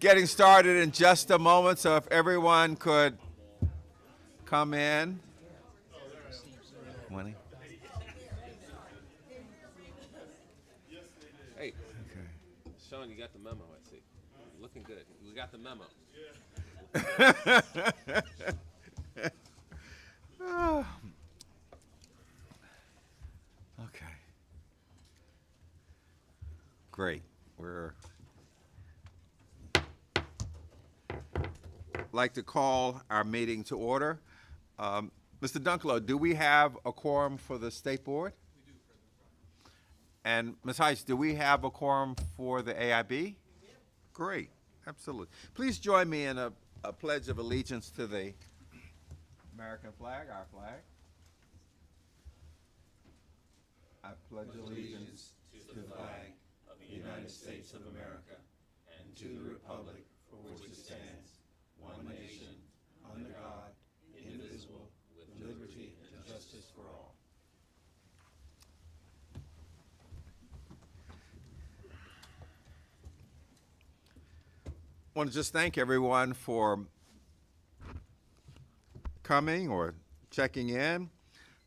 getting started in just a moment, so if everyone could come in. Money? Hey, Sean, you got the memo, I see. Looking good. We got the memo. Okay. Great. We're like to call our meeting to order. Mr. Dunklow, do we have a quorum for the State Board? We do, President. And Ms. Heiss, do we have a quorum for the AIB? Great, absolutely. Please join me in a pledge of allegiance to the American flag, our flag. I pledge allegiance to the flag of the United States of America and to the republic for which it stands, one nation, under God, indivisible, with liberty and justice for all. I want to just thank everyone for coming or checking in.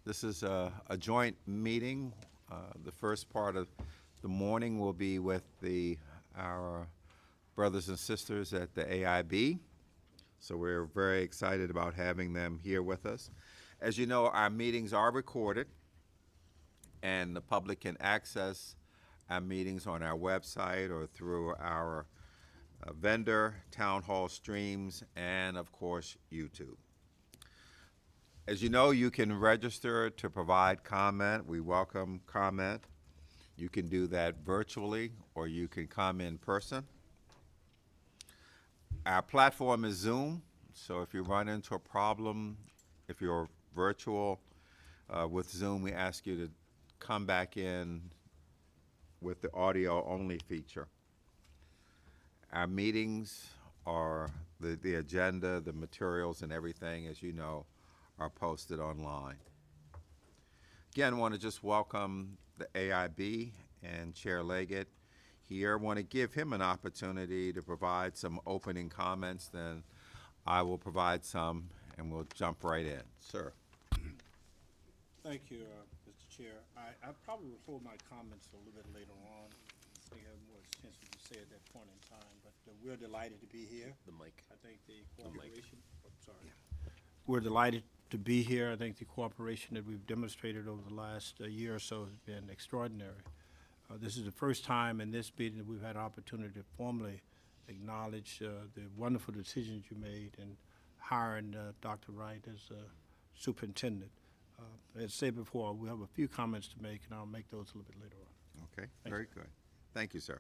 This is a joint meeting. The first part of the morning will be with our brothers and sisters at the AIB. So we're very excited about having them here with us. As you know, our meetings are recorded, and the public can access our meetings on our website or through our vendor, town hall streams, and of course, YouTube. As you know, you can register to provide comment. We welcome comment. You can do that virtually, or you can come in person. Our platform is Zoom, so if you run into a problem, if you're virtual with Zoom, we ask you to come back in with the audio-only feature. Our meetings are the agenda, the materials, and everything, as you know, are posted online. Again, I want to just welcome the AIB and Chair Leggett here. I want to give him an opportunity to provide some opening comments, then I will provide some, and we'll jump right in. Sir. Thank you, Mr. Chair. I probably will hold my comments a little bit later on. I think I have more extensive to say at that point in time, but we're delighted to be here. The mic. I think the cooperation, we're delighted to be here. I think the cooperation that we've demonstrated over the last year or so has been extraordinary. This is the first time in this meeting that we've had an opportunity to formally acknowledge the wonderful decisions you made in hiring Dr. Wright as superintendent. As said before, we have a few comments to make, and I'll make those a little bit later on. Okay, very good. Thank you, sir.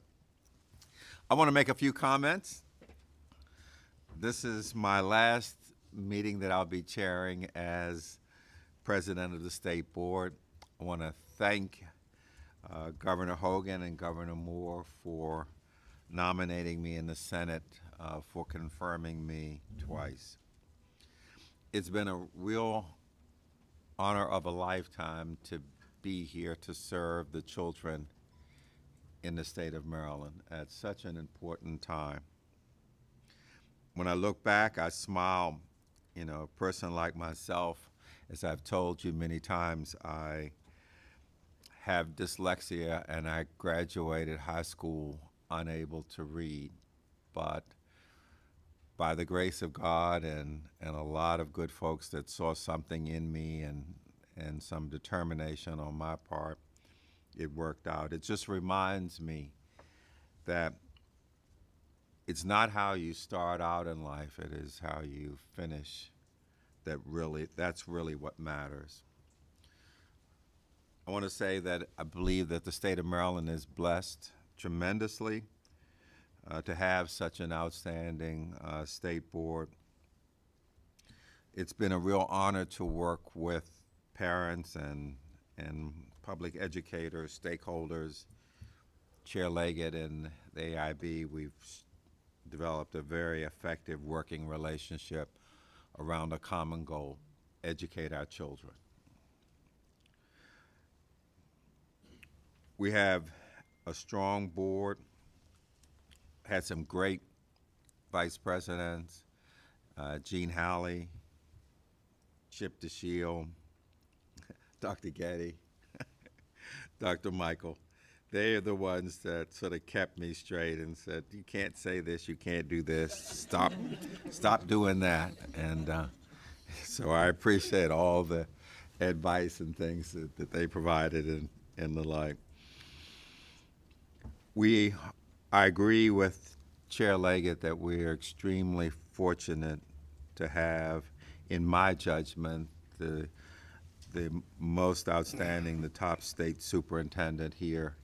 I want to make a few comments. This is my last meeting that I'll be chairing as president of the State Board. I want to thank Governor Hogan and Governor Moore for nominating me in the Senate, for confirming me twice. It's been a real honor of a lifetime to be here to serve the children in the state of Maryland at such an important time. When I look back, I smile. You know, a person like myself, as I've told you many times, I have dyslexia and I graduated high school unable to read. But by the grace of God and a lot of good folks that saw something in me and some determination on my part, it worked out. It just reminds me that it's not how you start out in life, it is how you finish that's really what matters. I want to say that I believe that the state of Maryland is blessed tremendously to have such an outstanding state board. It's been a real honor to work with parents and public educators, stakeholders, Chair Leggett and the AIB. We've developed a very effective working relationship around a common goal: educate our children. We have a strong board, had some great vice presidents, Gene Halley, Chip DeShield, Dr. Getty, Dr. Michael. They are the ones that sort of kept me straight and said, you can't say this, you can't do this, stop doing that. And so I appreciate all the advice and things that they provided and the like. I agree with Chair Leggett that we are extremely fortunate to have, in my judgment, the most outstanding, the top state superintendent here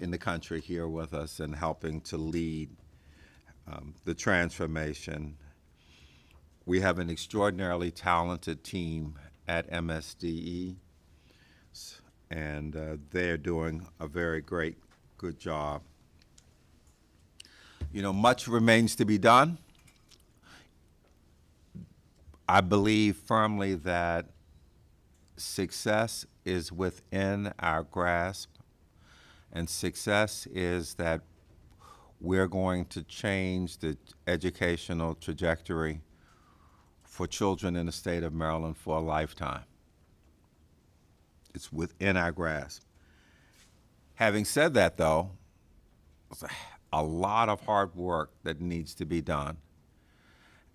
in the country here with us and helping to lead the transformation. We have an extraordinarily talented team at MSDE, and they're doing a very good job. You know, much remains to be done. I believe firmly that success is within our grasp, and success is that we're going to change the educational trajectory for children in the state of Maryland for a lifetime. It's within our grasp. Having said that, though, there's a lot of hard work that needs to be done.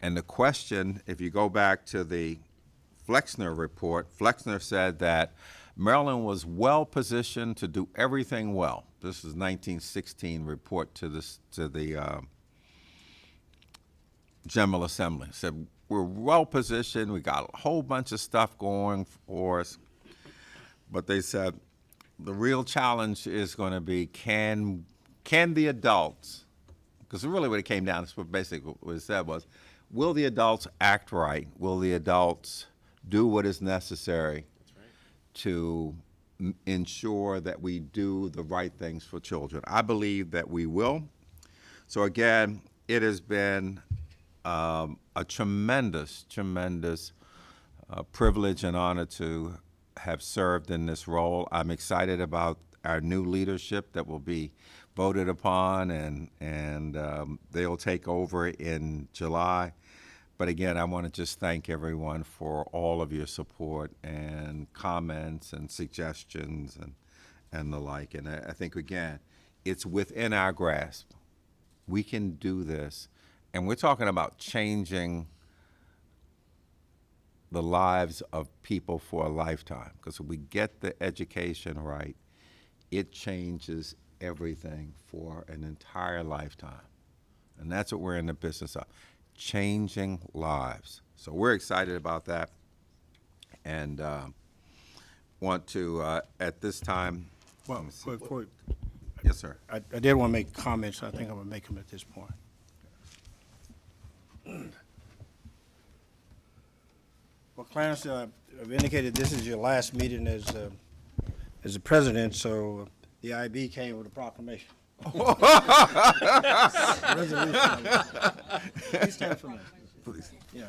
And the question, if you go back to the Flexner report, Flexner said that Maryland was well positioned to do everything well. This is 1916 report to the General Assembly. It said we're well positioned, we got a whole bunch of stuff going for us, but they said the real challenge is going to be can the adults, because really what it came down to, basically what it said was, will the adults act right? Will the adults do what is necessary to ensure that we do the right things for children? I believe that we will. So again, it has been a tremendous privilege and honor to have served in this role. I'm excited about our new leadership that will be voted upon, and they'll take over in July. But again, I want to just thank everyone for all of your support and comments and suggestions and the like. And I think, again, it's within our grasp. We can do this. And we're talking about changing the lives of people for a lifetime. Because if we get the education right, it changes everything for an entire lifetime. And that's what we're in the business of, changing lives. So we're excited about that, and want to, at this time. Well, Yes, sir. I did want to make comments. I think I'm going to make them at this point. Well, Clarence, I've indicated this is your last meeting as the president, so the AIB came with a proclamation. Resolution. Please stand for me. Please. Yeah.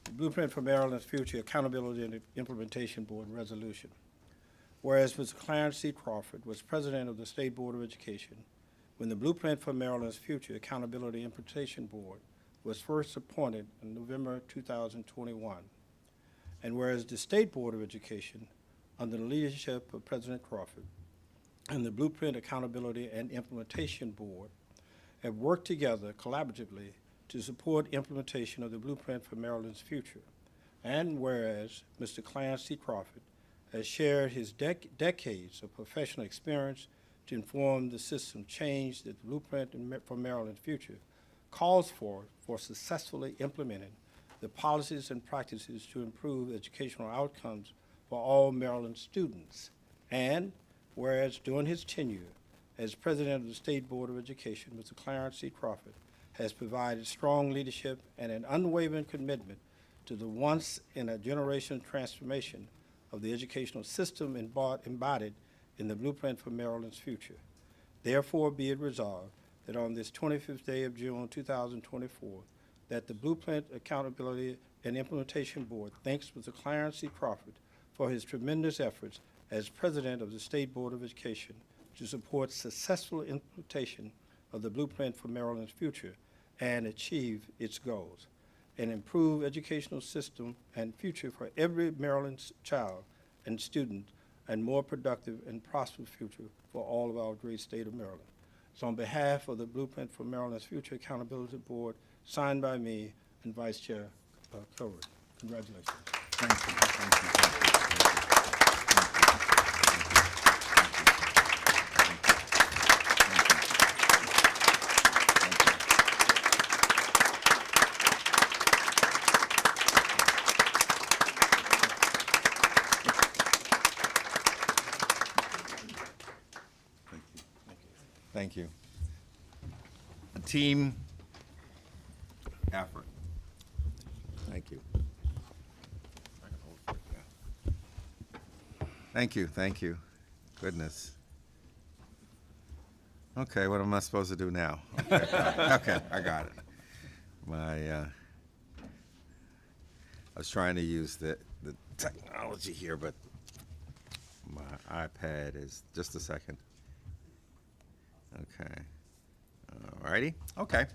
The Blueprint for Maryland's Future Accountability and Implementation Board resolution. Whereas Mr. Clarence C. Crawford was president of the State Board of Education when the Blueprint for Maryland's Future Accountability and Implementation Board was first appointed in November 2021. And whereas the State Board of Education, under the leadership of President Crawford, and the Blueprint Accountability and Implementation Board have worked together collaboratively to support implementation of the Blueprint for Maryland's Future. And whereas Mr. Clarence C. Crawford has shared his decades of professional experience to inform the system change that the Blueprint for Maryland's Future calls for successfully implementing the policies and practices to improve educational outcomes for all Maryland students. And whereas during his tenure as president of the State Board of Education, Mr. Clarence C. Crawford has provided strong leadership and an unwavering commitment to the once-in-a-generation transformation of the educational system embodied in the Blueprint for Maryland's Future. Therefore, be it resolved that on this 25th day of June 2024, that the Blueprint Accountability and Implementation Board thanks Mr. Clarence C. Crawford for his tremendous efforts as president of the State Board of Education to support successful implementation of the Blueprint for Maryland's Future, and achieve its goals, and improve educational system and future for every Maryland child and student, and more productive and prosperous future for all of our great state of Maryland. So on behalf of the Blueprint for Maryland's Future Accountability Board, signed by me and Vice Chair Kilroy. Congratulations. Thank you. Thank you. Thank you. Thank you. A team effort. Thank you. Thank you, thank you. Goodness. Okay, what am I supposed to do now? Okay, okay, I got it. I was trying to use the technology here, but my iPad is, just a second. Okay. All righty. Okay.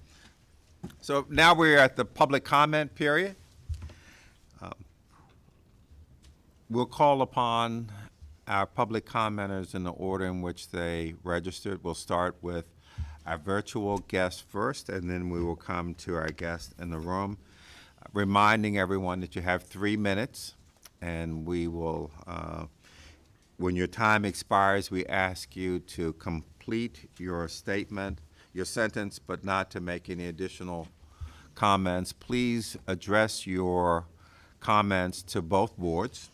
So now we're at the public comment period. We'll call upon our public commenters in the order in which they registered. We'll start with our virtual guests first, and then we will come to our guests in the room, reminding everyone that you have 3 minutes, and we will, when your time expires, we ask you to complete your statement, your sentence, but not to make any additional comments. Please address your comments to both boards.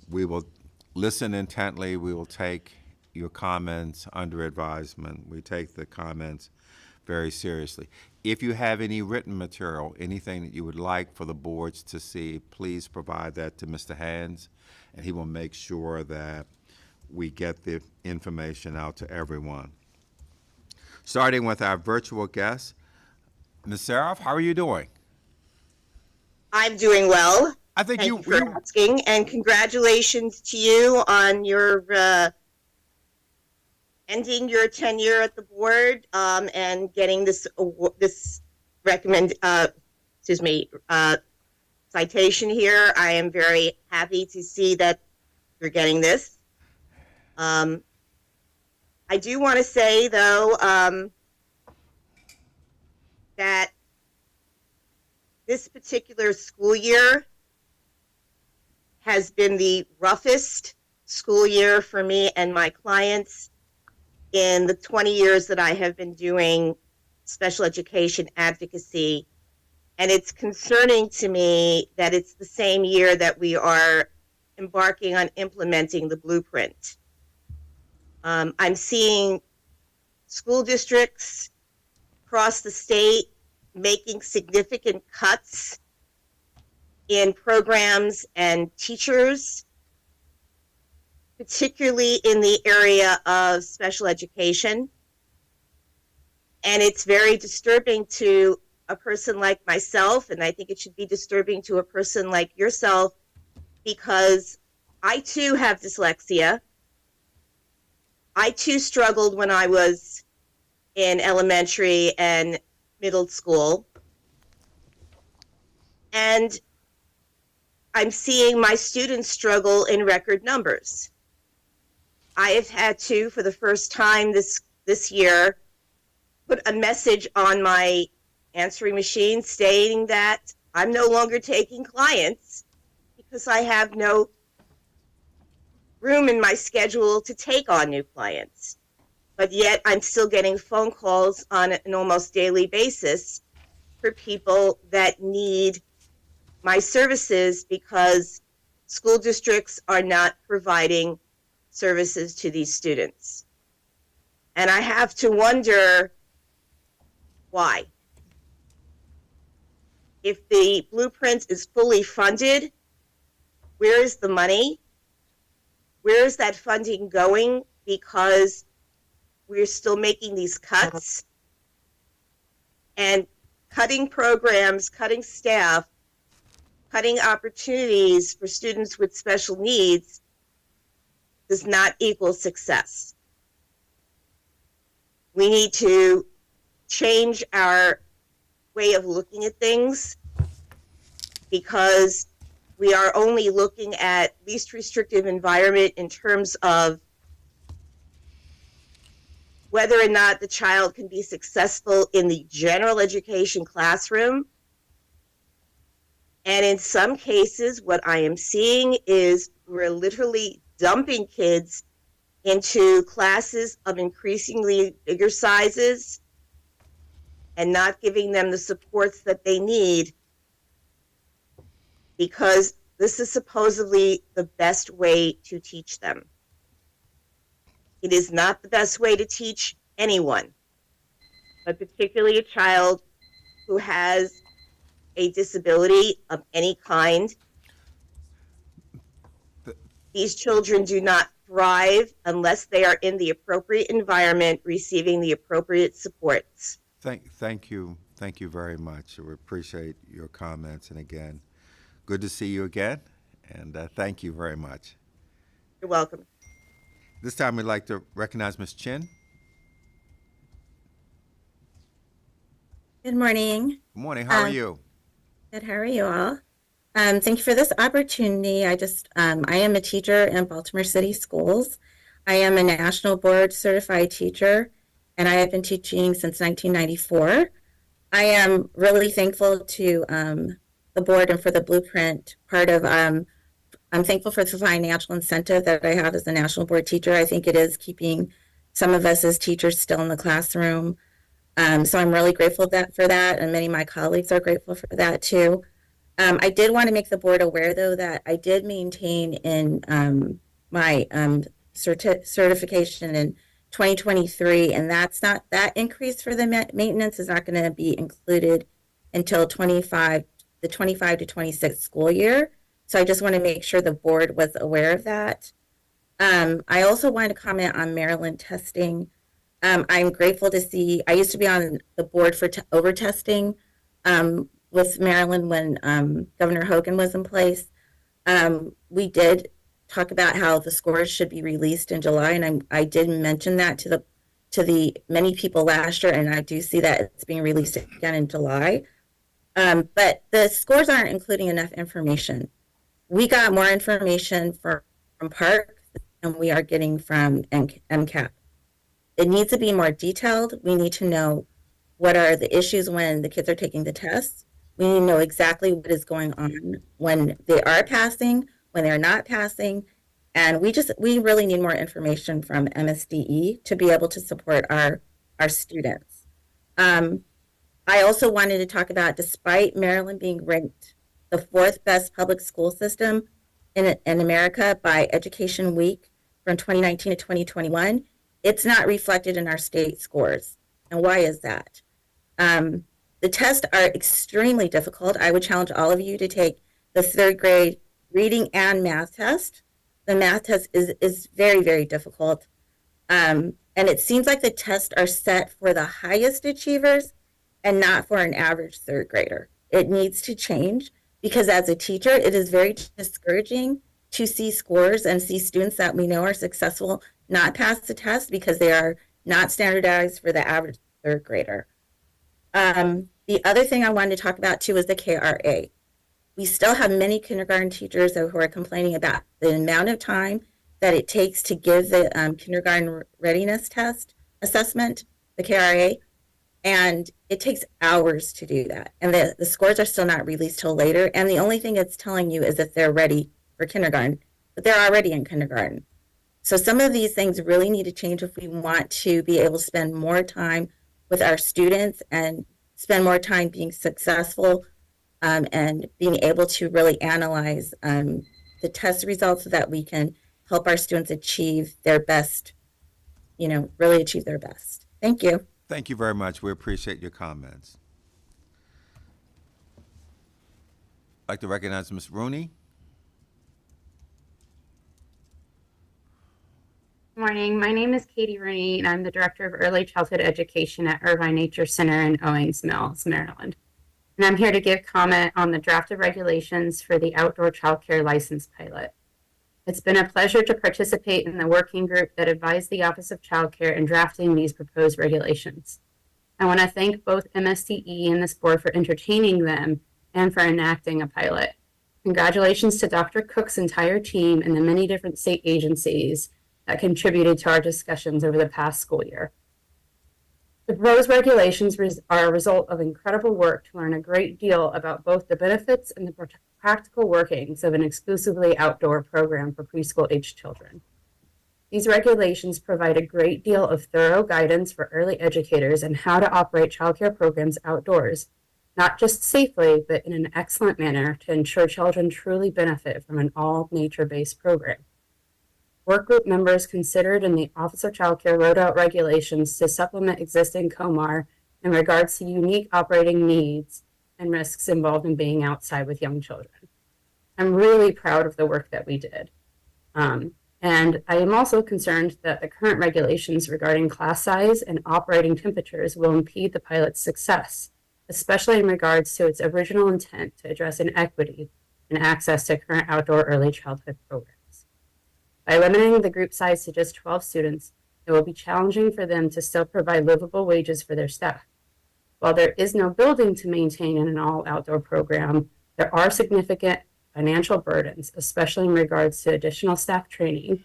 We will listen intently. We will take your comments under advisement. We take the comments very seriously. If you have any written material, anything that you would like for the boards to see, please provide that to Mr. Hands, and he will make sure that we get the information out to everyone. Starting with our virtual guests, Ms. Saroff, how are you doing? I'm doing well. I think Thank you for asking, and congratulations to you on your ending your tenure at the board and getting this citation here. I am very happy to see that you're getting this. I do want to say, though, that this particular school year has been the roughest school year for me and my clients in the 20 years that I have been doing special education advocacy. And it's concerning to me that it's the same year that we are embarking on implementing the blueprint. I'm seeing school districts across the state making significant cuts in programs and teachers, particularly in the area of special education. And it's very disturbing to a person like myself, and I think it should be disturbing to a person like yourself, because I too have dyslexia. I too struggled when I was in elementary and middle school. And I'm seeing my students struggle in record numbers. I have had to, for the first time this year, put a message on my answering machine stating that I'm no longer taking clients because I have no room in my schedule to take on new clients. But yet I'm still getting phone calls on an almost daily basis for people that need my services because school districts are not providing services to these students. And I have to wonder why. If the blueprint is fully funded, where is the money? Where is that funding going? Because we're still making these cuts and cutting programs, cutting staff, cutting opportunities for students with special needs does not equal success. We need to change our way of looking at things, because we are only looking at least restrictive environment in terms of whether or not the child can be successful in the general education classroom. And in some cases, what I am seeing is we're literally dumping kids into classes of increasingly bigger sizes and not giving them the supports that they need, because this is supposedly the best way to teach them. It is not the best way to teach anyone, but particularly a child who has a disability of any kind. These children do not thrive unless they are in the appropriate environment, receiving the appropriate supports. Thank you very much. We appreciate your comments, and again, good to see you again, and thank you very much. You're welcome. This time we'd like to recognize Ms. Chin. Good morning. Good morning, how are you? Good. How are you all? Thank you for this opportunity. I am a teacher in Baltimore City Schools. I am a national board certified teacher, and I have been teaching since 1994. I am really thankful to the board and for the blueprint part of, I'm thankful for the financial incentive that I have as a national board teacher. I think it is keeping some of us as teachers still in the classroom. So I'm really grateful for that, and many of my colleagues are grateful for that too. I did want to make the board aware, though, that I did maintain in my certification in 2023, and that increase for the maintenance is not going to be included until the 25 to 26 school year. So I just want to make sure the board was aware of that. I also wanted to comment on Maryland testing. I'm grateful to see, I used to be on the board for over testing with Maryland when Governor Hogan was in place. We did talk about how the scores should be released in July, and I did mention that to the many people last year, and I do see that it's being released again in July. But the scores aren't including enough information. We got more information from Park than we are getting from MCAP. It needs to be more detailed. We need to know what are the issues when the kids are taking the tests. We need to know exactly what is going on when they are passing, when they're not passing. And we really need more information from MSDE to be able to support our students. I also wanted to talk about, despite Maryland being ranked the 4th best public school system in America by Education Week from 2019 to 2021, it's not reflected in our state scores. And why is that? The tests are extremely difficult. I would challenge all of you to take the 3rd grade reading and math test. The math test is very, very difficult. And it seems like the tests are set for the highest achievers and not for an average 3rd grader. It needs to change, because as a teacher, it is very discouraging to see scores and see students that we know are successful not pass the test because they are not standardized for the average 3rd grader. The other thing I wanted to talk about too is the KRA. We still have many kindergarten teachers who are complaining about the amount of time that it takes to give the kindergarten readiness test assessment, the KRA, and it takes hours to do that. And the scores are still not released till later. And the only thing it's telling you is that they're ready for kindergarten, but they're already in kindergarten. So some of these things really need to change if we want to be able to spend more time with our students and spend more time being successful and being able to really analyze the test results so that we can help our students achieve their best, really achieve their best. Thank you. Thank you very much. We appreciate your comments. I'd like to recognize Ms. Rooney. Good morning. My name is Katie Rooney, and I'm the Director of Early Childhood Education at Irvine Nature Center in Owings Mills, Maryland. And I'm here to give comment on the draft of regulations for the outdoor childcare license pilot. It's been a pleasure to participate in the working group that advised the Office of Child Care in drafting these proposed regulations. I want to thank both MSTE and this board for entertaining them and for enacting a pilot. Congratulations to Dr. Cook's entire team and the many different state agencies that contributed to our discussions over the past school year. The proposed regulations are a result of incredible work to learn a great deal about both the benefits and the practical workings of an exclusively outdoor program for preschool-aged children. These regulations provide a great deal of thorough guidance for early educators on how to operate childcare programs outdoors, not just safely, but in an excellent manner to ensure children truly benefit from an all-nature-based program. Work group members considered in the Office of Child Care wrote out regulations to supplement existing COMAR in regards to unique operating needs and risks involved in being outside with young children. I'm really proud of the work that we did. And I am also concerned that the current regulations regarding class size and operating temperatures will impede the pilot's success, especially in regards to its original intent to address inequity in access to current outdoor early childhood programs. By limiting the group size to just 12 students, it will be challenging for them to still provide livable wages for their staff. While there is no building to maintain in an all-outdoor program, there are significant financial burdens, especially in regards to additional staff training,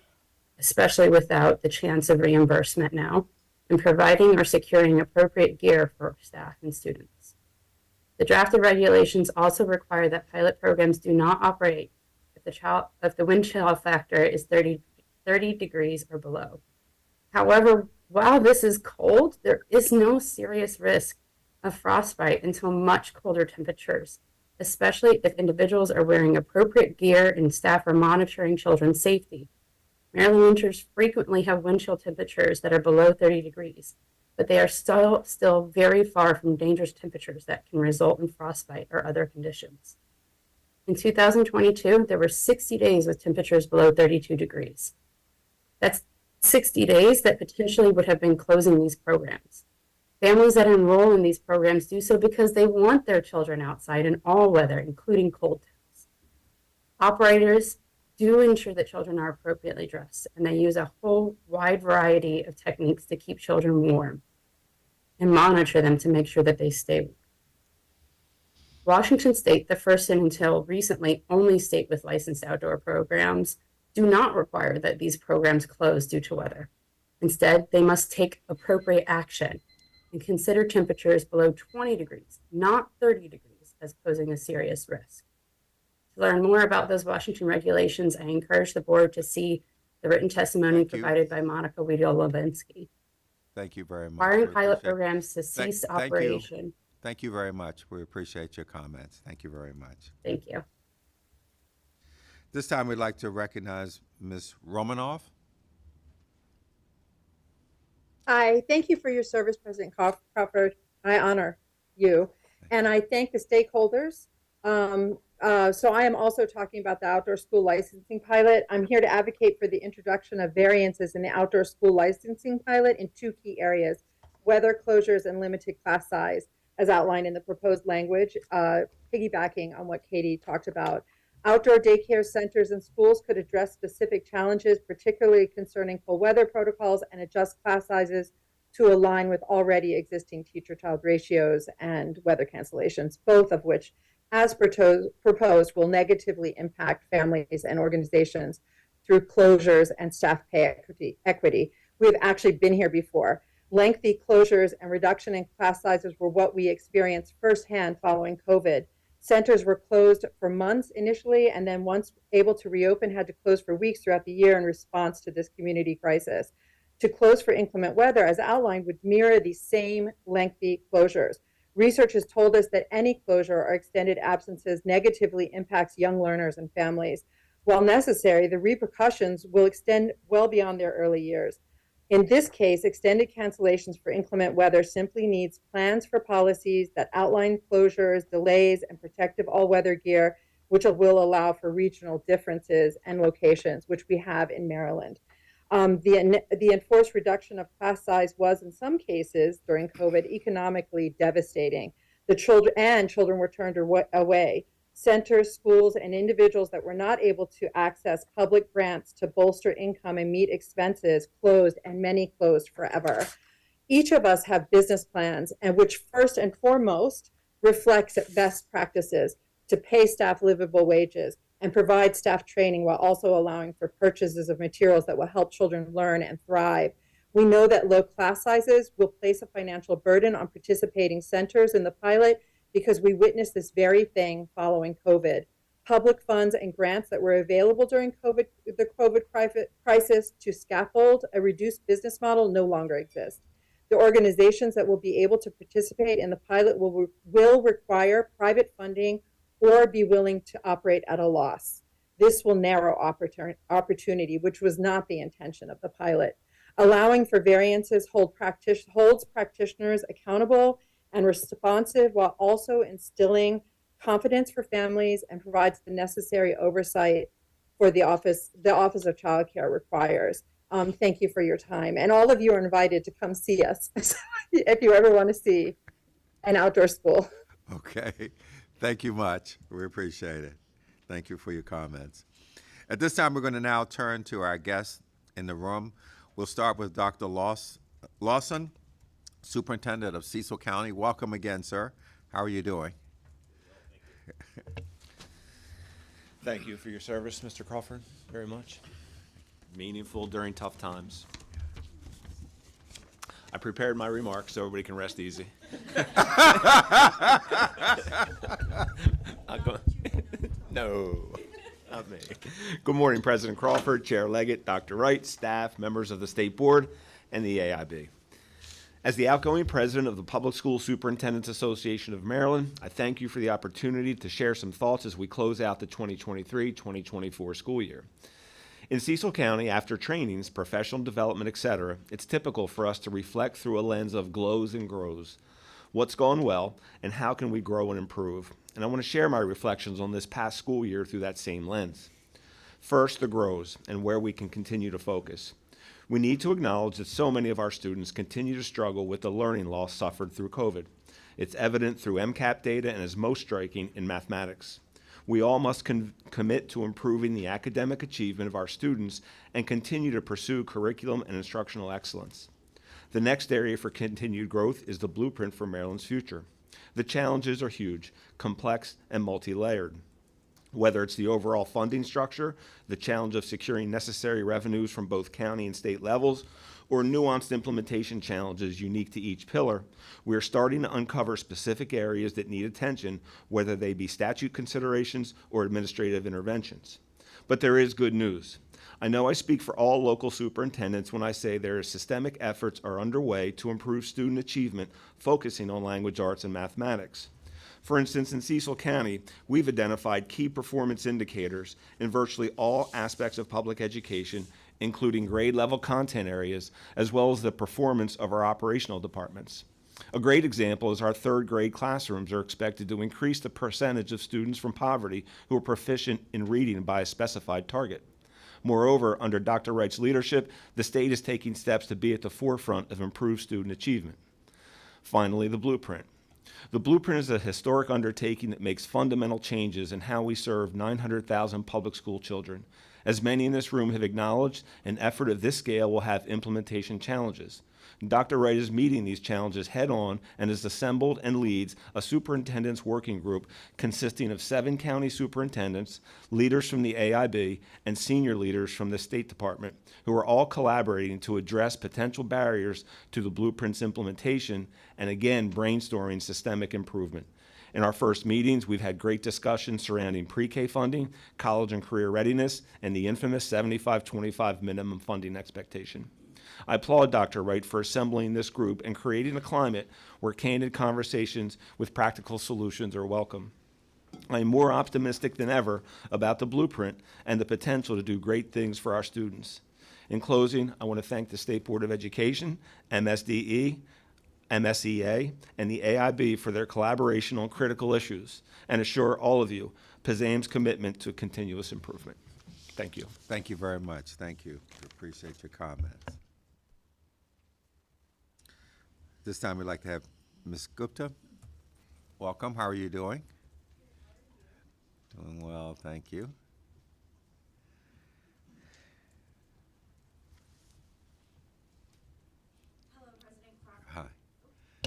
especially without the chance of reimbursement now, and providing or securing appropriate gear for staff and students. The drafted regulations also require that pilot programs do not operate if the wind chill factor is 30 degrees or below. However, while this is cold, there is no serious risk of frostbite until much colder temperatures, especially if individuals are wearing appropriate gear and staff are monitoring children's safety. Maryland winters frequently have wind chill temperatures that are below 30 degrees, but they are still very far from dangerous temperatures that can result in frostbite or other conditions. In 2022, there were 60 days with temperatures below 32 degrees. That's 60 days that potentially would have been closing these programs. Families that enroll in these programs do so because they want their children outside in all weather, including cold temps. Operators do ensure that children are appropriately dressed, and they use a whole wide variety of techniques to keep children warm and monitor them to make sure that they stay warm. Washington State, the first and until recently only state with licensed outdoor programs, do not require that these programs close due to weather. Instead, they must take appropriate action and consider temperatures below 20 degrees, not 30 degrees, as posing a serious risk. To learn more about those Washington regulations, I encourage the board to see the written testimony provided by Monica Weedle-Levinsky. Thank you very much. Requiring pilot programs to cease operation. Thank you very much. We appreciate your comments. Thank you very much. Thank you. This time we'd like to recognize Ms. Romanoff. Hi, thank you for your service, President Crawford. I honor you. And I thank the stakeholders. So I am also talking about the outdoor school licensing pilot. I'm here to advocate for the introduction of variances in the outdoor school licensing pilot in two key areas: weather closures and limited class size, as outlined in the proposed language, piggybacking on what Katie talked about. Outdoor daycare centers and schools could address specific challenges, particularly concerning cold weather protocols, and adjust class sizes to align with already existing teacher-child ratios and weather cancellations, both of which, as proposed, will negatively impact families and organizations through closures and staff pay equity. We've actually been here before. Lengthy closures and reduction in class sizes were what we experienced firsthand following COVID. Centers were closed for months initially, and then once able to reopen, had to close for weeks throughout the year in response to this community crisis. To close for inclement weather, as outlined, would mirror these same lengthy closures. Research has told us that any closure or extended absences negatively impacts young learners and families. While necessary, the repercussions will extend well beyond their early years. In this case, extended cancellations for inclement weather simply needs plans for policies that outline closures, delays, and protective all-weather gear, which will allow for regional differences and locations, which we have in Maryland. The enforced reduction of class size was, in some cases during COVID, economically devastating. Children were turned away. Centers, schools, and individuals that were not able to access public grants to bolster income and meet expenses closed, and many closed forever. Each of us have business plans, and which first and foremost reflects best practices to pay staff livable wages and provide staff training while also allowing for purchases of materials that will help children learn and thrive. We know that low class sizes will place a financial burden on participating centers in the pilot because we witnessed this very thing following COVID. Public funds and grants that were available during the COVID crisis to scaffold a reduced business model no longer exist. The organizations that will be able to participate in the pilot will require private funding or be willing to operate at a loss. This will narrow opportunity, which was not the intention of the pilot. Allowing for variances holds practitioners accountable and responsive while also instilling confidence for families and provides the necessary oversight for the office of child care requires. Thank you for your time. And all of you are invited to come see us if you ever want to see an outdoor school. Okay. Thank you much. We appreciate it. Thank you for your comments. At this time, we're going to now turn to our guests in the room. We'll start with Dr. Lawson, Superintendent of Cecil County. Welcome again, sir. How are you doing? Thank you for your service, Mr. Crawford, very much. Meaningful during tough times. I prepared my remarks so everybody can rest easy. No, not me. Good morning, President Crawford, Chair Leggett, Dr. Wright, staff, members of the State Board, and the AIB. As the outgoing president of the Public School Superintendents Association of Maryland, I thank you for the opportunity to share some thoughts as we close out the 2023-2024 school year. In Cecil County, after trainings, professional development, etc., it's typical for us to reflect through a lens of glows and grows. What's gone well, and how can we grow and improve? And I want to share my reflections on this past school year through that same lens. First, the grows, and where we can continue to focus. We need to acknowledge that so many of our students continue to struggle with the learning loss suffered through COVID. It's evident through MCAP data and is most striking in mathematics. We all must commit to improving the academic achievement of our students and continue to pursue curriculum and instructional excellence. The next area for continued growth is the blueprint for Maryland's future. The challenges are huge, complex, and multi-layered. Whether it's the overall funding structure, the challenge of securing necessary revenues from both county and state levels, or nuanced implementation challenges unique to each pillar, we are starting to uncover specific areas that need attention, whether they be statute considerations or administrative interventions. But there is good news. I know I speak for all local superintendents when I say there are systemic efforts are underway to improve student achievement, focusing on language arts and mathematics. For instance, in Cecil County, we've identified key performance indicators in virtually all aspects of public education, including grade level content areas, as well as the performance of our operational departments. A great example is our third grade classrooms are expected to increase the percentage of students from poverty who are proficient in reading by a specified target. Moreover, under Dr. Wright's leadership, the state is taking steps to be at the forefront of improved student achievement. Finally, the blueprint. The blueprint is a historic undertaking that makes fundamental changes in how we serve 900,000 public school children. As many in this room have acknowledged, an effort of this scale will have implementation challenges. Dr. Wright is meeting these challenges head-on and has assembled and leads a superintendent's working group consisting of 7 county superintendents, leaders from the AIB, and senior leaders from the State Department, who are all collaborating to address potential barriers to the blueprint's implementation and, again, brainstorming systemic improvement. In our first meetings, we've had great discussions surrounding pre-K funding, college and career readiness, and the infamous 75-25 minimum funding expectation. I applaud Dr. Wright for assembling this group and creating a climate where candid conversations with practical solutions are welcome. I am more optimistic than ever about the blueprint and the potential to do great things for our students. In closing, I want to thank the State Board of Education, MSDE, MSEA, and the AIB for their collaboration on critical issues and assure all of you PASAM's commitment to continuous improvement. Thank you. Thank you very much. Thank you. We appreciate your comments. This time we'd like to have Ms. Gupta. Welcome. How are you doing? Doing well, thank you. Hello, President Crawford.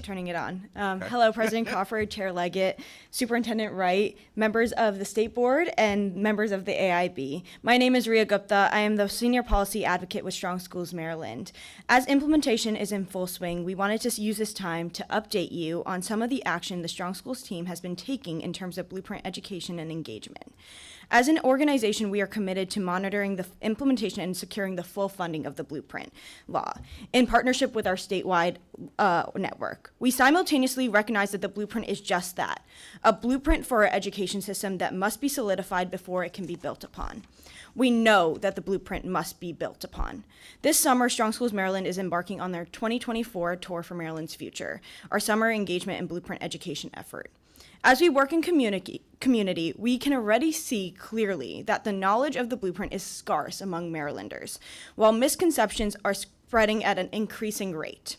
turning it on. Hello, President Crawford, Chair Leggett, Superintendent Wright, members of the State Board, and members of the AIB. My name is Ria Gupta. I am the Senior Policy Advocate with Strong Schools Maryland. As implementation is in full swing, we wanted to use this time to update you on some of the action the Strong Schools team has been taking in terms of Blueprint education and engagement. As an organization, we are committed to monitoring the implementation and securing the full funding of the Blueprint law in partnership with our statewide network. We simultaneously recognize that the Blueprint is just that, a blueprint for our education system that must be solidified before it can be built upon. We know that the Blueprint must be built upon. This summer, Strong Schools Maryland is embarking on their 2024 Tour for Maryland's Future, our summer engagement and Blueprint education effort. As we work in community, we can already see clearly that the knowledge of the Blueprint is scarce among Marylanders, while misconceptions are spreading at an increasing rate.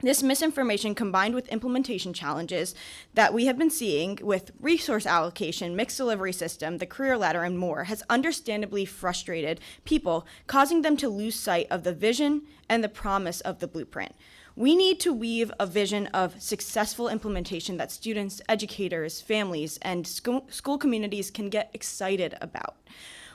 This misinformation, combined with implementation challenges that we have been seeing with resource allocation, mixed delivery system, the career ladder, and more, has understandably frustrated people, causing them to lose sight of the vision and the promise of the Blueprint. We need to weave a vision of successful implementation that students, educators, families, and school communities can get excited about.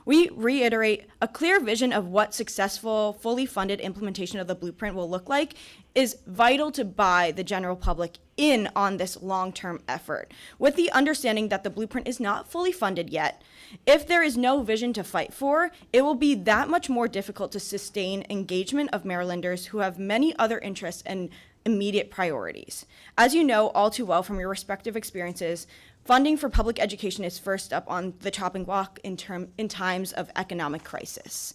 We reiterate a clear vision of what successful, fully funded implementation of the Blueprint will look like is vital to buy the general public in on this long-term effort, with the understanding that the Blueprint is not fully funded yet. If there is no vision to fight for, it will be that much more difficult to sustain engagement of Marylanders who have many other interests and immediate priorities. As you know all too well from your respective experiences, funding for public education is first up on the chopping block in times of economic crisis.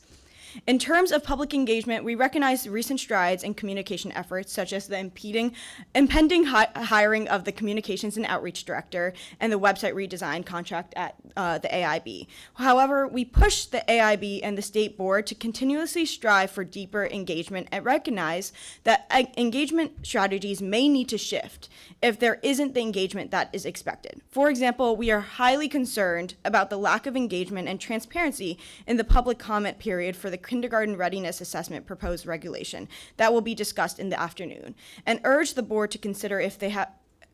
In terms of public engagement, we recognize recent strides in communication efforts, such as the impending hiring of the Communications and Outreach Director and the website redesign contract at the AIB. However, we push the AIB and the State Board to continuously strive for deeper engagement and recognize that engagement strategies may need to shift if there isn't the engagement that is expected. For example, we are highly concerned about the lack of engagement and transparency in the public comment period for the kindergarten readiness assessment proposed regulation that will be discussed in the afternoon, and urge the board to consider if they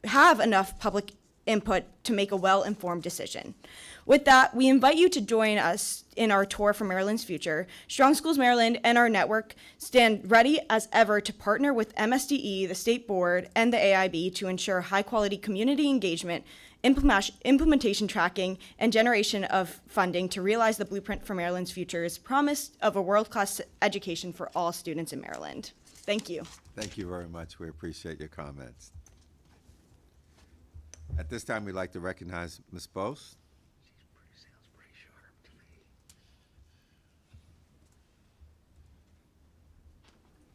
have enough public input to make a well-informed decision. With that, we invite you to join us in our Tour for Maryland's Future. Strong Schools Maryland and our network stand ready as ever to partner with MSDE, the State Board, and the AIB to ensure high-quality community engagement, implementation tracking, and generation of funding to realize the Blueprint for Maryland's Future's promise of a world-class education for all students in Maryland. Thank you. Thank you very much. We appreciate your comments. At this time, we'd like to recognize Ms. Bose.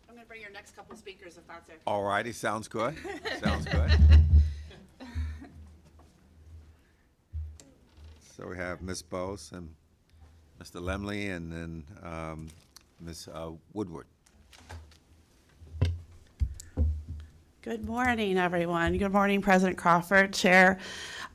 I'm going to bring your next couple speakers if that's okay. All righty, sounds good. Sounds good. So we have Ms. Bose and Mr. Lemley, and then Ms. Woodward. Good morning, everyone. Good morning, President Crawford, Chair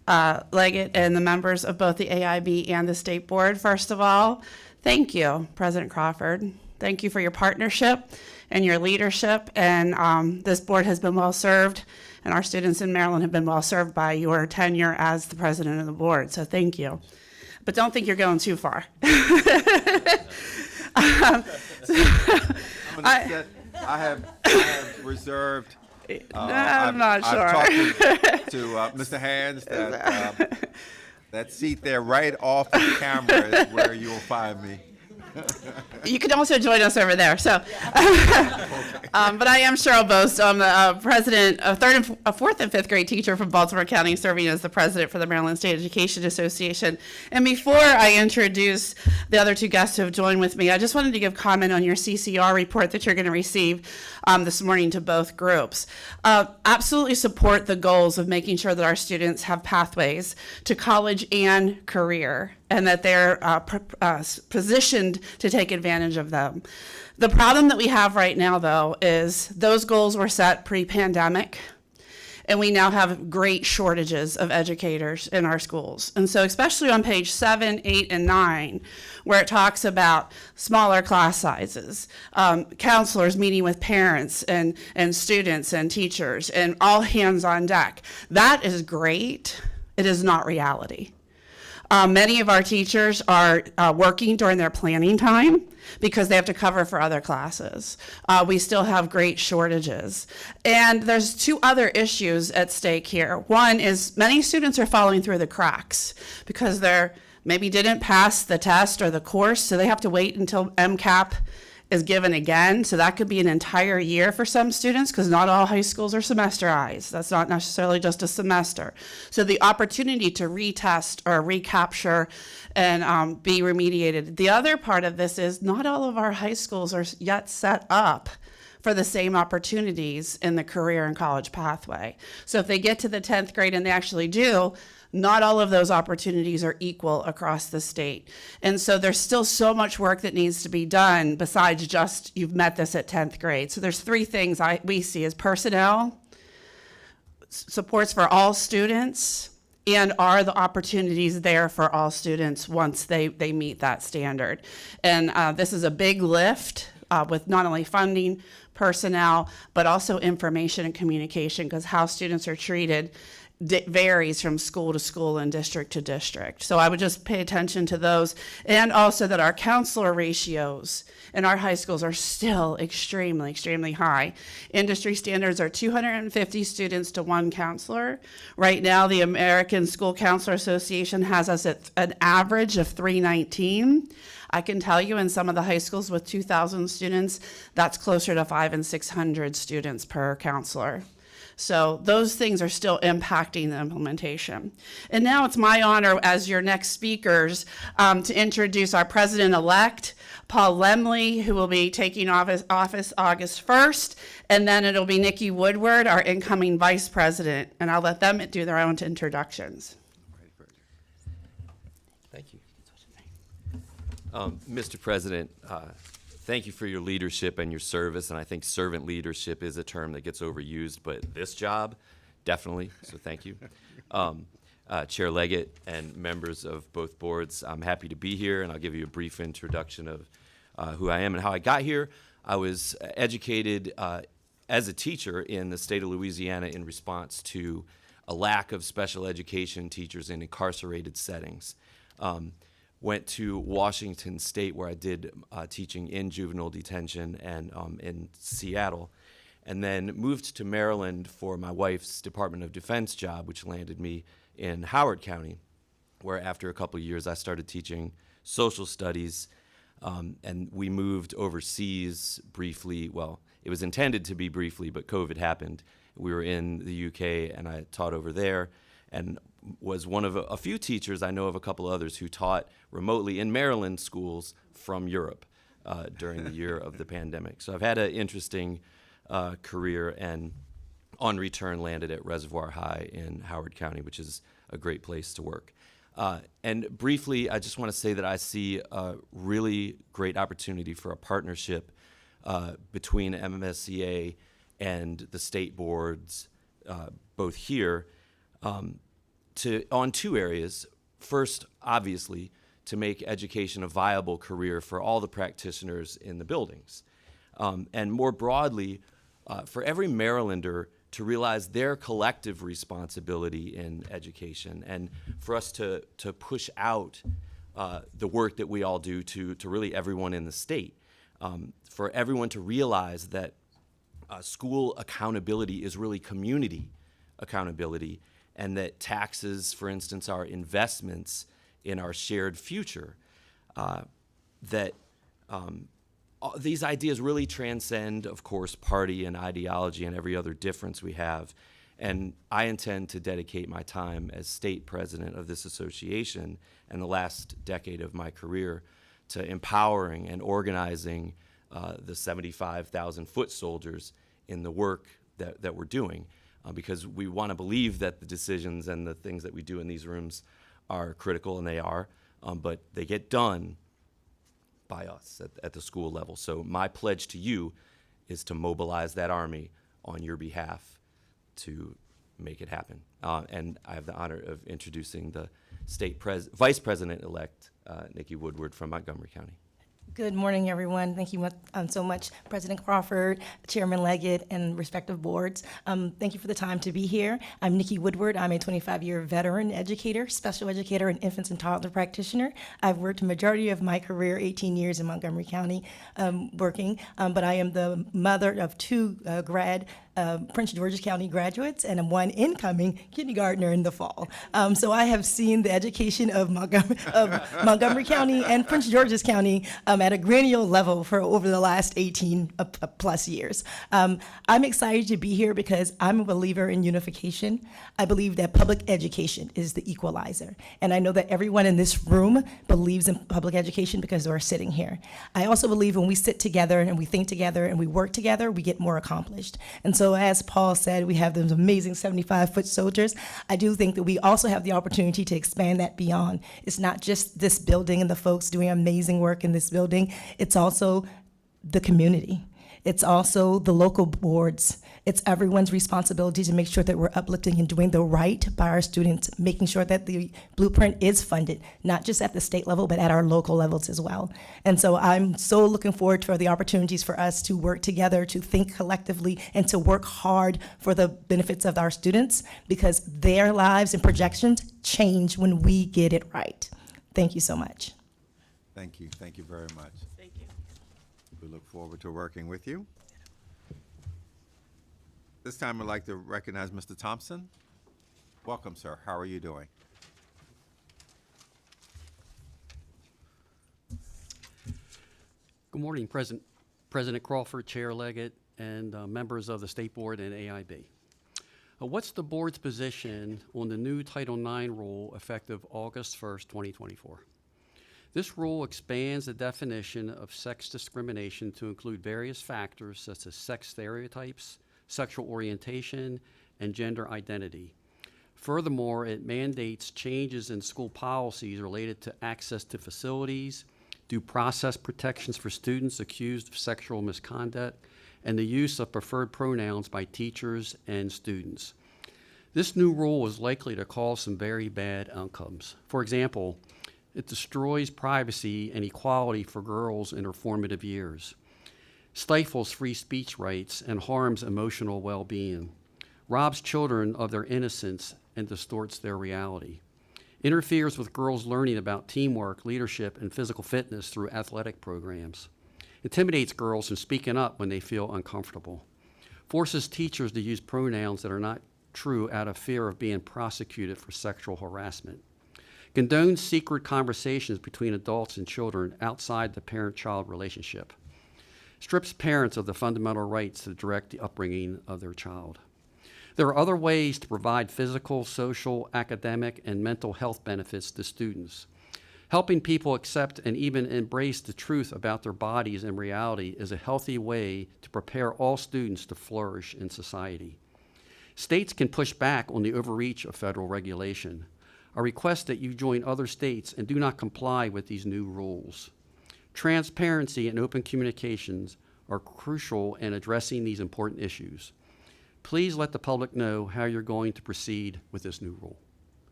Leggett, and the members of both the AIB and the State Board. First of all, thank you, President Crawford. Thank you for your partnership and your leadership, and this board has been well served, and our students in Maryland have been well served by your tenure as the president of the board, so thank you. But don't think you're going too far. I have reserved. I'm not sure. I've talked to Mr. Hands that seat there right off the camera is where you will find me. You can also join us over there. So, but I am Cheryl Bost. I'm the president of fourth and fifth grade teacher from Baltimore County, serving as the president for the Maryland State Education Association. And before I introduce the other two guests who have joined with me, I just wanted to give comment on your CCR report that you're going to receive this morning to both groups. Absolutely support the goals of making sure that our students have pathways to college and career, and that they're positioned to take advantage of them. The problem that we have right now, though, is those goals were set pre-pandemic, and we now have great shortages of educators in our schools. And so especially on page 7, 8, and 9, where it talks about smaller class sizes, counselors meeting with parents and students and teachers, and all hands on deck. That is great. It is not reality. Many of our teachers are working during their planning time because they have to cover for other classes. We still have great shortages. And there's two other issues at stake here. One is many students are falling through the cracks because they're maybe didn't pass the test or the course, so they have to wait until MCAP is given again. So that could be an entire year for some students because not all high schools are semesterized. That's not necessarily just a semester. So the opportunity to retest or recapture and be remediated. The other part of this is not all of our high schools are yet set up for the same opportunities in the career and college pathway. So if they get to the 10th grade and they actually do, not all of those opportunities are equal across the state. And so there's still so much work that needs to be done besides just you've met this at 10th grade. So there's three things we see as personnel, supports for all students, and are the opportunities there for all students once they meet that standard. And this is a big lift with not only funding, personnel, but also information and communication, because how students are treated varies from school to school and district to district. So I would just pay attention to those, and also that our counselor ratios in our high schools are still extremely, extremely high. Industry standards are 250 students to one counselor. Right now, the American School Counselor Association has us at an average of 319. I can tell you in some of the high schools with 2,000 students, that's closer to 500 and 600 students per counselor. So those things are still impacting the implementation. And now it's my honor as your next speakers to introduce our president-elect, Paul Lemley, who will be taking office August 1st, and then it'll be Nikki Woodward, our incoming vice president, and I'll let them do their own introductions. Thank you. Mr. President, thank you for your leadership and your service, and I think servant leadership is a term that gets overused, but this job, definitely, so thank you. Chair Leggett and members of both boards, I'm happy to be here, and I'll give you a brief introduction of who I am and how I got here. I was educated as a teacher in the state of Louisiana in response to a lack of special education teachers in incarcerated settings. Went to Washington State, where I did teaching in juvenile detention and in Seattle, and then moved to Maryland for my wife's Department of Defense job, which landed me in Howard County, where after a couple of years I started teaching social studies, and we moved overseas briefly. Well, it was intended to be briefly, but COVID happened. We were in the UK, and I taught over there, and was one of a few teachers, I know of a couple others, who taught remotely in Maryland schools from Europe during the year of the pandemic. So I've had an interesting career, and on return landed at Reservoir High in Howard County, which is a great place to work. And briefly, I just want to say that I see a really great opportunity for a partnership between MMSCA and the state boards, both here, on two areas. First, obviously, to make education a viable career for all the practitioners in the buildings. And more broadly, for every Marylander to realize their collective responsibility in education, and for us to push out the work that we all do to really everyone in the state. For everyone to realize that school accountability is really community accountability, and that taxes, for instance, are investments in our shared future, that these ideas really transcend, of course, party and ideology and every other difference we have. And I intend to dedicate my time as state president of this association and the last decade of my career to empowering and organizing the 75,000 foot soldiers in the work that we're doing. Because we want to believe that the decisions and the things that we do in these rooms are critical, and they are, but they get done by us at the school level. So my pledge to you is to mobilize that army on your behalf to make it happen. And I have the honor of introducing the Vice President-elect, Nikki Woodward from Montgomery County. Good morning, everyone. Thank you so much, President Crawford, Chairman Leggett, and respective boards. Thank you for the time to be here. I'm Nikki Woodward. I'm a 25-year veteran educator, special educator, and infants and toddler practitioner. I've worked a majority of my career, 18 years in Montgomery County, working, but I am the mother of two Prince George's County graduates and one incoming kindergartner in the fall. So I have seen the education of Montgomery County and Prince George's County at a granular level for over the last 18 plus years. I'm excited to be here because I'm a believer in unification. I believe that public education is the equalizer. And I know that everyone in this room believes in public education because we're sitting here. I also believe when we sit together and we think together and we work together, we get more accomplished. And so as Paul said, we have those amazing 75-foot soldiers. I do think that we also have the opportunity to expand that beyond. It's not just this building and the folks doing amazing work in this building. It's also the community. It's also the local boards. It's everyone's responsibility to make sure that we're uplifting and doing the right by our students, making sure that the blueprint is funded, not just at the state level, but at our local levels as well. And so I'm so looking forward for the opportunities for us to work together, to think collectively, and to work hard for the benefits of our students, because their lives and projections change when we get it right. Thank you so much. Thank you. Thank you very much. Thank you. We look forward to working with you. This time I'd like to recognize Mr. Thompson. Welcome, sir. How are you doing? Good morning, President Crawford, Chair Leggett, and members of the State Board and AIB. What's the board's position on the new Title IX rule effective August 1st, 2024? This rule expands the definition of sex discrimination to include various factors such as sex stereotypes, sexual orientation, and gender identity. Furthermore, it mandates changes in school policies related to access to facilities, due process protections for students accused of sexual misconduct, and the use of preferred pronouns by teachers and students. This new rule is likely to cause some very bad outcomes. For example, it destroys privacy and equality for girls in their formative years, stifles free speech rights, and harms emotional well-being, robs children of their innocence and distorts their reality, interferes with girls' learning about teamwork, leadership, and physical fitness through athletic programs, intimidates girls from speaking up when they feel uncomfortable, forces teachers to use pronouns that are not true out of fear of being prosecuted for sexual harassment, condones secret conversations between adults and children outside the parent-child relationship, strips parents of the fundamental rights to direct the upbringing of their child. There are other ways to provide physical, social, academic, and mental health benefits to students. Helping people accept and even embrace the truth about their bodies and reality is a healthy way to prepare all students to flourish in society. States can push back on the overreach of federal regulation. I request that you join other states and do not comply with these new rules. Transparency and open communications are crucial in addressing these important issues. Please let the public know how you're going to proceed with this new rule.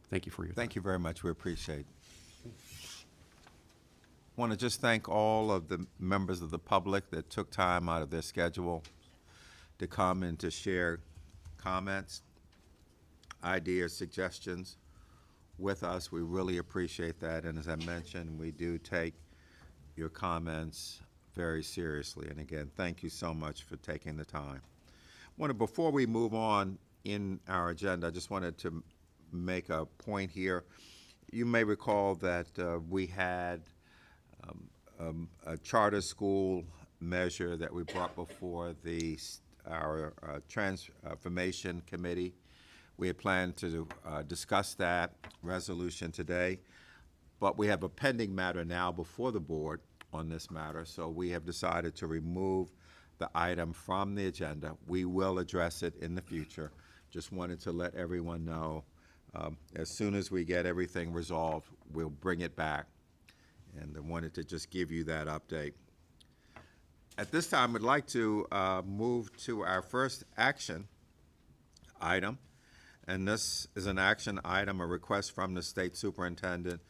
Thank you for your time. Thank you very much. We appreciate it. I want to just thank all of the members of the public that took time out of their schedule to come and to share comments, ideas, suggestions with us. We really appreciate that. And as I mentioned, we do take your comments very seriously. And again, thank you so much for taking the time. Before we move on in our agenda, I just wanted to make a point here. You may recall that we had a charter school measure that we brought before our Transformation Committee. We had planned to discuss that resolution today, but we have a pending matter now before the board on this matter, so we have decided to remove the item from the agenda. We will address it in the future. Just wanted to let everyone know as soon as we get everything resolved, we'll bring it back. And I wanted to just give you that update. At this time, I'd like to move to our first action item. And this is an action item, a request from the state superintendent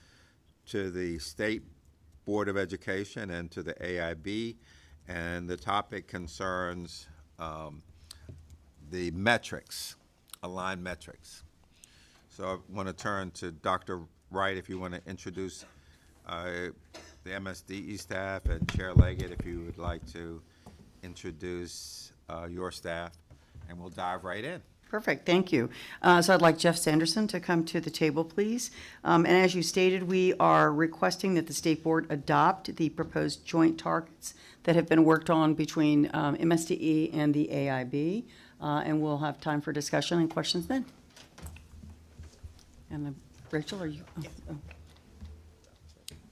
to the State Board of Education and to the AIB. And the topic concerns the metrics, aligned metrics. So I want to turn to Dr. Wright, if you want to introduce the MSDE staff, and Chair Leggett, if you would like to introduce your staff, and we'll dive right in. Perfect, thank you. So I'd like Jeff Sanderson to come to the table, please. And as you stated, we are requesting that the State Board adopt the proposed joint targets that have been worked on between MSDE and the AIB. And we'll have time for discussion and questions then. And Rachel, are you? Oh.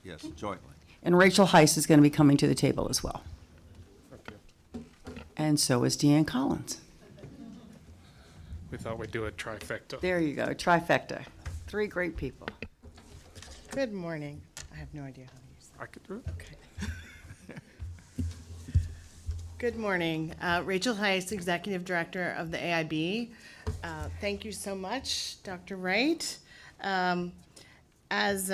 Yes, jointly. And Rachel Heiss is going to be coming to the table as well. And so is Deanne Collins. We thought we'd do a trifecta. There you go, trifecta. Three great people. Good morning. I have no idea how to use that. I could do it. Okay. Good morning. Rachel Heiss, Executive Director of the AIB. Thank you so much, Dr. Wright. As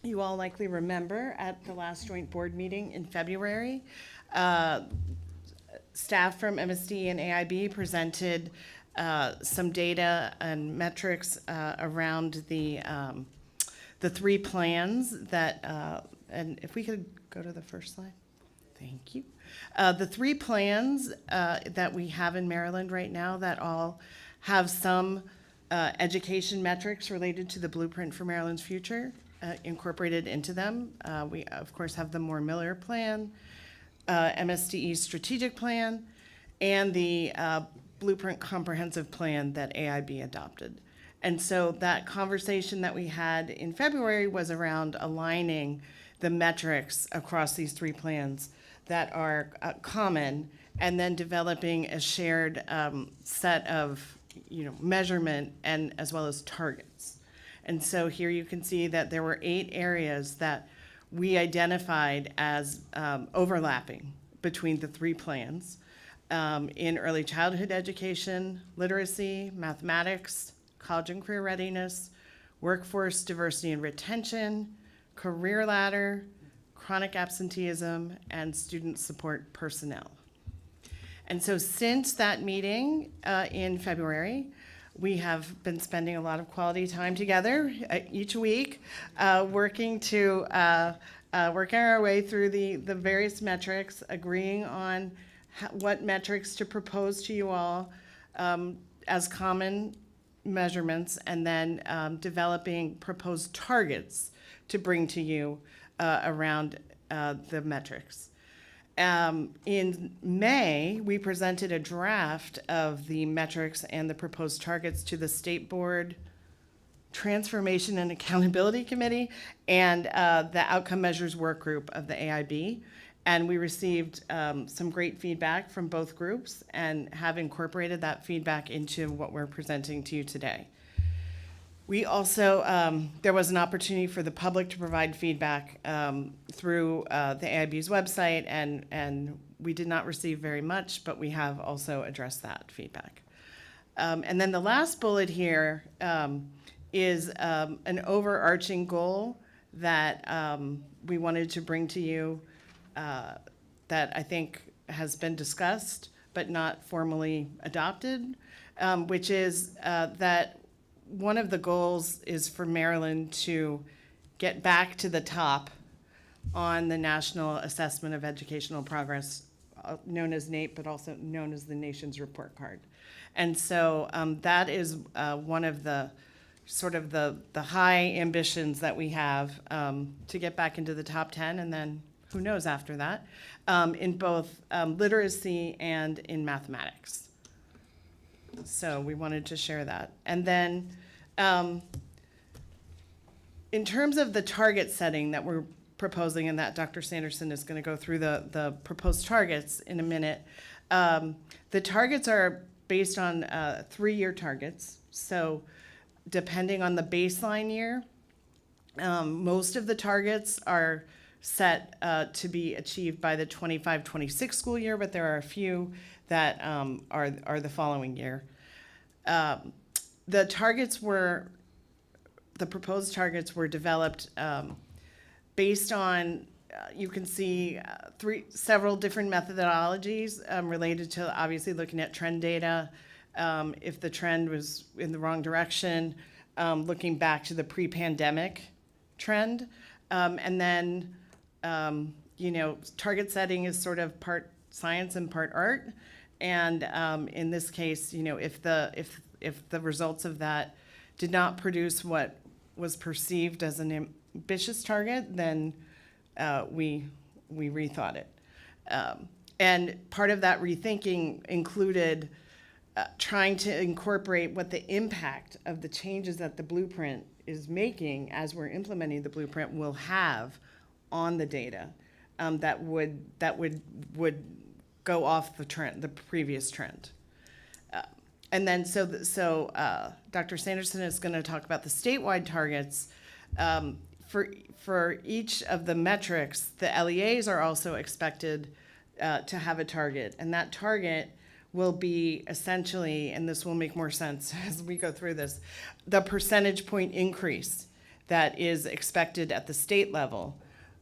you all likely remember, at the last joint board meeting in February, staff from MSD and AIB presented some data and metrics around the three plans that, and if we could go to the first slide. Thank you. The three plans that we have in Maryland right now that all have some education metrics related to the Blueprint for Maryland's Future incorporated into them. We, of course, have the Moore-Miller Plan, MSDE's strategic plan, and the Blueprint Comprehensive Plan that AIB adopted. And so that conversation that we had in February was around aligning the metrics across these three plans that are common, and then developing a shared set of measurement and as well as targets. And so here you can see that there were 8 areas that we identified as overlapping between the three plans in early childhood education, literacy, mathematics, college and career readiness, workforce diversity and retention, career ladder, chronic absenteeism, and student support personnel. And so since that meeting in February, we have been spending a lot of quality time together each week, working our way through the various metrics, agreeing on what metrics to propose to you all as common measurements, and then developing proposed targets to bring to you around the metrics. In May, we presented a draft of the metrics and the proposed targets to the State Board Transformation and Accountability Committee and the Outcome Measures Work Group of the AIB. And we received some great feedback from both groups and have incorporated that feedback into what we're presenting to you today. We also, there was an opportunity for the public to provide feedback through the AIB's website, and we did not receive very much, but we have also addressed that feedback. And then the last bullet here is an overarching goal that we wanted to bring to you that I think has been discussed but not formally adopted, which is that one of the goals is for Maryland to get back to the top on the National Assessment of Educational Progress, known as NAEP, but also known as the nation's report card. And so that is one of the sort of the high ambitions that we have to get back into the top 10, and then who knows after that, in both literacy and in mathematics. So we wanted to share that. And then in terms of the target setting that we're proposing, and that Dr. Sanderson is going to go through the proposed targets in a minute, the targets are based on 3-year targets. So depending on the baseline year, most of the targets are set to be achieved by the 25-26 school year, but there are a few that are the following year. the proposed targets were developed based on, you can see several different methodologies related to obviously looking at trend data, if the trend was in the wrong direction, looking back to the pre-pandemic trend, and then target setting is sort of part science and part art, and in this case, if the results of that did not produce what was perceived as an ambitious target, then we rethought it. And part of that rethinking included trying to incorporate what the impact of the changes that the blueprint is making as we're implementing the blueprint will have on the data that would go off the trend, the previous trend. And then Dr. Sanderson is going to talk about the statewide targets. For each of the metrics, the LEAs are also expected to have a target, and that target will be essentially, and this will make more sense as we go through this, the percentage point increase that is expected at the state level,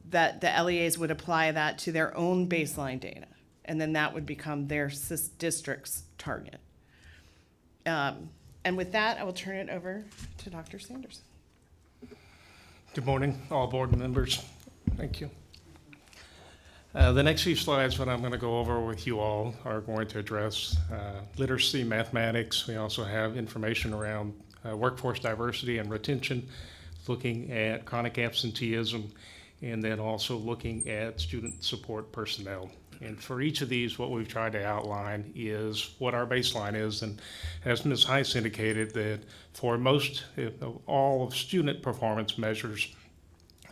that the LEAs would apply that to their own baseline data, and then that would become their district's target. And with that, I will turn it over to Dr. Sanderson. Good morning, all board members. Thank you. The next few slides that I'm going to go over with you all are going to address literacy, mathematics. We also have information around workforce diversity and retention, looking at chronic absenteeism, and then also looking at student support personnel. And for each of these, what we've tried to outline is what our baseline is. And as Ms. Heiss indicated, that for most, all of student performance measures,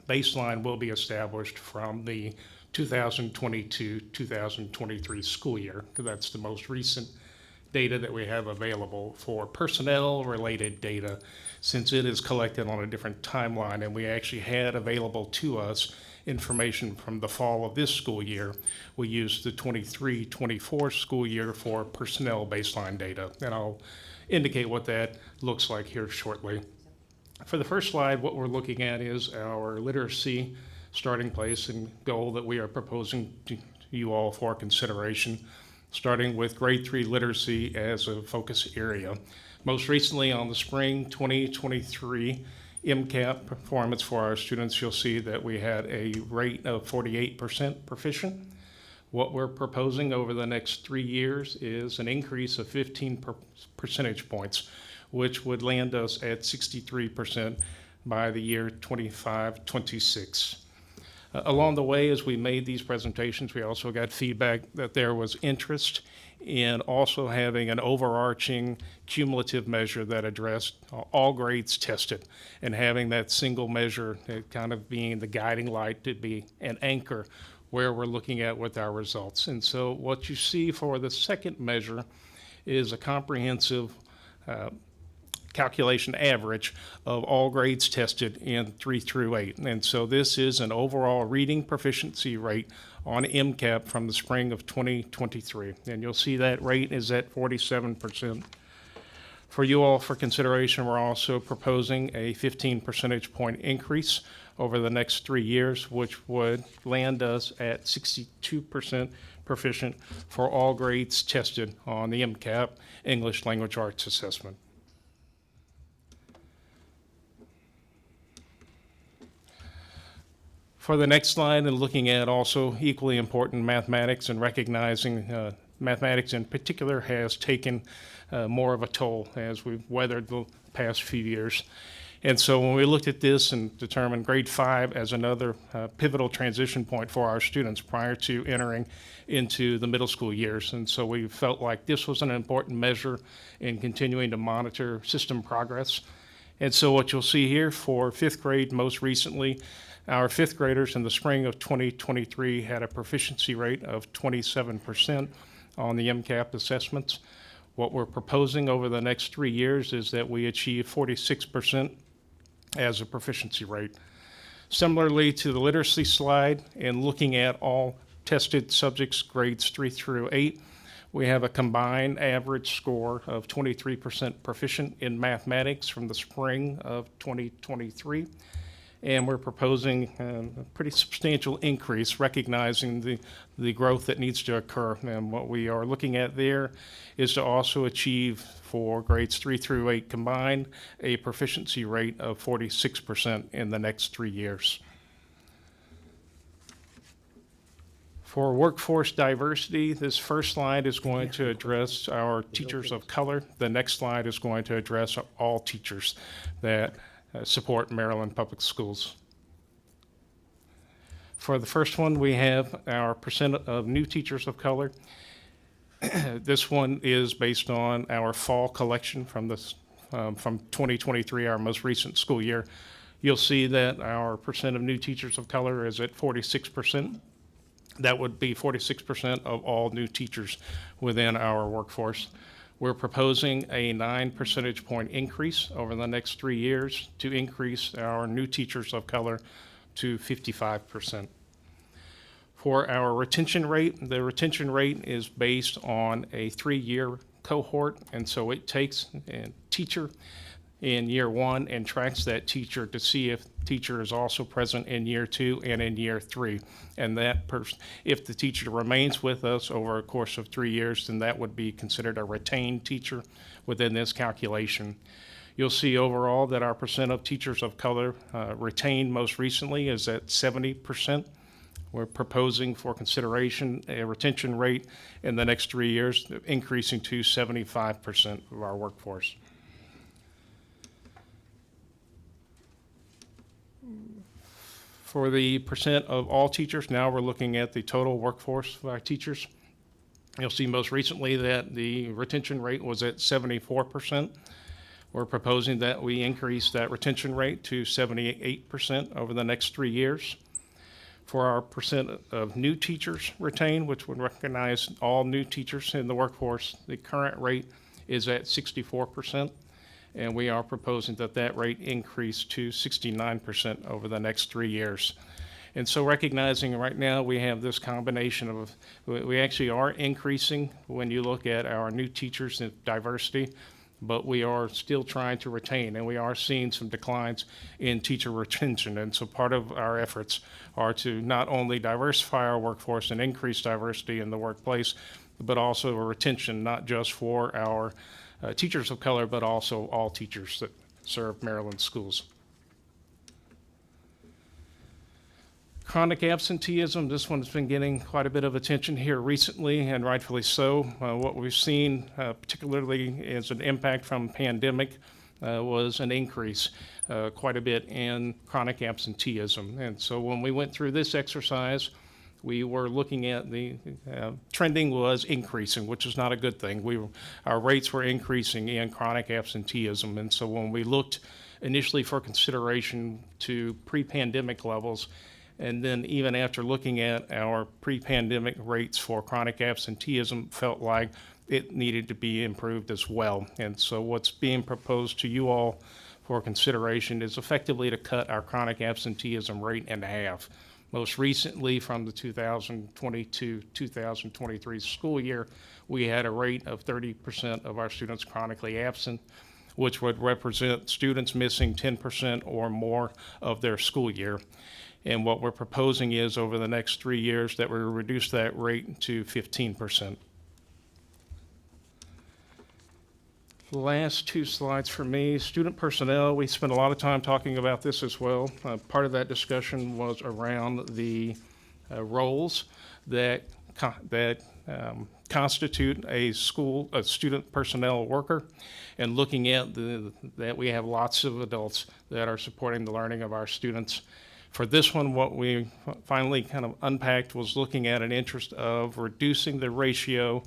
baseline will be established from the 2022-2023 school year, because that's the most recent data that we have available. For personnel-related data, since it is collected on a different timeline, and we actually had available to us information from the fall of this school year, we used the 23-24 school year for personnel baseline data, and I'll indicate what that looks like here shortly. For the first slide, what we're looking at is our literacy starting place and goal that we are proposing to you all for consideration, starting with grade 3 literacy as a focus area. Most recently on the spring 2023 MCAP performance for our students, you'll see that we had a rate of 48% proficient. What we're proposing over the next 3 years is an increase of 15 percentage points, which would land us at 63% by the year 25-26. Along the way, as we made these presentations, we also got feedback that there was interest in also having an overarching cumulative measure that addressed all grades tested, and having that single measure kind of being the guiding light to be an anchor where we're looking at with our results. And so what you see for the second measure is a comprehensive calculation average of all grades tested in 3 through 8. And so this is an overall reading proficiency rate on MCAP from the spring of 2023. And you'll see that rate is at 47%. For you all for consideration, we're also proposing a 15 percentage point increase over the next 3 years, which would land us at 62% proficient for all grades tested on the MCAP English Language Arts Assessment. For the next slide, and looking at also equally important mathematics, and recognizing mathematics in particular has taken more of a toll as we've weathered the past few years. And so when we looked at this and determined grade 5 as another pivotal transition point for our students prior to entering into the middle school years, and so we felt like this was an important measure in continuing to monitor system progress. And so what you'll see here for 5th grade most recently, our 5th graders in the spring of 2023 had a proficiency rate of 27% on the MCAP assessments. What we're proposing over the next 3 years is that we achieve 46% as a proficiency rate. Similarly to the literacy slide, and looking at all tested subjects grades 3 through 8, We have a combined average score of 23% proficient in mathematics from the spring of 2023. And we're proposing a pretty substantial increase, recognizing the growth that needs to occur. And what we are looking at there is to also achieve for grades 3 through 8 combined a proficiency rate of 46% in the next 3 years. For workforce diversity, this first slide is going to address our teachers of color. The next slide is going to address all teachers that support Maryland Public Schools. For the first one, we have our percent of new teachers of color. This one is based on our fall collection from 2023, our most recent school year. You'll see that our percent of new teachers of color is at 46%. That would be 46% of all new teachers within our workforce. We're proposing a 9 percentage point increase over the next 3 years to increase our new teachers of color to 55%. For our retention rate, the retention rate is based on a 3-year cohort, and so it takes a teacher in year 1 and tracks that teacher to see if teacher is also present in year 2 and in year 3. And that person, if the teacher remains with us over a course of 3 years, then that would be considered a retained teacher within this calculation. You'll see overall that our percent of teachers of color retained most recently is at 70%. We're proposing for consideration a retention rate in the next 3 years, increasing to 75% of our workforce. For the percent of all teachers, now we're looking at the total workforce of our teachers. You'll see most recently that the retention rate was at 74%. We're proposing that we increase that retention rate to 78% over the next 3 years. For our percent of new teachers retained, which would recognize all new teachers in the workforce, the current rate is at 64%. And we are proposing that that rate increase to 69% over the next 3 years. And so recognizing right now we have this combination of, we actually are increasing when you look at our new teachers and diversity, but we are still trying to retain, and we are seeing some declines in teacher retention. And so part of our efforts are to not only diversify our workforce and increase diversity in the workplace, but also a retention, not just for our teachers of color, but also all teachers that serve Maryland schools. Chronic absenteeism, this one's been getting quite a bit of attention here recently, and rightfully so. What we've seen, particularly as an impact from pandemic, was an increase quite a bit in chronic absenteeism. And so when we went through this exercise, we were looking at the trending was increasing, which is not a good thing. Our rates were increasing in chronic absenteeism. And so when we looked initially for consideration to pre-pandemic levels, and then even after looking at our pre-pandemic rates for chronic absenteeism, felt like it needed to be improved as well. And so what's being proposed to you all for consideration is effectively to cut our chronic absenteeism rate in half. Most recently, from the 2022-2023 school year, we had a rate of 30% of our students chronically absent, which would represent students missing 10% or more of their school year. And what we're proposing is over the next 3 years that we reduce that rate to 15%. The last 2 slides for me, student personnel, we spent a lot of time talking about this as well. Part of that discussion was around the roles that constitute a student personnel worker, and looking at that we have lots of adults that are supporting the learning of our students. For this one, what we finally kind of unpacked was looking at an interest of reducing the ratio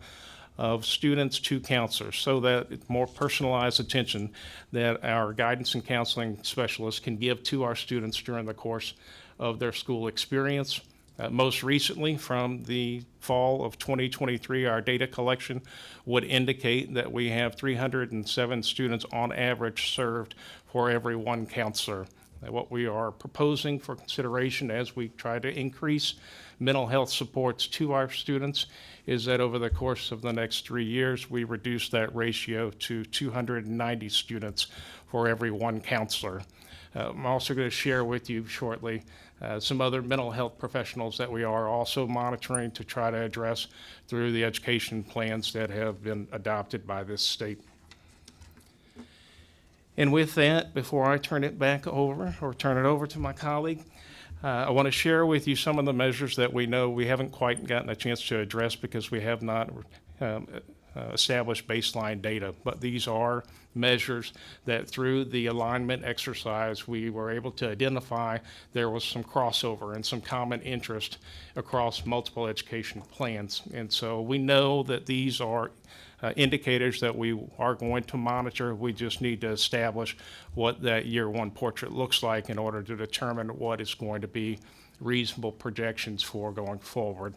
of students to counselors so that it's more personalized attention that our guidance and counseling specialists can give to our students during the course of their school experience. Most recently, from the fall of 2023, our data collection would indicate that we have 307 students on average served for every 1 counselor. What we are proposing for consideration as we try to increase mental health supports to our students is that over the course of the next 3 years, we reduce that ratio to 290 students for every one counselor. I'm also going to share with you shortly some other mental health professionals that we are also monitoring to try to address through the education plans that have been adopted by this state. And with that, before I turn it over to my colleague, I want to share with you some of the measures that we know we haven't quite gotten a chance to address because we have not established baseline data. But these are measures that through the alignment exercise, we were able to identify there was some crossover and some common interest across multiple education plans. And so we know that these are indicators that we are going to monitor. We just need to establish what that year one portrait looks like in order to determine what is going to be reasonable projections for going forward.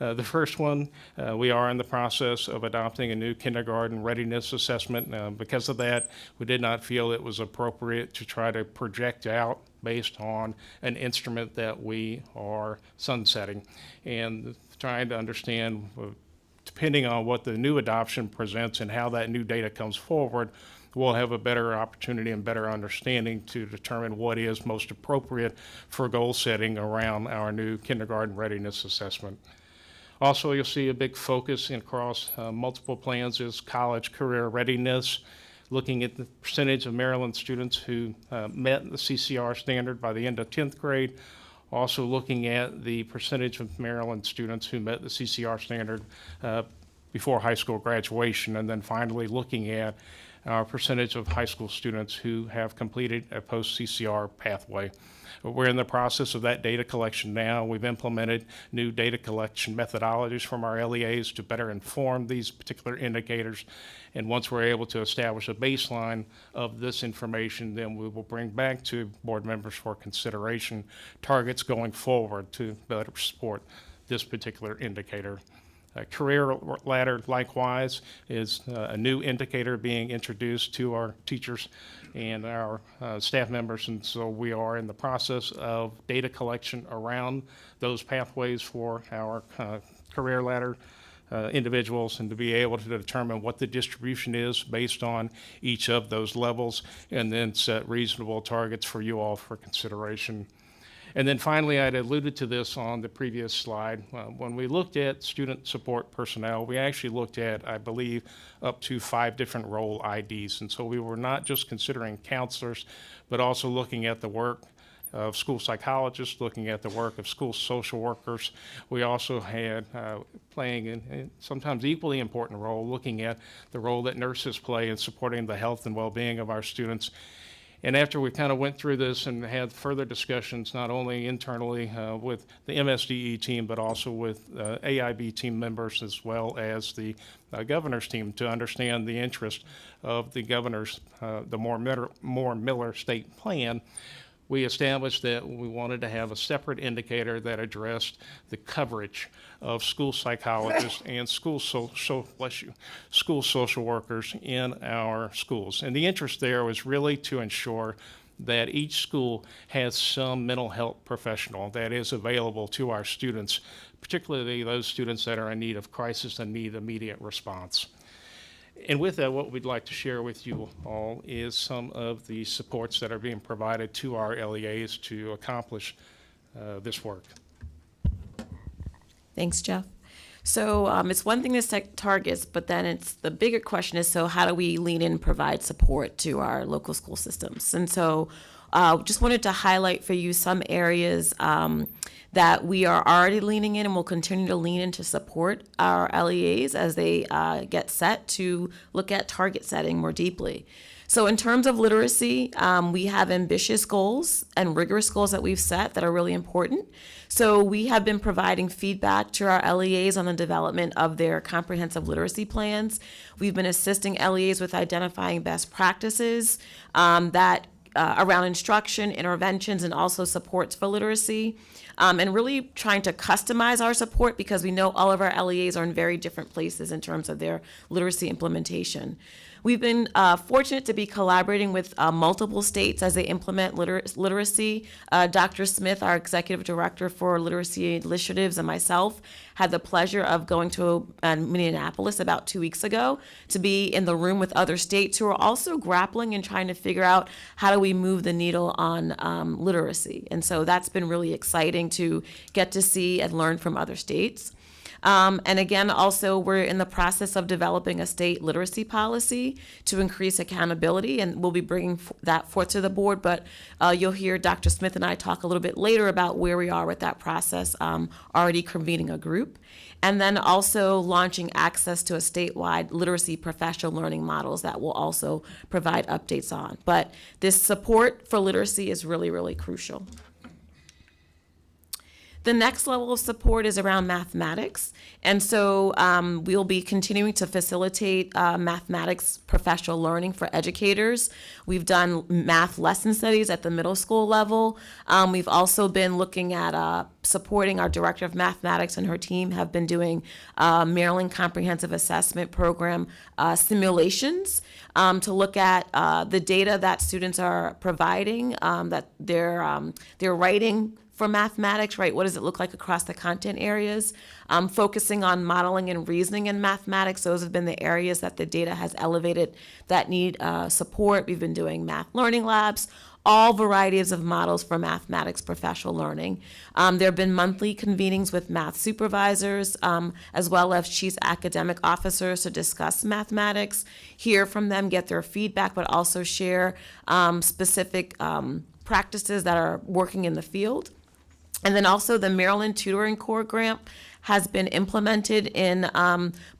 The first one, we are in the process of adopting a new kindergarten readiness assessment. Because of that, we did not feel it was appropriate to try to project out based on an instrument that we are sunsetting and trying to understand, depending on what the new adoption presents and how that new data comes forward, we'll have a better opportunity and better understanding to determine what is most appropriate for goal setting around our new kindergarten readiness assessment. Also, you'll see a big focus across multiple plans is college career readiness, looking at the percentage of Maryland students who met the CCR standard by the end of 10th grade, also looking at the percentage of Maryland students who met the CCR standard before high school graduation, and then finally looking at our percentage of high school students who have completed a post-CCR pathway. We're in the process of that data collection now. We've implemented new data collection methodologies from our LEAs to better inform these particular indicators. And once we're able to establish a baseline of this information, then we will bring back to board members for consideration targets going forward to better support this particular indicator. Career ladder, likewise, is a new indicator being introduced to our teachers and our staff members, and so we are in the process of data collection around those pathways for our career ladder individuals, and to be able to determine what the distribution is based on each of those levels, and then set reasonable targets for you all for consideration. And then finally, I'd alluded to this on the previous slide. When we looked at student support personnel, we actually looked at, I believe, up to 5 different role IDs. And so we were not just considering counselors, but also looking at the work of school psychologists, looking at the work of school social workers. We also had playing a sometimes equally important role, looking at the role that nurses play in supporting the health and well-being of our students. And after we kind of went through this and had further discussions, not only internally with the MSDE team, but also with AIB team members, as well as the governor's team, to understand the interest of the governor's, the Moore Miller state plan, we established that we wanted to have a separate indicator that addressed the coverage of school psychologists and school social workers in our schools. And the interest there was really to ensure that each school has some mental health professional that is available to our students, particularly those students that are in need of crisis and need immediate response. And with that, what we'd like to share with you all is some of the supports that are being provided to our LEAs to accomplish this work. Thanks, Jeff. So it's one thing to set targets, but then it's the bigger question is, so how do we lean in and provide support to our local school systems? And so just wanted to highlight for you some areas that we are already leaning in and will continue to lean in to support our LEAs as they get set to look at target setting more deeply. So in terms of literacy, we have ambitious goals and rigorous goals that we've set that are really important. So we have been providing feedback to our LEAs on the development of their comprehensive literacy plans. We've been assisting LEAs with identifying best practices that around instruction, interventions, and also supports for literacy. And really trying to customize our support because we know all of our LEAs are in very different places in terms of their literacy implementation. We've been fortunate to be collaborating with multiple states as they implement literacy. Dr. Smith, our executive director for literacy initiatives, and myself had the pleasure of going to Minneapolis about 2 weeks ago to be in the room with other states who are also grappling and trying to figure out how do we move the needle on literacy. And so that's been really exciting to get to see and learn from other states. And again, also, we're in the process of developing a state literacy policy to increase accountability, and we'll be bringing that forth to the board. But you'll hear Dr. Smith and I talk a little bit later about where we are with that process, already convening a group. And then also launching access to a statewide literacy professional learning models that will also provide updates on. But this support for literacy is really, really crucial. The next level of support is around mathematics. And so we'll be continuing to facilitate mathematics professional learning for educators. We've done math lesson studies at the middle school level. We've also been looking at supporting our director of mathematics and her team have been doing Maryland Comprehensive Assessment Program simulations to look at the data that students are providing, that they're writing for mathematics, right? What does it look like across the content areas? Focusing on modeling and reasoning in mathematics. Those have been the areas that the data has elevated that need support. We've been doing math learning labs, all varieties of models for mathematics professional learning. There have been monthly convenings with math supervisors, as well as chief academic officers to discuss mathematics, hear from them, get their feedback, but also share specific practices that are working in the field. And then also the Maryland Tutoring Corps grant has been implemented in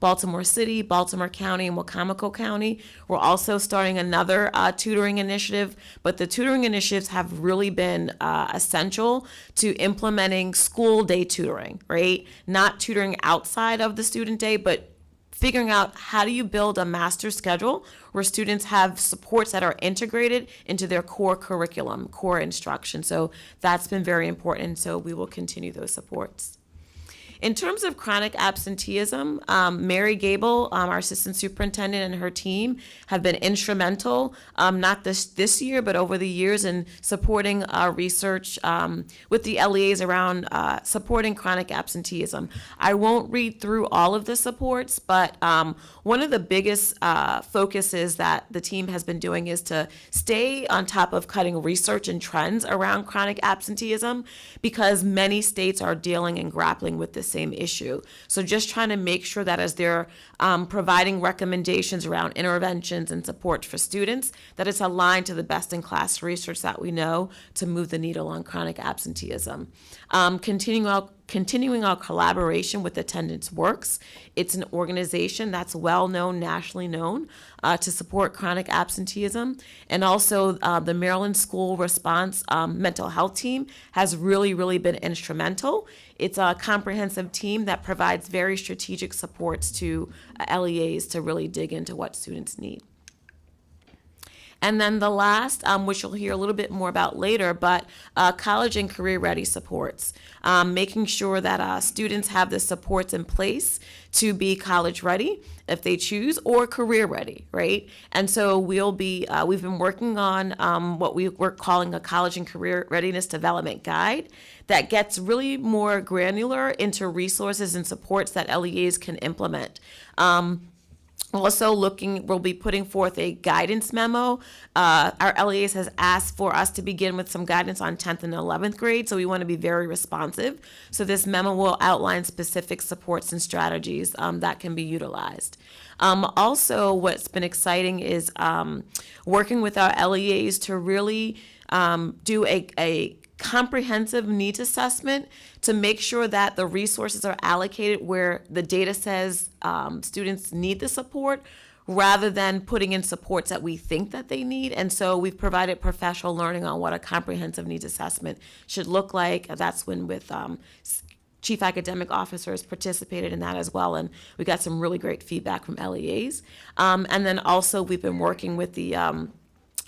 Baltimore City, Baltimore County, and Wacomico County. We're also starting another tutoring initiative, but the tutoring initiatives have really been essential to implementing school day tutoring, right? Not tutoring outside of the student day, but figuring out how do you build a master schedule where students have supports that are integrated into their core curriculum, core instruction. So that's been very important. So we will continue those supports. In terms of chronic absenteeism, Mary Gable, our assistant superintendent, and her team have been instrumental, not this year, but over the years, in supporting research with the LEAs around supporting chronic absenteeism. I won't read through all of the supports, but one of the biggest focuses that the team has been doing is to stay on top of cutting research and trends around chronic absenteeism, because many states are dealing and grappling with this same issue. So just trying to make sure that as they're providing recommendations around interventions and support for students, that it's aligned to the best-in-class research that we know to move the needle on chronic absenteeism. Continuing our collaboration with Attendance Works. It's an organization that's well-known, nationally known, to support chronic absenteeism. And also the Maryland School Response Mental Health Team has really, really been instrumental. It's a comprehensive team that provides very strategic supports to LEAs to really dig into what students need. And then the last, which you'll hear a little bit more about later, but college and career ready supports, making sure that students have the supports in place to be college ready if they choose, or career ready, right? And so we've been working on what we're calling a college and career readiness development guide that gets really more granular into resources and supports that LEAs can implement. Also we'll be putting forth a guidance memo. Our LEAs has asked for us to begin with some guidance on 10th and 11th grade, so we want to be very responsive. So this memo will outline specific supports and strategies that can be utilized. Also, what's been exciting is working with our LEAs to really do a comprehensive needs assessment to make sure that the resources are allocated where the data says students need the support, rather than putting in supports that we think that they need. And so we've provided professional learning on what a comprehensive needs assessment should look like. That's when with chief academic officers participated in that as well, and we got some really great feedback from LEAs. And then also we've been working with the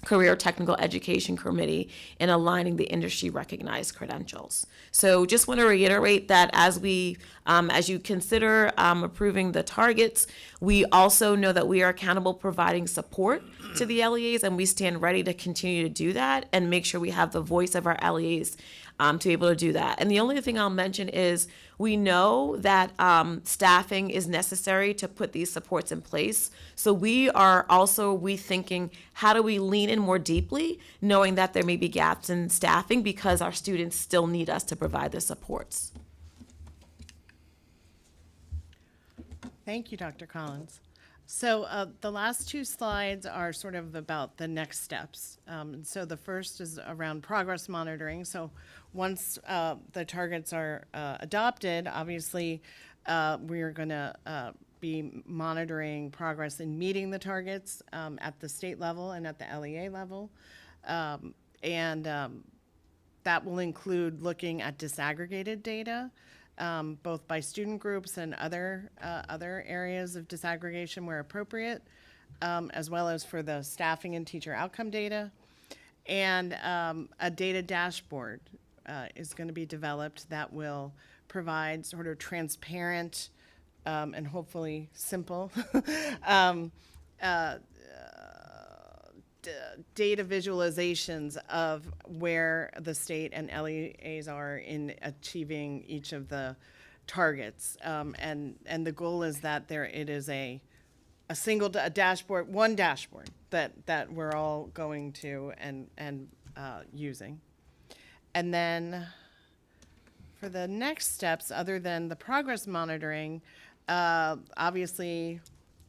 Career Technical Education Committee in aligning the industry recognized credentials. So just want to reiterate that as you consider approving the targets, We also know that we are accountable providing support to the LEAs, and we stand ready to continue to do that and make sure we have the voice of our LEAs to be able to do that. And the only thing I'll mention is we know that staffing is necessary to put these supports in place. So we are also rethinking how do we lean in more deeply, knowing that there may be gaps in staffing because our students still need us to provide the supports. Thank you, Dr. Collins. So the last two slides are sort of about the next steps. And so the first is around progress monitoring. So once the targets are adopted, obviously we are going to be monitoring progress in meeting the targets at the state level and at the LEA level. That will include looking at disaggregated data, both by student groups and other areas of disaggregation where appropriate, as well as for the staffing and teacher outcome data. And a data dashboard is going to be developed that will provide sort of transparent and hopefully simple data visualizations of where the state and LEAs are in achieving each of the targets. And the goal is that it is a single dashboard, one dashboard that we're all going to and using. And then for the next steps, other than the progress monitoring, obviously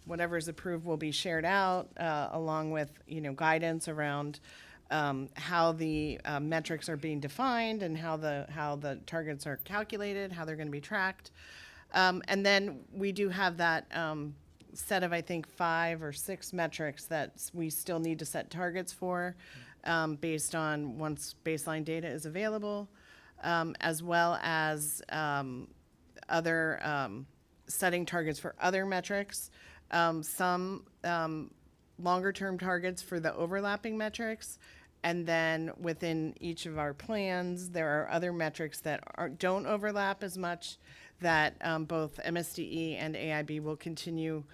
whatever is approved will be shared out along with guidance around how the metrics are being defined and how the targets are calculated, how they're going to be tracked. And then we do have that set of, I think, 5 or 6 metrics that we still need to set targets for based on once baseline data is available, as well as other setting targets for other metrics. Some longer-term targets for the overlapping metrics, and then within each of our plans, there are other metrics that don't overlap as much that both MSDE and AIB will continue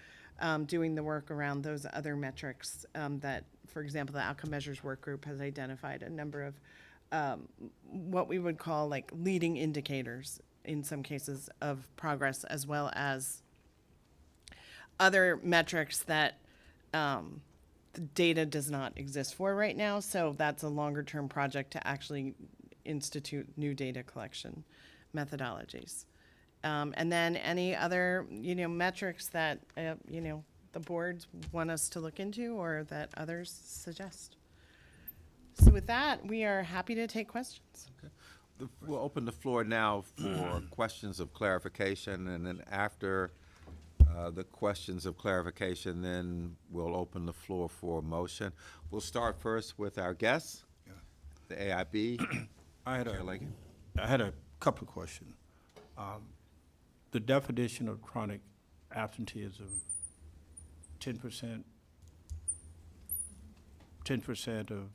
doing the work around those other metrics that, for example, the Outcome Measures Work Group has identified a number of what we would call like leading indicators in some cases of progress, as well as other metrics that the data does not exist for right now. So that's a longer term project to actually institute new data collection methodologies. And then any other, metrics that, the boards want us to look into or that others suggest. So with that, we are happy to take questions. Okay. We'll open the floor now for questions of clarification, and then after the questions of clarification, then we'll open the floor for a motion. We'll start first with our guests, the AIB. I had a couple of questions. The definition of chronic absenteeism, 10% of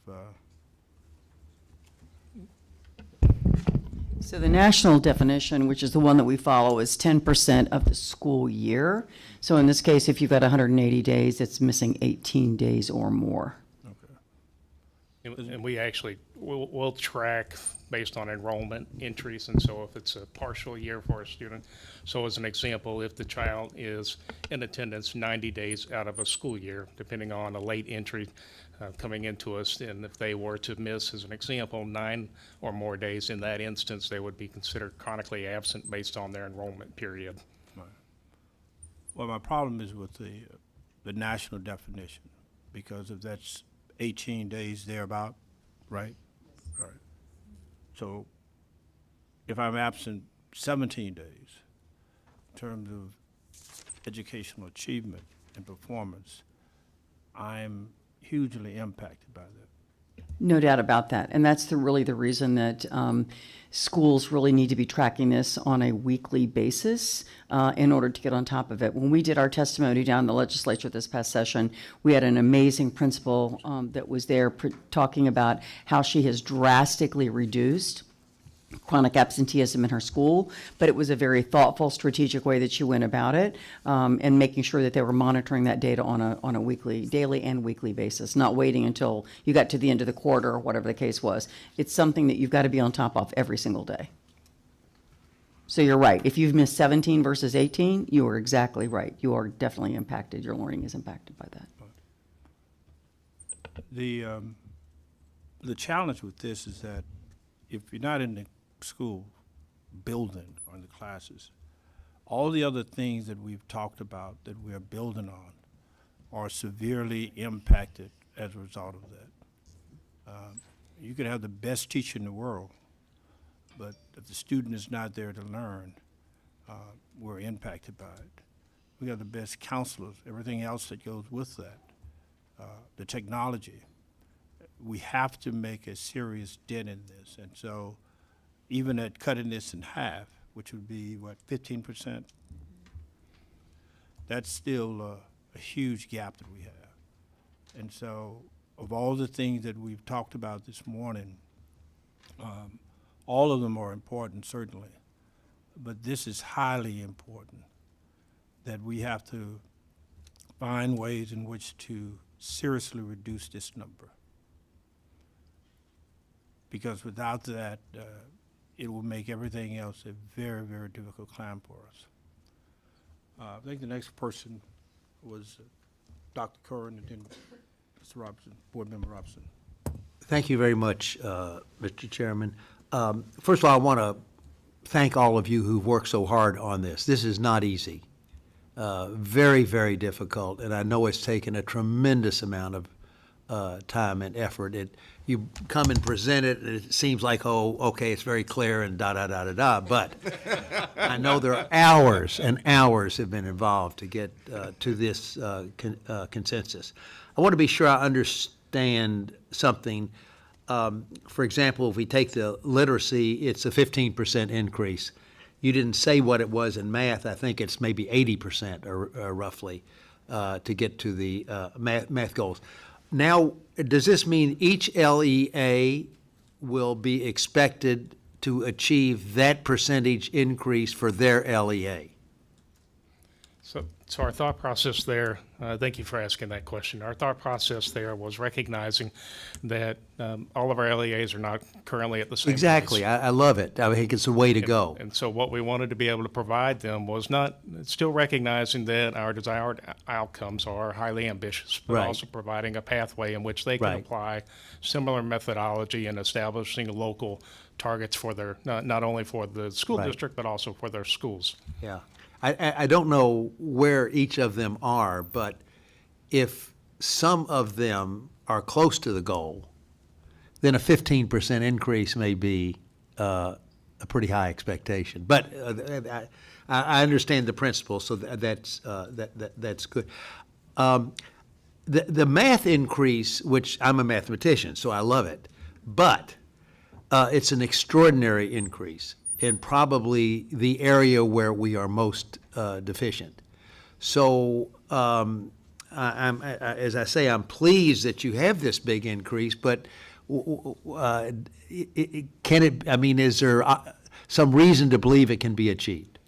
So the national definition, which is the one that we follow, is 10% of the school year. So in this case, if you've got 180 days, it's missing 18 days or more. And we actually, we'll track based on enrollment entries, and so if it's a partial year for a student, so as an example, if the child is in attendance 90 days out of a school year, depending on a late entry coming into us, and if they were to miss, as an example, 9 or more days in that instance, they would be considered chronically absent based on their enrollment period. Right. Well, my problem is with the national definition, because if that's 18 days thereabout, right? Right. So if I'm absent 17 days, in terms of educational achievement and performance, I'm hugely impacted by that. No doubt about that. And that's really the reason that schools really need to be tracking this on a weekly basis in order to get on top of it. When we did our testimony down in the legislature this past session, we had an amazing principal that was there talking about how she has drastically reduced chronic absenteeism in her school, but it was a very thoughtful, strategic way that she went about it, and making sure that they were monitoring that data on a weekly, daily and weekly basis, not waiting until you got to the end of the quarter or whatever the case was. It's something that you've got to be on top of every single day. So you're right. If you've missed 17 versus 18, you are exactly right. You are definitely impacted. Your learning is impacted by that. The challenge with this is that if you're not in the school building or in the classes, all the other things that we've talked about that we're building on are severely impacted as a result of that. You could have the best teacher in the world, but if the student is not there to learn, we're impacted by it. We have the best counselors, everything else that goes with that, the technology. We have to make a serious dent in this. And so even at cutting this in half, which would be, what, 15%? That's still a huge gap that we have. And so of all the things that we've talked about this morning, all of them are important, certainly. But this is highly important, that we have to find ways in which to seriously reduce this number. Because without that, it will make everything else a very, very difficult climb for us. I think the next person was Dr. Curran and then Mr. Robinson, Board Member Robinson. Thank you very much, Mr. Chairman. First of all, I want to thank all of you who've worked so hard on this. This is not easy. Very, very difficult, and I know it's taken a tremendous amount of time and effort. You come and present it, and it seems like, oh, okay, it's very clear and da-da-da-da-da, but I know there are hours and hours have been involved to get to this consensus. I want to be sure I understand something. For example, if we take the literacy, it's a 15% increase. You didn't say what it was in math. I think it's maybe 80% or roughly to get to the math goals. Now, does this mean each LEA will be expected to achieve that percentage increase for their LEA? So our thought process there, thank you for asking that question. Our thought process there was recognizing that all of our LEAs are not currently at the same Exactly. place. I love it. I think it's a way to go. And so what we wanted to be able to provide them was still recognizing that our desired outcomes are highly ambitious, but Right. also providing a pathway in which they can Right. apply similar methodology and establishing local targets for their, not only for the school Right. district, but also for their schools. Yeah. I don't know where each of them are, but if some of them are close to the goal, then a 15% increase may be a pretty high expectation. But I understand the principle, so that's good. The math increase, which I'm a mathematician, so I love it, but it's an extraordinary increase in probably the area where we are most deficient. So as I say, I'm pleased that you have this big increase, but is there some reason to believe it can be achieved?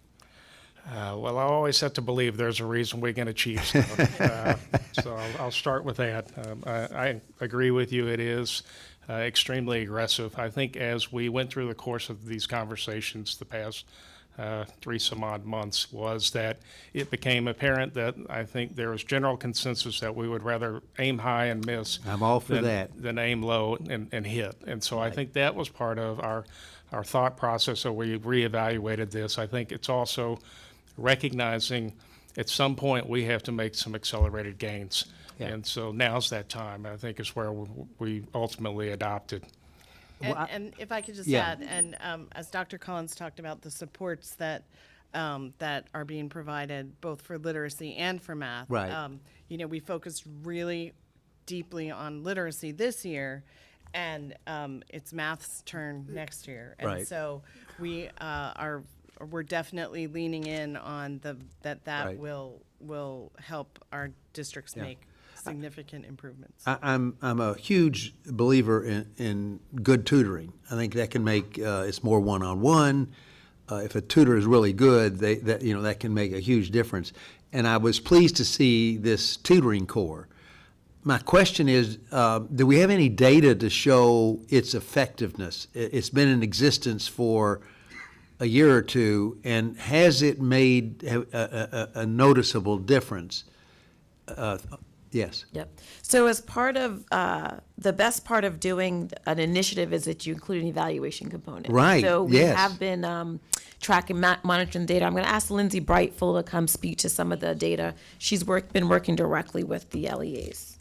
Well, I always have to believe there's a reason we can achieve stuff. So I'll start with that. I agree with you. It is extremely aggressive. I think as we went through the course of these conversations the past 3 some odd months, was that it became apparent that I think there was general consensus that we would rather aim high and miss. I'm all for that. Than aim low and hit. And so I think that was part of our thought process. So we reevaluated this. I think it's also recognizing at some point we have to make some accelerated gains. Yeah. And so now's that time, I think, is where we ultimately adopted. And if I could just Yeah. add, and as Dr. Collins talked about the supports that that are being provided both for literacy and for math, Right. We focused really deeply on literacy this year, and it's math's turn next year. And Right. so we're definitely leaning in on that Right. will help our districts Yeah. make significant improvements. I'm a huge believer in good tutoring. I think that can make it's more one-on-one. If a tutor is really good, that can make a huge difference. And I was pleased to see this tutoring corps. My question is, do we have any data to show its effectiveness? It's been in existence for a year or two, and has it made a noticeable difference? Yes. Yep. So as part of, the best part of doing an initiative is that you include an evaluation component. Right, So we yes. have been tracking, monitoring the data. I'm going to ask Lindsay Brightful to come speak to some of the data. She's been working directly with the LEAs.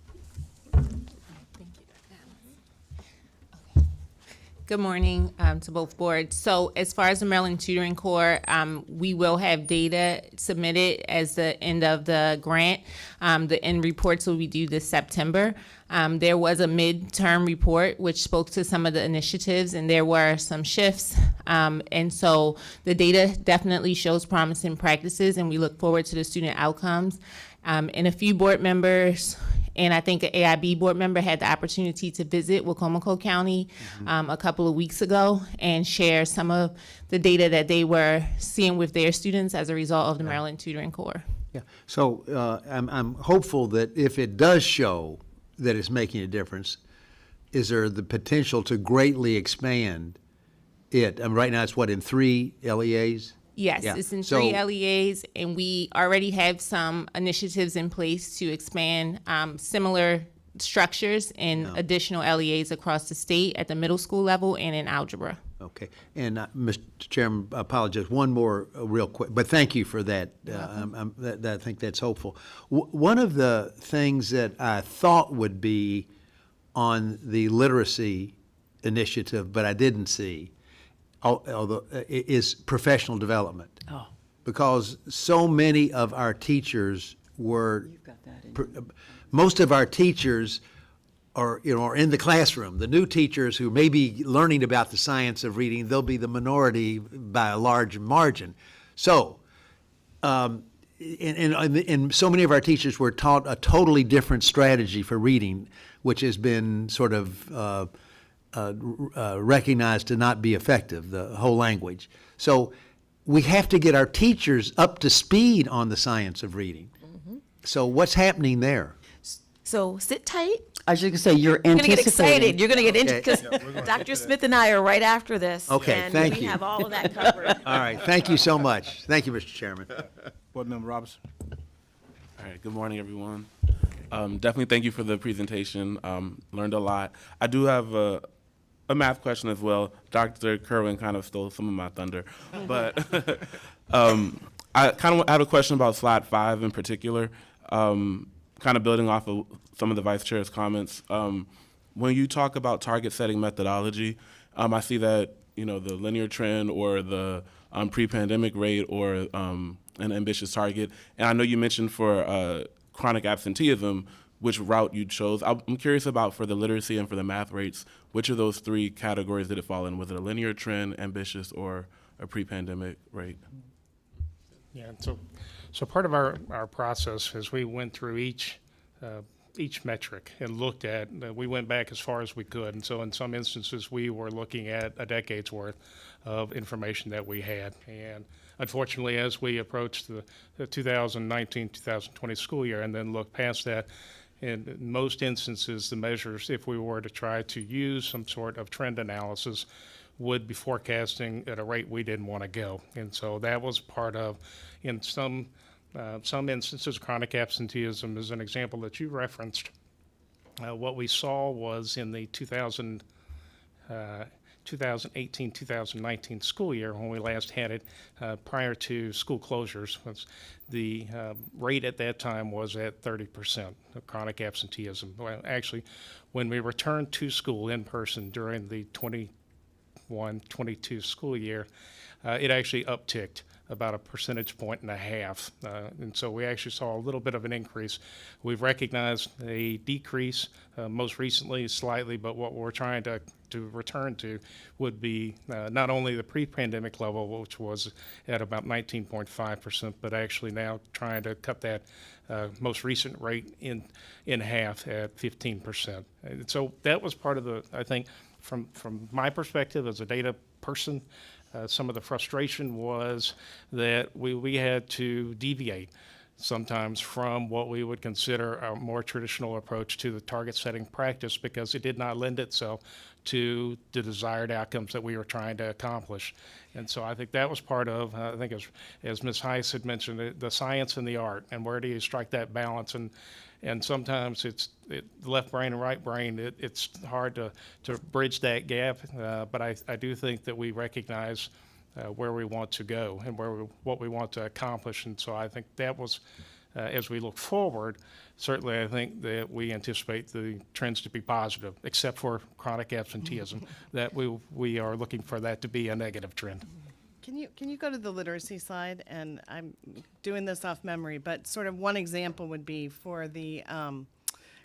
Good morning to both boards. So as far as the Maryland Tutoring Corps, we will have data submitted as the end of the grant. The end reports will be due this September. There was a midterm report which spoke to some of the initiatives, and there were some shifts. And so the data definitely shows promising practices, and we look forward to the student outcomes. And a few board members, and I think an AIB board member, had the opportunity to visit Wicomico County a couple of weeks ago and share some of the data that they were seeing with their students as a result of the Maryland Tutoring Corps. Yeah. So I'm hopeful that if it does show that it's making a difference, is there the potential to greatly expand it? Right now it's in 3 LEAs? Yes, Yeah. it's in So- 3 LEAs, and we already have some initiatives in place to expand similar structures in additional LEAs across the state at the middle school level and in algebra. Okay. And Mr. Chairman, I apologize, one more real quick, but thank you for that. I think that's hopeful. One of the things that I thought would be on the literacy initiative, but I didn't see, although is professional development. Oh. Because so many of our teachers most of our teachers are in the classroom. The new teachers who may be learning about the science of reading, they'll be the minority by a large margin. So, and so many of our teachers were taught a totally different strategy for reading, which has been sort of recognized to not be effective, the whole language. So we have to get our teachers up to speed on the science of reading. So what's happening there? So sit tight. I was just gonna say, you're You're going to get anticipating. excited. You're going to get into, Okay. because Dr. Smith and I are right after this. Okay, and thank we you. have all of that covered. All right, thank you so much. Thank you, Mr. Chairman. Board Member Robinson. All right, good morning, everyone. Definitely thank you for the presentation. Learned a lot. I do have a math question as well. Dr. Kerwin kind of stole some of my thunder. But I kind of had a question about slide 5 in particular, kind of building off of some of the Vice Chair's comments. When you talk about target setting methodology, I see that, the linear trend or the pre-pandemic rate or an ambitious target. And I know you mentioned for chronic absenteeism, which route you chose. I'm curious about for the literacy and for the math rates, which of those 3 categories did it fall in? Was it a linear trend, ambitious, or a pre-pandemic rate? Yeah, so part of our process is we went through each metric and looked at, we went back as far as we could. And so in some instances, we were looking at a decade's worth of information that we had. And unfortunately, as we approached the 2019-2020 school year and then looked past that, in most instances, the measures, if we were to try to use some sort of trend analysis, would be forecasting at a rate we didn't want to go. And so that was part of, in some instances, chronic absenteeism is an example that you referenced. What we saw was in the 2018-2019 school year, when we last had it, prior to school closures, the rate at that time was at 30% of chronic absenteeism. Well, actually, when we returned to school in person during the 21-22 school year, it actually upticked about 1.5 percentage points. And so we actually saw a little bit of an increase. We've recognized a decrease most recently slightly, but what we're trying to return to would be not only the pre-pandemic level, which was at about 19.5%, but actually now trying to cut that most recent rate in half at 15%. And so that was part of the, I think, from my perspective as a data person, some of the frustration was that we had to deviate sometimes from what we would consider a more traditional approach to the target setting practice because it did not lend itself to the desired outcomes that we were trying to accomplish. And so I think that was part of, I think as Ms. Heiss had mentioned, the science and the art, and where do you strike that balance? And sometimes it's left brain and right brain. It's hard to bridge that gap, but I do think that we recognize where we want to go and what we want to accomplish. And so I think that was, as we look forward, certainly I think that we anticipate the trends to be positive, except for chronic absenteeism, that we are looking for that to be a negative trend. Can you go to the literacy slide? And I'm doing this off memory, but sort of one example would be for the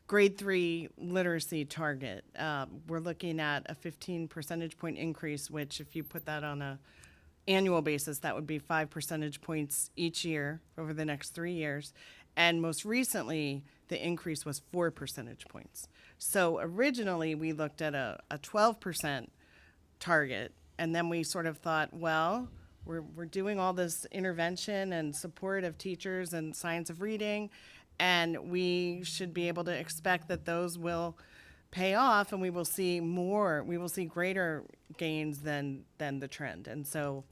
grade 3 literacy target. We're looking at a 15 percentage point increase, which if you put that on a annual basis, that would be 5 percentage points each year over the next 3 years. And most recently, the increase was 4 percentage points. So originally, we looked at a 12% target, and then we sort of thought, well, we're doing all this intervention and support of teachers and science of reading, and we should be able to expect that those will pay off, and we will see greater gains than the trend. And so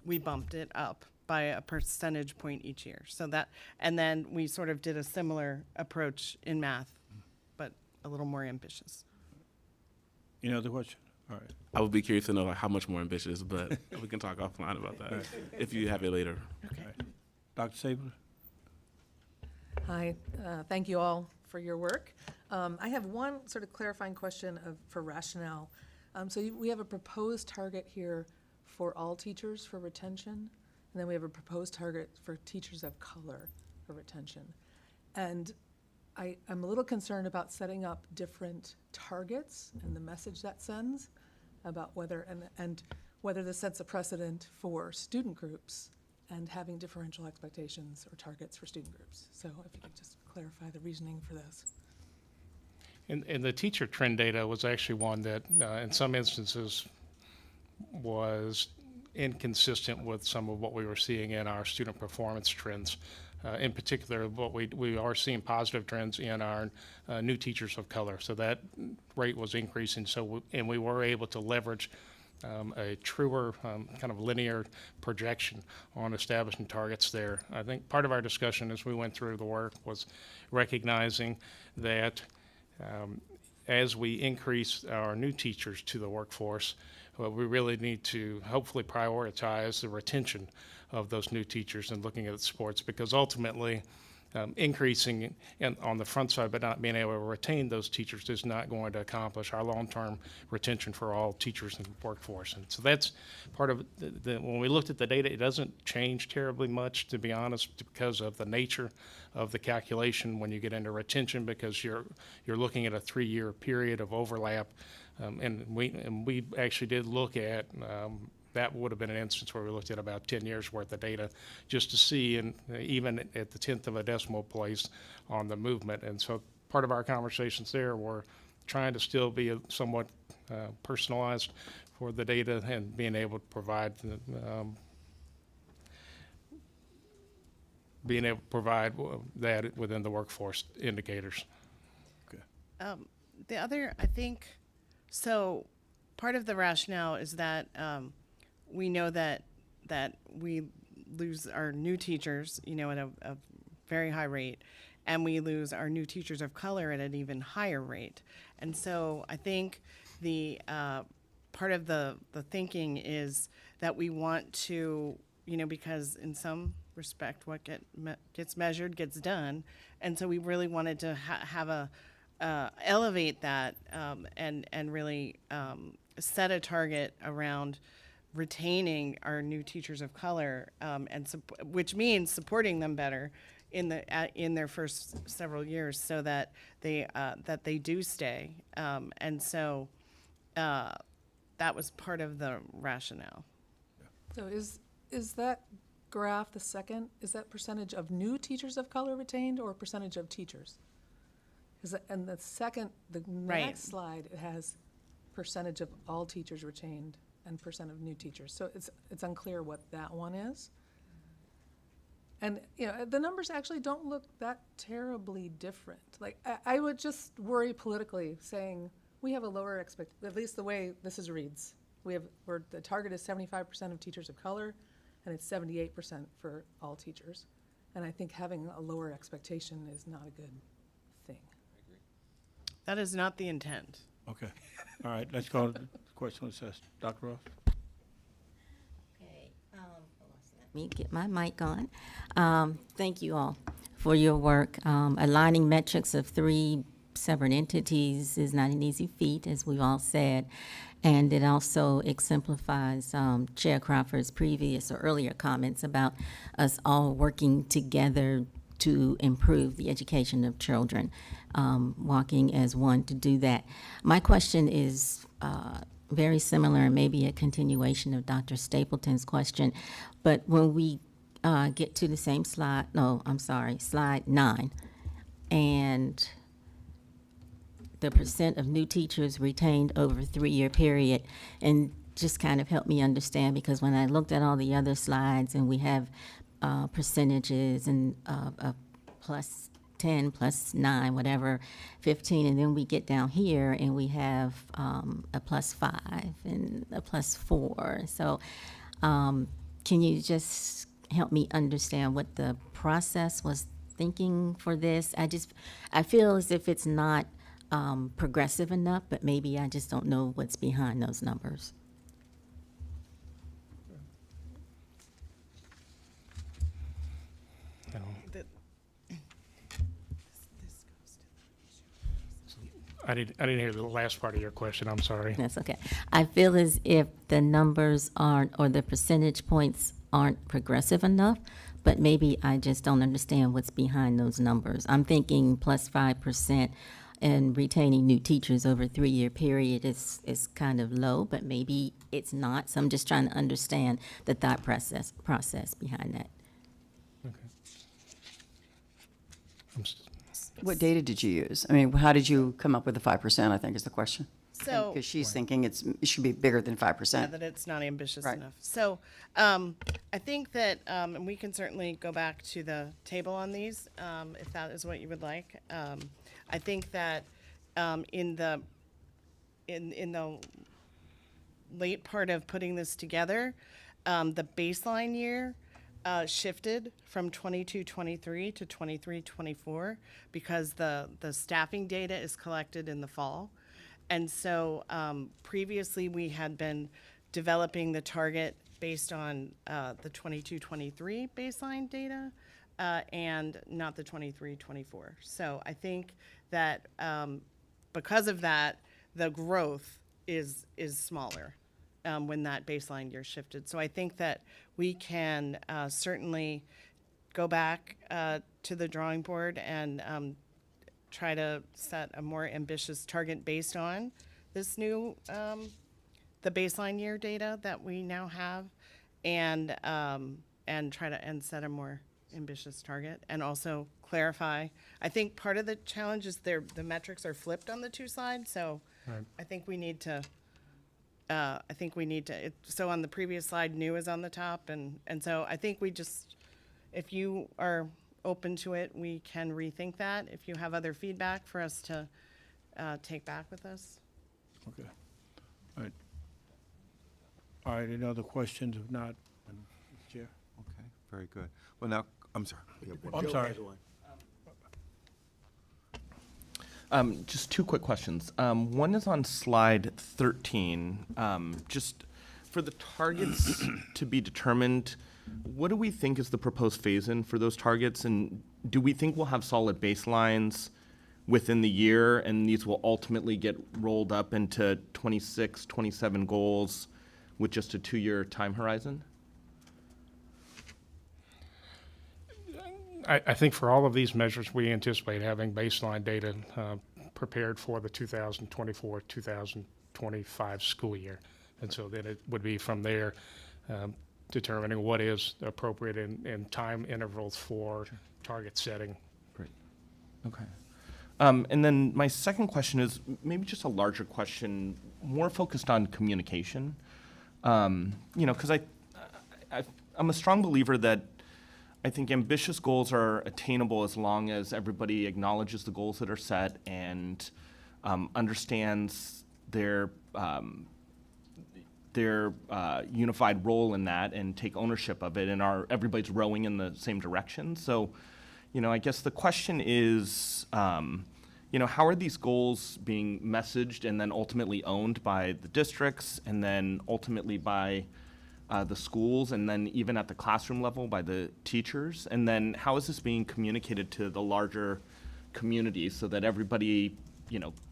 we bumped it up by a percentage point each year. So that, and then we sort of did a similar approach in math, but a little more ambitious. Any other question? All right. I would be curious to know like, how much more ambitious, but we can talk offline about that if you have it later. Okay. Dr. Sabler? Hi, thank you all for your work. I have one sort of clarifying question for rationale. We have a proposed target here for all teachers for retention, and then we have a proposed target for teachers of color for retention. And I'm a little concerned about setting up different targets and the message that sends about whether this sets a precedent for student groups and having differential expectations or targets for student groups. So if you could just clarify the reasoning for this. And the teacher trend data was actually one that in some instances was inconsistent with some of what we were seeing in our student performance trends. In particular, what we are seeing positive trends in our new teachers of color. So that rate was increasing. And we were able to leverage a truer kind of linear projection on establishing targets there. I think part of our discussion as we went through the work was recognizing that as we increase our new teachers to the workforce, we really need to hopefully prioritize the retention of those new teachers and looking at sports, because ultimately increasing on the front side but not being able to retain those teachers is not going to accomplish our long-term retention for all teachers in the workforce. And so that's part of when we looked at the data, it doesn't change terribly much, to be honest, because of the nature of the calculation when you get into retention, because you're looking at a 3-year period of overlap. And we actually did look at that would have been an instance where we looked at about 10 years worth of data just to see, and even at the 10th of a decimal place on the movement. And so part of our conversations there were trying to still be somewhat personalized for the data and being able to provide that within the workforce indicators. Okay. The other, I think, so part of the rationale is that we know that we lose our new teachers, at a very high rate, and we lose our new teachers of color at an even higher rate. And so I think the part of the thinking is that we want to, because in some respect what gets measured gets done, and so we really wanted to have elevate that and really set a target around retaining our new teachers of color, which means supporting them better in their first several years, so that they do stay. And so that was part of the rationale. So is that graph the second, is that percentage of new teachers of color retained or percentage of teachers? And the second, the Right. next slide, it has percentage of all teachers retained and percent of new teachers. So it's unclear what that one is. And, the numbers actually don't look that terribly different. Like, I would just worry politically saying, we have a lower at least the way this reads. The target is 75% of teachers of color, and it's 78% for all teachers. And I think having a lower expectation is not a good thing. That is not the intent. Okay. All right, let's go to the question assessed. Dr. Ross? Okay, let me get my mic on. Thank you all for your work. Aligning metrics of 3 separate entities is not an easy feat, as we've all said. And it also exemplifies Chair Crawford's previous or earlier comments about us all working together to improve the education of children, walking as one to do that. My question is very similar and maybe a continuation of Dr. Stapleton's question, but when we get to the same slide, slide 9, and the percent of new teachers retained over a 3-year period, and just kind of help me understand, because when I looked at all the other slides and we have percentages and plus 10, plus 9, whatever, 15, and then we get down here and we have a plus 5 and a plus 4. So can you just help me understand what the process was thinking for this? I feel as if it's not progressive enough, but maybe I just don't know what's behind those numbers. I didn't hear the last part of your question. I'm sorry. That's okay. I feel as if the numbers aren't, or the percentage points aren't progressive enough, but maybe I just don't understand what's behind those numbers. I'm thinking plus 5% and retaining new teachers over a 3-year period is kind of low, but maybe it's not. So I'm just trying to understand the thought process behind that. What data did you use? I mean, how did you come up with the 5%, I think is the question. So, because she's thinking it should be bigger than 5%. Yeah, that it's not ambitious Right. enough. So I think that, and we can certainly go back to the table on these, if that is what you would like. I think that in the late part of putting this together, the baseline year shifted from 22-23 to 23-24 because the staffing data is collected in the fall. And so previously we had been developing the target based on the 22-23 baseline data and not the 23-24. So I think that because of that, the growth is smaller when that baseline year shifted. So I think that we can certainly go back to the drawing board and try to set a more ambitious target based on this new, the baseline year data that we now have, and try to set a more ambitious target, and also clarify. I think part of the challenge is the metrics are flipped on the 2 slides, so Right. I think we need to. So on the previous slide, new is on the top, and so I think we just, if you are open to it, we can rethink that. If you have other feedback for us to take back with us. Okay. All right. All right, any other questions? If not, Chair? Okay, very good. Well, now, I'm sorry. We have one. I'm sorry. Just 2 quick questions. One is on slide 13. Just for the targets to be determined, what do we think is the proposed phase-in for those targets? And do we think we'll have solid baselines within the year, and these will ultimately get rolled up into 26, 27 goals with just a 2-year time horizon? I think for all of these measures, we anticipate having baseline data prepared for the 2024-2025 school year. And so then it would be from there determining what is appropriate in time intervals for target setting. Great. Okay. And then my second question is maybe just a larger question, more focused on communication. Because I'm a strong believer that I think ambitious goals are attainable as long as everybody acknowledges the goals that are set and understands their unified role in that and take ownership of it, and everybody's rowing in the same direction. So, I guess the question is, how are these goals being messaged and then ultimately owned by the districts and then ultimately by the schools, and then even at the classroom level by the teachers? And then how is this being communicated to the larger community so that everybody,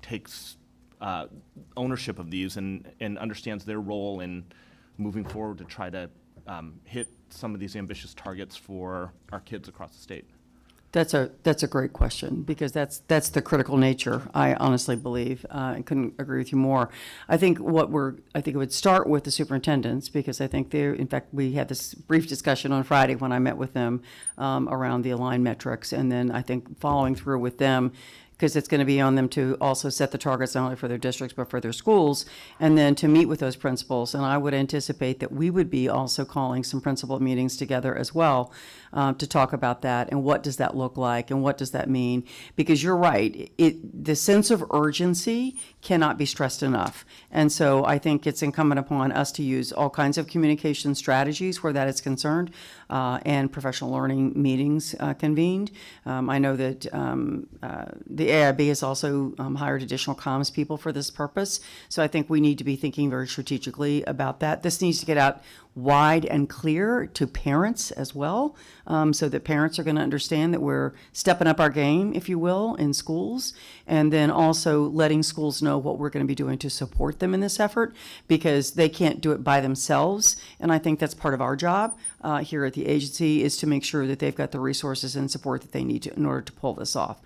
takes ownership of these and understands their role in moving forward to try to hit some of these ambitious targets for our kids across the state? That's a great question, because that's the critical nature, I honestly believe. I couldn't agree with you more. I think it would start with the superintendents, because I think in fact, we had this brief discussion on Friday when I met with them around the aligned metrics, and then I think following through with them, because it's going to be on them to also set the targets not only for their districts but for their schools, and then to meet with those principals. And I would anticipate that we would be also calling some principal meetings together as well to talk about that and what does that look like and what does that mean. Because you're right, the sense of urgency cannot be stressed enough. And so I think it's incumbent upon us to use all kinds of communication strategies where that is concerned, and professional learning meetings convened. I know that the AIB has also hired additional comms people for this purpose. So I think we need to be thinking very strategically about that. This needs to get out wide and clear to parents as well, so that parents are going to understand that we're stepping up our game, if you will, in schools, and then also letting schools know what we're going to be doing to support them in this effort, because they can't do it by themselves. And I think that's part of our job here at the agency, is to make sure that they've got the resources and support that they need to, in order to pull this off.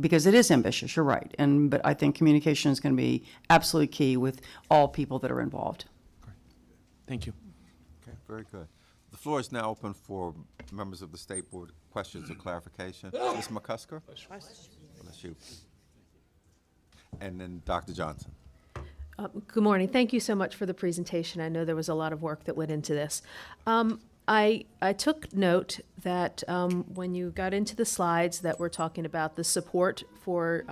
Because it is ambitious, you're right. But I think communication is going to be absolutely key with all people that are involved. Thank you. Okay, very good. The floor is now open for members of the State Board questions or clarification. Ms. McCusker? Bless you. And then Dr. Johnson. Good morning. Thank you so much for the presentation. I know there was a lot of work that went into this. I took note that when you got into the slides that were talking about the support for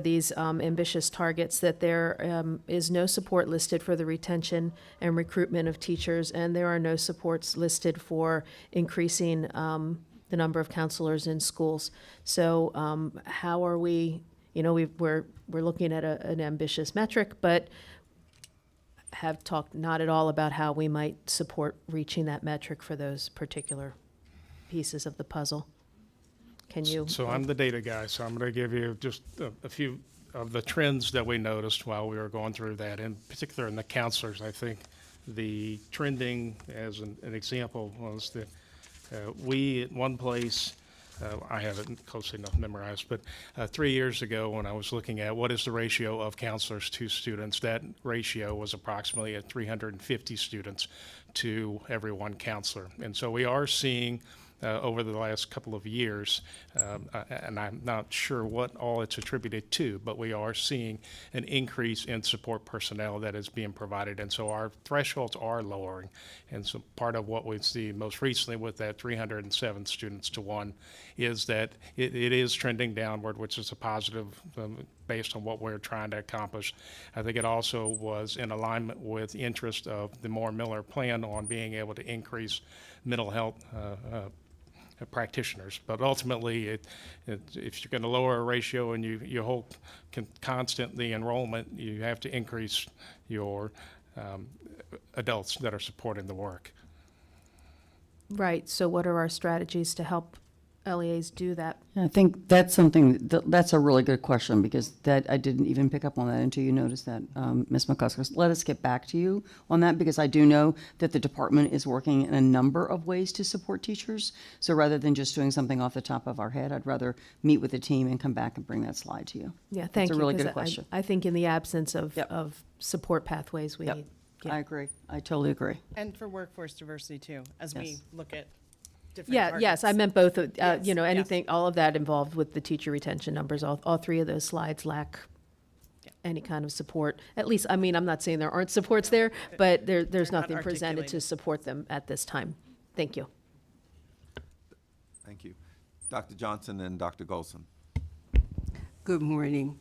these ambitious targets, that there is no support listed for the retention and recruitment of teachers, and there are no supports listed for increasing the number of counselors in schools. So how are we, we're looking at an ambitious metric, but have talked not at all about how we might support reaching that metric for those particular pieces of the puzzle. Can you? So I'm the data guy, so I'm going to give you just a few of the trends that we noticed while we were going through that. In particular, in the counselors, I think the trending, as an example, was that we at one place, I haven't closely enough memorized, but 3 years ago when I was looking at what is the ratio of counselors to students, that ratio was approximately at 350 students to every one counselor. And so we are seeing over the last couple of years, and I'm not sure what all it's attributed to, but we are seeing an increase in support personnel that is being provided, and so our thresholds are lowering. And so part of what we see most recently with that 307 students to 1 is that it is trending downward, which is a positive based on what we're trying to accomplish. I think it also was in alignment with the interest of the Moore-Miller plan on being able to increase mental health practitioners. But ultimately, if you're going to lower a ratio and you hold constant the enrollment, you have to increase your adults that are supporting the work. Right. So what are our strategies to help LEAs do that? I think that's something, that's a really good question, because that, I didn't even pick up on that until you noticed that, Ms. McCusker. Let us get back to you on that, because I do know that the department is working in a number of ways to support teachers. So rather than just doing something off the top of our head, I'd rather meet with the team and come back and bring that slide to you. Yeah, thank you. It's a really 'cause good question. I think in the absence of support pathways, we Yep. need. I agree. I totally agree. And for workforce diversity too, as we Yes. look at different Yeah, yes, I targets. meant both, Yes, you know, yes. anything, all of that involved with the teacher retention numbers. All three of those slides lack any kind of support. At least, I mean, I'm not saying there aren't supports there, but there's not nothing presented to articulated. support them at this time. Thank you. Thank you. Dr. Johnson and Dr. Golson. Good morning.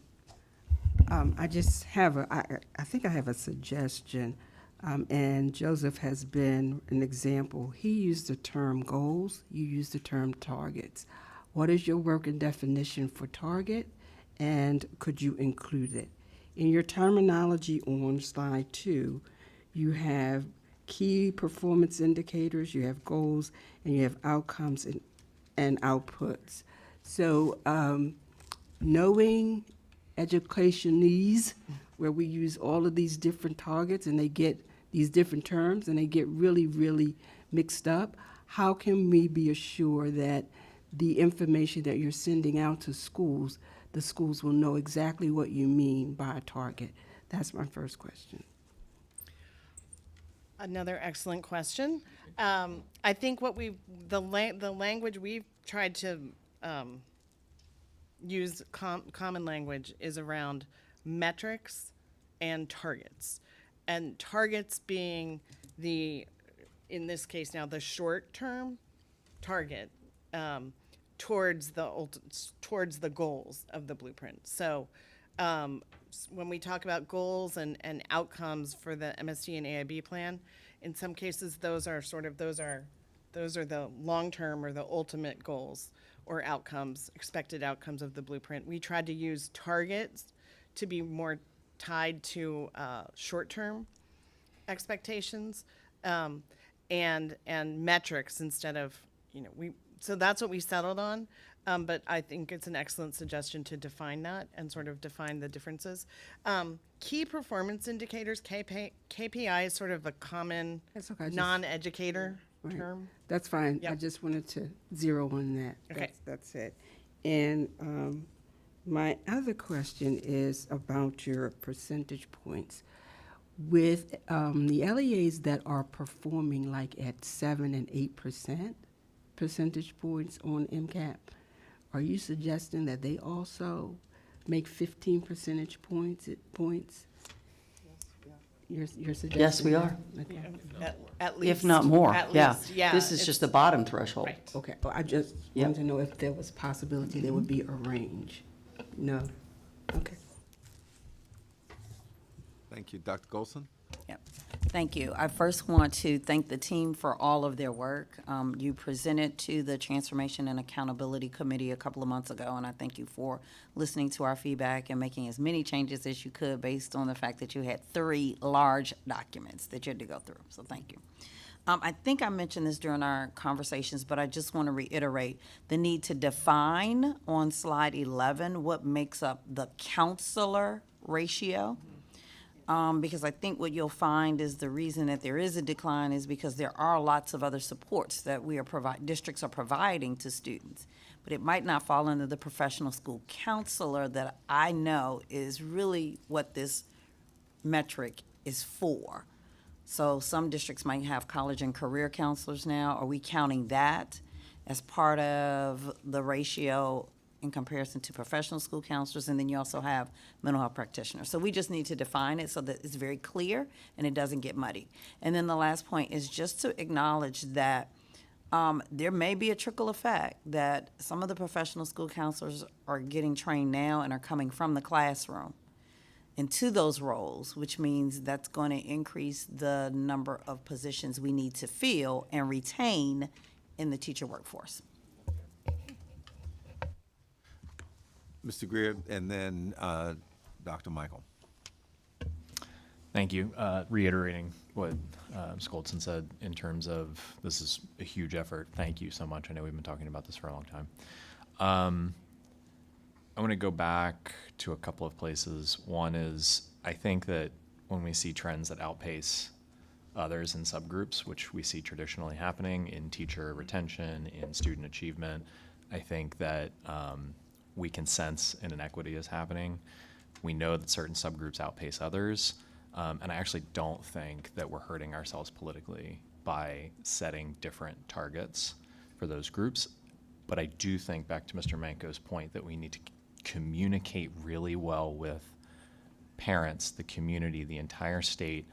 I just have I think I have a suggestion, and Joseph has been an example. He used the term goals, you used the term targets. What is your working definition for target, and could you include it? In your terminology on slide 2, you have key performance indicators, you have goals, and you have outcomes and outputs. So knowing educationese, where we use all of these different targets and they get these different terms and they get really, really mixed up, how can we be assured that the information that you're sending out to schools, the schools will know exactly what you mean by a target? That's my first question. Another excellent question. I think what the language we've tried to use common language is around metrics and targets. And targets being in this case now, the short-term target towards the goals of the blueprint. So when we talk about goals and outcomes for the MSD and AIB plan, in some cases those are the long-term or the ultimate goals or outcomes, expected outcomes of the blueprint. We tried to use targets to be more tied to short-term expectations and metrics instead of, so that's what we settled on. But I think it's an excellent suggestion to define that and sort of define the differences. Key performance indicators, KPI is sort of a common non-educator term. That's fine. Yep. I just wanted to zero on that. Okay. That's it. And my other question is about your percentage points. With the LEAs that are performing like at 7 and 8% percentage points on MCAP, are you suggesting that they also make 15 percentage points? You're suggesting? Yes, we are. Okay. At least. If not more, At yeah. least, yeah. This is just the bottom threshold. Right. Okay, well, I just Yep. wanted to know if there was possibility there would be a range. No? Okay. Thank you. Dr. Golson? Yep. Thank you. I first want to thank the team for all of their work. You presented to the Transformation and Accountability Committee a couple of months ago, and I thank you for listening to our feedback and making as many changes as you could based on the fact that you had 3 large documents that you had to go through. So thank you. I think I mentioned this during our conversations, but I just want to reiterate the need to define on slide 11 what makes up the counselor ratio. Because I think what you'll find is the reason that there is a decline is because there are lots of other supports that districts are providing to students. But it might not fall under the professional school counselor that I know is really what this metric is for. So some districts might have college and career counselors now. Are we counting that as part of the ratio in comparison to professional school counselors? And then you also have mental health practitioners. So we just need to define it so that it's very clear and it doesn't get muddy. And then the last point is just to acknowledge that there may be a trickle effect that some of the professional school counselors are getting trained now and are coming from the classroom into those roles, which means that's going to increase the number of positions we need to fill and retain in the teacher workforce. Mr. Greer, and then Dr. Michael. Thank you. Reiterating what Ms. Goldson said in terms of this is a huge effort. Thank you so much. I know we've been talking about this for a long time. I want to go back to a couple of places. One is I think that when we see trends that outpace others in subgroups, which we see traditionally happening in teacher retention, in student achievement, I think that we can sense an inequity is happening. We know that certain subgroups outpace others, and I actually don't think that we're hurting ourselves politically by setting different targets for those groups. But I do think, back to Mr. Manko's point, that we need to communicate really well with parents, the community, the entire state,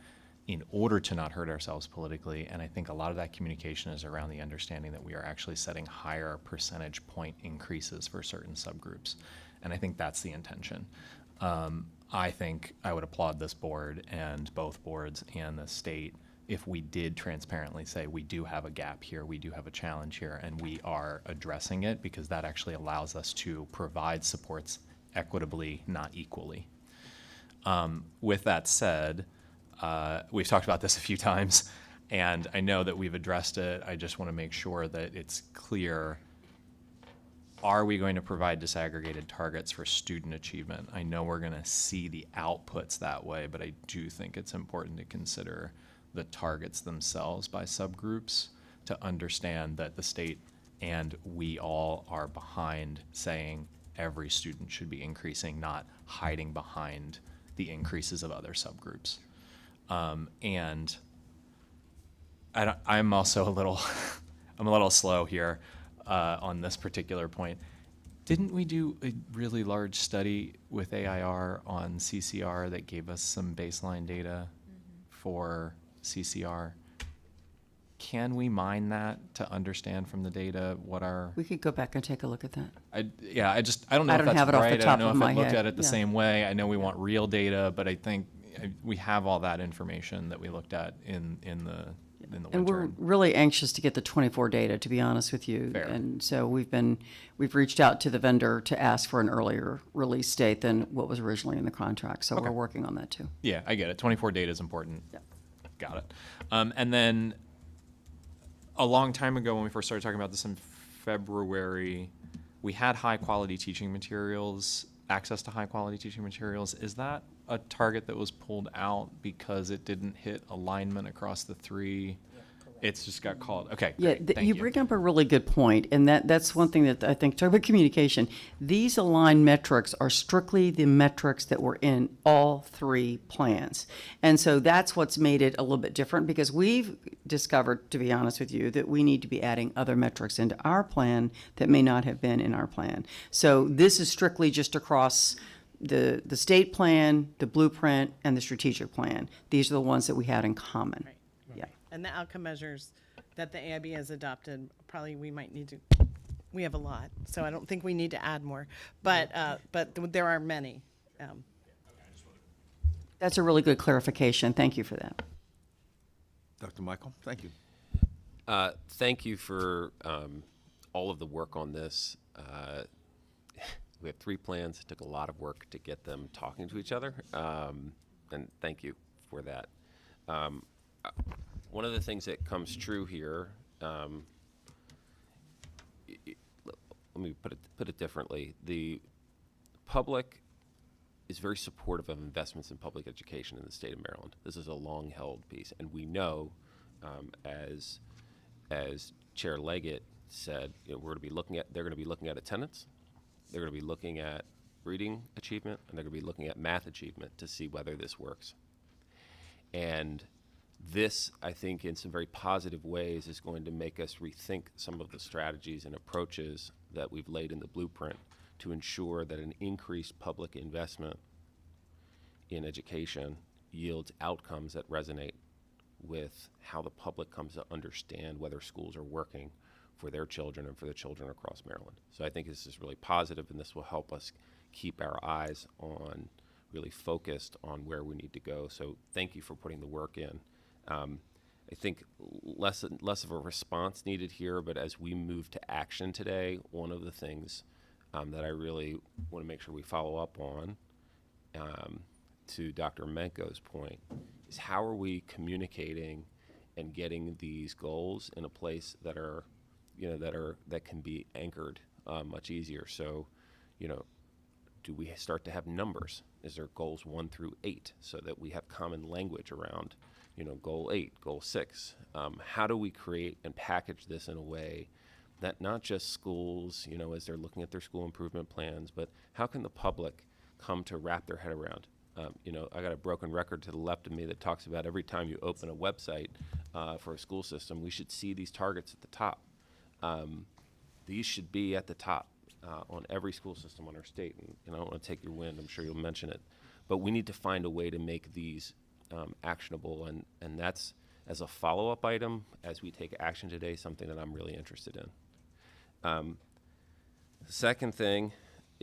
in order to not hurt ourselves politically. And I think a lot of that communication is around the understanding that we are actually setting higher percentage point increases for certain subgroups. And I think that's the intention. I think I would applaud this board and both boards and the state if we did transparently say we do have a gap here, we do have a challenge here, and we are addressing it, because that actually allows us to provide supports equitably, not equally. With that said, we've talked about this a few times, and I know that we've addressed it. I just want to make sure that it's clear. Are we going to provide disaggregated targets for student achievement? I know we're going to see the outputs that way, but I do think it's important to consider the targets themselves by subgroups to understand that the state and we all are behind saying every student should be increasing, not hiding behind the increases of other subgroups. And I'm also a little slow here on this particular point. Didn't we do a really large study with AIR on CCR that gave us some baseline data for CCR? Can we mine that to understand from the data what our... We could go back and take a look at that. I don't know if that's have it off the right. I top don't know of if my I looked head. at it the Yeah. same way. I know we want real data, but I think we have all that information that we looked at in the And we're winter. really anxious to get the 24 data, to be honest with you. Fair. And so we've reached out to the vendor to ask for an earlier release date than what was originally in the contract. So Okay. we're working on that too. Yeah, I get it. 24 data is important. Yeah. Got it. And then a long time ago, when we first started talking about this in February, we had high quality teaching materials, access to high quality teaching materials. Is that a target that was pulled out because it didn't hit alignment across the three? It's just got called. Okay. Yeah, great. Thank you bring up a really good point, and that's one thing that I think, talk about communication. These aligned metrics are strictly the metrics that were in all three plans. And so that's what's made it a little bit different, because we've discovered, to be honest with you, that we need to be adding other metrics into our plan that may not have been in our plan. So this is strictly just across the state plan, the blueprint, and the strategic plan. These are the ones that we had in common. Right. Yeah. And the outcome measures that the AIB has adopted, probably we might need to, we have a lot, so I don't think we need to add more, but there are many. That's a really good clarification. Thank you for that. Dr. Michael, thank you. Thank you for all of the work on this. We have three plans. It took a lot of work to get them talking to each other, and thank you for that. One of the things that comes true here, let me put it differently. The public is very supportive of investments in public education in the state of Maryland. This is a long-held piece, and we know, as Chair Leggett said, they're going to be looking at attendance. They're going to be looking at reading achievement, and they're going to be looking at math achievement to see whether this works. And this, I think, in some very positive ways, is going to make us rethink some of the strategies and approaches that we've laid in the blueprint to ensure that an increased public investment in education yields outcomes that resonate with how the public comes to understand whether schools are working for their children and for the children across Maryland. So I think this is really positive, and this will help us keep our eyes on, really focused on where we need to go. So thank you for putting the work in. I think less of a response needed here, but as we move to action today, one of the things that I really want to make sure we follow up on, to Dr. Menko's point, is how are we communicating and getting these goals in a place that are, that can be anchored much easier. So, do we start to have numbers? Is there goals 1 through 8 so that we have common language around, goal 8, goal 6? How do we create and package this in a way that not just schools, as they're looking at their school improvement plans, but how can the public come to wrap their head around? I got a broken record to the left of me that talks about every time you open a website for a school system, we should see these targets at the top. These should be at the top on every school system on our state. And I don't want to take your wind, I'm sure you'll mention it. But we need to find a way to make these actionable, and that's, as a follow-up item, as we take action today, something that I'm really interested in. The second thing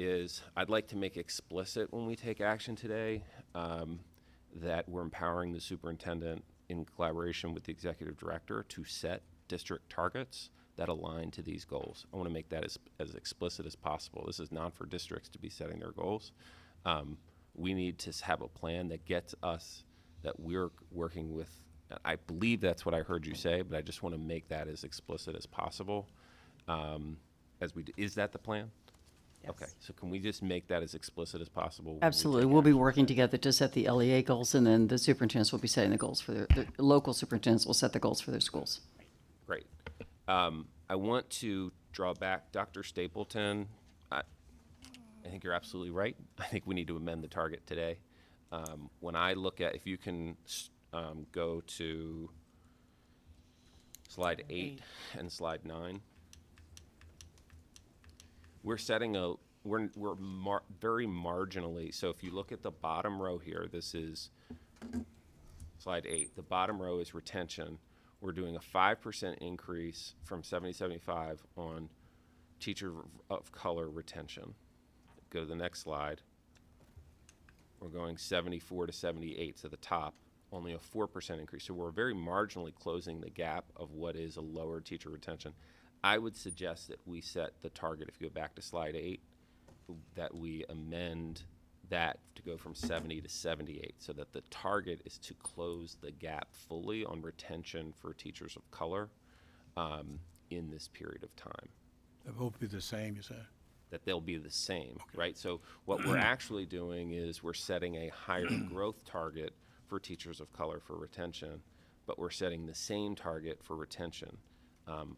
is I'd like to make explicit when we take action today that we're empowering the superintendent in collaboration with the executive director to set district targets that align to these goals. I want to make that as explicit as possible. This is not for districts to be setting their goals. We need to have a plan that gets us, that we're working with. I believe that's what I heard you say, but I just want to make that as explicit as possible. Is that the plan? Yes. Okay, so can we just make that as explicit as possible? when we Absolutely. take We'll be action? working together to set the LEA goals, and then the superintendents will be setting the goals for the local superintendents will set the goals for their schools. Great. I want to draw back Dr. Stapleton. I think you're absolutely right. I think we need to amend the target today. When I look at, if you can go to slide 8 and slide 9, we're setting very marginally. So if you look at the bottom row here, this is slide 8. The bottom row is retention. We're doing a 5% increase from 70-75 on teacher of color retention. Go to the next slide. We're going 74 to 78 to the top, only a 4% increase. So we're very marginally closing the gap of what is a lower teacher retention. I would suggest that we set the target, if you go back to slide 8, that we amend that to go from 70 to 78, so that the target is to close the gap fully on retention for teachers of color in this period of time. They both be the same, you said? That they'll be the same, right? So what we're actually doing is we're setting a higher growth target for teachers of color for retention, but we're setting the same target for retention.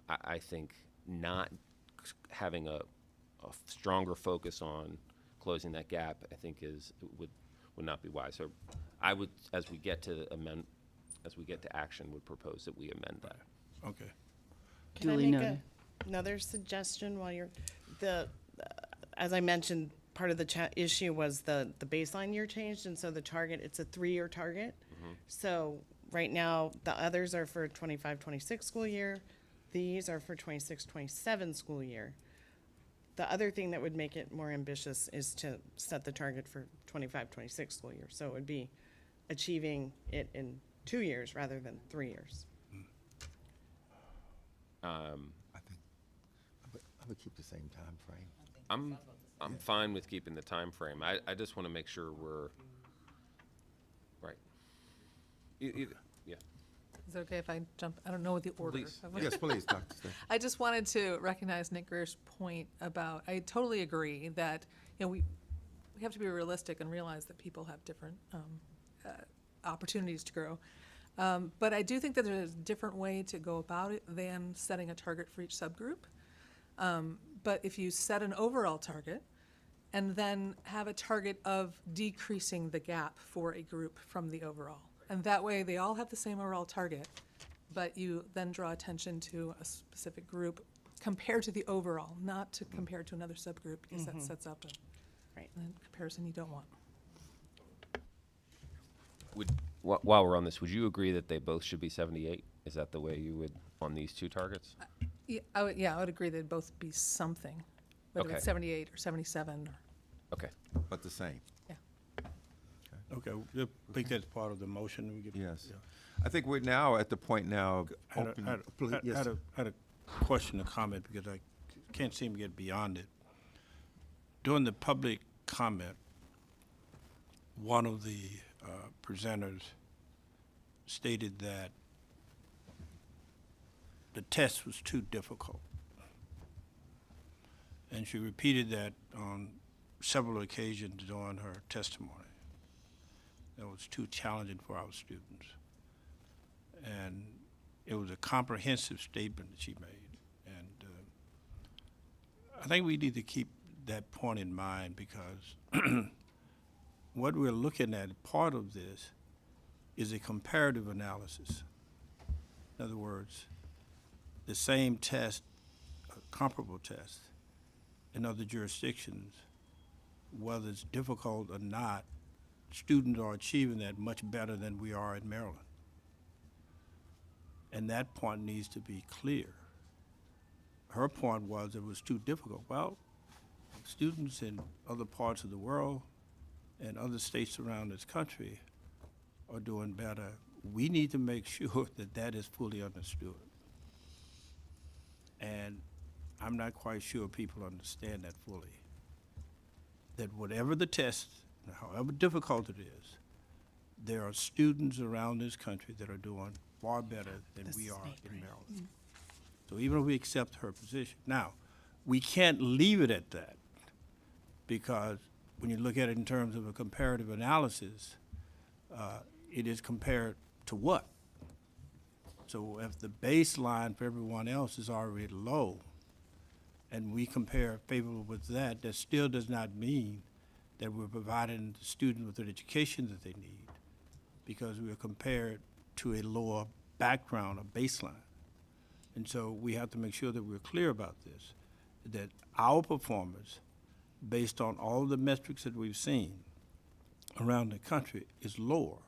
I think not having a stronger focus on closing that gap, I think would not be wise. So I would, as we get to action, would propose that we amend that. Okay. Can I Duly make noted. another suggestion while you're, as I mentioned, part of the issue was the baseline year changed, and so the target, it's a 3-year target. So right now, the others are for 25-26 school year. These are for 26-27 school year. The other thing that would make it more ambitious is to set the target for 25-26 school year. So it would be achieving it in 2 years rather than 3 years. I would keep the same time frame. I'm fine with keeping the time frame. I just want to make sure we're right. Yeah. Is it okay if I jump? I don't know what the order. Please. Yes, please, Dr. Stapleton. I just wanted to recognize Nick Greer's point about, I totally agree that, we have to be realistic and realize that people have different opportunities to grow. But I do think that there's a different way to go about it than setting a target for each subgroup. But if you set an overall target and then have a target of decreasing the gap for a group from the overall, and that way they all have the same overall target, but you then draw attention to a specific group compared to the overall, not to compare to another subgroup, because that sets up a comparison you don't want. While we're on this, would you agree that they both should be 78? Is that the way you would on these two targets? Yeah, I would agree they'd both be something, whether Okay. it's 78 or 77 or. Okay. But the same. Yeah. Okay, I think that's part of the motion. We could- Yes. yeah. I think we're now at the point now of I open. had a question or comment because I can't seem to get beyond it. During the public comment, one of the presenters stated that the test was too difficult. And she repeated that on several occasions during her testimony. That was too challenging for our students. And it was a comprehensive statement that she made. And I think we need to keep that point in mind, because what we're looking at, part of this, is a comparative analysis. In other words, the same test, comparable test, in other jurisdictions, whether it's difficult or not, students are achieving that much better than we are in Maryland. And that point needs to be clear. Her point was it was too difficult. Well, students in other parts of the world and other states around this country are doing better. We need to make sure that that is fully understood. And I'm not quite sure people understand that fully. That whatever the test, however difficult it is, there are students around this country that are doing far better than we are in Maryland. So even if we accept her position, now, we can't leave it at that, because when you look at it in terms of a comparative analysis, it is compared to what? So if the baseline for everyone else is already low, and we compare favorable with that, that still does not mean that we're providing the students with the education that they need, because we are compared to a lower background, a baseline. And so we have to make sure that we're clear about this, that our performance, based on all the metrics that we've seen around the country, is lower.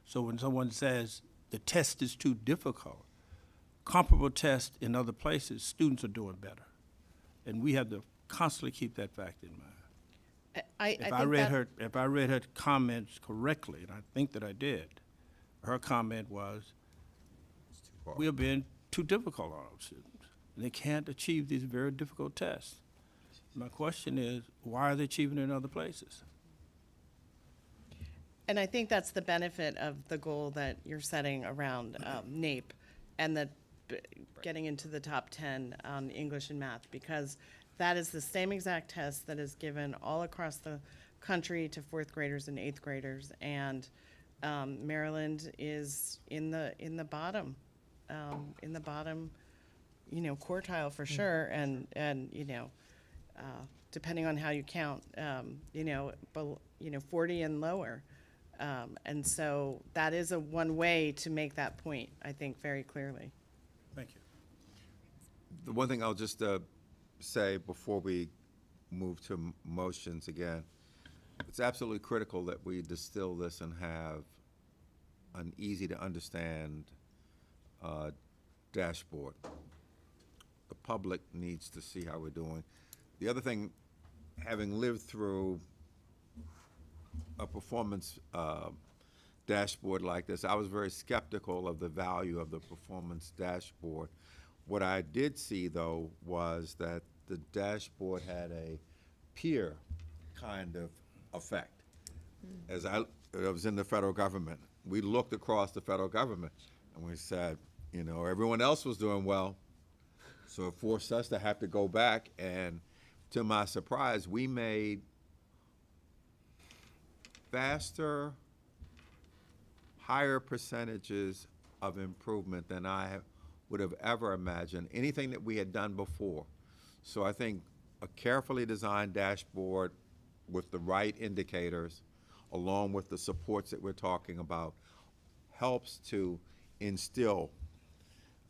So when someone says the test is too difficult, comparable tests in other places, students are doing better. And we have to constantly keep that fact in mind. If I read her comments correctly, and I think that I did, her comment was, we are being too difficult on our students. And they can't achieve these very difficult tests. My question is, why are they achieving it in other places? And I think that's the benefit of the goal that you're setting around NAEP and the getting into the top 10 on English and math, because that is the same exact test that is given all across the country to fourth graders and eighth graders, and Maryland is in the bottom, quartile for sure, and depending on how you count, 40 and lower. And so that is one way to make that point, I think, very clearly. Thank you. The one thing I'll just say before we move to motions again, it's absolutely critical that we distill this and have an easy-to-understand dashboard. The public needs to see how we're doing. The other thing, having lived through a performance dashboard like this, I was very skeptical of the value of the performance dashboard. What I did see, though, was that the dashboard had a peer kind of effect. As I was in the federal government, we looked across the federal government and we said, everyone else was doing well, so it forced us to have to go back, and to my surprise, we made faster, higher percentages of improvement than I would have ever imagined, anything that we had done before. So I think a carefully designed dashboard with the right indicators, along with the supports that we're talking about, helps to instill.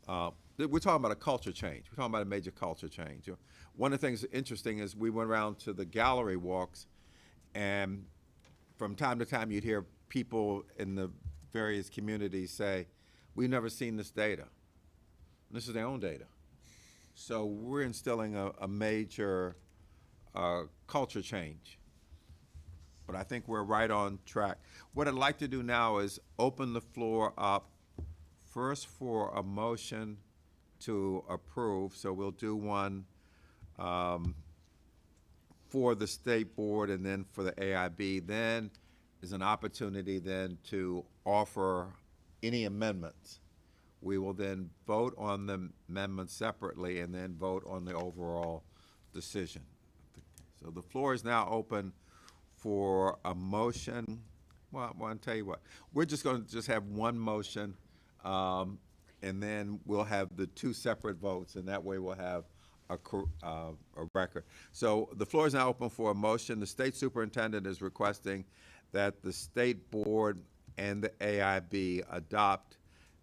We're talking about a culture change. We're talking about a major culture change. One of the things interesting is we went around to the gallery walks, and from time to time you'd hear people in the various communities say, we've never seen this data. And this is their own data. So we're instilling a major culture change. But I think we're right on track. What I'd like to do now is open the floor up first for a motion to approve. So we'll do one for the state board and then for the AIB. Then is an opportunity then to offer any amendments. We will then vote on the amendments separately and then vote on the overall decision. So the floor is now open for a motion. Well, I want to tell you what, we're just going to just have one motion, and then we'll have the two separate votes, and that way we'll have a record. So the floor is now open for a motion. The state superintendent is requesting that the state board and the AIB adopt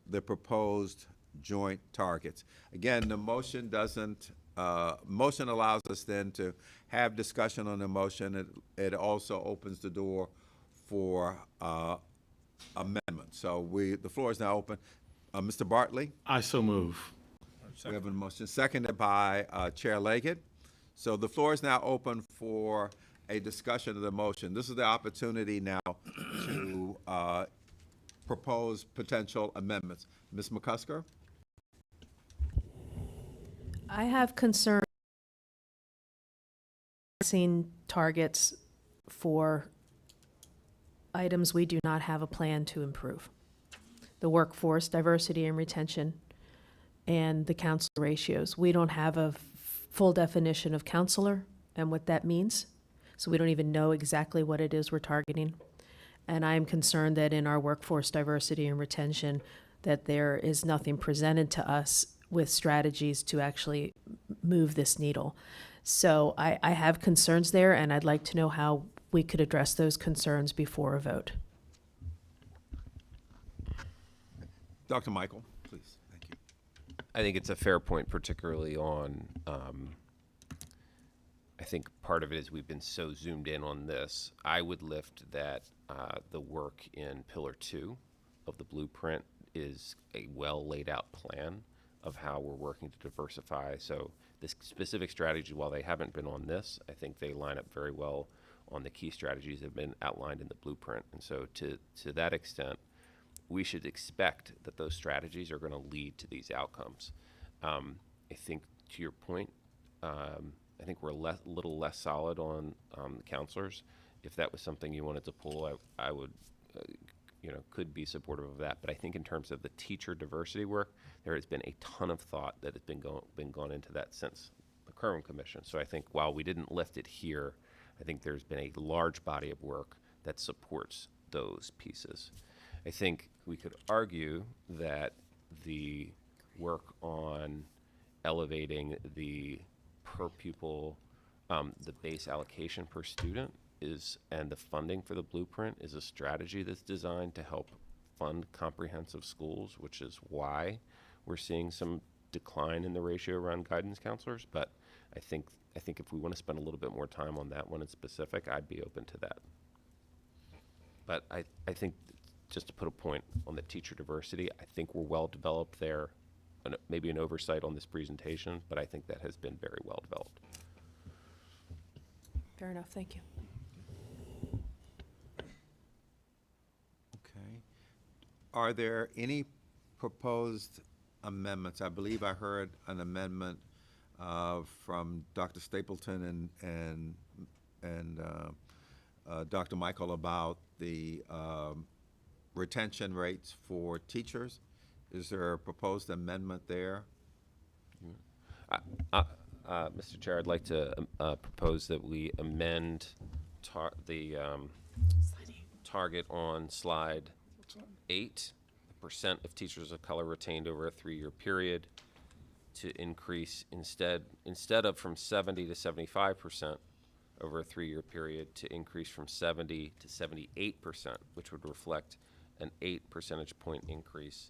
the proposed joint targets. Again, the motion doesn't, motion allows us then to have discussion on the motion. It also opens the door for amendments. So the floor is now open. Mr. Bartley? I so move. We have a motion seconded by Chair Leggett. So the floor is now open for a discussion of the motion. This is the opportunity now to propose potential amendments. Ms. McCusker? I have concern seen targets for items we do not have a plan to improve. The workforce, diversity and retention, and the counselor ratios. We don't have a full definition of counselor and what that means, so we don't even know exactly what it is we're targeting. And I am concerned that in our workforce diversity and retention, that there is nothing presented to us with strategies to actually move this needle. So I have concerns there, and I'd like to know how we could address those concerns before a vote. Dr. Michael, please. Thank you. I think it's a fair point, particularly on, I think part of it is we've been so zoomed in on this. I would lift that the work in Pillar 2 of the blueprint is a well laid out plan of how we're working to diversify. So the specific strategy, while they haven't been on this, I think they line up very well on the key strategies that have been outlined in the blueprint. And so to that extent, we should expect that those strategies are going to lead to these outcomes. I think to your point, I think we're a little less solid on the counselors. If that was something you wanted to pull, I would, could be supportive of that. But I think in terms of the teacher diversity work, there has been a ton of thought that has been gone into that since the Kerwin Commission. So I think while we didn't lift it here, I think there's been a large body of work that supports those pieces. I think we could argue that the work on elevating the per pupil, the base allocation per student and the funding for the blueprint is a strategy that's designed to help fund comprehensive schools, which is why we're seeing some decline in the ratio around guidance counselors. But I think if we want to spend a little bit more time on that one in specific, I'd be open to that. But I think just to put a point on the teacher diversity, I think we're well developed there. Maybe an oversight on this presentation, but I think that has been very well developed. Fair enough, thank you. Okay. Are there any proposed amendments? I believe I heard an amendment from Dr. Stapleton and Dr. Michael about the retention rates for teachers. Is there a proposed amendment there? Mr. Chair, I'd like to propose that we amend the target on slide 8, the percent of teachers of color retained over a 3-year period, to increase instead of from 70 to 75% over a 3-year period, to increase from 70 to 78%, which would reflect an 8 percentage point increase.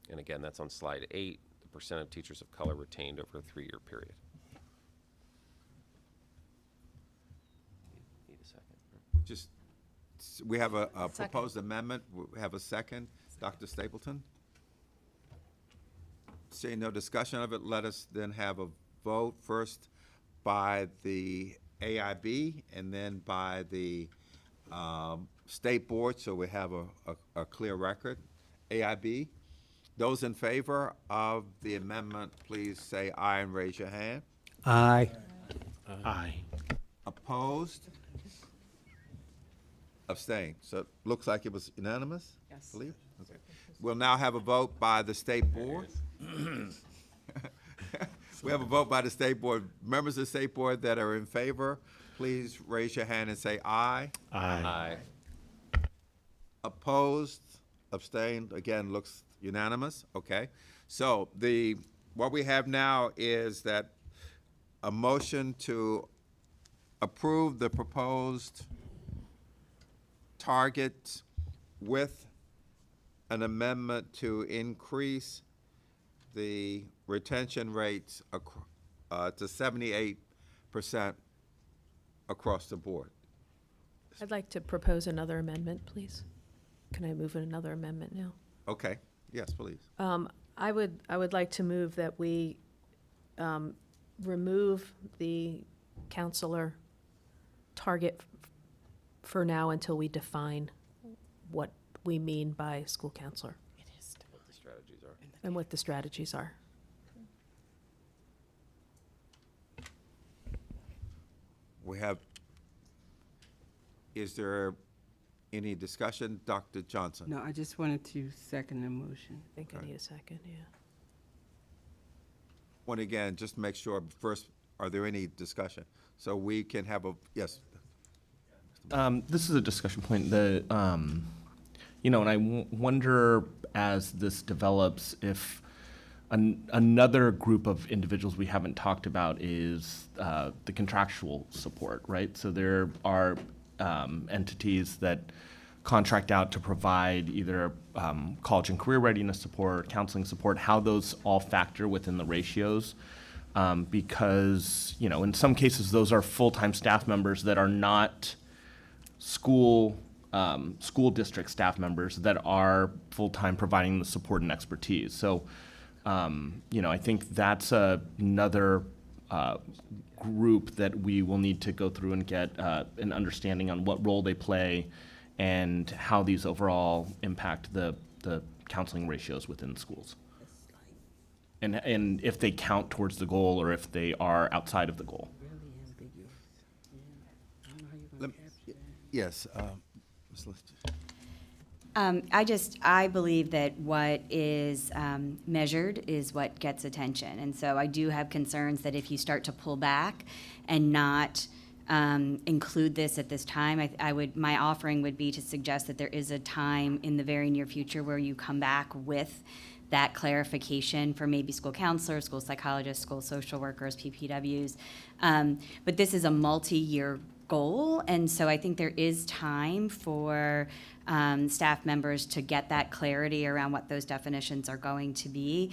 And again, that's on slide 8, the percent of teachers of color retained over a 3-year period. Need a second? We have a proposed amendment. We have a second. Dr. Stapleton? Seeing no discussion of it, let us then have a vote first by the AIB and then by the State Board, so we have a clear record. AIB, those in favor of the amendment, please say aye and raise your hand. Aye. Aye. Opposed? Abstain. So it looks like it was unanimous? Yes. Believe? Okay. We'll now have a vote by the State Board. We have a vote by the State Board. Members of the State Board that are in favor, please raise your hand and say aye. Aye. Opposed, abstained, again, looks unanimous, okay. So what we have now is that a motion to approve the proposed target with an amendment to increase the retention rates to 78% across the board. I'd like to propose another amendment, please. Can I move another amendment now? Okay, yes, please. I would like to move that we remove the counselor target for now until we define what we mean by school counselor What the strategies are. and what the strategies are. We have, is there any discussion? Dr. Johnson? No, I just wanted to second the motion. I think I need a second, yeah. Once again, just make sure, first, are there any discussion? So we can have a, yes. This is a discussion point that, and I wonder as this develops if another group of individuals we haven't talked about is the contractual support, right? So there are entities that contract out to provide either college and career readiness support, counseling support, how those all factor within the ratios. Because, in some cases, those are full-time staff members that are not school district staff members that are full-time providing the support and expertise. So, I think that's another group that we will need to go through and get an understanding on what role they play and how these overall impact the counseling ratios within schools. And if they count towards the goal or if they are outside of the goal. Yes, Ms. Lister. I believe that what is measured is what gets attention. And so I do have concerns that if you start to pull back and not include this at this time, my offering would be to suggest that there is a time in the very near future where you come back with that clarification for maybe school counselors, school psychologists, school social workers, PPWs. But this is a multi-year goal, and so I think there is time for staff members to get that clarity around what those definitions are going to be.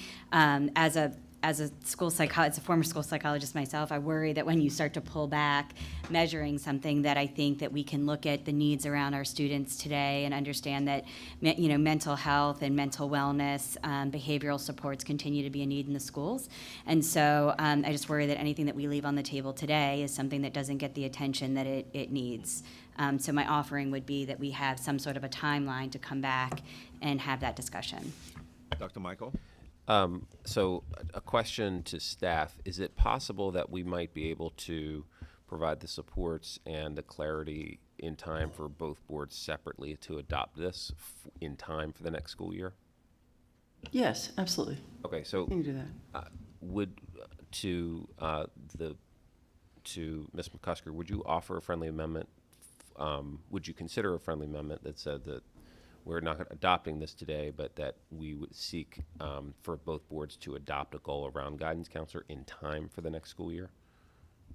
As a former school psychologist myself, I worry that when you start to pull back measuring something, that I think that we can look at the needs around our students today and understand that mental health and mental wellness, behavioral supports continue to be a need in the schools. And so I just worry that anything that we leave on the table today is something that doesn't get the attention that it needs. So my offering would be that we have some sort of a timeline to come back and have that discussion. Dr. Michael? So a question to staff, is it possible that we might be able to provide the supports and the clarity in time for both boards separately to adopt this in time for the next school year? Yes, absolutely. Okay, so You can do that. to Ms. McCusker, would you offer a friendly amendment? Would you consider a friendly amendment that said that we're not adopting this today, but that we would seek for both boards to adopt a goal around guidance counselor in time for the next school year,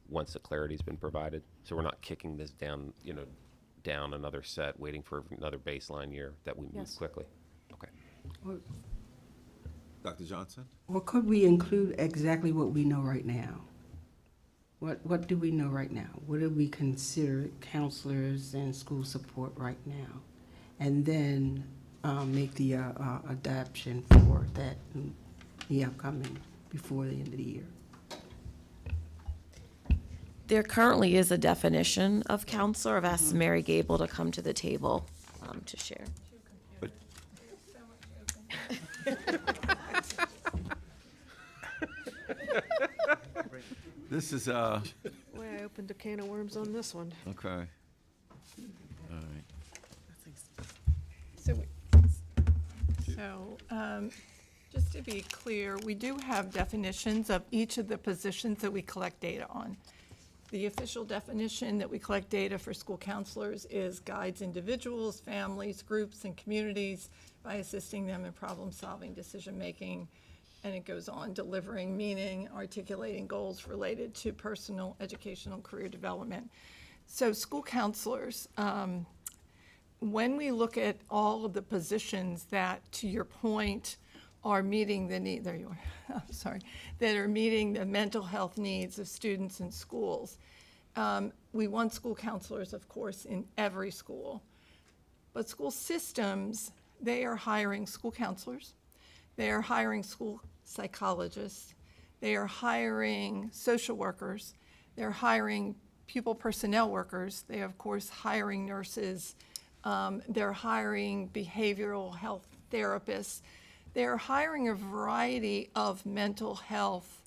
once the clarity's been provided? So we're not kicking this down, down another set, waiting for another baseline year, that we move Yes. quickly. Okay. Dr. Johnson? Or could we include exactly what we know right now? What do we know right now? What do we consider counselors and school support right now? And then make the adaptation for that in the upcoming, before the end of the year. There currently is a definition of counselor. I've asked Mary Gable to come to the table to share. This is, Boy, I opened a can of worms on this one. okay. All right. Just to be clear, we do have definitions of each of the positions that we collect data on. The official definition that we collect data for school counselors is guides individuals, families, groups, and communities by assisting them in problem-solving, decision-making, and it goes on, delivering meaning, articulating goals related to personal, educational, career development. So school counselors, when we look at all of the positions that, to your point, are meeting the need, there you are, I'm sorry, that are meeting the mental health needs of students in schools. We want school counselors, of course, in every school. But school systems, they are hiring school counselors, they are hiring school psychologists, they are hiring social workers, they're hiring pupil personnel workers, they are, of course, hiring nurses, they're hiring behavioral health therapists. They're hiring a variety of mental health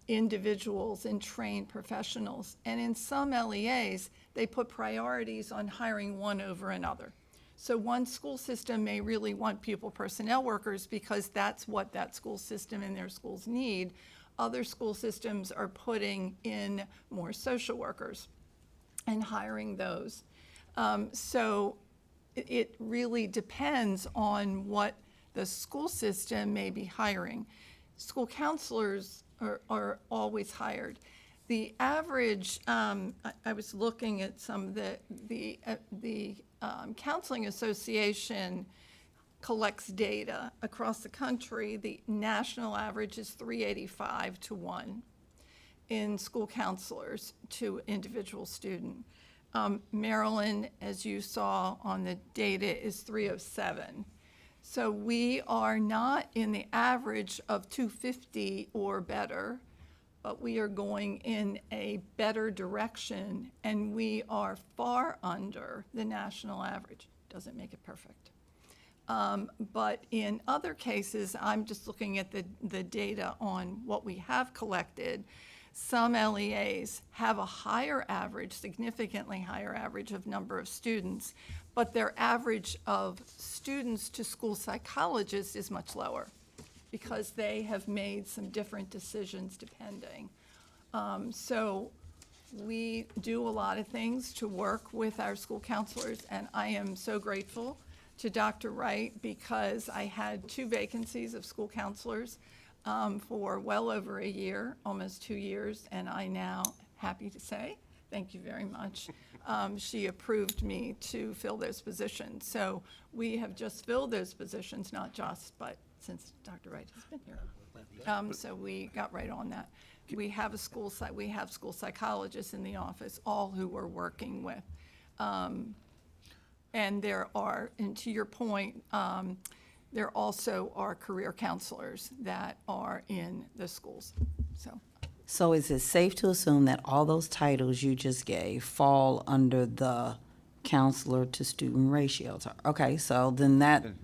individuals and trained professionals. And in some LEAs, they put priorities on hiring one over another. So one school system may really want pupil personnel workers because that's what that school system and their schools need. Other school systems are putting in more social workers and hiring those. So it really depends on what the school system may be hiring. School counselors are always hired. The average, I was looking at some of the Counseling Association collects data across the country. The national average is 385 to 1 in school counselors to individual student. Maryland, as you saw on the data, is 307. So we are not in the average of 250 or better, but we are going in a better direction, and we are far under the national average. Doesn't make it perfect. But in other cases, I'm just looking at the data on what we have collected. Some LEAs have a higher average, significantly higher average of number of students, but their average of students to school psychologists is much lower because they have made some different decisions depending. So we do a lot of things to work with our school counselors, and I am so grateful to Dr. Wright because I had 2 vacancies of school counselors for well over a year, almost 2 years, and I now, happy to say, thank you very much, she approved me to fill those positions. So we have just filled those positions, not just, but since Dr. Wright has been here. So we got right on that. We have school psychologists in the office, all who we're working with. And there are, and to your point, there also are career counselors that are in the schools, so. So is it safe to assume that all those titles you just gave fall under the counselor to student ratio? Okay, so then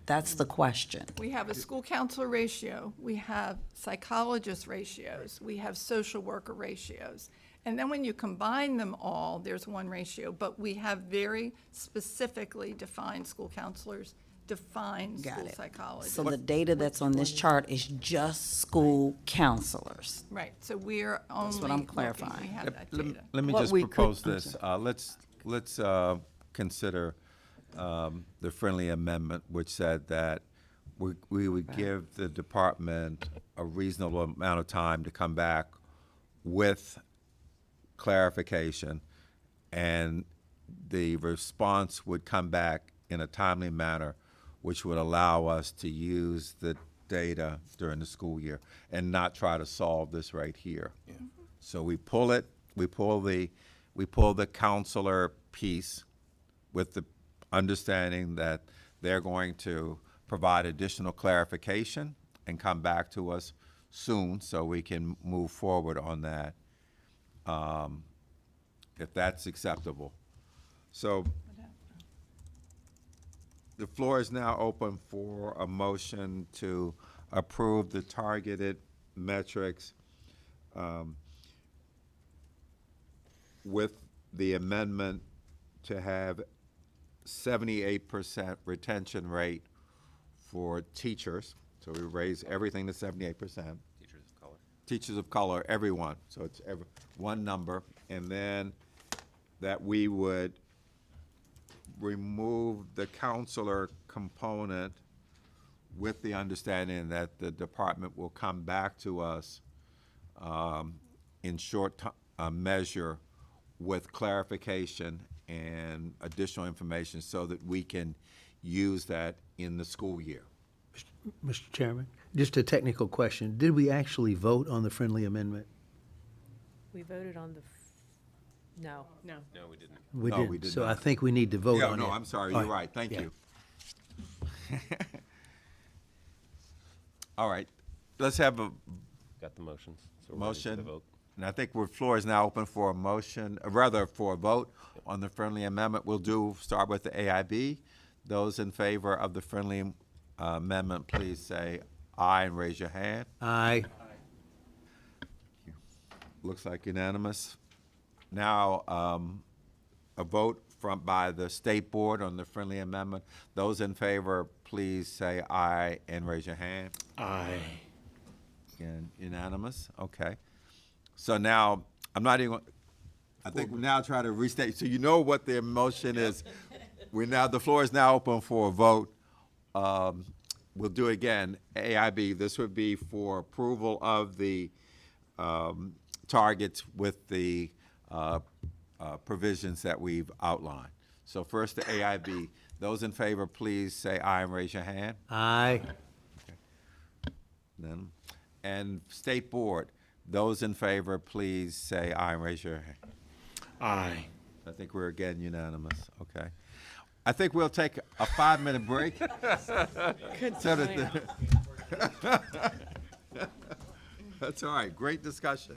that's the question. We have a school counselor ratio, we have psychologist ratios, we have social worker ratios. And then when you combine them all, there's one ratio, but we have very specifically defined school counselors, defined Got school it. psychologists. So the data that's on this chart is just school counselors. Right, so we're only. That's what I'm looking- clarifying. We have that data. Let me What just we could- propose I'm this. Let's consider the friendly amendment, which said that we would give the department a reasonable amount of time to come back with clarification, and the response would come back in a timely manner, which would allow us to use the data during the school year and not try to solve this right here. So we pull the counselor piece with the understanding that they're going to provide additional clarification and come back to us soon so we can move forward on that, if that's acceptable. So the floor is now open for a motion to approve the targeted metrics with the amendment to have 78% retention rate for teachers. So we raise everything to 78%. Teachers of color. Teachers of color, everyone. So it's one number. And then that we would remove the counselor component with the understanding that the department will come back to us in short measure with clarification and additional information so that we can use that in the school year. Mr. Chairman, just a technical question. Did we actually vote on the friendly amendment? We voted on the, no. No. No, we didn't. We No, didn't. we did So I not. think we need to vote Yeah, on it. no, I'm sorry, All you're right, thank Yeah. you. All right, let's have a Got the motions. So we're ready for the motion. vote. And I think the floor is now open for a motion, rather for a vote on the friendly amendment. We'll start with the AIB. Those in favor of the friendly amendment, please say aye and raise your hand. Aye. Looks like unanimous. Now, a vote by the State Board on the friendly amendment. Those in favor, please say aye and raise your hand. Aye. Again, unanimous, okay. So now, I'm not even, I think we now try to restate, so you know what the motion is. The floor is now open for a vote. We'll do again, AIB, this would be for approval of the targets with the provisions that we've outlined. So first, the AIB. Those in favor, please say aye and raise your hand. Aye. Then, and State Board, those in favor, please say aye and raise your hand. Aye. I think we're again unanimous, okay. I think we'll take a 5-minute break. Good So that point. That's all right, great discussion.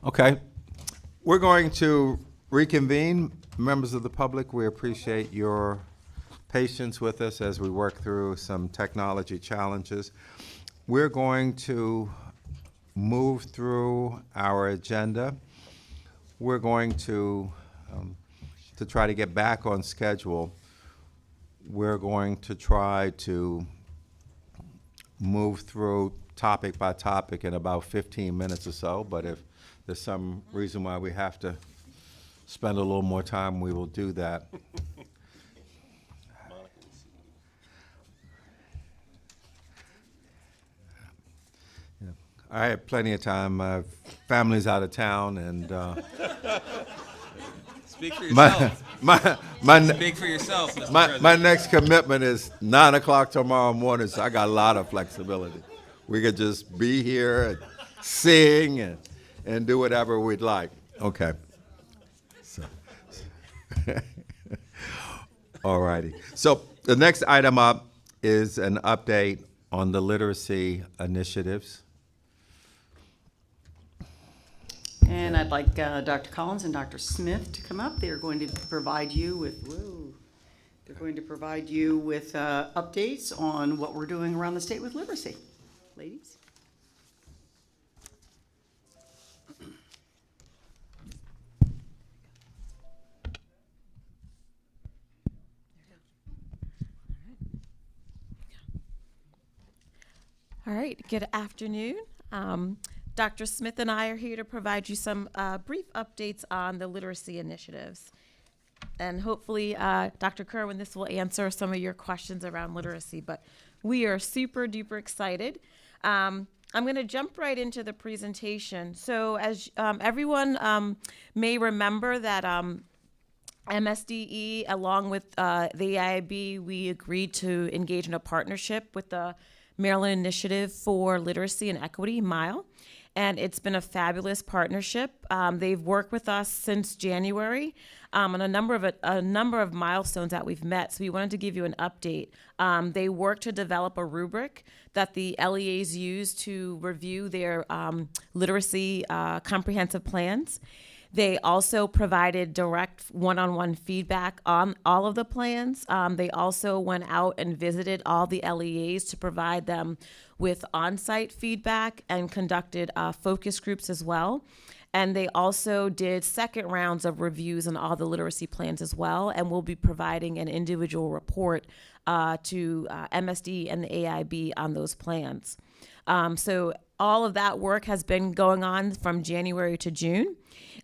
Okay. We're going to reconvene. Members of the public, we appreciate your patience with us as we work through some technology challenges. We're going to move through our agenda. We're going to try to get back on schedule. We're going to try to move through topic by topic in about 15 minutes or so, but if there's some reason why we have to spend a little more time, we will do that. Yeah. I had plenty of time. My family's out of town, and Speak for yourself. Speak for yourself, Mr. my President. next commitment is 9 o'clock tomorrow morning, so I got a lot of flexibility. We could just be here and sing and do whatever we'd like. Okay. So, all righty. So the next item up is an update on the literacy initiatives. And I'd like Dr. Collins and Dr. Smith to come up. They're going to provide you with, updates on what we're doing around the state with literacy. Ladies? All right, good afternoon. Dr. Smith and I are here to provide you some brief updates on the literacy initiatives. And hopefully, Dr. Kerwin, this will answer some of your questions around literacy, but we are super duper excited. I'm going to jump right into the presentation. So as everyone may remember that MSDE, along with the AIB, we agreed to engage in a partnership with the Maryland Initiative for Literacy and Equity, MILE. And it's been a fabulous partnership. They've worked with us since January on a number of milestones that we've met. So we wanted to give you an update. They worked to develop a rubric that the LEAs use to review their literacy comprehensive plans. They also provided direct one-on-one feedback on all of the plans. They also went out and visited all the LEAs to provide them with on-site feedback and conducted focus groups as well. And they also did second rounds of reviews on all the literacy plans as well, and will be providing an individual report to MSD and the AIB on those plans. So all of that work has been going on from January to June.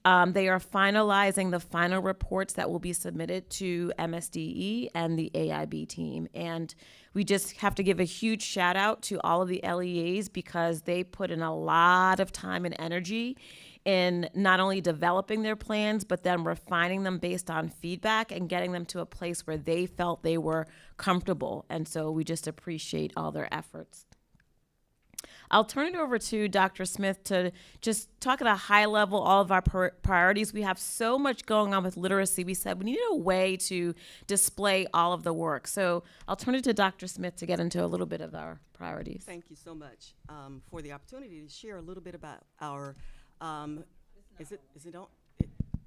They are finalizing the final reports that will be submitted to MSDE and the AIB team. And we just have to give a huge shout out to all of the LEAs because they put in a lot of time and energy in not only developing their plans, but then refining them based on feedback and getting them to a place where they felt they were comfortable. And so we just appreciate all their efforts. I'll turn it over to Dr. Smith to just talk at a high level, all of our priorities. We have so much going on with literacy. We said we needed a way to display all of the work. So I'll turn it to Dr. Smith to get into a little bit of our priorities. Thank you so much for the opportunity to share a little bit about our, is it on?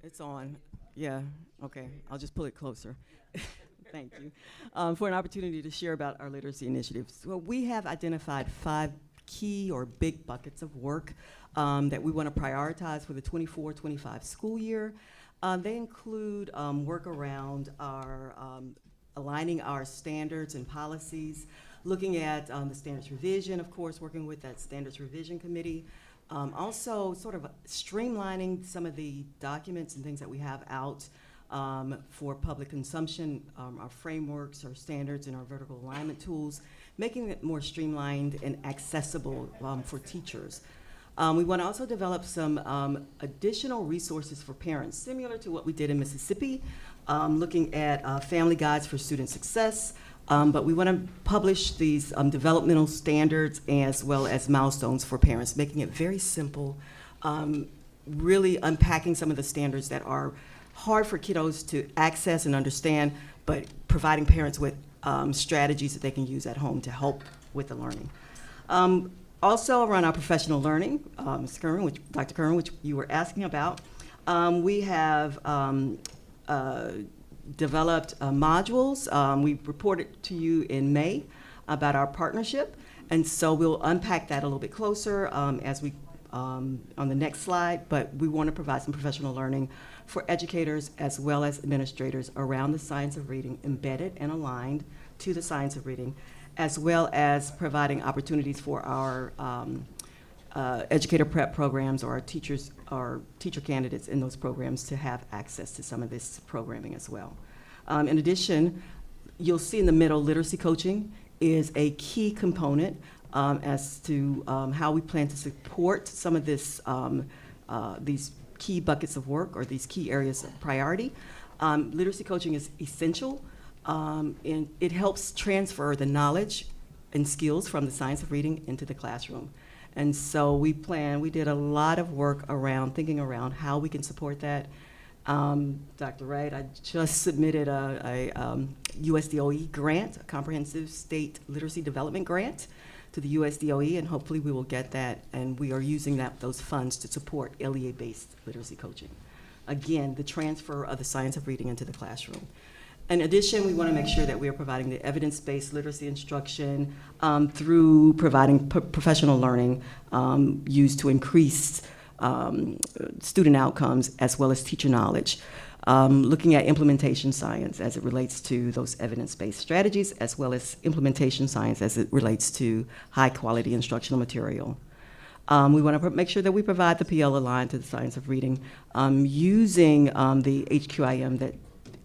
It's on. Yeah, okay, I'll just pull it closer. Thank you. For an opportunity to share about our literacy initiatives. So we have identified 5 key or big buckets of work that we want to prioritize for the 24-25 school year. They include work around our aligning our standards and policies, looking at the standards revision, of course, working with that standards revision committee. Also sort of streamlining some of the documents and things that we have out for public consumption, our frameworks, our standards, and our vertical alignment tools, making it more streamlined and accessible for teachers. We want to also develop some additional resources for parents, similar to what we did in Mississippi, looking at family guides for student success, but we want to publish these developmental standards as well as milestones for parents, making it very simple, really unpacking some of the standards that are hard for kiddos to access and understand, but providing parents with strategies that they can use at home to help with the learning. Also around our professional learning, Ms. Curran, Dr. Curran, which you were asking about, we have developed modules. We reported to you in May about our partnership, and so we'll unpack that a little bit closer as we on the next slide. But we want to provide some professional learning for educators as well as administrators around the science of reading, embedded and aligned to the science of reading, as well as providing opportunities for our educator prep programs or our teacher candidates in those programs to have access to some of this programming as well. In addition, you'll see in the middle, literacy coaching is a key component as to how we plan to support some of this, these key buckets of work or these key areas of priority. Literacy coaching is essential, and it helps transfer the knowledge and skills from the science of reading into the classroom. And so we did a lot of work around thinking around how we can support that. Dr. Wright, I just submitted a USDOE grant, a comprehensive state literacy development grant to the USDOE, and hopefully we will get that, and we are using those funds to support LEA-based literacy coaching. Again, the transfer of the science of reading into the classroom. In addition, we want to make sure that we are providing the evidence-based literacy instruction through providing professional learning used to increase student outcomes as well as teacher knowledge. Looking at implementation science as it relates to those evidence-based strategies, as well as implementation science as it relates to high-quality instructional material. We want to make sure that we provide the PL aligned to the science of reading using the HQIM that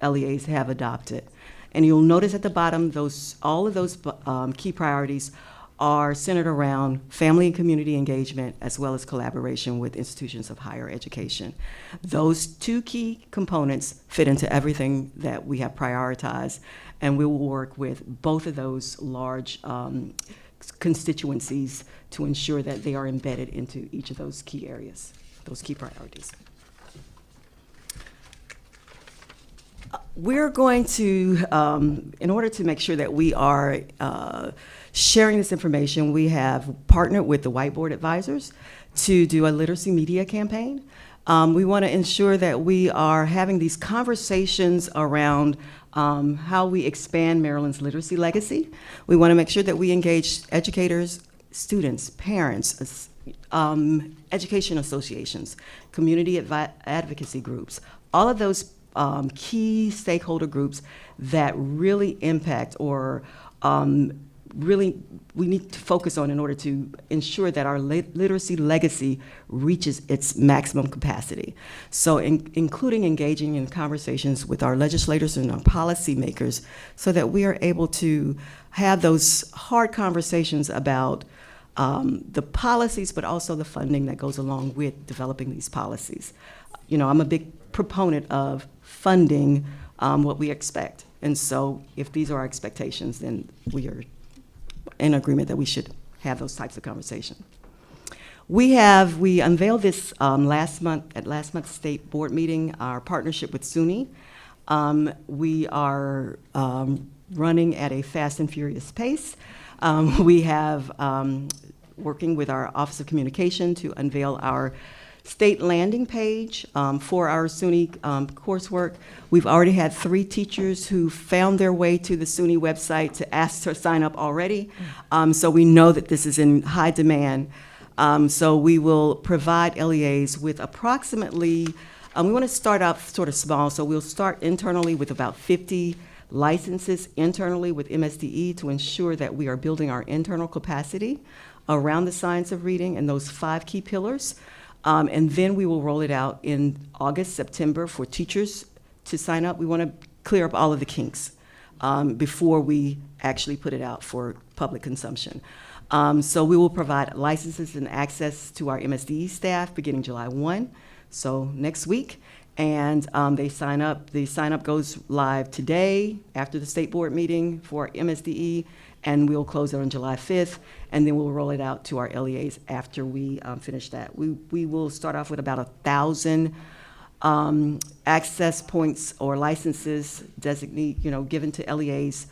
LEAs have adopted. And you'll notice at the bottom, all of those key priorities are centered around family and community engagement as well as collaboration with institutions of higher education. Those two key components fit into everything that we have prioritized, and we will work with both of those large constituencies to ensure that they are embedded into each of those key areas, those key priorities. We're going to, in order to make sure that we are sharing this information, we have partnered with the Whiteboard Advisors to do a literacy media campaign. We want to ensure that we are having these conversations around how we expand Maryland's literacy legacy. We want to make sure that we engage educators, students, parents, education associations, community advocacy groups, all of those key stakeholder groups that really impact or really we need to focus on in order to ensure that our literacy legacy reaches its maximum capacity. So including engaging in conversations with our legislators and our policymakers so that we are able to have those hard conversations about the policies, but also the funding that goes along with developing these policies. You know, I'm a big proponent of funding what we expect. And so if these are our expectations, then we are in agreement that we should have those types of conversations. We unveiled this last month at last month's state board meeting, our partnership with SUNY. We are running at a fast and furious pace. We have working with our Office of Communication to unveil our state landing page for our SUNY coursework. We've already had 3 teachers who found their way to the SUNY website to ask to sign up already. So we know that this is in high demand. So we will provide LEAs with approximately, we want to start out sort of small, so we'll start internally with about 50 licenses internally with MSDE to ensure that we are building our internal capacity around the science of reading and those 5 key pillars. And then we will roll it out in August, September for teachers to sign up. We want to clear up all of the kinks before we actually put it out for public consumption. So we will provide licenses and access to our MSDE staff beginning July 1, so next week. And they sign up. The sign-up goes live today after the state board meeting for MSDE, and we'll close it on July 5th, and then we'll roll it out to our LEAs after we finish that. We will start off with about 1,000 access points or licenses given to LEAs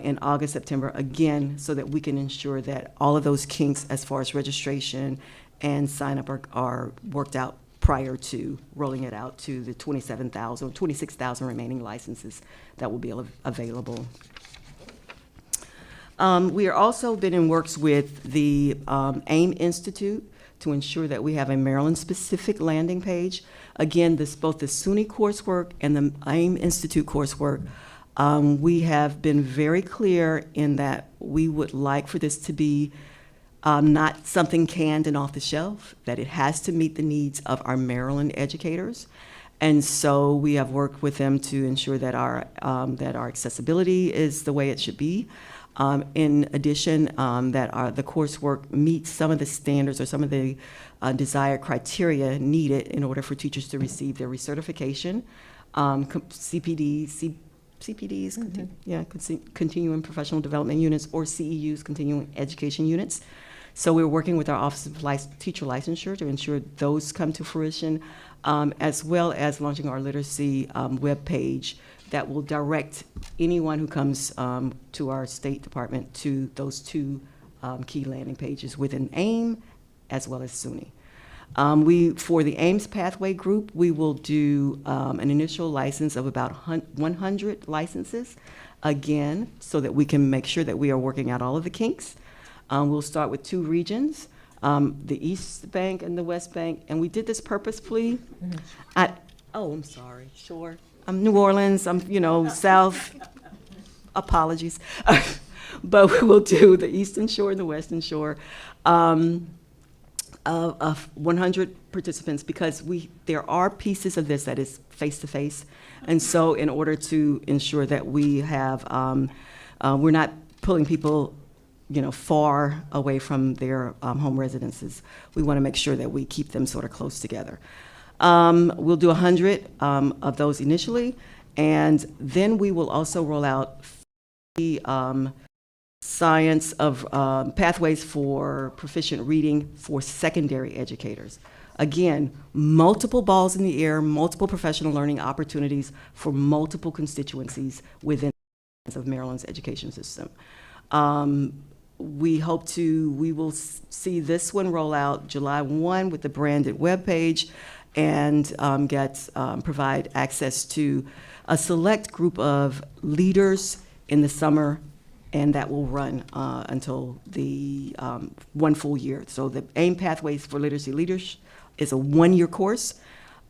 in August, September, again, so that we can ensure that all of those kinks as far as registration and sign up are worked out prior to rolling it out to the 26,000 remaining licenses that will be available. We are also been in works with the AIM Institute to ensure that we have a Maryland-specific landing page. Again, both the SUNY coursework and the AIM Institute coursework, we have been very clear in that we would like for this to be not something canned and off the shelf, that it has to meet the needs of our Maryland educators. And so we have worked with them to ensure that our accessibility is the way it should be. In addition, that the coursework meets some of the standards or some of the desired criteria needed in order for teachers to receive their recertification, CPDs, continuing professional development units, or CEUs, continuing education units. So we're working with our Office of Teacher Licensure to ensure those come to fruition, as well as launching our literacy webpage that will direct anyone who comes to our State Department to those two key landing pages within AIM as well as SUNY. For the AIMS Pathway group, we will do an initial license of about 100 licenses, again, so that we can make sure that we are working out all of the kinks. We'll start with 2 regions, the East Bank and the West Bank, and we did this purposefully. I'm sorry, sure. New Orleans, South, apologies. But we'll do the Eastern Shore and the Western Shore of 100 participants, because there are pieces of this that is face-to-face. And so in order to ensure that we have, we're not pulling people far away from their home residences, we want to make sure that we keep them sort of close together. We'll do 100 of those initially, and then we will also roll out the science of pathways for proficient reading for secondary educators. Again, multiple balls in the air, multiple professional learning opportunities for multiple constituencies within of Maryland's education system. We will see this one roll out July 1 with the branded webpage, and provide access to a select group of leaders in the summer, and that will run until the 1 full year. So the AIM Pathways for Literacy Leaders is a 1-year course,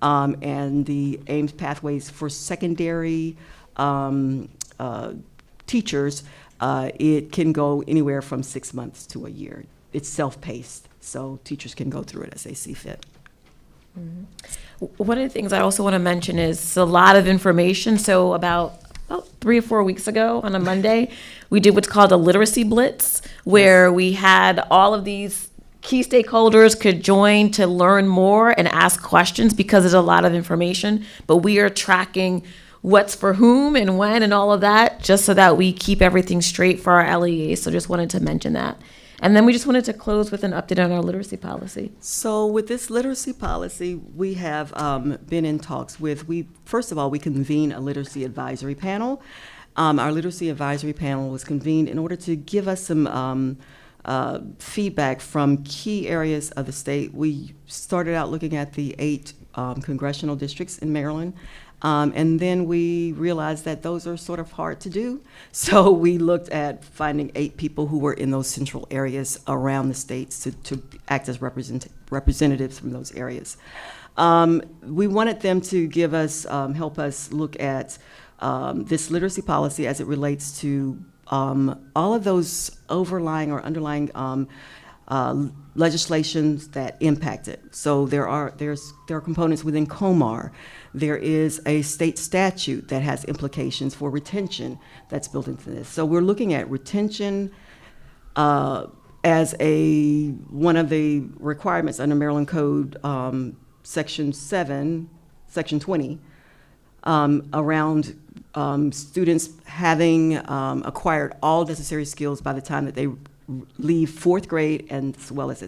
and the AIM Pathways for Secondary teachers, it can go anywhere from 6 months to a year. It's self-paced, so teachers can go through it as they see fit. One of the things I also want to mention is a lot of information. So about 3 or 4 weeks ago on a Monday, we did what's called a literacy blitz, where we had all of these key stakeholders could join to learn more and ask questions, because there's a lot of information, but we are tracking what's for whom and when and all of that, just so that we keep everything straight for our LEAs. So just wanted to mention that. And then we just wanted to close with an update on our literacy policy. So with this literacy policy, we have been in talks with, first of all, we convened a literacy advisory panel. Our literacy advisory panel was convened in order to give us some feedback from key areas of the state. We started out looking at the 8 congressional districts in Maryland. And then we realized that those are sort of hard to do. So we looked at finding 8 people who were in those central areas around the states to act as representatives from those areas. We wanted them to give us, help us look at this literacy policy as it relates to all of those overlying or underlying legislations that impact it. So there are components within COMAR. There is a state statute that has implications for retention that's built into this. So we're looking at retention as one of the requirements under Maryland Code Section 7, Section 20, around students having acquired all necessary skills by the time that they leave 4th grade, and as well as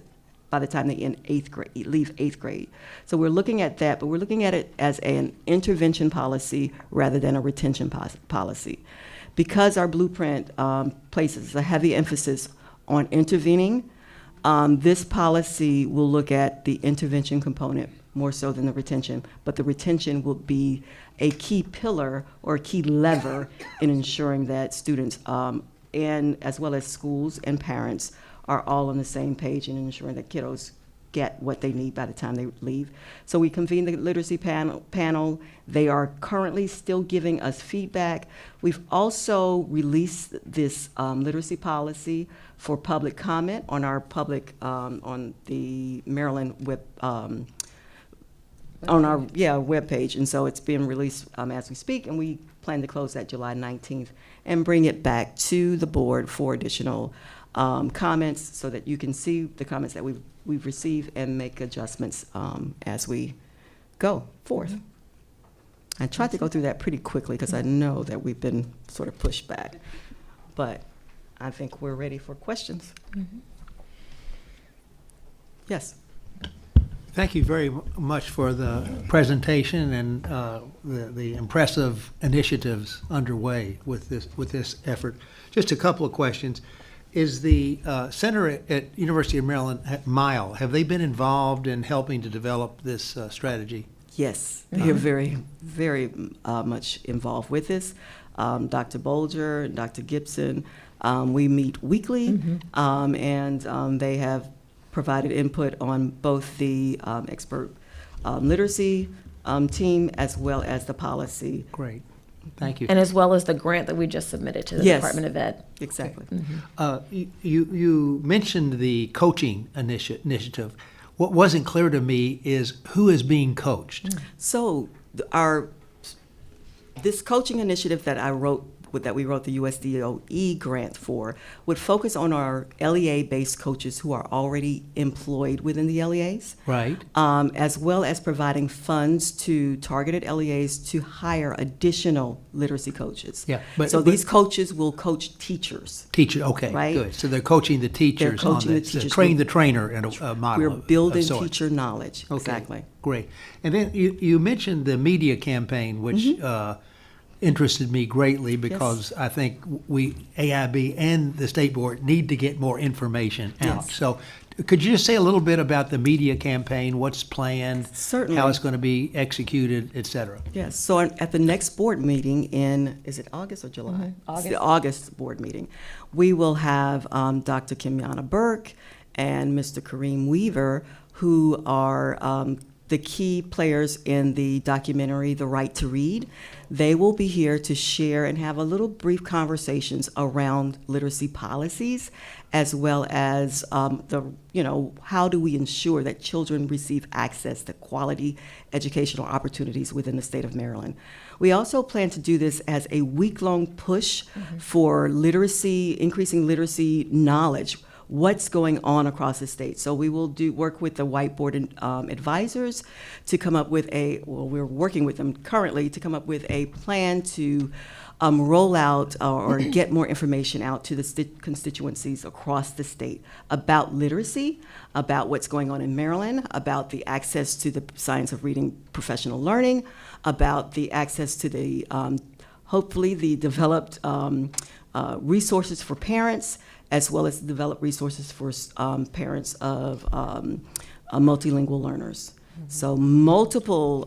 by the time they leave 8th grade. So we're looking at that, but we're looking at it as an intervention policy rather than a retention policy. because our blueprint places a heavy emphasis on intervening, this policy will look at the intervention component more so than the retention, but the retention will be a key pillar or a key lever in ensuring that students and as well as schools and parents are all on the same page in ensuring that kiddos get what they need by the time they leave. So we convened the literacy panel. They are currently still giving us feedback. We've also released this literacy policy for public comment on our public, on the Maryland web, on our webpage, and so it's being released as we speak, and we plan to close that July 19th and bring it back to the board for additional comments so that you can see the comments that we've received and make adjustments as we go forth. I tried to go through that pretty quickly because I know that we've been sort of pushed back, but I think we're ready for questions. Yes. Thank you very much for the presentation and the impressive initiatives underway with this effort. Just a couple of questions. Is the center at University of Maryland, MILE, have they been involved in helping to develop this strategy? Yes, they are very, very much involved with this. Dr. Bolger and Dr. Gibson, we meet weekly, and they have provided input on both the expert literacy team as well as the policy. Great. Thank you. And as well as the grant that we just submitted to the Department of Ed. Exactly. You mentioned the coaching initiative. What wasn't clear to me is who is being coached? So this coaching initiative that we wrote the USDOE grant for would focus on our LEA-based coaches who are already employed within the LEAs. Right. As well as providing funds to targeted LEAs to hire additional literacy coaches. Yeah. So these coaches will coach teachers. Okay, right? Good. So they're coaching the teachers on this, train the trainer in a model. We're building of sorts. teacher knowledge. Okay, exactly. Great. And then you mentioned the media campaign, which interested me greatly because I think we, AIB and the State Board, need to get more information out. Yes. So could you just say a little bit about the media campaign, what's planned, Certainly. how it's going to be executed, et cetera? Yes, so at the next board meeting in, is it August or July? It's the August board meeting. We will have Dr. Kimyana Burke and Mr. Kareem Weaver, who are the key players in the documentary, The Right to Read. They will be here to share and have a little brief conversations around literacy policies, as well as how do we ensure that children receive access to quality educational opportunities within the state of Maryland. We also plan to do this as a week-long push for literacy, increasing literacy knowledge, what's going on across the state. So we will work with the whiteboard advisors to come up with we're working with them currently to come up with a plan to roll out or get more information out to the constituencies across the state about literacy, about what's going on in Maryland, about the access to the science of reading professional learning, about the access to the, hopefully the developed resources for parents, as well as develop resources for parents of multilingual learners. So multiple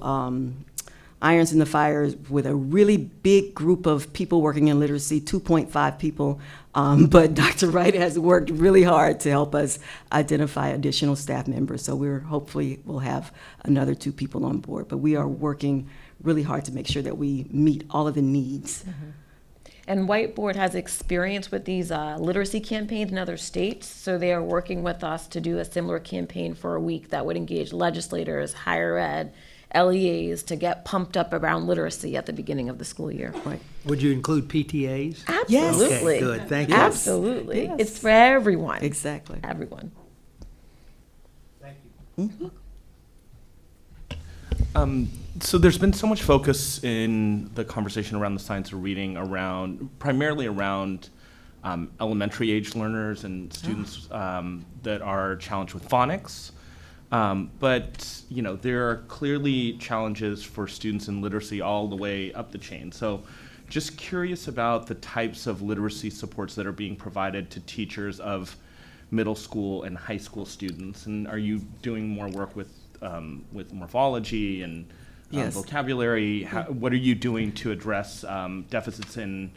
irons in the fire with a really big group of people working in literacy, 2.5 people. But Dr. Wright has worked really hard to help us identify additional staff members. So hopefully we'll have another 2 people on board. But we are working really hard to make sure that we meet all of the needs. And Whiteboard has experience with these literacy campaigns in other states, so they are working with us to do a similar campaign for a week that would engage legislators, higher ed, LEAs to get pumped up around literacy at the beginning of the school year. Right. Would you include PTAs? Absolutely. Okay, good, thank you. Absolutely. Yes. It's for everyone. Exactly. Everyone. So there's been so much focus in the conversation around the science of reading primarily around elementary age learners and students that are challenged with phonics. But there are clearly challenges for students in literacy all the way up the chain. So Just curious about the types of literacy supports that are being provided to teachers of middle school and high school students. And are you doing more work with morphology and Yes. vocabulary? What are you doing to address deficits in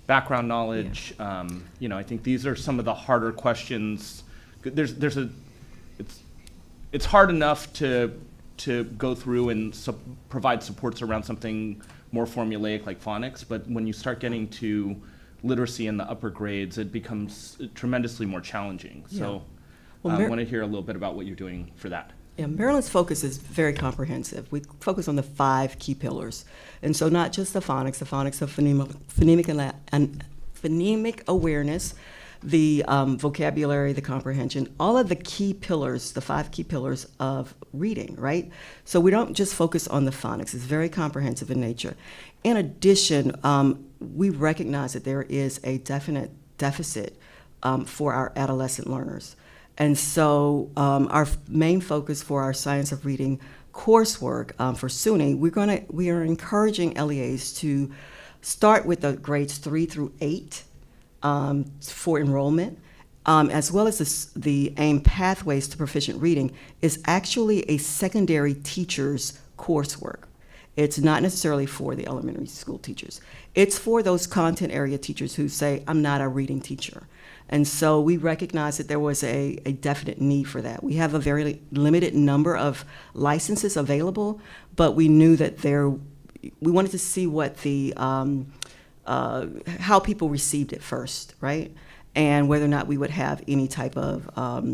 background knowledge? I think these are some of the harder questions. It's hard enough to go through and provide supports around something more formulaic like phonics, but when you start getting to literacy in the upper grades, it becomes tremendously more challenging. So Well, I want to hear a little bit about what you're doing for that. Yeah, Maryland's focus is very comprehensive. We focus on the 5 key pillars. And so not just the phonics of phonemic awareness, the vocabulary, the comprehension, all of the key pillars, the 5 key pillars of reading, right? So we don't just focus on the phonics. It's very comprehensive in nature. In addition, we recognize that there is a definite deficit for our adolescent learners. And so our main focus for our Science of Reading coursework for SUNY, we are encouraging LEAs to start with the grades 3 through 8 for enrollment, as well as the AIM Pathways to Proficient Reading is actually a secondary teacher's coursework. It's not necessarily for the elementary school teachers. It's for those content area teachers who say, I'm not a reading teacher. And so we recognize that there was a definite need for that. We have a very limited number of licenses available, but we knew that we wanted to see what how people received it first, right? And whether or not we would have any type of, how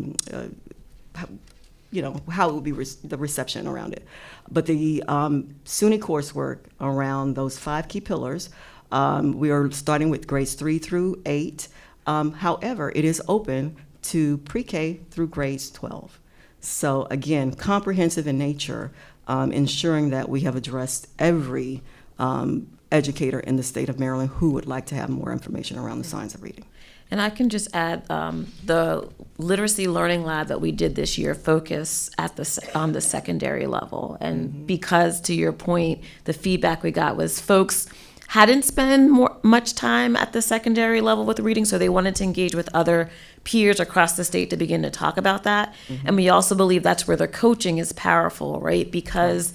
it would be the reception around it. But the SUNY coursework around those 5 key pillars, we are starting with grades 3 through 8. However, it is open to pre-K through grades 12. So again, comprehensive in nature, ensuring that we have addressed every educator in the state of Maryland who would like to have more information around the science of reading. And I can just add, the literacy learning lab that we did this year focused on the secondary level. And because, to your point, the feedback we got was folks hadn't spent much time at the secondary level with reading, so they wanted to engage with other peers across the state to begin to talk about that. And we also believe that's where the coaching is powerful, right? Because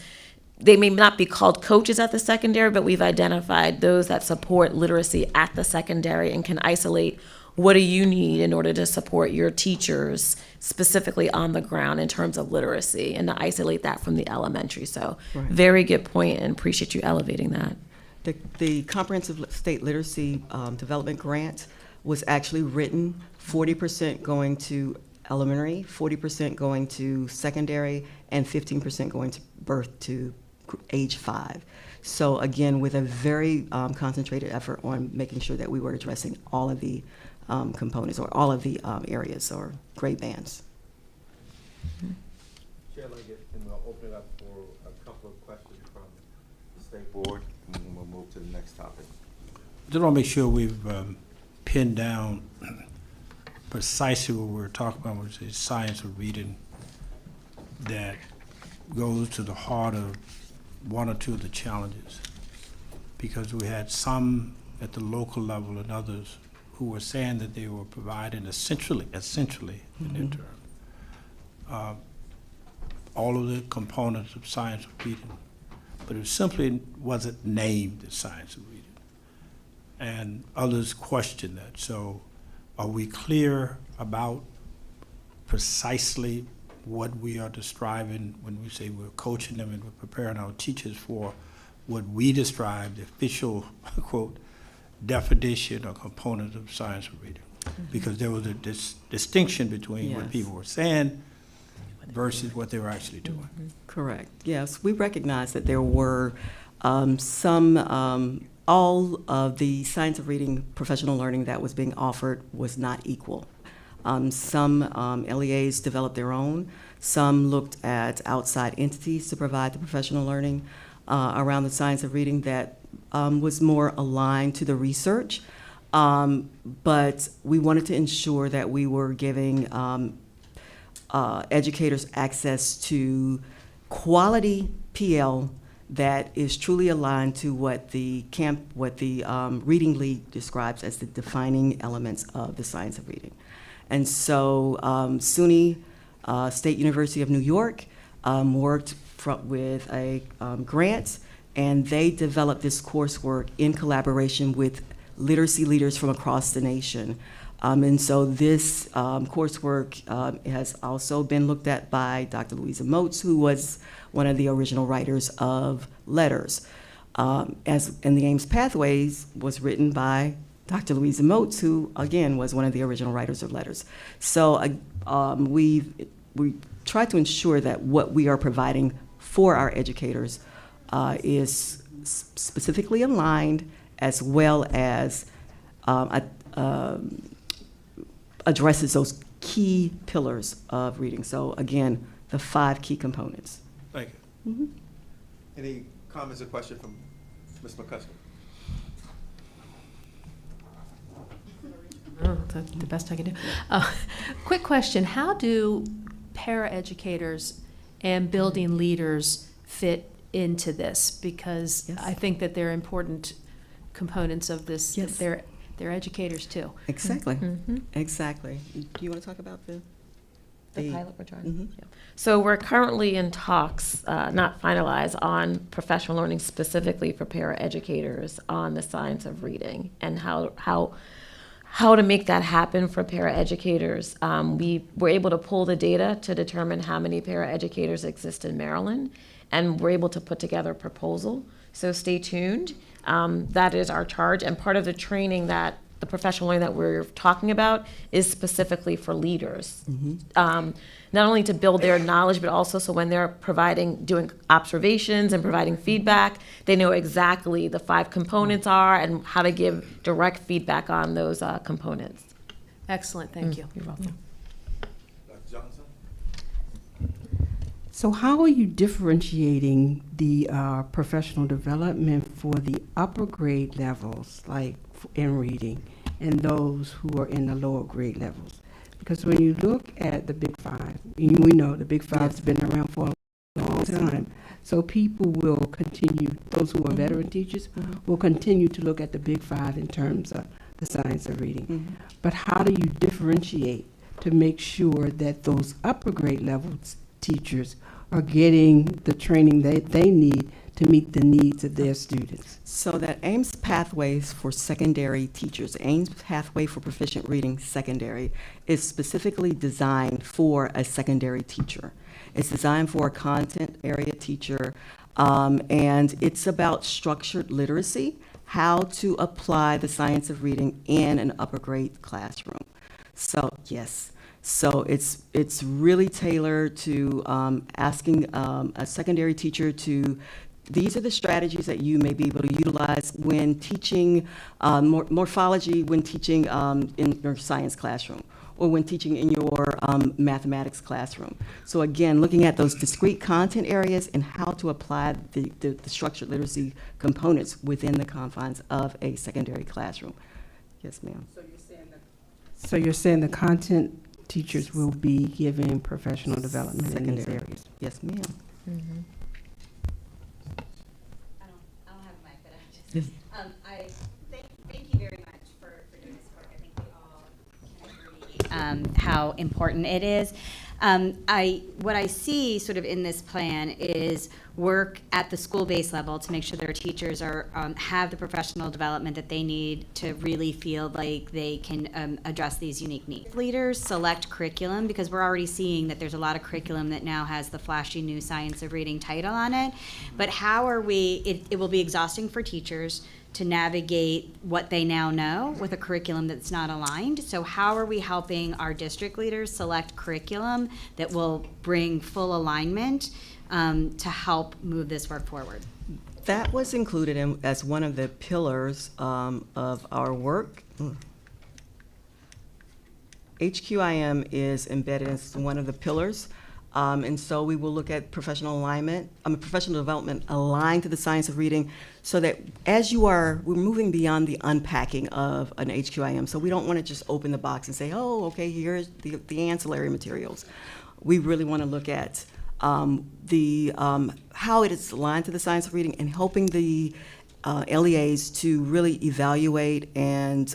they may not be called coaches at the secondary, but we've identified those that support literacy at the secondary and can isolate what do you need in order to support your teachers specifically on the ground in terms of literacy, and to isolate that from the elementary. So very good point, and appreciate you elevating that. The Comprehensive State Literacy Development Grant was actually written 40% going to elementary, 40% going to secondary, and 15% going to birth to age 5. So again, with a very concentrated effort on making sure that we were addressing all of the components or all of the areas or grade bands. Chair, I'd like to open it up for a couple of questions from the State Board, and then we'll move to the next topic. Just want to make sure we've pinned down precisely what we're talking about, which is science of reading that goes to the heart of one or two of the challenges. Because we had some at the local level and others who were saying that they were providing essentially an interim. All of the components of science of reading, but it simply wasn't named as science of reading. And others questioned that. So are we clear about precisely what we are describing when we say we're coaching them and we're preparing our teachers for what we describe, the official, quote, definition or component of science of reading? Because there was a distinction between what people were saying versus what they were actually doing. Correct. Yes, we recognize that there were all of the science of reading professional learning that was being offered was not equal. Some LEAs developed their own. Some looked at outside entities to provide the professional learning around the science of reading that was more aligned to the research. But we wanted to ensure that we were giving educators access to quality PL that is truly aligned to what the reading lead describes as the defining elements of the science of reading. And so SUNY, State University of New York, worked with a grant, and they developed this coursework in collaboration with literacy leaders from across the nation. And so this coursework has also been looked at by Dr. Louisa Moats, who was one of the original writers of Letters. And the AIMS Pathways was written by Dr. Louisa Moats, who again was one of the original writers of Letters. So we try to ensure that what we are providing for our educators is specifically aligned, as well as addresses those key pillars of reading. So again, the 5 key components. Thank you. Mm-hmm. Any comments or questions from Ms. McCusker? Oh, that's the best I can do. Quick question, how do paraeducators and building leaders fit into this? Because Yes. I think that they're important components of this. Yes. They're educators too. Exactly. Mm-hmm. Exactly. Do you want to talk about the pilot we're trying. Mhm. Yeah. So we're currently in talks, not finalized, on professional learning specifically for paraeducators on the science of reading and how to make that happen for paraeducators. We were able to pull the data to determine how many paraeducators exist in Maryland, and we're able to put together a proposal. So stay tuned. That is our charge, and part of the training that the professional learning that we're talking about is specifically for leaders. Not only to build their knowledge, but also so when they're doing observations and providing feedback, they know exactly the 5 components are and how to give direct feedback on those components. Excellent, thank you. You're welcome. Dr. Johnson? So how are you differentiating the professional development for the upper grade levels, like in reading, and those who are in the lower grade levels? Because when you look at the Big Five, we know the Big Five's been around for a long time. So people will continue, those who are veteran teachers will continue to look at the Big Five in terms of the science of reading. But how do you differentiate to make sure that those upper grade levels teachers are getting the training that they need to meet the needs of their students? So that AIMS Pathways for secondary teachers, AIMS Pathway for Proficient Reading Secondary, is specifically designed for a secondary teacher. It's designed for a content area teacher, and it's about structured literacy, how to apply the science of reading in an upper grade classroom. So yes, so it's really tailored to asking a secondary teacher to, these are the strategies that you may be able to utilize when teaching morphology, when teaching in your science classroom, or when teaching in your mathematics classroom. So again, looking at those discrete content areas and how to apply the structured literacy components within the confines of a secondary classroom. Yes, ma'am. So you're saying the content teachers will be given professional development in these Secondary. areas? Yes, ma'am. I don't have a mic, but I thank you very much for doing this work. I think we all can agree how important it is. What I see sort of in this plan is work at the school-based level to make sure their teachers are have the professional development that they need to really feel like they can address these unique needs. Leaders select curriculum, because we're already seeing that there's a lot of curriculum that now has the flashy new science of reading title on it. But how are we, it will be exhausting for teachers to navigate what they now know with a curriculum that's not aligned. So how are we helping our district leaders select curriculum that will bring full alignment to help move this work forward? That was included in, as one of the pillars of our work. HQIM is embedded as one of the pillars. And so we will look at professional alignment, professional development aligned to the science of reading, so that as we're moving beyond the unpacking of an HQIM. So we don't want to just open the box and say, oh, okay, here's the ancillary materials. We really want to look at how it is aligned to the science of reading, and helping the LEAs to really evaluate and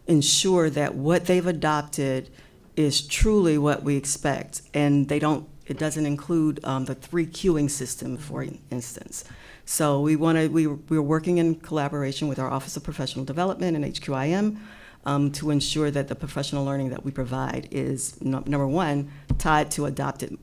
ensure that what they've adopted is truly what we expect, and it doesn't include the 3 queuing system, for instance. So we're working in collaboration with our Office of Professional Development and HQIM to ensure that the professional learning that we provide is, number one, tied to adopted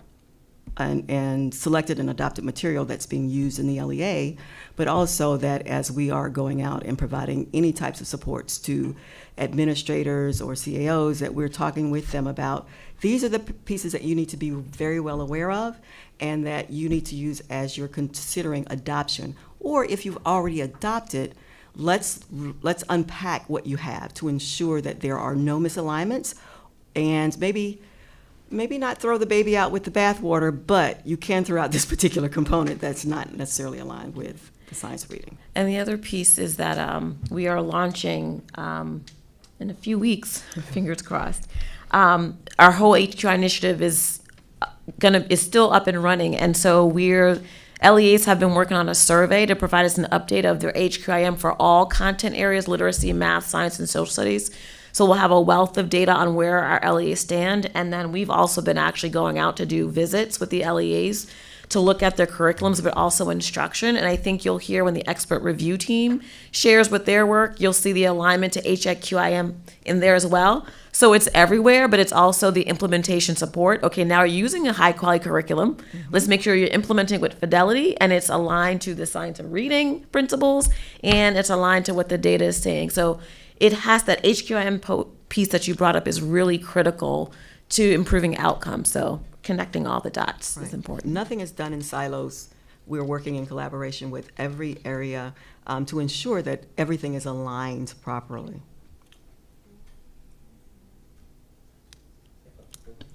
and selected and adopted material that's being used in the LEA, but also that as we are going out and providing any types of supports to administrators or CAOs, that we're talking with them about, these are the pieces that you need to be very well aware of and that you need to use as you're considering adoption. Or if you've already adopted, let's unpack what you have to ensure that there are no misalignments, and maybe not throw the baby out with the bathwater, but you can throw out this particular component that's not necessarily aligned with the science of reading. And the other piece is that we are launching in a few weeks, fingers crossed. Our whole HQI initiative is still up and running, and so LEAs have been working on a survey to provide us an update of their HQIM for all content areas: literacy, math, science, and social studies. So we'll have a wealth of data on where our LEAs stand, and then we've also been actually going out to do visits with the LEAs to look at their curriculums, but also instruction. And I think you'll hear when the expert review team shares with their work, you'll see the alignment to HQIM in there as well. So it's everywhere, but it's also the implementation support. Okay, now you're using a high quality curriculum. Let's make sure you're implementing with fidelity, and it's aligned to the science of reading principles, and it's aligned to what the data is saying. So it has that HQIM piece that you brought up is really critical to improving outcomes. So connecting all the dots is important. Nothing is done in silos. We're working in collaboration with every area to ensure that everything is aligned properly.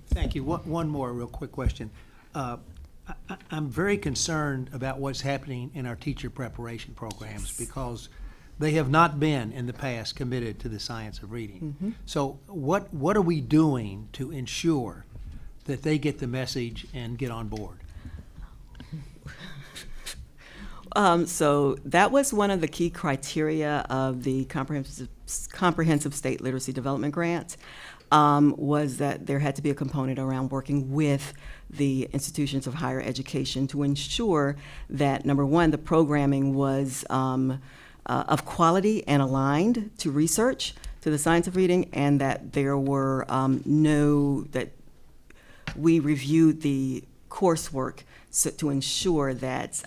Thank you. One more real quick question. I'm very concerned about what's happening in our teacher preparation programs because they have not been in the past committed to the science of reading. So what are we doing to ensure that they get the message and get on board? So that was one of the key criteria of the Comprehensive State Literacy Development Grant, was that there had to be a component around working with the institutions of higher education to ensure that, number one, the programming was of quality and aligned to research, to the science of reading, and that there were that we reviewed the coursework to ensure that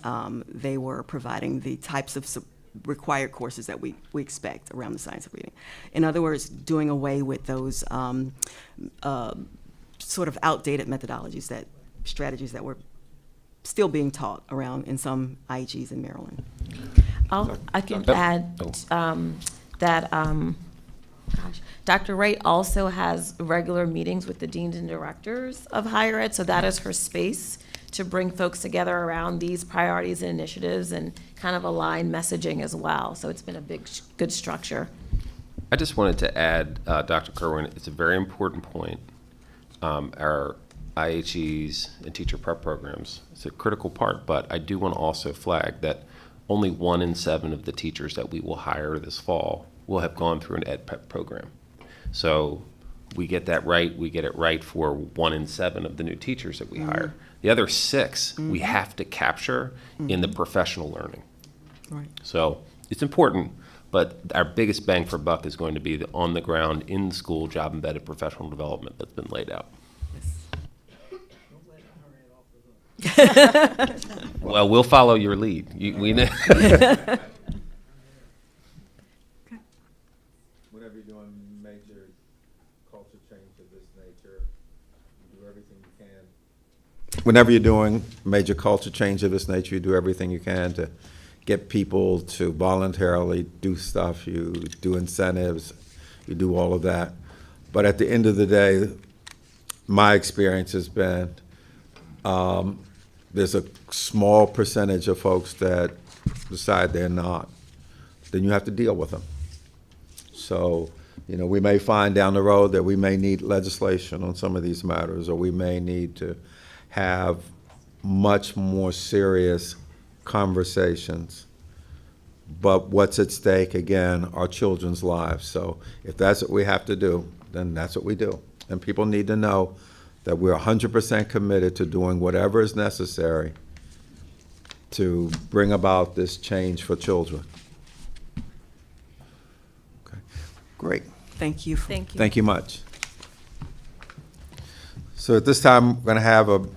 they were providing the types of required courses that we expect around the science of reading. In other words, doing away with those sort of outdated methodologies, strategies that were still being taught around in some IGs in Maryland. I can add that Dr. Wright also has regular meetings with the deans and directors of higher ed, so that is her space to bring folks together around these priorities and initiatives and kind of align messaging as well. So it's been a good structure. I just wanted to add, Dr. Kerwin, it's a very important point. Our IHEs and teacher prep programs, it's a critical part, but I do want to also flag that only 1 in 7 of the teachers that we will hire this fall will have gone through an ed prep program. So we get that right, we get it right for 1 in 7 of the new teachers that we hire. The other 6 we have to capture in the professional learning. Right. So it's important, but our biggest bang for buck is going to be the on the ground, in school, job embedded professional development that's been laid out. Well, we'll follow your lead. We know. Whenever you're doing major culture change of this nature, you do everything you can. Whenever you're doing major culture change of this nature, you do everything you can to get people to voluntarily do stuff. You do incentives, you do all of that. But at the end of the day, my experience has been there's a small percentage of folks that decide they're not. Then you have to deal with them. So, we may find down the road that we may need legislation on some of these matters, or we may need to have much more serious conversations. But what's at stake, again, are children's lives. So if that's what we have to do, then that's what we do. And people need to know that we're 100% committed to doing whatever is necessary to bring about this change for children. Okay, great. Thank you. Thank you. Thank you much. So at this time, we're going to have a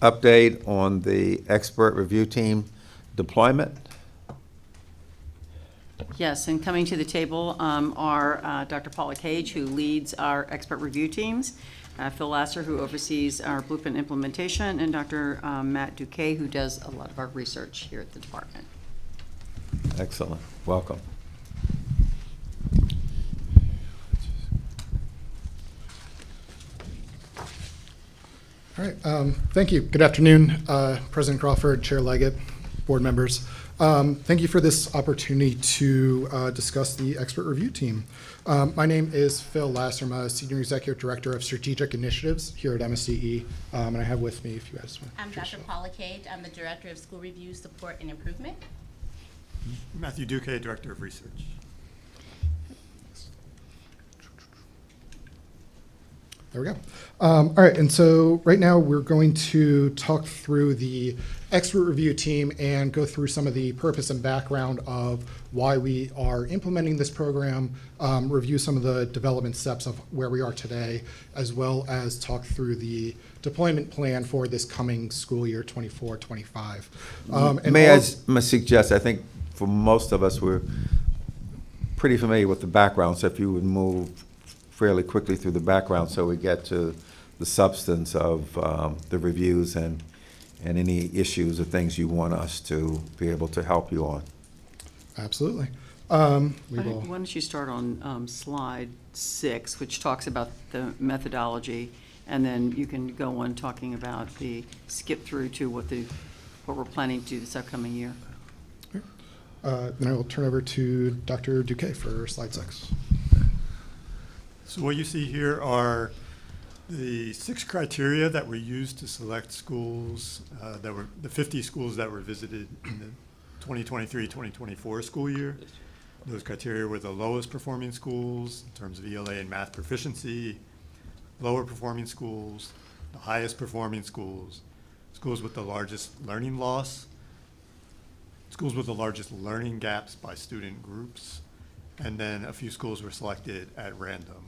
update on the expert review team deployment. Yes, and coming to the table are Dr. Paula Cage, who leads our expert review teams, Phil Lasser, who oversees our blueprint implementation, and Dr. Matt Duque, who does a lot of our research here at the department. Excellent. Welcome. All right, thank you. Good afternoon, President Crawford, Chair Leggett, board members. Thank you for this opportunity to discuss the expert review team. My name is Phil Lasser. I'm a Senior Executive Director of Strategic Initiatives here at MSDE, and I have with me, if you guys want. I'm Dr. Paula Cage. I'm the Director of School Review Support and Improvement. Matthew Duque, Director of Research. There we go. All right, and so right now we're going to talk through the expert review team and go through some of the purpose and background of why we are implementing this program, review some of the development steps of where we are today, as well as talk through the deployment plan for this coming school year 24-25. May I suggest, I think for most of us, we're pretty familiar with the background, so if you would move fairly quickly through the background so we get to the substance of the reviews and any issues or things you want us to be able to help you on. Absolutely. Why don't you start on slide 6, which talks about the methodology, and then you can go on talking about skip through to what we're planning to do this upcoming year. Then I will turn over to Dr. Duque for slide 6. So what you see here are the 6 criteria that were used to select schools, the 50 schools that were visited in the 2023-2024 school year. Those criteria were the lowest performing schools in terms of ELA and math proficiency, lower performing schools, the highest performing schools, schools with the largest learning loss, schools with the largest learning gaps by student groups, and then a few schools were selected at random.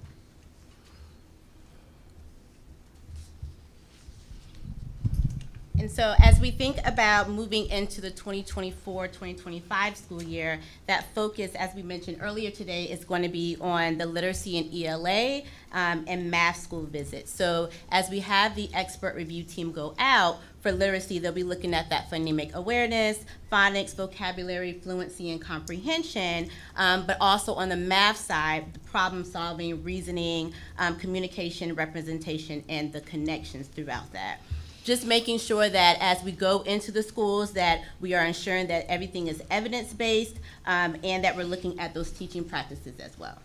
And so as we think about moving into the 2024-2025 school year, that focus, as we mentioned earlier today, is going to be on the literacy and ELA and math school visits. So as we have the expert review team go out for literacy, they'll be looking at that phonemic awareness, phonics, vocabulary, fluency, and comprehension, but also on the math side, the problem solving, reasoning, communication, representation, and the connections throughout that. Just making sure that as we go into the schools that we are ensuring that everything is evidence-based and that we're looking at those teaching practices as well.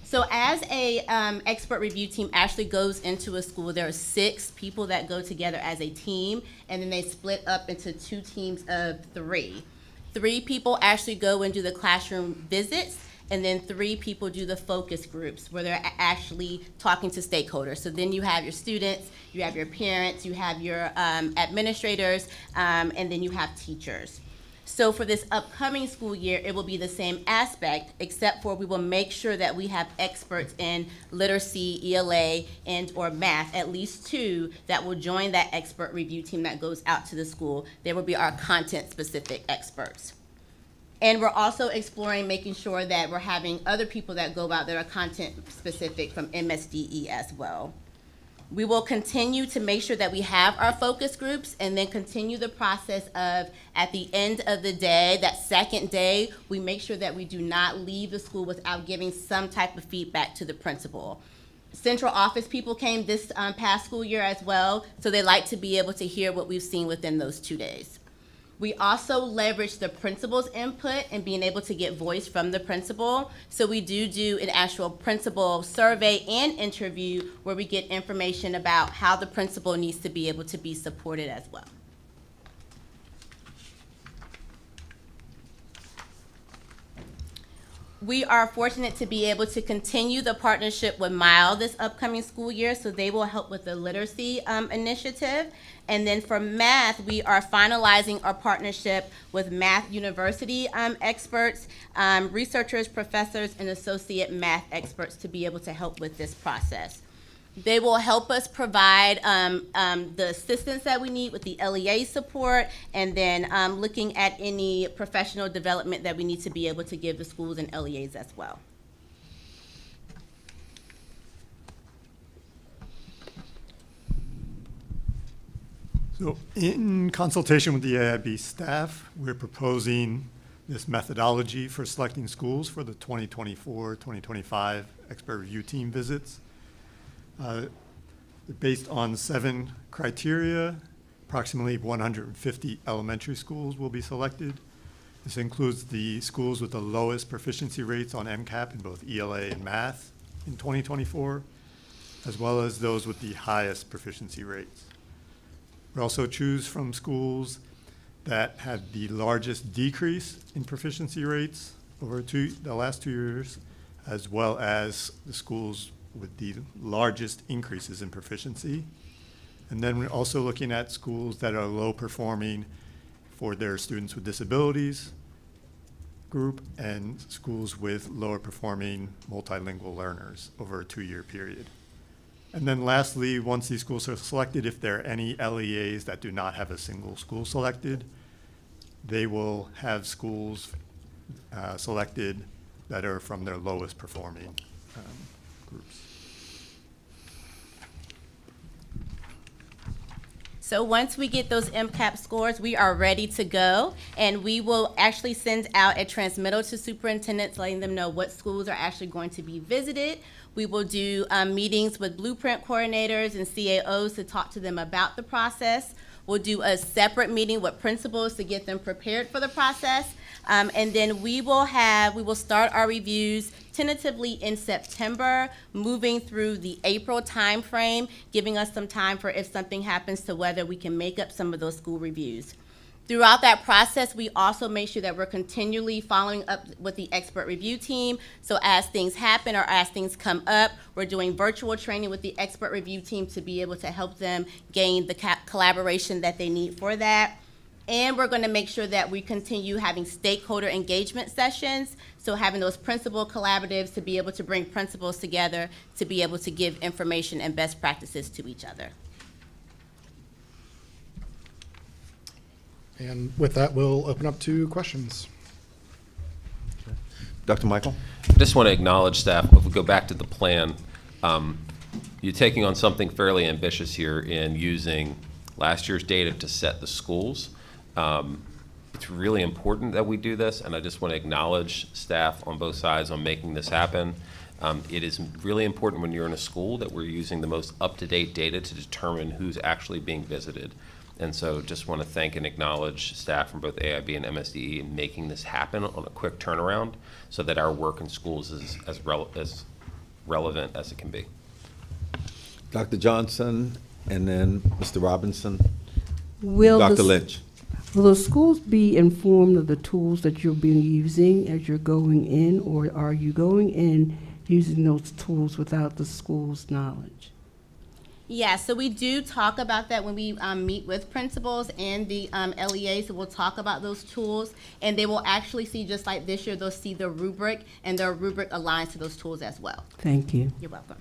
So as a expert review team actually goes into a school, there are 6 people that go together as a team, and then they split up into 2 teams of 3. 3 people actually go and do the classroom visits, and then 3 people do the focus groups where they're actually talking to stakeholders. So then you have your students, you have your parents, you have your administrators, and then you have teachers. So for this upcoming school year, it will be the same aspect, except for we will make sure that we have experts in literacy, ELA, and or math, at least 2, that will join that expert review team that goes out to the school. They will be our content-specific experts. And we're also exploring making sure that we're having other people that go out that are content specific from MSDE as well. We will continue to make sure that we have our focus groups and then continue the process of, at the end of the day, that second day, we make sure that we do not leave the school without giving some type of feedback to the principal. Central office people came this past school year as well, so they like to be able to hear what we've seen within those 2 days. We also leverage the principal's input and being able to get voice from the principal. So we do an actual principal survey and interview where we get information about how the principal needs to be able to be supported as well. We are fortunate to be able to continue the partnership with MILE this upcoming school year, so they will help with the literacy initiative. And then for math, we are finalizing our partnership with Math University experts, researchers, professors, and associate math experts to be able to help with this process. They will help us provide the assistance that we need with the LEA support, and then looking at any professional development that we need to be able to give the schools and LEAs as well. So in consultation with the AIB staff, we're proposing this methodology for selecting schools for the 2024-2025 expert review team visits. Based on 7 criteria, approximately 150 elementary schools will be selected. This includes the schools with the lowest proficiency rates on MCAP in both ELA and math in 2024, as well as those with the highest proficiency rates. We also choose from schools that had the largest decrease in proficiency rates over the last 2 years, as well as the schools with the largest increases in proficiency. And then we're also looking at schools that are low performing for their students with disabilities group and schools with lower performing multilingual learners over a 2-year period. And then lastly, once these schools are selected, if there are any LEAs that do not have a single school selected, they will have schools selected that are from their lowest performing groups. So once we get those MCAP scores, we are ready to go, and we will actually send out a transmittal to superintendents letting them know what schools are actually going to be visited. We will do meetings with blueprint coordinators and CAOs to talk to them about the process. We'll do a separate meeting with principals to get them prepared for the process. And then we will start our reviews tentatively in September, moving through the April timeframe, giving us some time for if something happens to whether we can make up some of those school reviews. Throughout that process, we also make sure that we're continually following up with the expert review team. So as things happen or as things come up, we're doing virtual training with the expert review team to be able to help them gain the collaboration that they need for that. And we're going to make sure that we continue having stakeholder engagement sessions, so having those principal collaboratives to be able to bring principals together to be able to give information and best practices to each other. And with that, we'll open up to questions. Dr. Michael? I just want to acknowledge staff, if we go back to the plan, you're taking on something fairly ambitious here in using last year's data to set the schools. It's really important that we do this, and I just want to acknowledge staff on both sides on making this happen. It is really important when you're in a school that we're using the most up-to-date data to determine who's actually being visited. And so just want to thank and acknowledge staff from both AIB and MSDE in making this happen on a quick turnaround so that our work in schools is as relevant as it can be. Dr. Johnson, and then Mr. Robinson, Will Dr. the- Lynch. Will the schools be informed of the tools that you'll be using as you're going in, or are you going in using those tools without the school's knowledge? Yeah, so we do talk about that when we meet with principals and the LEAs. So we'll talk about those tools, and they will actually see, just like this year, they'll see the rubric, and their rubric aligns to those tools as well. Thank you. You're welcome.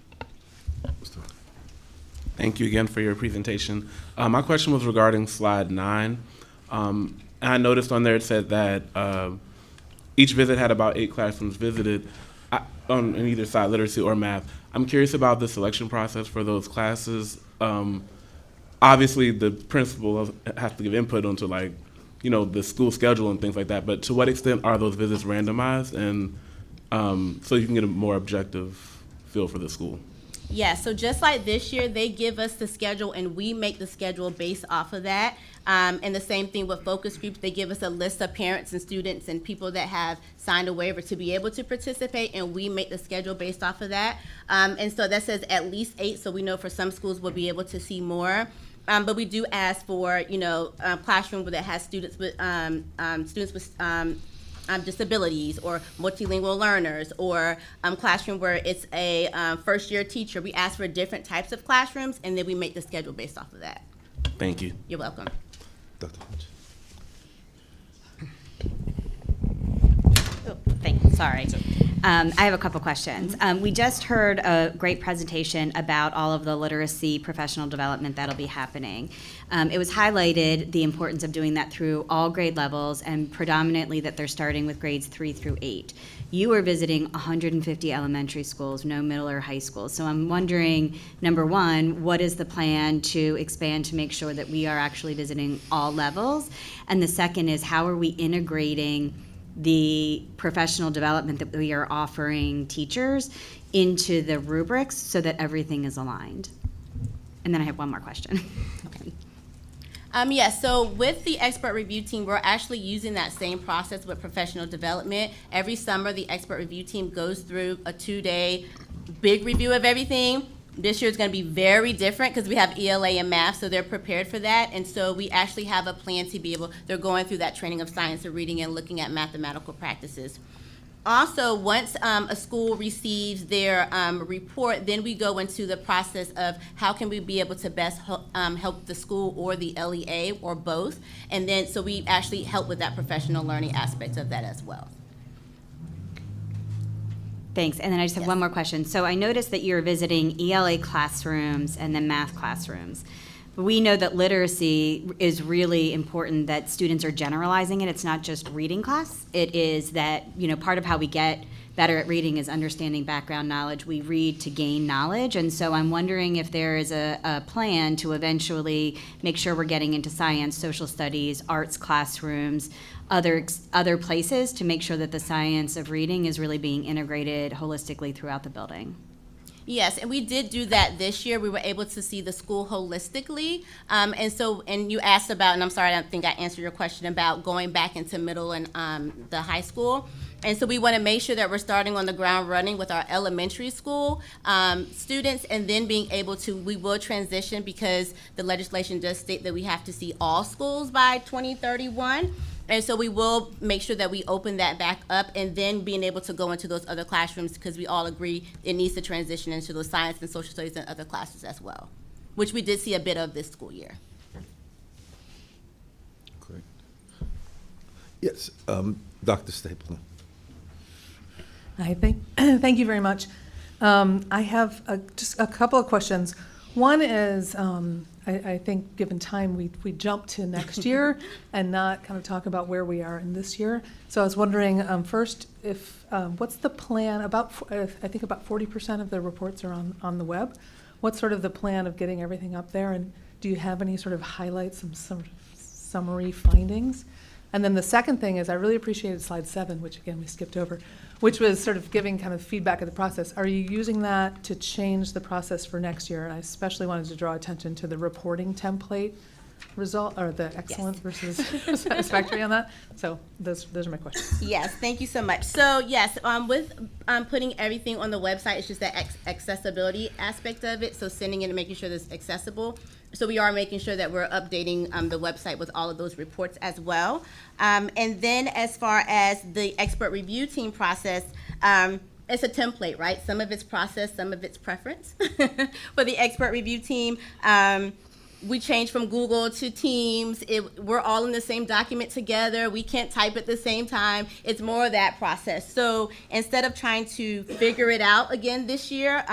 Thank you again for your presentation. My question was regarding slide 9. And I noticed on there it said that each visit had about 8 classrooms visited on either side, literacy or math. I'm curious about the selection process for those classes. Obviously, the principal has to give input onto, like, you know, the school schedule and things like that, but to what extent are those visits randomized, and so you can get a more objective feel for the school? Yeah, so just like this year, they give us the schedule and we make the schedule based off of that. And the same thing with focus groups, they give us a list of parents and students and people that have signed a waiver to be able to participate, and we make the schedule based off of that. And so that says at least 8, so we know for some schools we'll be able to see more. But we do ask for, classroom that has students with disabilities or multilingual learners, or classroom where it's a first-year teacher. We ask for different types of classrooms, and then we make the schedule based off of that. Thank you. You're welcome. Dr. Hodge. Oh, thanks, sorry. I have a couple questions. We just heard a great presentation about all of the literacy professional development that'll be happening. It was highlighted the importance of doing that through all grade levels, and predominantly that they're starting with grades 3 through 8. You are visiting 150 elementary schools, no middle or high schools. So I'm wondering, number one, what is the plan to expand to make sure that we are actually visiting all levels? And the second is, how are we integrating the professional development that we are offering teachers into the rubrics so that everything is aligned? And then I have one more question. Yes, so with the expert review team, we're actually using that same process with professional development. Every summer, the expert review team goes through a 2-day big review of everything. This year is going to be very different because we have ELA and math, so they're prepared for that. And so we actually have a plan to be able, they're going through that training of science and reading and looking at mathematical practices. Also, once a school receives their report, then we go into the process of how can we be able to best help the school or the LEA or both. And then, so we actually help with that professional learning aspect of that as well. Thanks. And then I just have one more question. So I noticed that you're visiting ELA classrooms and then math classrooms. We know that literacy is really important, that students are generalizing it. It's not just reading class. It is that, part of how we get better at reading is understanding background knowledge. We read to gain knowledge. And so I'm wondering if there is a plan to eventually make sure we're getting into science, social studies, arts classrooms, other places to make sure that the science of reading is really being integrated holistically throughout the building. Yes, and we did do that this year. We were able to see the school holistically. And you asked about, and I'm sorry, I don't think I answered your question about going back into middle and the high school. And so we want to make sure that we're starting on the ground running with our elementary school students, and then being able to, we will transition because the legislation does state that we have to see all schools by 2031. And so we will make sure that we open that back up, and then being able to go into those other classrooms, because we all agree it needs to transition into those science and social studies and other classes as well, which we did see a bit of this school year. Great. Yes, Dr. Stapleton. Hi, thank you very much. I have just a couple of questions. One is, I think given time, we jump to next year and not kind of talk about where we are in this year. So I was wondering, first, if what's the plan? I think about 40% of the reports are on the web. What's sort of the plan of getting everything up there? And do you have any sort of highlights, some summary findings? And then the second thing is, I really appreciated slide 7, which again we skipped over, which was sort of giving kind of feedback of the process. Are you using that to change the process for next year? And I especially wanted to draw attention to the reporting template result, or the excellent versus satisfactory on that. So those are my questions. Yes, thank you so much. So yes, with putting everything on the website, it's just that accessibility aspect of it. So sending it and making sure that it's accessible. So we are making sure that we're updating the website with all of those reports as well. And then as far as the expert review team process, it's a template, right? Some of it's process, some of it's preference. For the expert review team, we changed from Google to Teams. We're all in the same document together. We can't type at the same time. It's more of that process. So instead of trying to figure it out again this year,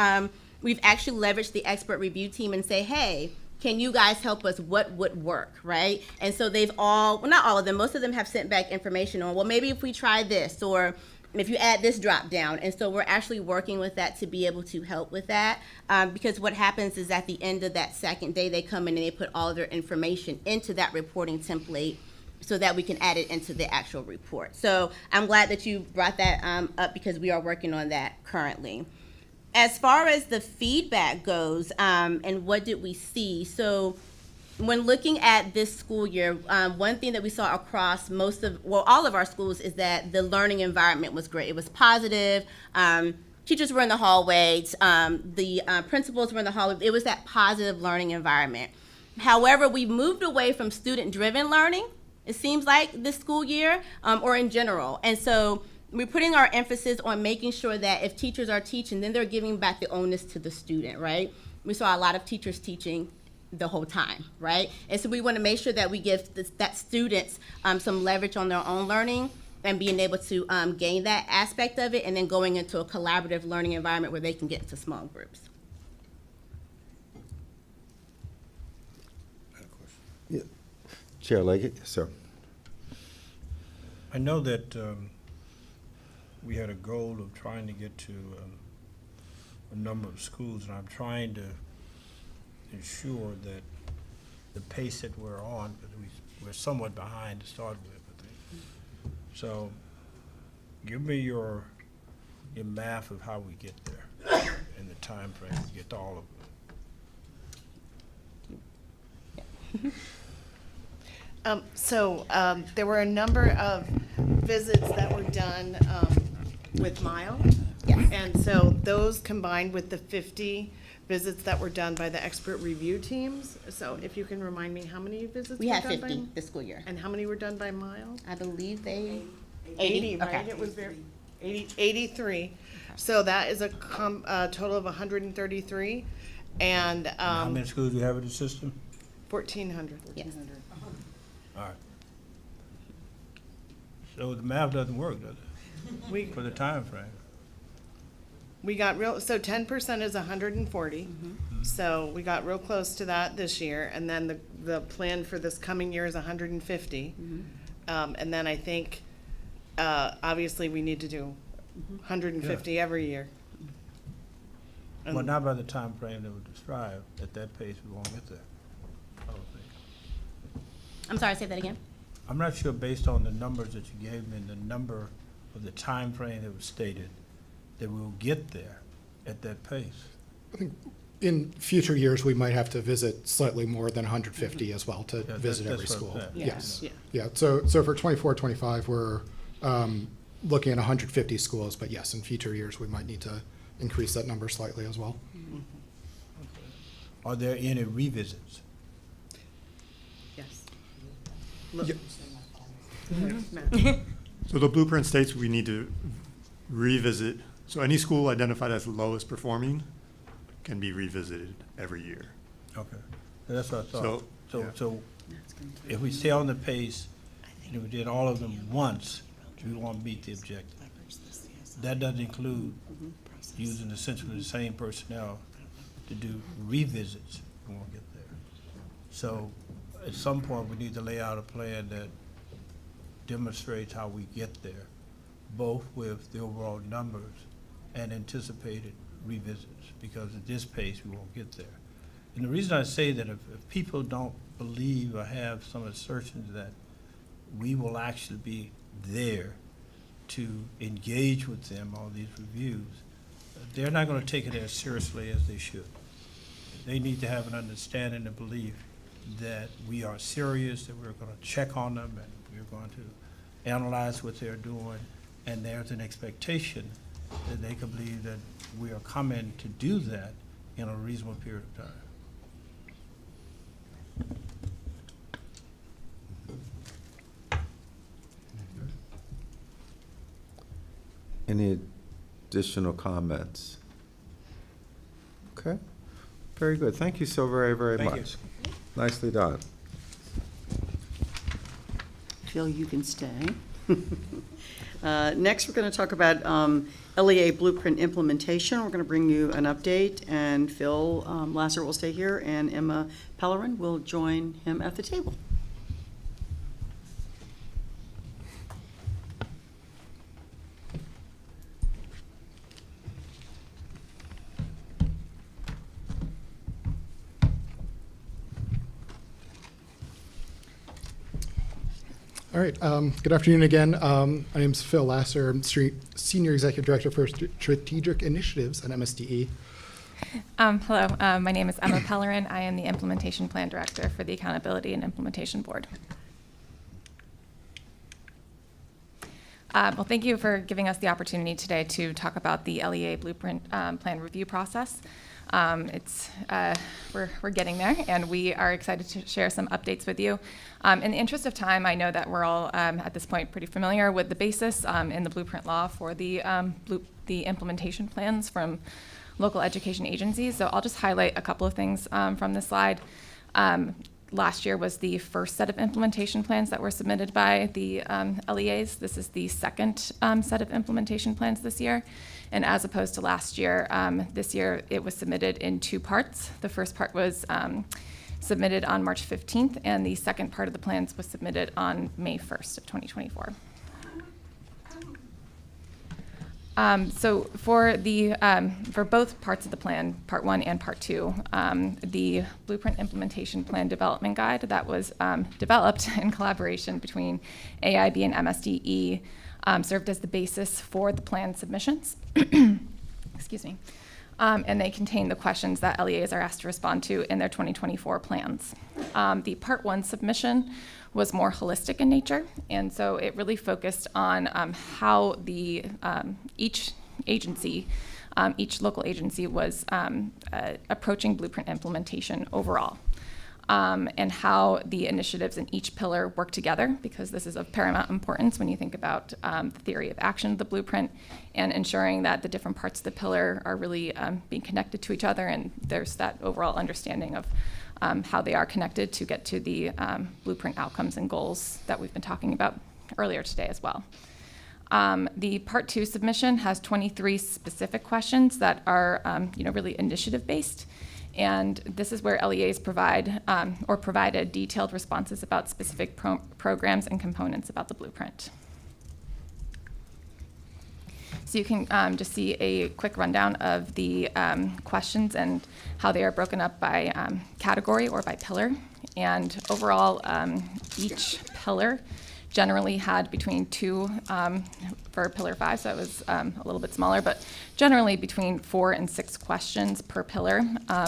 we've actually leveraged the expert review team and say, hey, can you guys help us? What would work, right? And so they've all, well, not all of them, most of them have sent back information on, well, maybe if we try this, or if you add this drop down. And so we're actually working with that to be able to help with that. Because what happens is at the end of that second day, they come in and they put all of their information into that reporting template so that we can add it into the actual report. So I'm glad that you brought that up, because we are working on that currently. as far as the feedback goes, and what did we see? So when looking at this school year, one thing that we saw across all of our schools is that the learning environment was great. It was positive. Teachers were in the hallways. The principals were in the hallway. It was that positive learning environment. However, we moved away from student-driven learning, it seems like, this school year, or in general. And so we're putting our emphasis on making sure that if teachers are teaching, then they're giving back the onus to the student, right? We saw a lot of teachers teaching the whole time, right? And so we want to make sure that we give that students some leverage on their own learning and being able to gain that aspect of it, and then going into a collaborative learning environment where they can get into small groups. Yeah. Chair Leggett, yes, sir. I know that we had a goal of trying to get to a number of schools, and I'm trying to ensure that the pace that we're on, because we're somewhat behind to start with, I think. So give me your math of how we get there and the time frame to get to all of it. There were a number of visits that were done with Mile. Yes. And so those combined with the 50 visits that were done by the expert review teams. So if you can remind me, how many visits We were had done 50 this school year. And how many were done by Mile? I believe they 80, right? Okay. It was very, 83. So that is a total of 133. And how many schools do you have in the system? 1,400. Yes. All right. So the math doesn't work, does it? For the time frame. We got so 10% is 140. So we got real close to that this year. And then the plan for this coming year is 150. And then I think, obviously, we need to do 150 every year. Well, not by the time frame that we described. At that pace, we won't get there. I don't think. I'm sorry, say that again. I'm not sure, based on the numbers that you gave me and the number of the time frame that was stated, that we'll get there at that pace. I think in future years, we might have to visit slightly more than 150 as well to visit every that's what school. I'm saying. Yes. Yeah. Yeah, so for 24, 25, we're looking at 150 schools, but yes, in future years, we might need to increase that number slightly as well. Are there any revisits? Yes. So the blueprint states we need to revisit. So any school identified as lowest performing can be revisited every year. Okay, that's what I thought. yeah. So if we stay on the pace, and if we did all of them once, we won't meet the objective. That doesn't include using essentially the same personnel to do revisits. We won't get there. So at some point, we need to lay out a plan that demonstrates how we get there, both with the overall numbers and anticipated revisits, because at this pace, we won't get there. And the reason I say that, if people don't believe or have some assertions that we will actually be there to engage with them on these reviews, they're not going to take it as seriously as they should. They need to have an understanding and belief that we are serious, that we're going to check on them, and we're going to analyze what they're doing, and there's an expectation that they can believe that we are coming to do that in a reasonable period of time. Any additional comments? Okay, very good. Thank you so very, very Thank much. Nicely done. Phil, you can stay. Next, we're going to talk about LEA blueprint implementation. We're going to bring you an update, and Phil Lasser will stay here, and Emma Pellerin will join him at the table. All right. Good afternoon again. My name is Phil Lasser. I'm Senior Executive Director for Strategic Initiatives at MSDE. Hello, my name is Emma Pellerin. I am the Implementation Plan Director for the Accountability and Implementation Board. Well, thank you for giving us the opportunity today to talk about the LEA Blueprint Plan Review process. We're getting there, and we are excited to share some updates with you. In the interest of time, I know that we're all at this point pretty familiar with the basis in the blueprint law for the implementation plans from local education agencies. So I'll just highlight a couple of things from this slide. Last year was the first set of implementation plans that were submitted by the LEAs. This is the second set of implementation plans this year. And as opposed to last year, this year it was submitted in two parts. The first part was submitted on March 15th, and the second part of the plans was submitted on May 1st of 2024. So for both parts of the plan, Part 1 and Part 2, the Blueprint Implementation Plan Development Guide that was developed in collaboration between AIB and MSDE served as the basis for the plan submissions. Excuse me. And they contain the questions that LEAs are asked to respond to in their 2024 plans. The Part 1 submission was more holistic in nature, and so it really focused on how each local agency was approaching blueprint implementation overall, and how the initiatives in each pillar work together, because this is of paramount importance when you think about the theory of action of the blueprint, and ensuring that the different parts of the pillar are really being connected to each other, and there's that overall understanding of how they are connected to get to the blueprint outcomes and goals that we've been talking about earlier today as well. The Part 2 submission has 23 specific questions that are really initiative-based. And this is where LEAs provided detailed responses about specific programs and components about the blueprint. So you can just see a quick rundown of the questions and how they are broken up by category or by pillar. And overall, each pillar generally had between two, for pillar 5, so it was a little bit smaller, but generally between 4 and 6 questions per pillar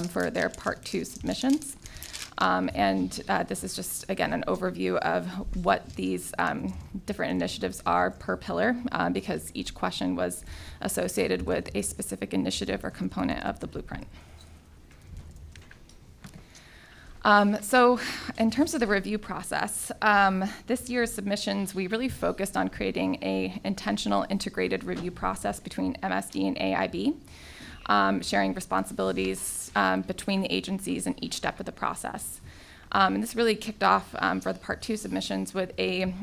for their Part 2 submissions. This is just, again, an overview of what these different initiatives are per pillar, because each question was associated with a specific initiative or component of the blueprint. So in terms of the review process, this year's submissions, we really focused on creating an intentional integrated review process between MSD and AIB, sharing responsibilities between the agencies in each step of the process. And this really kicked off for the Part 2 submissions with a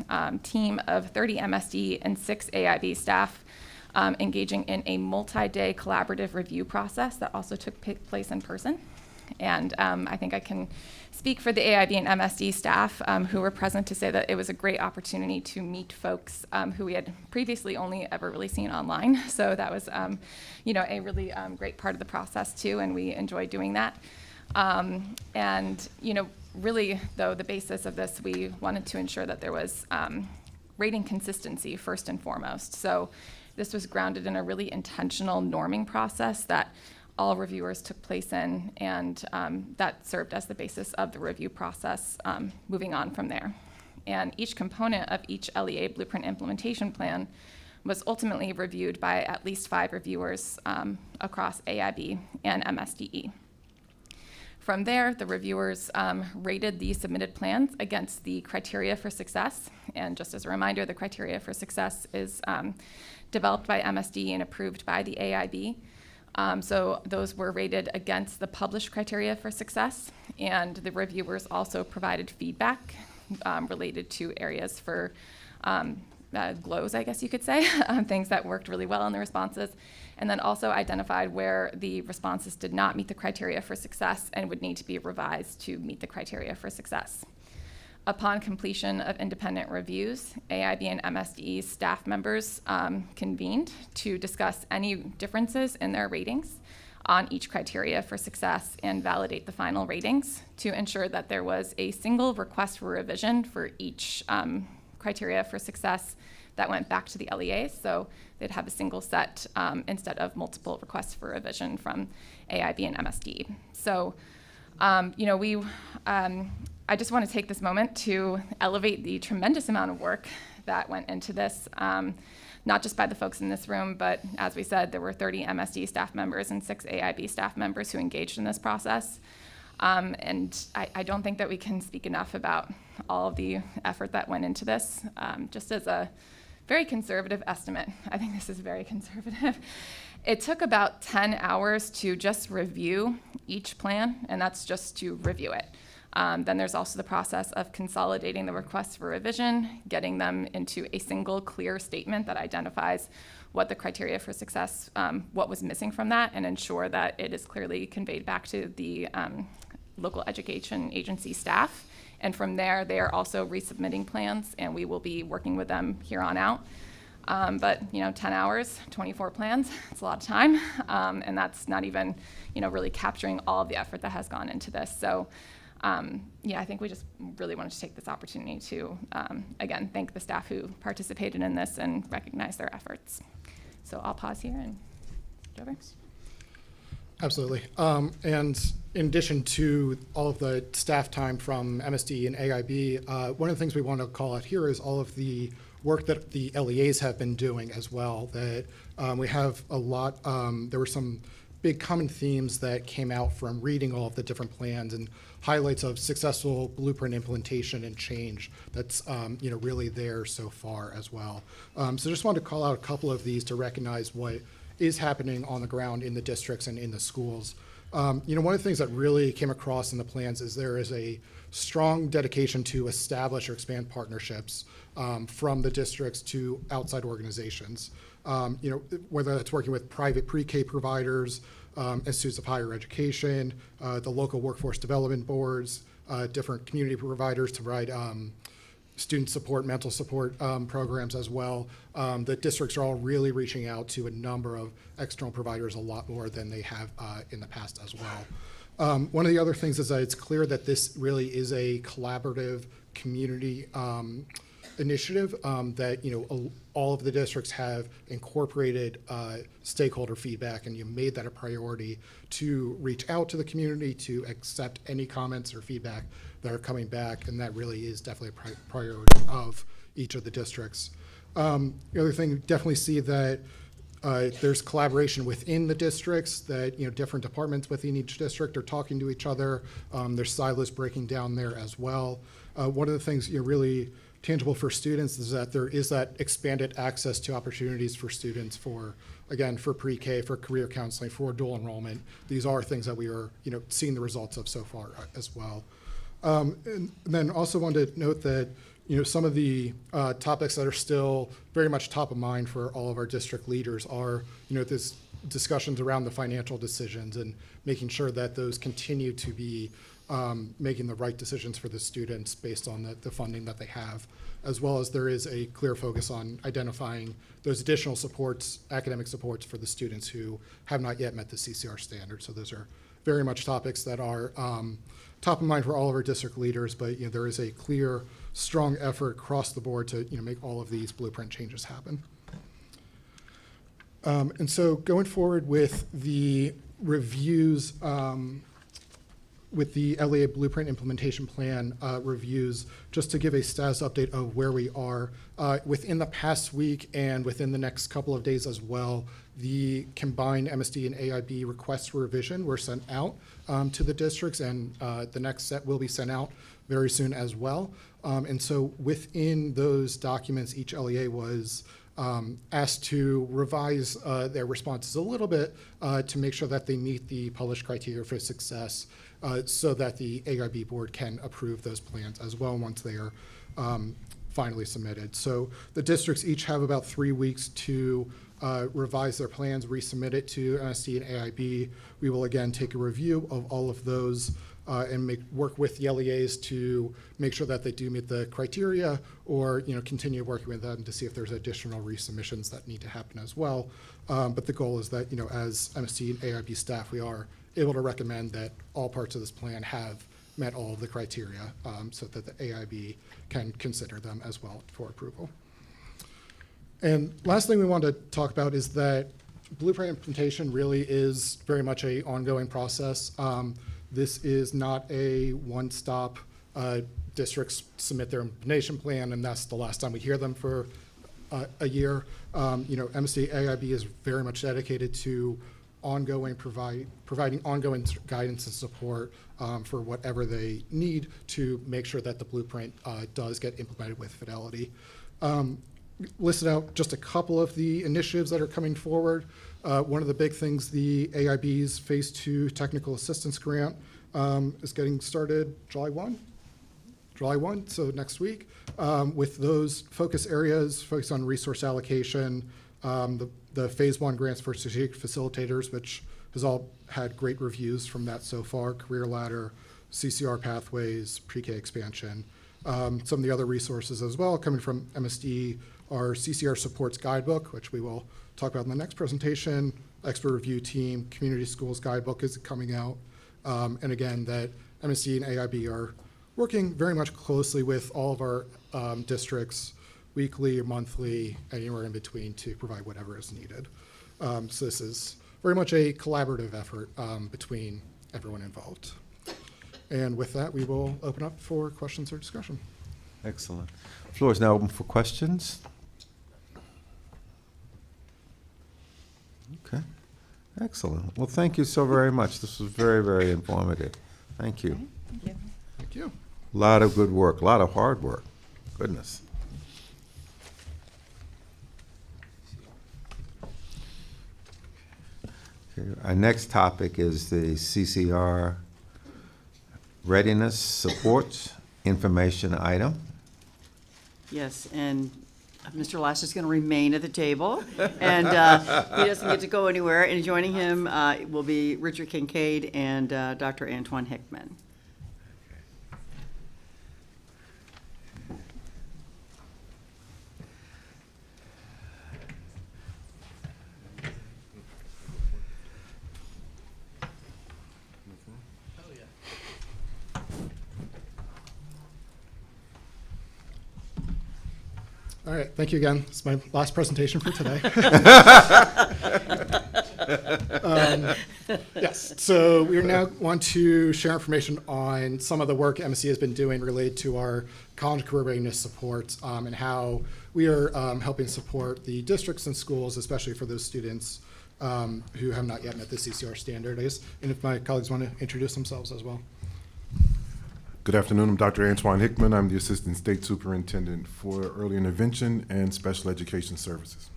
team of 30 MSD and 6 AIB staff engaging in a multi-day collaborative review process that also took place in person. And I think I can speak for the AIB and MSD staff who were present to say that it was a great opportunity to meet folks who we had previously only ever really seen online. So that was, a really great part of the process too, and we enjoyed doing that. Really, though, the basis of this, we wanted to ensure that there was rating consistency first and foremost. So this was grounded in a really intentional norming process that all reviewers took place in, and that served as the basis of the review process moving on from there. And each component of each LEA Blueprint Implementation Plan was ultimately reviewed by at least 5 reviewers across AIB and MSDE. From there, the reviewers rated the submitted plans against the criteria for success. And just as a reminder, the criteria for success is developed by MSD and approved by the AIB. So those were rated against the published criteria for success, and the reviewers also provided feedback related to areas for glows, I guess you could say, things that worked really well in the responses, and then also identified where the responses did not meet the criteria for success and would need to be revised to meet the criteria for success. Upon completion of independent reviews, AIB and MSDE staff members convened to discuss any differences in their ratings on each criteria for success and validate the final ratings to ensure that there was a single request for revision for each criteria for success that went back to the LEAs, so they'd have a single set instead of multiple requests for revision from AIB and MSD. So, I just want to take this moment to elevate the tremendous amount of work that went into this, not just by the folks in this room, but as we said, there were 30 MSD staff members and 6 AIB staff members who engaged in this process. And I don't think that we can speak enough about all of the effort that went into this. Just as a very conservative estimate, I think this is very conservative. It took about 10 hours to just review each plan, and that's just to review it. Then there's also the process of consolidating the requests for revision, getting them into a single clear statement that identifies what the criteria for success, what was missing from that, and ensure that it is clearly conveyed back to the local education agency staff. And from there, they are also resubmitting plans, and we will be working with them here on out. But 10 hours, 24 plans, it's a lot of time. And that's not even, really capturing all of the effort that has gone into this. So, I think we just really wanted to take this opportunity to, again, thank the staff who participated in this and recognize their efforts. So I'll pause here and go over. Absolutely. And in addition to all of the staff time from MSD and AIB, one of the things we want to call out here is all of the work that the LEAs have been doing as well. That we have a lot, there were some big common themes that came out from reading all of the different plans and highlights of successful blueprint implementation and change that's really there so far as well. So just wanted to call out a couple of these to recognize what is happening on the ground in the districts and in the schools. One of the things that really came across in the plans is there is a strong dedication to establish or expand partnerships from the districts to outside organizations. Whether that's working with private pre-K providers, institutes of higher education, the local workforce development boards, different community providers to provide student support, mental support programs as well. The districts are all really reaching out to a number of external providers, a lot more than they have in the past as well. One of the other things is that it's clear that this really is a collaborative community initiative that all of the districts have incorporated stakeholder feedback, and you made that a priority to reach out to the community to accept any comments or feedback that are coming back, and that really is definitely a priority of each of the districts. The other thing, definitely see that there's collaboration within the districts, that different departments within each district are talking to each other. There's silos breaking down there as well. One of the things really tangible for students is that there is that expanded access to opportunities for students for pre-K, for career counseling, for dual enrollment. These are things that we are seeing the results of so far as well. And then also wanted to note that some of the topics that are still very much top of mind for all of our district leaders are this discussions around the financial decisions and making sure that those continue to be making the right decisions for the students based on the funding that they have, as well as there is a clear focus on identifying those additional supports, academic supports for the students who have not yet met the CCR standard. So those are very much topics that are top of mind for all of our district leaders, but there is a clear, strong effort across the board to make all of these blueprint changes happen. And so going forward with the reviews, with the LEA Blueprint Implementation Plan reviews, just to give a status update of where we are. Within the past week and within the next couple of days as well, the combined MSD and AIB requests for revision were sent out to the districts, and the next set will be sent out very soon as well. And so within those documents, each LEA was asked to revise their responses a little bit to make sure that they meet the published criteria for success, so that the AIB board can approve those plans as well once they are finally submitted. So the districts each have about 3 weeks to revise their plans, resubmit it to MSD and AIB. We will again take a review of all of those and work with the LEAs to make sure that they do meet the criteria, or continue working with them to see if there's additional resubmissions that need to happen as well. But the goal is that as MSD and AIB staff, we are able to recommend that all parts of this plan have met all of the criteria, so that the AIB can consider them as well for approval. And last thing we want to talk about is that blueprint implementation really is very much a ongoing process. This is not a one-stop, districts submit their implementation plan and that's the last time we hear them for a year. MSD AIB is very much dedicated to providing ongoing guidance and support for whatever they need to make sure that the blueprint does get implemented with fidelity. Listed out just a couple of the initiatives that are coming forward. One of the big things, the AIB's Phase 2 Technical Assistance Grant is getting started July 1, so next week, with those focus areas, focus on resource allocation, the Phase 1 grants for strategic facilitators, which has all had great reviews from that so far, career ladder, CCR pathways, pre-K expansion. Some of the other resources as well coming from MSD are CCR Supports Guidebook, which we will talk about in the next presentation, Expert Review Team, Community Schools Guidebook is coming out, and again, that MSD and AIB are working very much closely with all of our districts, weekly or monthly, anywhere in between, to provide whatever is needed. So this is very much a collaborative effort between everyone involved. And with that, we will open up for questions or discussion. Excellent. Floor is now open for questions. Okay, excellent. Well, thank you so very much. This was very, very informative. Thank you. Thank you. Thank you. A lot of good work, a lot of hard work. Goodness. Okay, our next topic is the CCR Readiness Support Information item. Yes, and Mr. Lash is going to remain at the table, and he doesn't get to go anywhere. And joining him will be Richard Kincaid and Dr. Antoine Hickman. All right, thank you again. It's my last presentation for today. Yes, so we now want to share information on some of the work MSC has been doing related to our college career readiness supports and how we are helping support the districts and schools, especially for those students who have not yet met the CCR standard. And if my colleagues want to introduce themselves as well. Good afternoon. I'm Dr. Antoine Hickman. I'm the Assistant State Superintendent for Early Intervention and Special Education Services.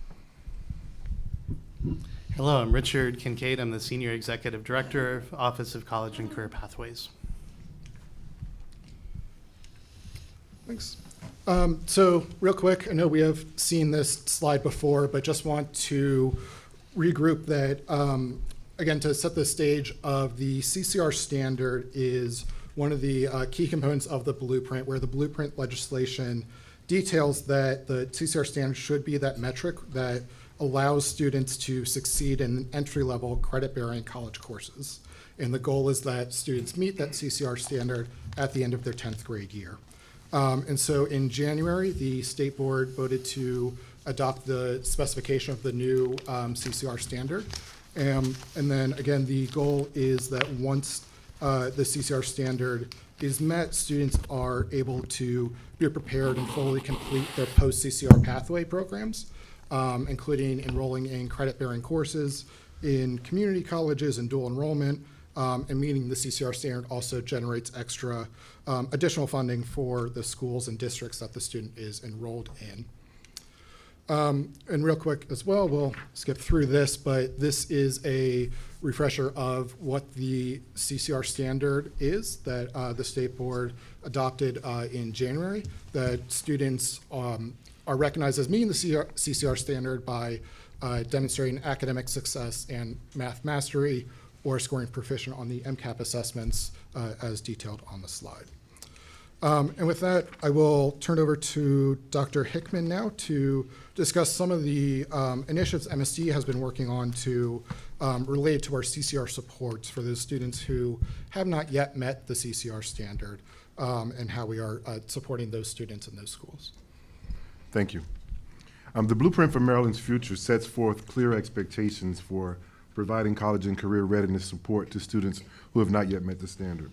Hello, I'm Richard Kincaid. I'm the Senior Executive Director, Office of College and Career Pathways. Thanks. So real quick, I know we have seen this slide before, but just want to regroup that, again, to set the stage of the CCR standard is one of the key components of the blueprint, where the blueprint legislation details that the CCR standard should be that metric that allows students to succeed in entry-level credit-bearing college courses. And the goal is that students meet that CCR standard at the end of their 10th grade year. And so in January, the state board voted to adopt the specification of the new CCR standard. And then again, the goal is that once the CCR standard is met, students are able to be prepared and fully complete their post-CCR pathway programs, including enrolling in credit-bearing courses in community colleges and dual enrollment, and meeting the CCR standard also generates extra additional funding for the schools and districts that the student is enrolled in. And real quick as well, we'll skip through this, but this is a refresher of what the CCR standard is that the state board adopted in January, that students are recognized as meeting the CCR standard by demonstrating academic success and math mastery or scoring proficient on the MCAP assessments as detailed on the slide. And with that, I will turn over to Dr. Hickman now to discuss some of the initiatives MSD has been working on to related to our CCR supports for those students who have not yet met the CCR standard, and how we are supporting those students in those schools. Thank you. The Blueprint for Maryland's Future sets forth clear expectations for providing college and career readiness support to students who have not yet met the standard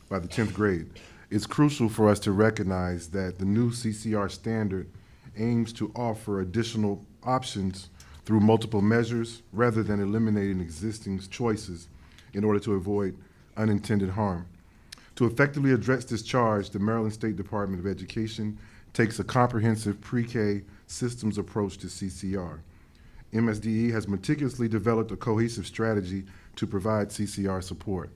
by the 10th grade. It's crucial for us to recognize that the new CCR standard aims to offer additional options through multiple measures rather than eliminating existing choices in order to avoid unintended harm. To effectively address this charge, the Maryland State Department of Education takes a comprehensive pre-K systems approach to CCR. MSDE has meticulously developed a cohesive strategy to provide CCR support.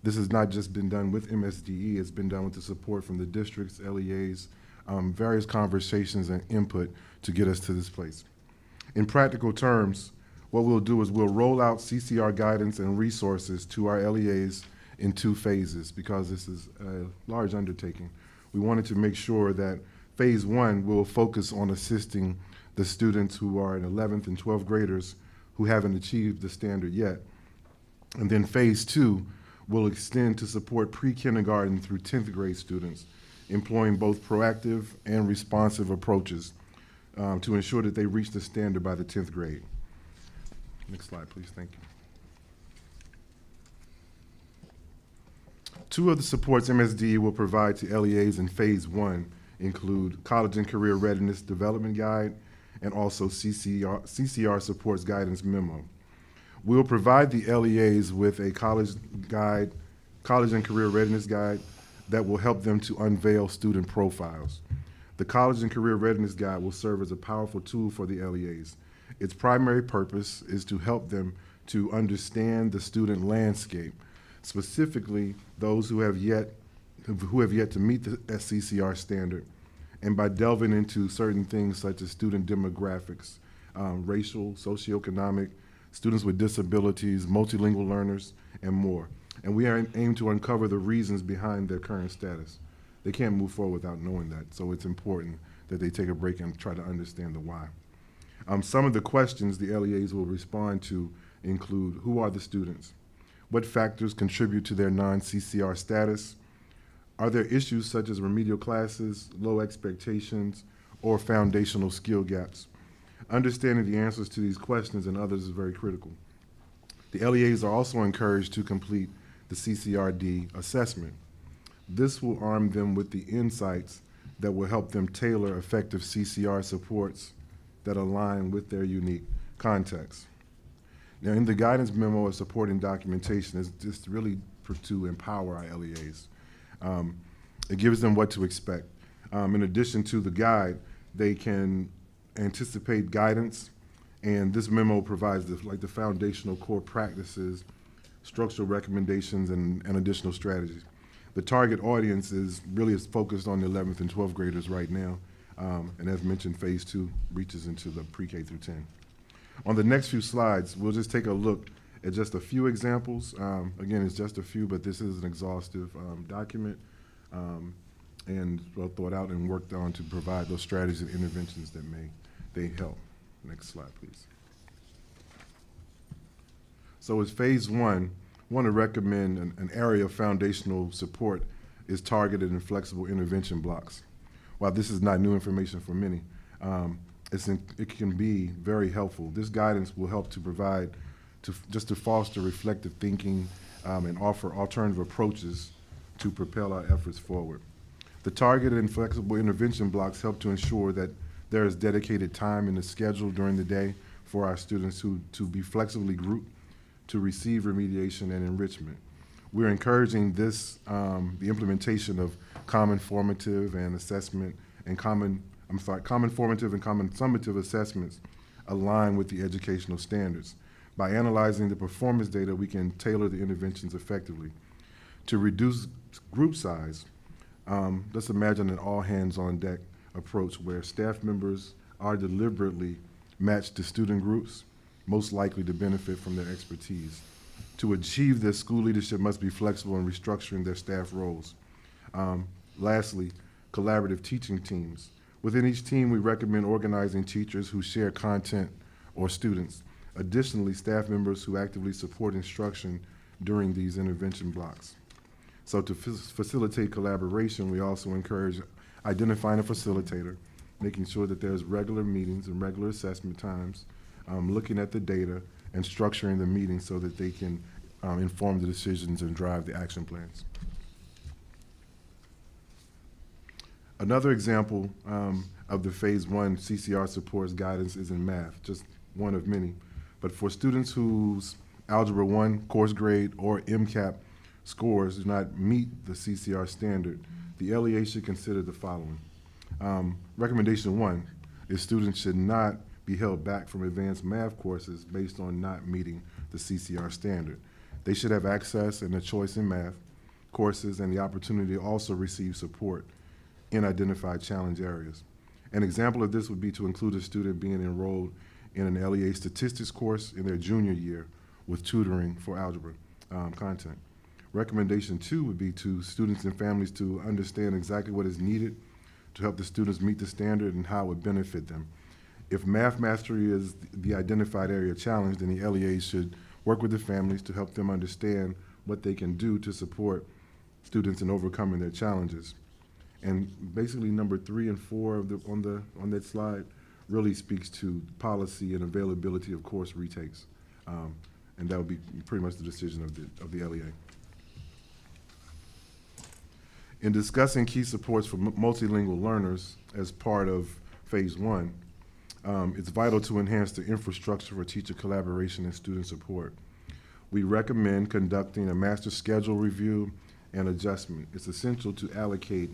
This has not just been done with MSDE, it's been done with the support from the districts, LEAs, various conversations and input to get us to this place. In practical terms, what we'll do is we'll roll out CCR guidance and resources to our LEAs in 2 phases because this is a large undertaking. We wanted to make sure that phase 1 will focus on assisting the students who are in 11th and 12th graders who haven't achieved the standard yet. And then phase 2 will extend to support pre-kindergarten through 10th grade students, employing both proactive and responsive approaches to ensure that they reach the standard by the 10th grade. Next slide, please, thank you. 2 of the supports MSD will provide to LEAs in phase 1 include College and Career Readiness Development Guide and also CCR Supports Guidance Memo. We'll provide the LEAs with a college and career readiness guide that will help them to unveil student profiles. The College and Career Readiness Guide will serve as a powerful tool for the LEAs. Its primary purpose is to help them to understand the student landscape, specifically those who have yet to meet the CCR standard, and by delving into certain things such as student demographics, racial, socioeconomic, students with disabilities, multilingual learners, and more. And we aim to uncover the reasons behind their current status. They can't move forward without knowing that, so it's important that they take a break and try to understand the why. Some of the questions the LEAs will respond to include: who are the students? What factors contribute to their non-CCR status? Are there issues such as remedial classes, low expectations, or foundational skill gaps? Understanding the answers to these questions and others is very critical. The LEAs are also encouraged to complete the CCRD assessment. This will arm them with the insights that will help them tailor effective CCR supports that align with their unique context. Now, in the guidance memo of supporting documentation is just really to empower our LEAs. It gives them what to expect. In addition to the guide, they can anticipate guidance, and this memo provides the foundational core practices, structural recommendations, and additional strategies. The target audience is focused on the 11th and 12th graders right now, and as mentioned, phase 2 reaches into the pre-K through 10. On the next few slides, we'll just take a look at just a few examples. Again, it's just a few, but this is an exhaustive document, and well thought out and worked on to provide those strategies and interventions that they help. Next slide, please. So as phase 1, I want to recommend an area of foundational support is targeted and flexible intervention blocks. While this is not new information for many, it can be very helpful. This guidance will help to provide, just to foster reflective thinking and offer alternative approaches to propel our efforts forward. The targeted and flexible intervention blocks help to ensure that there is dedicated time in the schedule during the day for our students to be flexibly grouped to receive remediation and enrichment. We're encouraging this, the implementation of common formative and assessment and common formative and common summative assessments align with the educational standards. By analyzing the performance data, we can tailor the interventions effectively. To reduce group size, let's imagine an all hands on deck approach where staff members are deliberately matched to student groups, most likely to benefit from their expertise. To achieve this, school leadership must be flexible in restructuring their staff roles. Lastly, collaborative teaching teams. Within each team, we recommend organizing teachers who share content or students. Additionally, staff members who actively support instruction during these intervention blocks. So to facilitate collaboration, we also encourage identifying a facilitator, making sure that there's regular meetings and regular assessment times, looking at the data and structuring the meetings so that they can inform the decisions and drive the action plans. Another example of the Phase 1 CCR supports guidance is in math, just one of many. But for students whose Algebra 1 course grade or MCAP scores do not meet the CCR standard, the LEA should consider the following. Recommendation 1 is students should not be held back from advanced math courses based on not meeting the CCR standard. They should have access and a choice in math courses and the opportunity to also receive support in identified challenge areas. An example of this would be to include a student being enrolled in an LEA statistics course in their junior year with tutoring for algebra content. Recommendation 2 would be to students and families to understand exactly what is needed to help the students meet the standard and how it would benefit them. If math mastery is the identified area challenge, then the LEA should work with the families to help them understand what they can do to support students in overcoming their challenges. And basically number 3 and 4 of on that slide really speaks to policy and availability of course retakes. And that would be pretty much the decision of the LEA. In discussing key supports for multilingual learners as part of Phase 1, it's vital to enhance the infrastructure for teacher collaboration and student support. We recommend conducting a master schedule review and adjustment. It's essential to allocate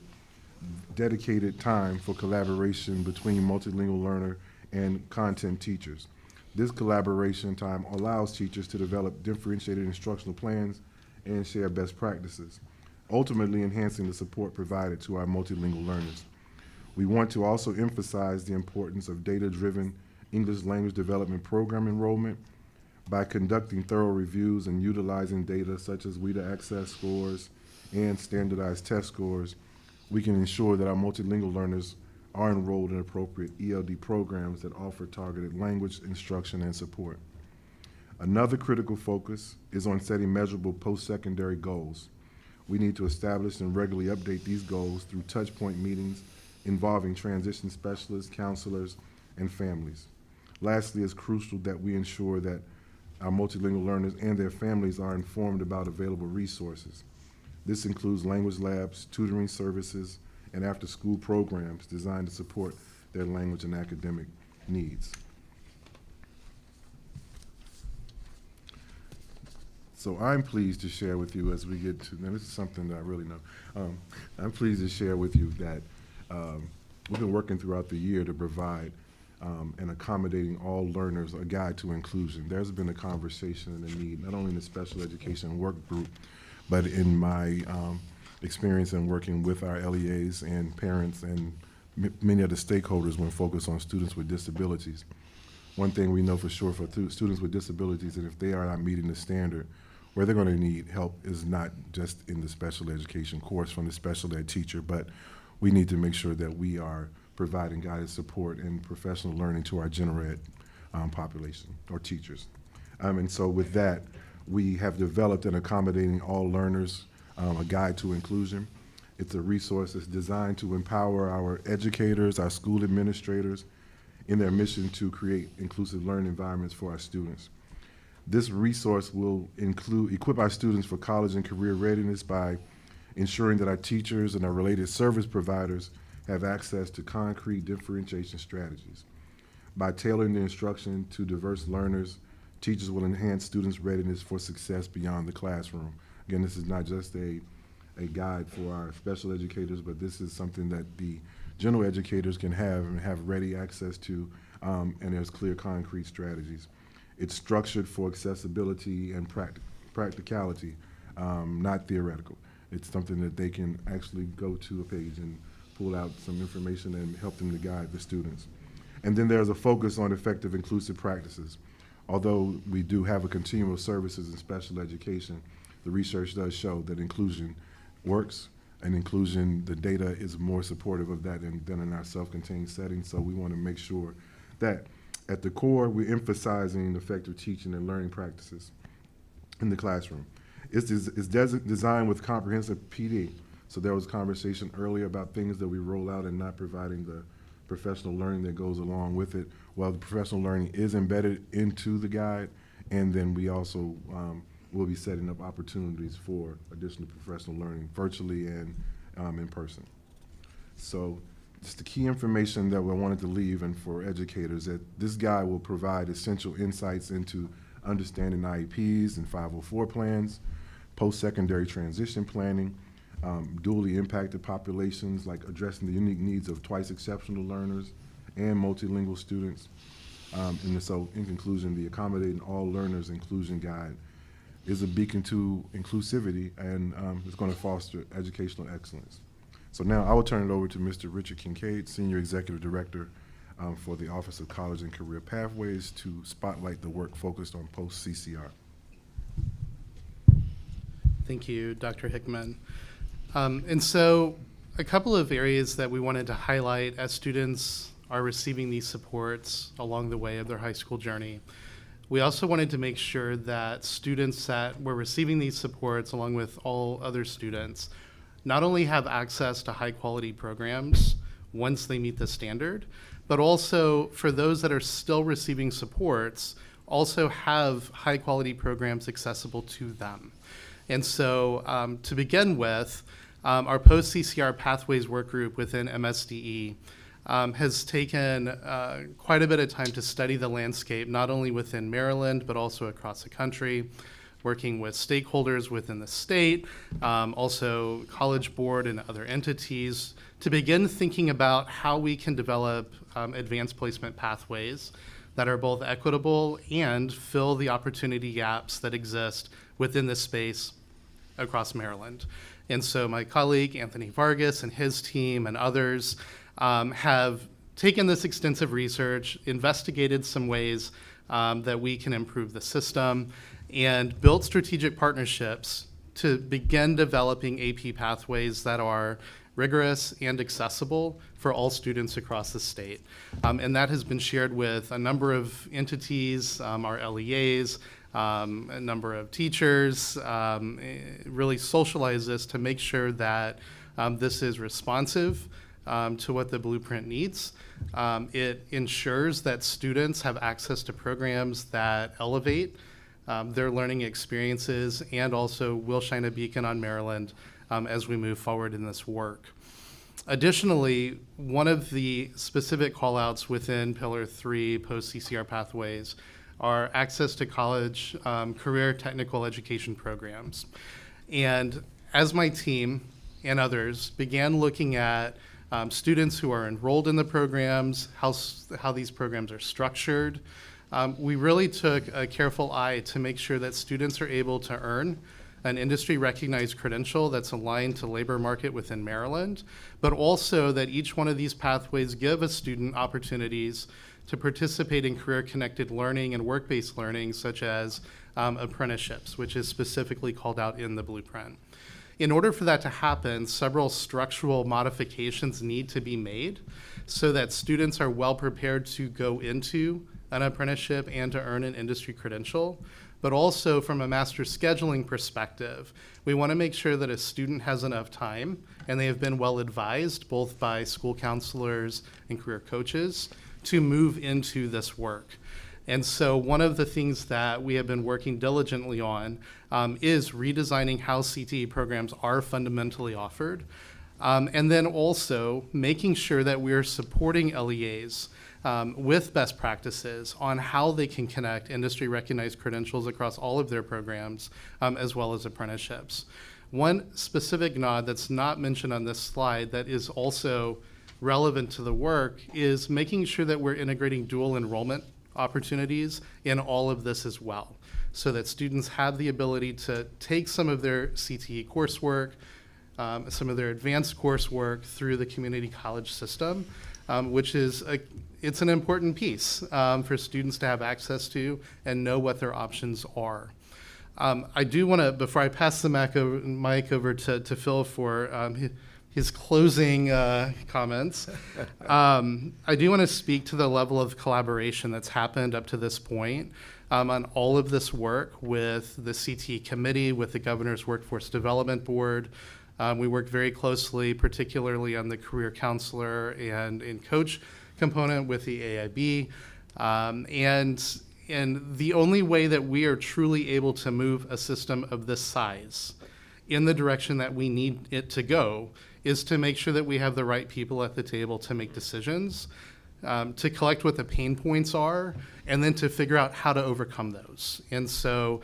dedicated time for collaboration between multilingual learner and content teachers. This collaboration time allows teachers to develop differentiated instructional plans and share best practices, ultimately enhancing the support provided to our multilingual learners. We want to also emphasize the importance of data-driven English language development program enrollment by conducting thorough reviews and utilizing data such as WIDA access scores and standardized test scores. We can ensure that our multilingual learners are enrolled in appropriate ELD programs that offer targeted language instruction and support. Another critical focus is on setting measurable post-secondary goals. We need to establish and regularly update these goals through touchpoint meetings involving transition specialists, counselors, and families. Lastly, it's crucial that we ensure that our multilingual learners and their families are informed about available resources. This includes language labs, tutoring services, and after-school programs designed to support their language and academic needs. So I'm pleased to share with you as we get to, now this is something that I really know, I'm pleased to share with you that we've been working throughout the year to provide and accommodating all learners a guide to inclusion. There's been a conversation and a need, not only in the special education work group, but in my experience in working with our LEAs and parents and many other stakeholders when focused on students with disabilities. One thing we know for sure for students with disabilities is if they are not meeting the standard, where they're going to need help is not just in the special education course from the special ed teacher, but we need to make sure that we are providing guidance, support, and professional learning to our general ed population or teachers. And so with that, we have developed an accommodating all learners, a guide to inclusion. It's a resource that's designed to empower our educators, our school administrators, in their mission to create inclusive learning environments for our students. This resource will equip our students for college and career readiness by ensuring that our teachers and our related service providers have access to concrete differentiation strategies. By tailoring the instruction to diverse learners, teachers will enhance students' readiness for success beyond the classroom. Again, this is not just a guide for our special educators, but this is something that the general educators can have ready access to, and there's clear concrete strategies. It's structured for accessibility and practicality, not theoretical. It's something that they can actually go to a page and pull out some information and help them to guide the students. And then there's a focus on effective inclusive practices. Although we do have a continuum of services in special education, the research does show that inclusion works, and inclusion, the data is more supportive of that than in our self-contained setting. So we want to make sure that at the core, we're emphasizing effective teaching and learning practices in the classroom. It's designed with comprehensive PD. So there was conversation earlier about things that we roll out and not providing the professional learning that goes along with it. Well, the professional learning is embedded into the guide, and then we also will be setting up opportunities for additional professional learning virtually and in person. So just the key information that we wanted to leave and for educators, that this guide will provide essential insights into understanding IEPs and 504 plans, post-secondary transition planning, dually impacted populations, like addressing the unique needs of twice exceptional learners and multilingual students. And so in conclusion, the Accommodating All Learners Inclusion Guide is a beacon to inclusivity and is going to foster educational excellence. So now I will turn it over to Mr. Richard Kincaid, Senior Executive Director for the Office of College and Career Pathways, to spotlight the work focused on post-CCR. Thank you, Dr. Hickman. And so a couple of areas that we wanted to highlight as students are receiving these supports along the way of their high school journey. We also wanted to make sure that students that were receiving these supports, along with all other students, not only have access to high quality programs once they meet the standard, but also for those that are still receiving supports, also have high quality programs accessible to them. And so to begin with, our post-CCR Pathways work group within MSDE has taken quite a bit of time to study the landscape, not only within Maryland, but also across the country, working with stakeholders within the state, also College Board and other entities, to begin thinking about how we can develop advanced placement pathways that are both equitable and fill the opportunity gaps that exist within this space across Maryland. And so my colleague, Anthony Vargas, and his team and others have taken this extensive research, investigated some ways that we can improve the system, and built strategic partnerships to begin developing AP pathways that are rigorous and accessible for all students across the state. And that has been shared with a number of entities, our LEAs, a number of teachers, really socialize this to make sure that this is responsive to what the blueprint needs. It ensures that students have access to programs that elevate their learning experiences and also will shine a beacon on Maryland as we move forward in this work. Additionally, one of the specific callouts within Pillar 3 post-CCR pathways are access to college career technical education programs. And as my team and others began looking at students who are enrolled in the programs, how these programs are structured, we really took a careful eye to make sure that students are able to earn an industry-recognized credential that's aligned to labor market within Maryland, but also that each one of these pathways give a student opportunities to participate in career-connected learning and work-based learning, such as apprenticeships, which is specifically called out in the blueprint. In order for that to happen, several structural modifications need to be made so that students are well prepared to go into an apprenticeship and to earn an industry credential. But also from a master scheduling perspective, we want to make sure that a student has enough time and they have been well advised both by school counselors and career coaches to move into this work. And so one of the things that we have been working diligently on is redesigning how CTE programs are fundamentally offered. And then also making sure that we're supporting LEAs with best practices on how they can connect industry recognized credentials across all of their programs, as well as apprenticeships. One specific nod that's not mentioned on this slide that is also relevant to the work is making sure that we're integrating dual enrollment opportunities in all of this as well, so that students have the ability to take some of their CTE coursework, some of their advanced coursework through the community college system, which is it's an important piece for students to have access to and know what their options are. I do want to, before I pass the mic over to Phil for his closing comments, I do want to speak to the level of collaboration that's happened up to this point on all of this work with the CTE committee, with the Governor's Workforce Development Board. We work very closely, particularly on the career counselor and coach component with the AIB. And the only way that we are truly able to move a system of this size in the direction that we need it to go is to make sure that we have the right people at the table to make decisions, to collect what the pain points are, and then to figure out how to overcome those. And so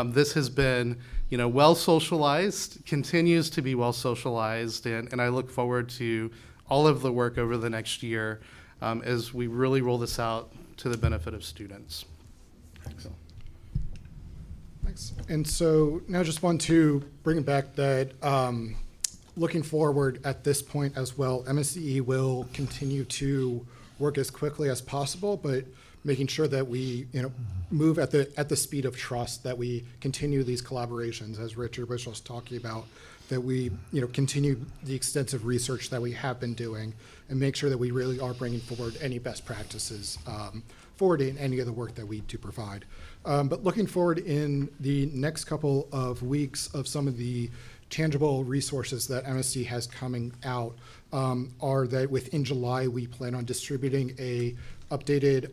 this has been, well socialized, continues to be well socialized, and I look forward to all of the work over the next year as we really roll this out to the benefit of students. So. Thanks. And so now just want to bring it back that looking forward at this point as well, MSCE will continue to work as quickly as possible, but making sure that we move at the speed of trust, that we continue these collaborations, as Richard was just talking about, that we continue the extensive research that we have been doing, and make sure that we really are bringing forward any best practices forward in any of the work that we do provide. But looking forward in the next couple of weeks of some of the tangible resources that MSC has coming out are that within July, we plan on distributing a updated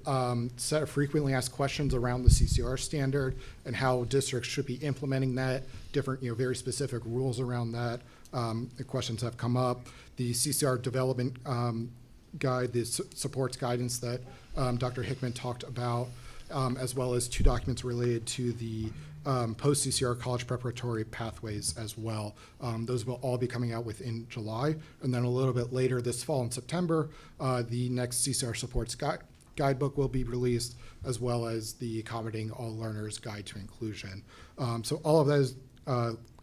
set of frequently asked questions around the CCR standard and how districts should be implementing that, different, very specific rules around that. The questions have come up. The CCR development guide, the supports guidance that Dr. Hickman talked about, as well as 2 documents related to the post-CCR college preparatory pathways as well. Those will all be coming out within July. And then a little bit later this fall in September, the next CCR supports guidebook will be released, as well as the Accommodating All Learners Guide to Inclusion. So all of that is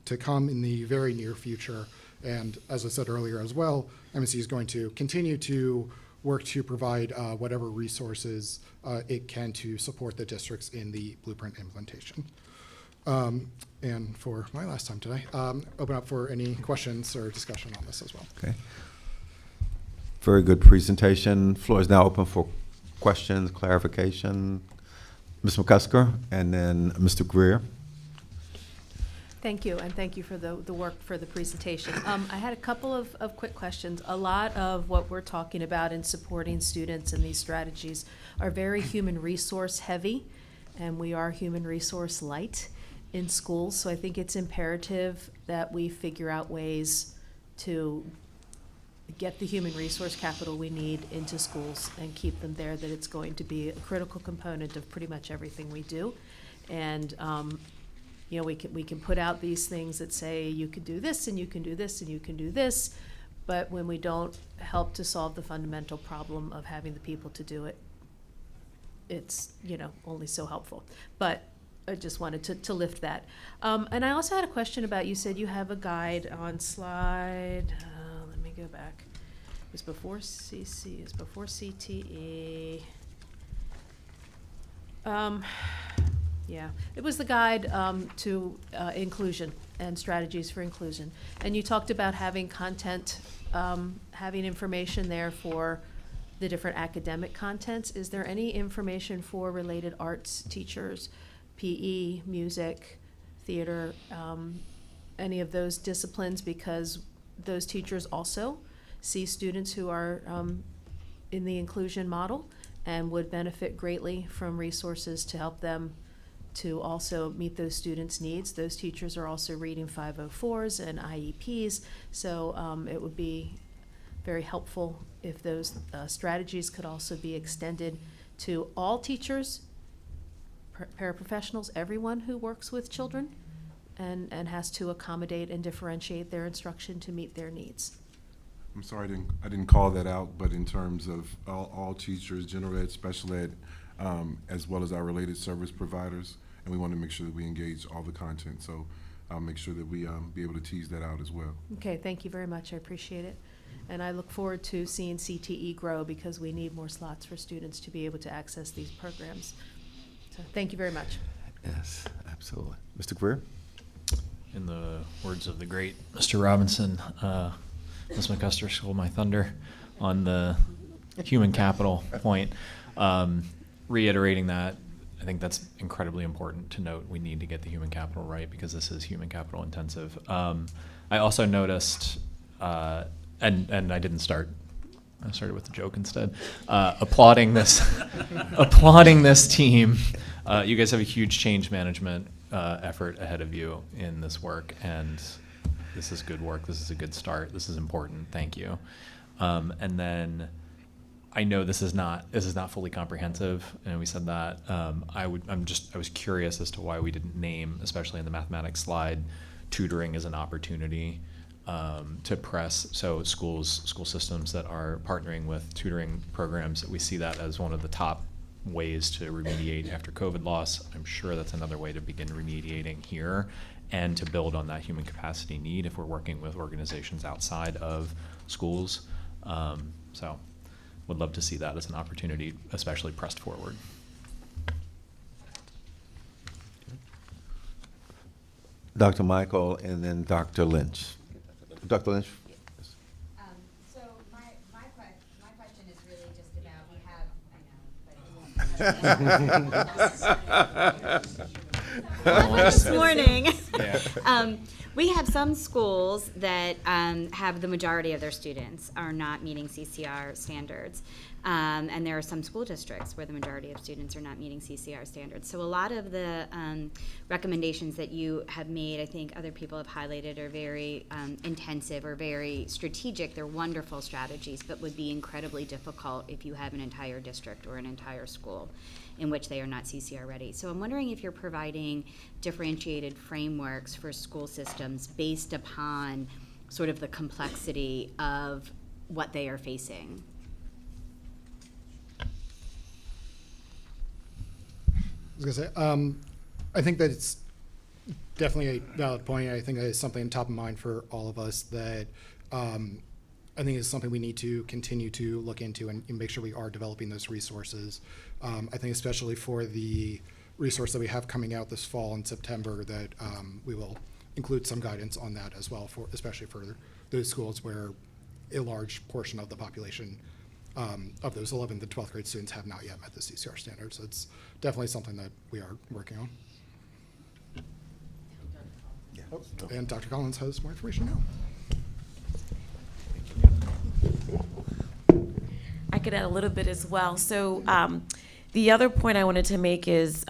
to come in the very near future. And as I said earlier as well, MSC is going to continue to work to provide whatever resources it can to support the districts in the blueprint implementation. And for my last time today, open up for any questions or discussion on this as well. Okay. Very good presentation. Floor is now open for questions, clarification. Ms. McCusker, and then Mr. Greer. Thank you, and thank you for the work for the presentation. I had a couple of quick questions. A lot of what we're talking about in supporting students and these strategies are very human resource heavy, and we are human resource light in schools. So I think it's imperative that we figure out ways to get the human resource capital we need into schools and keep them there, that it's going to be a critical component of pretty much everything we do. And we can put out these things that say you can do this and you can do this and you can do this, but when we don't help to solve the fundamental problem of having the people to do it, it's only so helpful. But I just wanted to lift that. And I also had a question about, you said you have a guide on slide, let me go back. It was before CC, it was before CTE. Yeah, it was the guide to inclusion and strategies for inclusion. And you talked about having content, having information there for the different academic contents. Is there any information for related arts teachers, PE, music, theater, any of those disciplines? Because those teachers also see students who are in the inclusion model and would benefit greatly from resources to help them to also meet those students' needs. Those teachers are also reading 504s and IEPs, so it would be very helpful if those strategies could also be extended to all teachers, paraprofessionals, everyone who works with children and has to accommodate and differentiate their instruction to meet their needs. I'm sorry, I didn't call that out, but in terms of all teachers, general ed, special ed, as well as our related service providers, and we want to make sure that we engage all the content. So I'll make sure that we be able to tease that out as well. Okay, thank you very much. I appreciate it. And I look forward to seeing CTE grow, because we need more slots for students to be able to access these programs. So thank you very much. Yes, absolutely. Mr. Greer? In the words of the great Mr. Robinson, Ms. McCusker stole my thunder on the human capital point. Reiterating that, I think that's incredibly important to note. We need to get the human capital right because this is human capital intensive. I also noticed, and I didn't start. I started with a joke instead. Applauding this, applauding this team. You guys have a huge change management effort ahead of you in this work, and this is good work. This is a good start. This is important. Thank you. And then I know this is not fully comprehensive, and we said that. I was curious as to why we didn't name, especially in the mathematics slide, tutoring as an opportunity to press. So school systems that are partnering with tutoring programs, we see that as one of the top ways to remediate after COVID loss. I'm sure that's another way to begin remediating here and to build on that human capacity need if we're working with organizations outside of schools. So would love to see that as an opportunity, especially pressed forward. Dr. Michael and then Dr. Lynch. Dr. Lynch? So my question is really just about, this morning. Yeah. We have some schools that have the majority of their students are not meeting CCR standards. And there are some school districts where the majority of students are not meeting CCR standards. So a lot of the recommendations that you have made, I think other people have highlighted, are very intensive or very strategic. They're wonderful strategies, but would be incredibly difficult if you have an entire district or an entire school in which they are not CCR ready. So I'm wondering if you're providing differentiated frameworks for school systems based upon sort of the complexity of what they are facing. I was gonna say, I think that it's definitely a valid point. I think that it's something top of mind for all of us that I think is something we need to continue to look into and make sure we are developing those resources. I think especially for the resource that we have coming out this fall in September, that we will include some guidance on that as well, for especially for those schools where a large portion of the population of those 11th and 12th grade students have not yet met the CCR standards. So it's definitely something that we are working on. Yeah. And Dr. Collins has more information now. I could add a little bit as well. So the other point I wanted to make is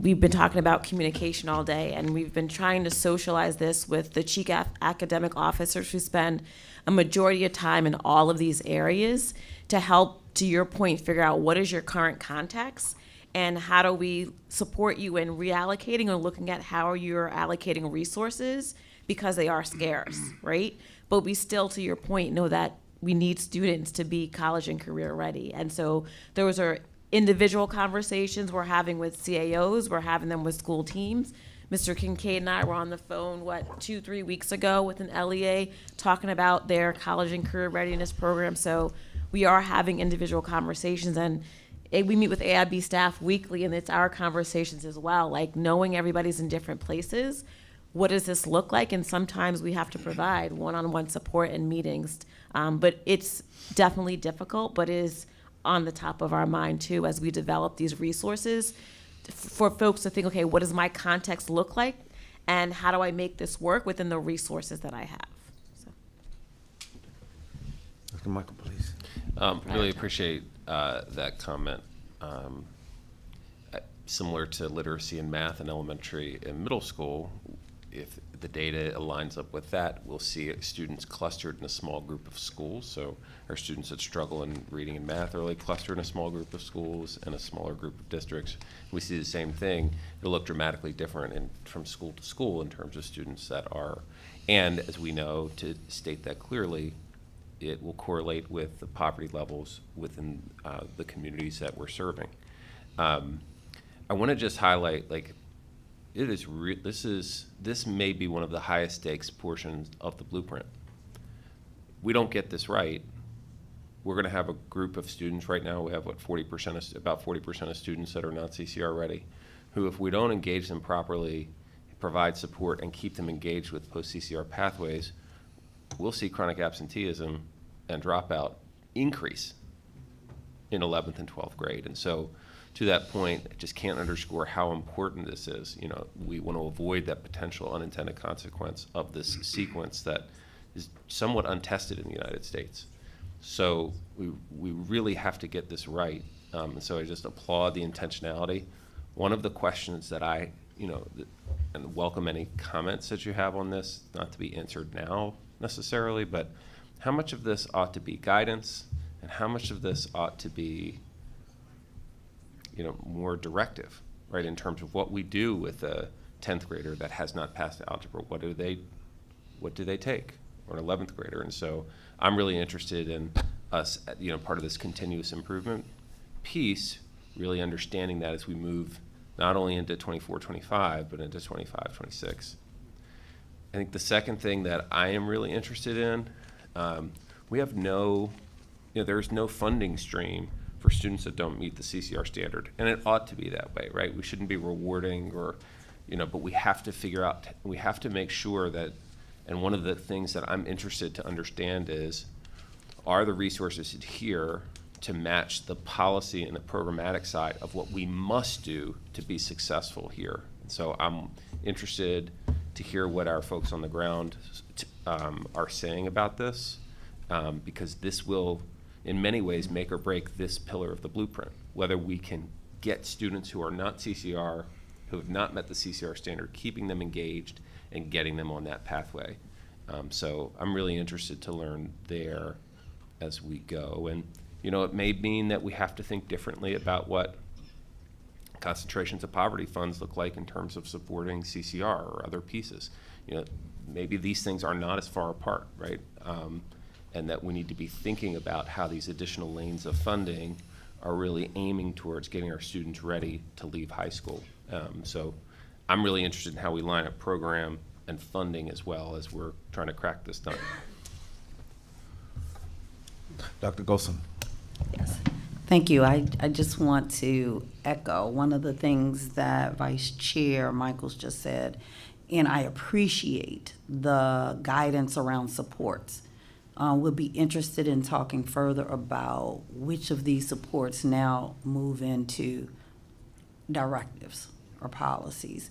we've been talking about communication all day, and we've been trying to socialize this with the chief academic officers who spend a majority of time in all of these areas to help, to your point, figure out what is your current context and how do we support you in reallocating or looking at how you're allocating resources, because they are scarce, right? But we still, to your point, know that we need students to be college and career ready. And so those are individual conversations we're having with CAOs, we're having them with school teams. Mr. Kincaid and I were on the phone, 2-3 weeks ago with an LEA talking about their college and career readiness program. So we are having individual conversations, and we meet with AIB staff weekly, and it's our conversations as well, like knowing everybody's in different places. What does this look like? And sometimes we have to provide one-on-one support and meetings. But it's definitely difficult, but is on the top of our mind too as we develop these resources for folks to think, okay, what does my context look like? And how do I make this work within the resources that I have? So. Dr. Michael, please. Really appreciate that comment. Similar to literacy in math in elementary and middle school, if the data aligns up with that, we'll see students clustered in a small group of schools. So our students that struggle in reading and math are really clustered in a small group of schools and a smaller group of districts. We see the same thing. It'll look dramatically different from school to school in terms of students that are, and as we know, to state that clearly, it will correlate with the poverty levels within the communities that we're serving. I want to just highlight, it is this may be one of the highest stakes portions of the blueprint. We don't get this right, we're going to have a group of students right now. We have about 40% of students that are not CCR ready. who, if we don't engage them properly, provide support, and keep them engaged with post-CCR pathways, we'll see chronic absenteeism and dropout increase in 11th and 12th grade. And so to that point, I just can't underscore how important this is. You know, we want to avoid that potential unintended consequence of this sequence that is somewhat untested in the United States. So we really have to get this right. And so I just applaud the intentionality. One of the questions that I, and welcome any comments that you have on this, not to be answered now necessarily, but how much of this ought to be guidance and how much of this ought to be, more directive, right, in terms of what we do with a 10th grader that has not passed algebra. What do they take? Or an 11th grader? And so I'm really interested in us, part of this continuous improvement piece, really understanding that as we move not only into 24-25, but into 25-26. I think the second thing that I am really interested in, we have there's no funding stream for students that don't meet the CCR standard, and it ought to be that way, right? We shouldn't be rewarding or, but we have to figure out, we have to make sure that, and one of the things that I'm interested to understand is, are the resources here to match the policy and the programmatic side of what we must do to be successful here? And so I'm interested to hear what our folks on the ground are saying about this, because this will, in many ways, make or break this pillar of the blueprint, whether we can get students who are not CCR, who have not met the CCR standard, keeping them engaged and getting them on that pathway. So I'm really interested to learn there as we go. And, it may mean that we have to think differently about what concentrations of poverty funds look like in terms of supporting CCR or other pieces. Maybe these things are not as far apart, right? And that we need to be thinking about how these additional lanes of funding are really aiming towards getting our students ready to leave high school. So I'm really interested in how we line up program and funding as well as we're trying to crack this nut. Dr. Golson. Yes. Thank you. I just want to echo one of the things that Vice Chair Michaels just said, and I appreciate the guidance around supports. We'll be interested in talking further about which of these supports now move into directives or policies.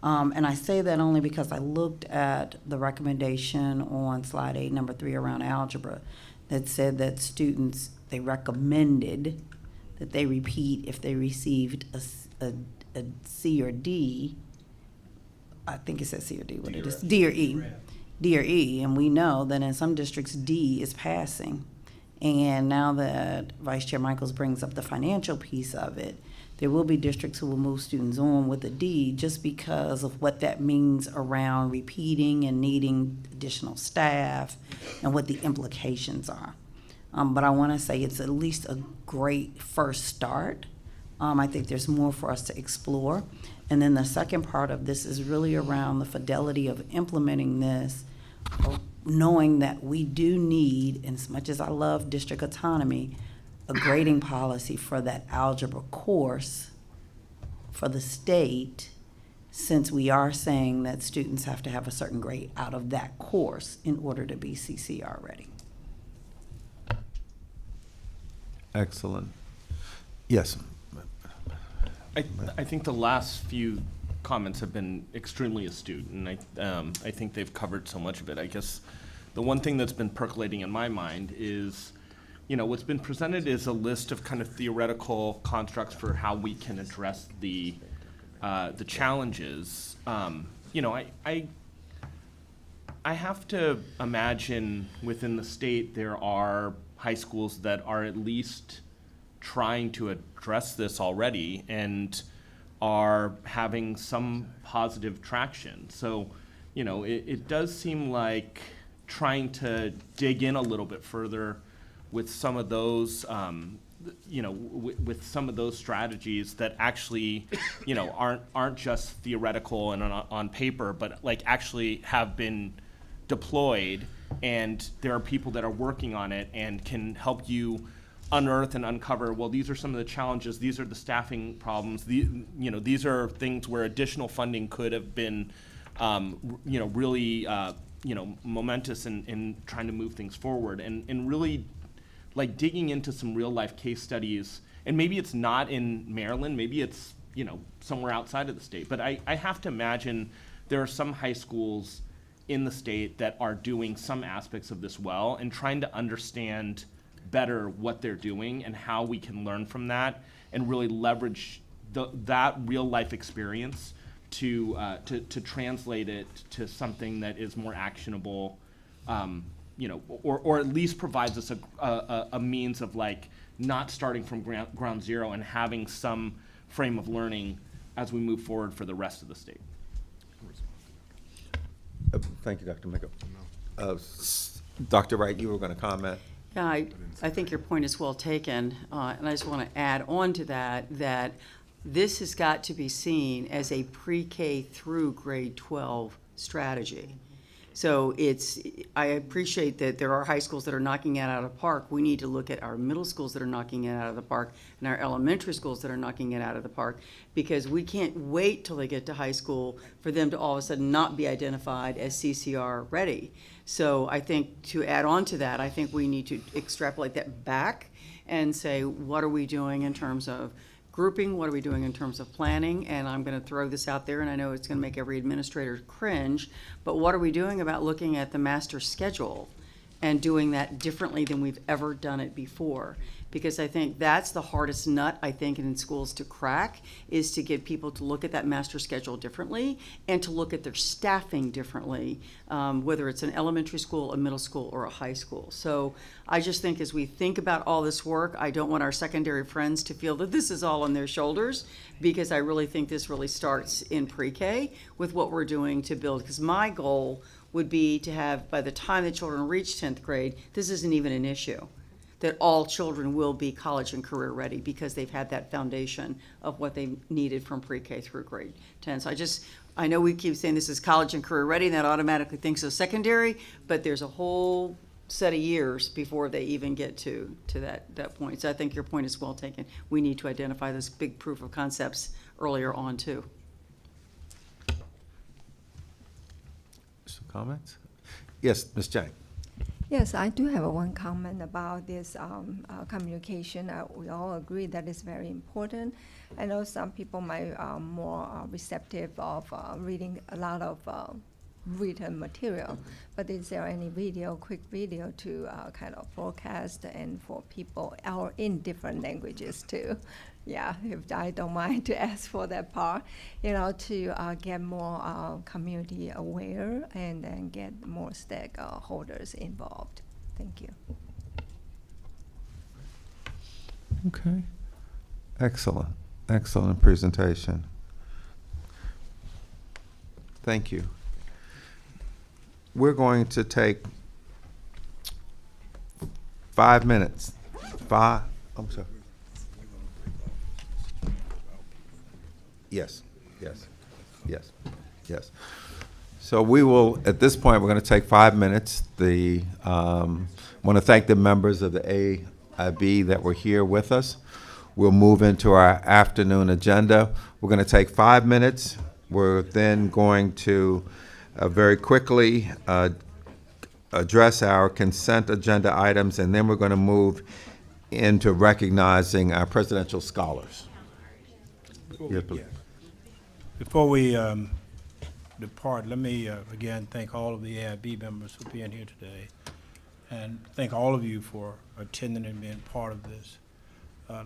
And I say that only because I looked at the recommendation on slide 8, number 3, around algebra, that said that students, they recommended that they repeat if they received a C or D. I think it says C or D, what it is, D or E. D or E, and we know that in some districts, D is passing. And now that Vice Chair Michaels brings up the financial piece of it, there will be districts who will move students on with a D just because of what that means around repeating and needing additional staff and what the implications are. But I want to say it's at least a great first start. I think there's more for us to explore. And then the second part of this is really around the fidelity of implementing this, knowing that we do need, and as much as I love district autonomy, a grading policy for that algebra course for the state, since we are saying that students have to have a certain grade out of that course in order to be CCR ready. Excellent. Yes. I think the last few comments have been extremely astute, and I think they've covered so much of it. I guess the one thing that's been percolating in my mind is, what's been presented is a list of kind of theoretical constructs for how we can address the challenges. I have to imagine within the state there are high schools that are at least trying to address this already and are having some positive traction. So, it does seem like trying to dig in a little bit further with some of those, with some of those strategies that actually, aren't just theoretical and on paper, but like actually have been deployed, and there are people that are working on it and can help you unearth and uncover, well, these are some of the challenges, these are the staffing problems, these are things where additional funding could have been, really, momentous in trying to move things forward, and really like digging into some real life case studies. And maybe it's not in Maryland, maybe it's, somewhere outside of the state, but I have to imagine there are some high schools in the state that are doing some aspects of this well, and trying to understand better what they're doing and how we can learn from that and really leverage that real life experience to translate it to something that is more actionable, or at least provides us a means of like not starting from ground zero and having some frame of learning as we move forward for the rest of the state. Thank you, Dr. Miko. Dr. Wright, you were going to comment. Yeah, I think your point is well taken, and I just want to add on to that this has got to be seen as a pre-K through grade 12 strategy. So I appreciate that there are high schools that are knocking it out of the park. We need to look at our middle schools that are knocking it out of the park and our elementary schools that are knocking it out of the park, because we can't wait till they get to high school for them to all of a sudden not be identified as CCR ready. So I think to add on to that, I think we need to extrapolate that back and say, what are we doing in terms of grouping? What are we doing in terms of planning? And I'm going to throw this out there, and I know it's going to make every administrator cringe, but what are we doing about looking at the master schedule and doing that differently than we've ever done it before? Because I think that's the hardest nut, I think, in schools to crack, is to get people to look at that master schedule differently and to look at their staffing differently, whether it's an elementary school, a middle school, or a high school. So I just think as we think about all this work, I don't want our secondary friends to feel that this is all on their shoulders, because I really think this really starts in pre-K with what we're doing to build. Because my goal would be to have, by the time the children reach 10th grade, this isn't even an issue, that all children will be college and career ready because they've had that foundation of what they needed from pre-K through grade 10. So I know we keep saying this is college and career ready, and that automatically thinks of secondary, but there's a whole set of years before they even get to that point. So I think your point is well taken. We need to identify those big proof of concepts earlier on too. Some comments? Yes, Ms. Jang. Yes, I do have one comment about this communication. We all agree that it's very important. I know some people might more receptive of reading a lot of written material, but is there any quick video to kind of forecast and for people in different languages too? Yeah, if I don't mind to ask for that part, to get more community aware and then get more stakeholders involved. Thank you. Okay. Excellent. Excellent presentation. Thank you. We're going to take 5 minutes. I'm sorry. Yes. So we will, at this point, we're going to take 5 minutes. I want to thank the members of the AIB that were here with us. We'll move into our afternoon agenda. We're going to take 5 minutes. We're then going to very quickly address our consent agenda items, and then we're going to move into recognizing our presidential scholars. Yes, please. Before we depart, let me again thank all of the AIB members for being here today, and thank all of you for attending and being part of this.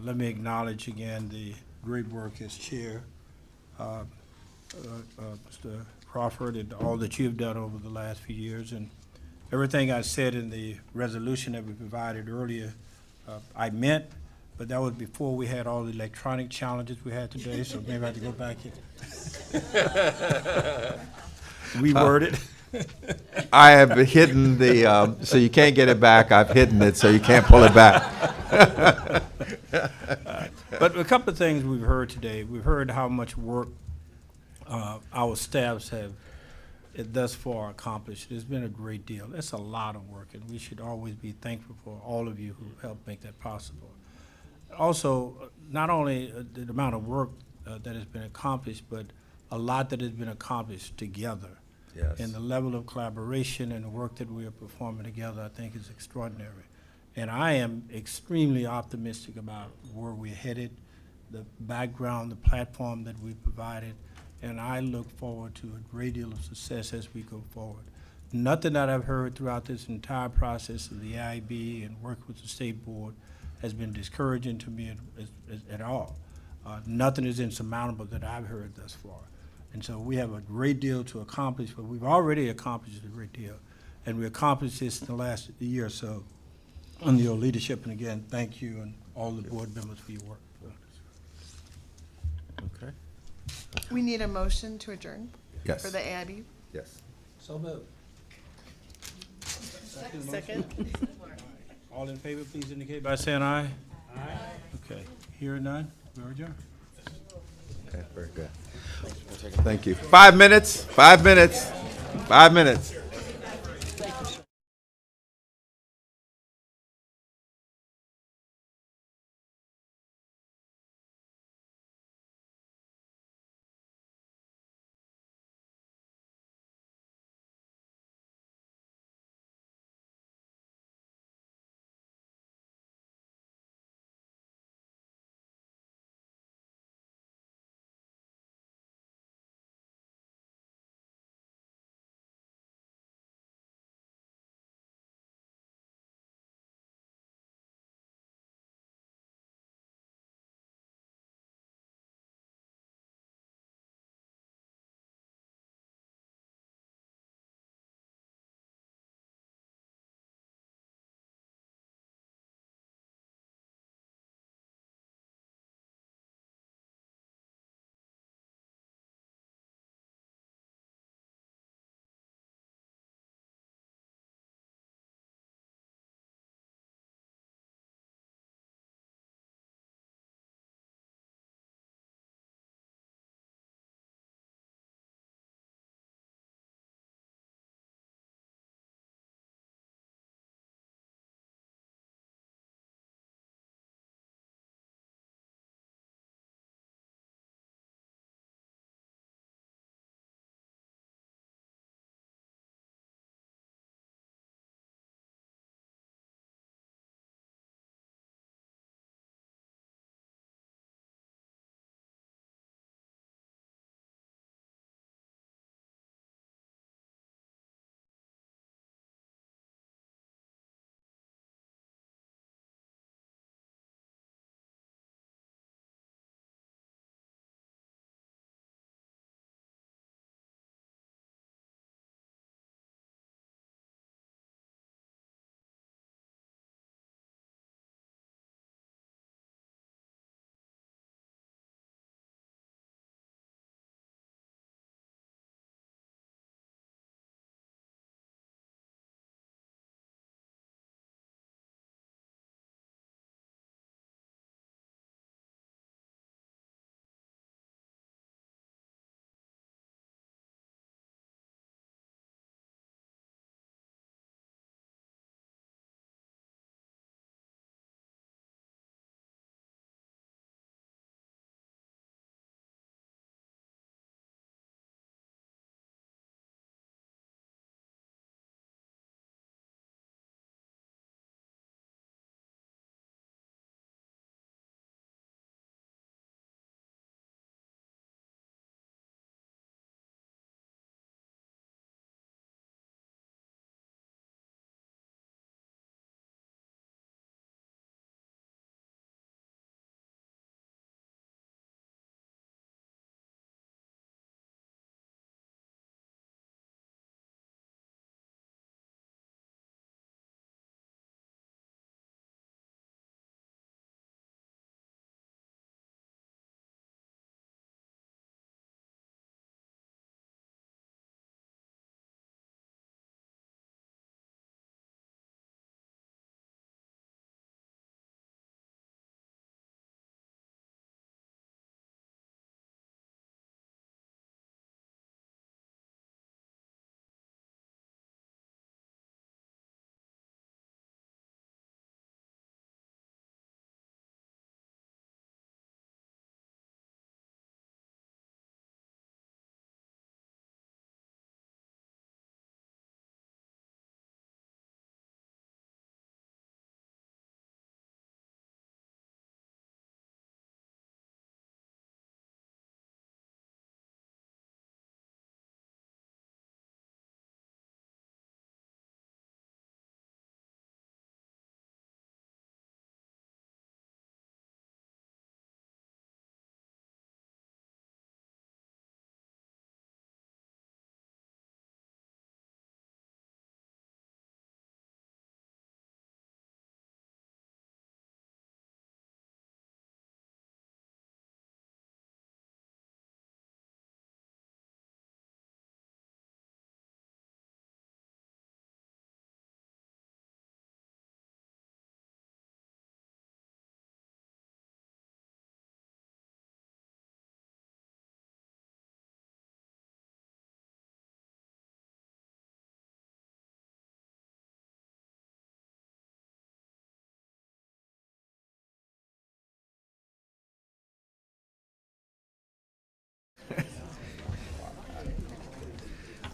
Let me acknowledge again the great work as chair, Mr. Crawford, and all that you've done over the last few years. And everything I said in the resolution that we provided earlier, I meant, but that was before we had all the electronic challenges we had today, so maybe I have to go back and reword it. I have hidden the, so you can't get it back. I've hidden it, so you can't pull it back. But a couple of things we've heard today. We've heard how much work our staffs have thus far accomplished. It's been a great deal. It's a lot of work, and we should always be thankful for all of you who helped make that possible. Also, not only the amount of work that has been accomplished, but a lot that has been accomplished together. Yes. And the level of collaboration and the work that we are performing together, I think, is extraordinary. And I am extremely optimistic about where we're headed, the background, the platform that we provided, and I look forward to a great deal of success as we go forward. Nothing that I've heard throughout this entire process of the AIB and work with the state board has been discouraging to me at all. Nothing is insurmountable that I've heard thus far. And so we have a great deal to accomplish, but we've already accomplished a great deal. And we accomplished this in the last year or so under your leadership. And again, thank you and all the board members for your work. Okay. We need a motion to adjourn? Yes. For the AIB? Yes. So moved. Second. All in favor, please indicate by saying aye. Aye. Okay, hearing none, we're adjourned. Okay, very good. Thank you. 5 minutes, 5 minutes, 5 minutes.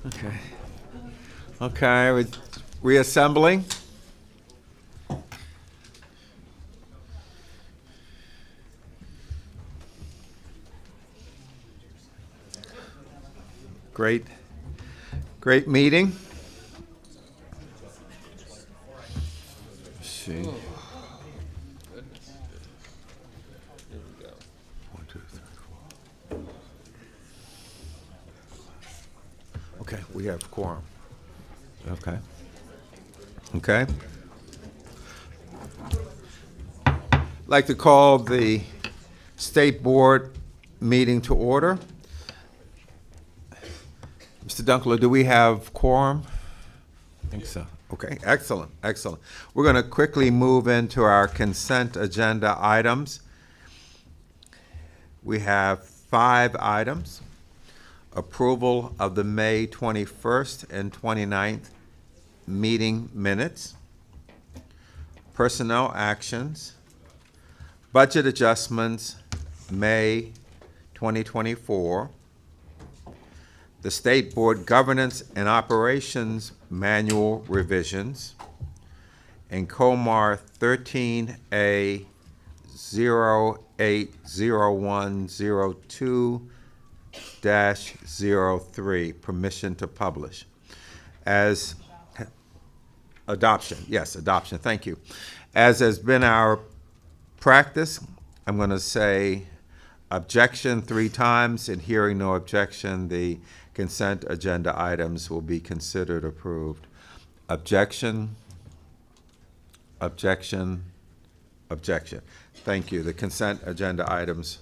Okay. Okay, we're reassembling. Great meeting. Let's see. There we go. 1, 2, 3, 4. Okay, we have quorum. Okay. Okay. I'd like to call the State Board meeting to order. Mr. Dunkler, do we have quorum? I think so. Okay, excellent, excellent. We're going to quickly move into our consent agenda items. We have 5 items. Approval of the May 21st and 29th meeting minutes, personnel actions, budget adjustments, May 2024, the State Board Governance and Operations Manual revisions, and COMAR 13A 080102-03, permission to publish. As adoption, yes, adoption, thank you. As has been our practice, I'm going to say objection 3 times, and hearing no objection, the consent agenda items will be considered approved. Objection, objection, objection. Thank you. The consent agenda items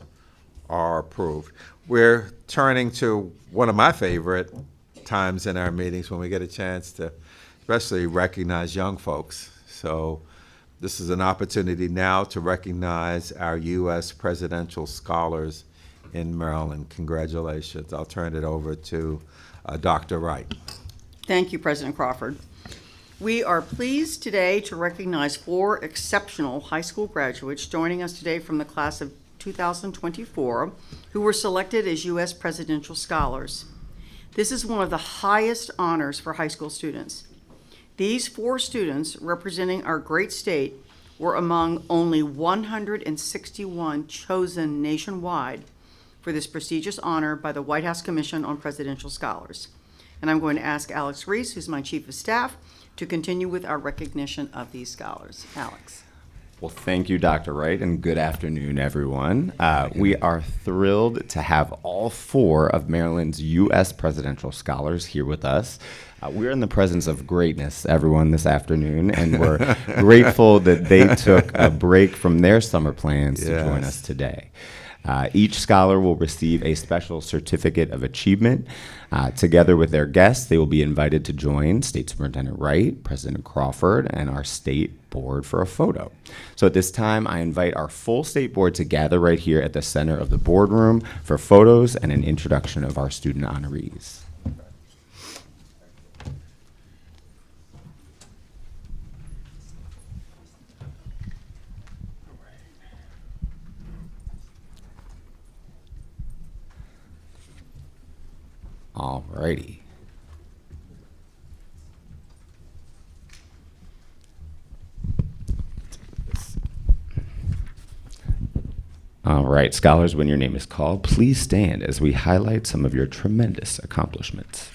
are approved. We're turning to one of my favorite times in our meetings when we get a chance to especially recognize young folks. So this is an opportunity now to recognize our U.S. presidential scholars in Maryland. Congratulations. I'll turn it over to Dr. Wright. Thank you, President Crawford. We are pleased today to recognize 4 exceptional high school graduates joining us today from the class of 2024 who were selected as U.S. Presidential Scholars. This is one of the highest honors for high school students. These 4 students representing our great state were among only 161 chosen nationwide for this prestigious honor by the White House Commission on Presidential Scholars. And I'm going to ask Alex Reese, who's my Chief of Staff, to continue with our recognition of these scholars. Alex. Well, thank you, Dr. Wright, and good afternoon, everyone. We are thrilled to have all 4 of Maryland's U.S. Presidential Scholars here with us. We're in the presence of greatness, everyone, this afternoon, and we're grateful that they took a break from their summer plans to join us today. Each scholar will receive a special certificate of achievement. Together with their guests, they will be invited to join State Superintendent Wright, President Crawford, and our state board for a photo. So at this time, I invite our full state board to gather right here at the center of the boardroom for photos and an introduction of our student honorees. All righty. All right, scholars, when your name is called, please stand as we highlight some of your tremendous accomplishments.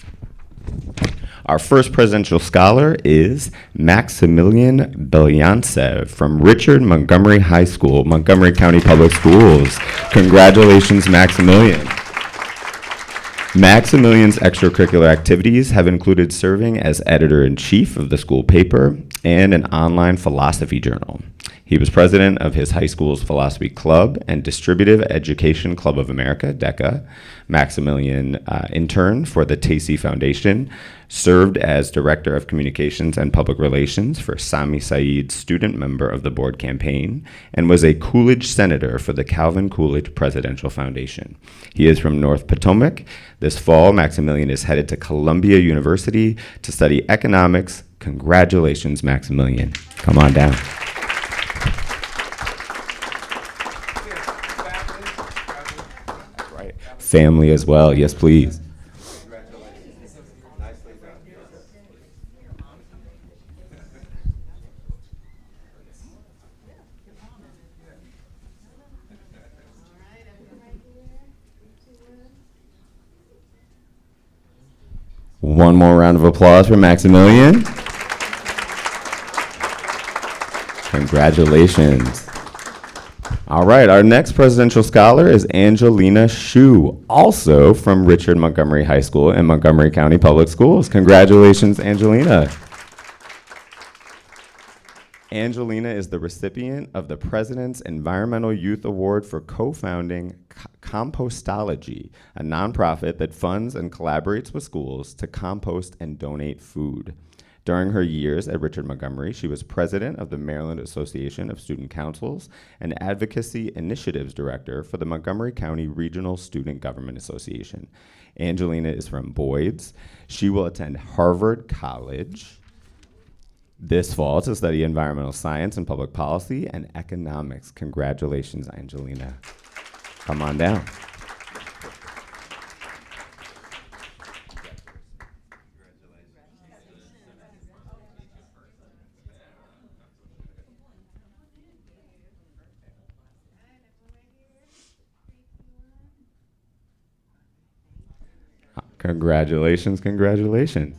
Our first presidential scholar is Maximilian Belyantsev from Richard Montgomery High School, Montgomery County Public Schools. Congratulations, Maximilian. Maximilian's extracurricular activities have included serving as editor-in-chief of the school paper and an online philosophy journal. He was president of his high school's philosophy club and Distributive Education Club of America, DECA. Maximilian interned for the Tacey Foundation, served as director of communications and public relations for Sami Saeed, student member of the board campaign, and was a Coolidge senator for the Calvin Coolidge Presidential Foundation. He is from North Potomac. This fall, Maximilian is headed to Columbia University to study economics. Congratulations, Maximilian. Come on down. Family as well. Yes, please. one more round of applause for Maximilian. Congratulations. All right, our next presidential scholar is Angelina Shu, also from Richard Montgomery High School in Montgomery County Public Schools. Congratulations, Angelina. Angelina is the recipient of the President's Environmental Youth Award for co-founding Compostology, a nonprofit that funds and collaborates with schools to compost and donate food. During her years at Richard Montgomery, she was president of the Maryland Association of Student Councils and Advocacy Initiatives Director for the Montgomery County Regional Student Government Association. Angelina is from Boyd's. She will attend Harvard College this fall to study environmental science and public policy and economics. Congratulations, Angelina. Come on down. Congratulations, congratulations.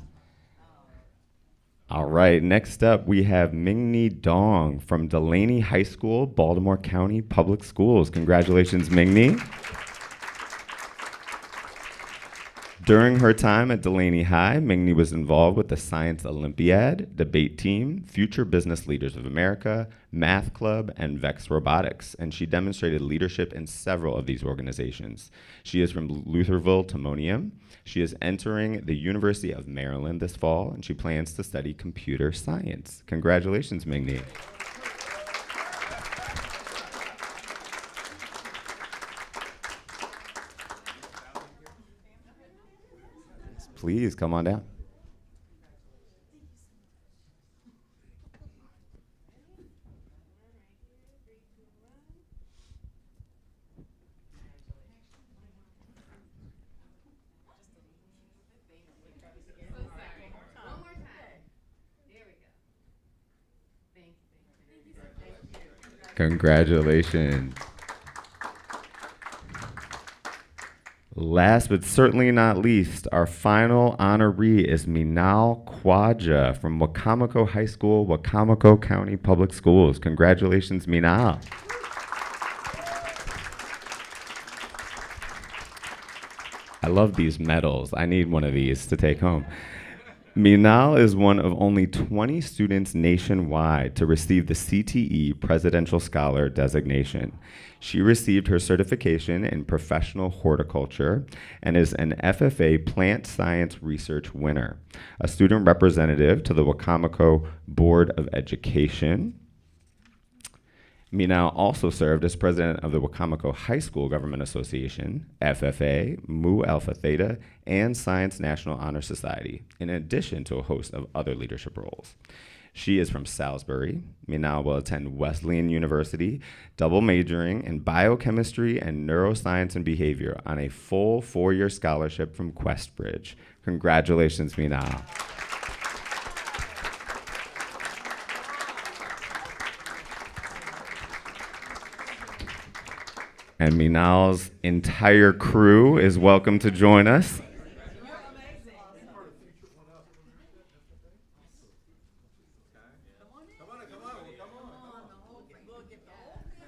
All right, next up we have Mingni Dong from Delaney High School, Baltimore County Public Schools. Congratulations, Mingni. During her time at Delaney High, Mingni was involved with the Science Olympiad, Debate Team, Future Business Leaders of America, Math Club, and Vex Robotics, and she demonstrated leadership in several of these organizations. She is from Lutherville, Timonium. She is entering the University of Maryland this fall, and she plans to study computer science. Congratulations, Mingni. Please come on down. Congratulations. Last but certainly not least, our final honoree is Minal Khwaja from Wacomico High School, Wacomico County Public Schools. Congratulations, Minal. I love these medals. I need one of these to take home. Minal is one of only 20 students nationwide to receive the CTE Presidential Scholar designation. She received her certification in professional horticulture and is an FFA Plant Science Research winner, a student representative to the Wacomico Board of Education. Minal also served as president of the Wacomico High School Government Association, FFA, Mu Alpha Theta, and Science National Honor Society, in addition to a host of other leadership roles. She is from Salisbury. Minal will attend Wesleyan University, double majoring in biochemistry and neuroscience and behavior on a full 4-year scholarship from Questbridge. Congratulations, Minal. And Minal's entire crew is welcome to join us.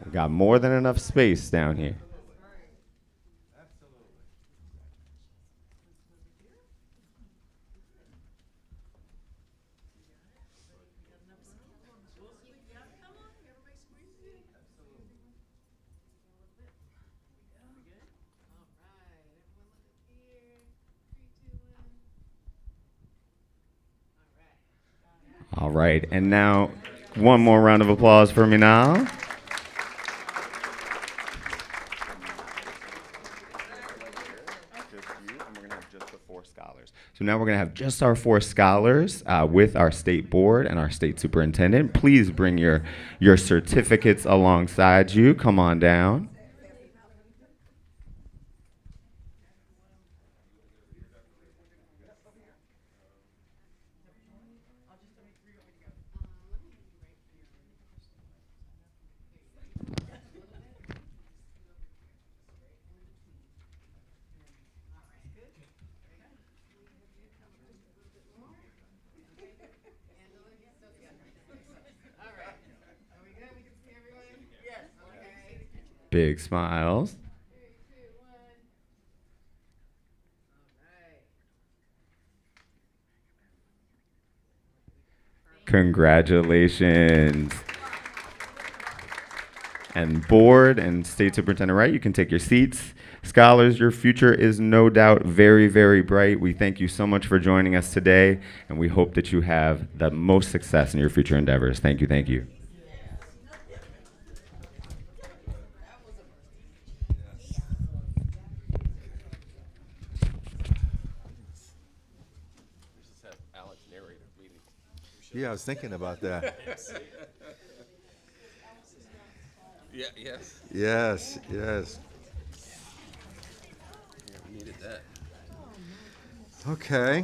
We've got more than enough space down here. All right, and now one more round of applause for Minal. So now we're going to have just our 4 scholars with our state board and our state superintendent. Please bring your certificates alongside you. Come on down. Big smiles. Congratulations. And board and State Superintendent Wright, you can take your seats. Scholars, your future is no doubt very, very bright. We thank you so much for joining us today, and we hope that you have the most success in your future endeavors. Thank you, thank you. Yeah, I was thinking about that. Yeah, yes. Yes, yes. Yeah, we needed that. Okay.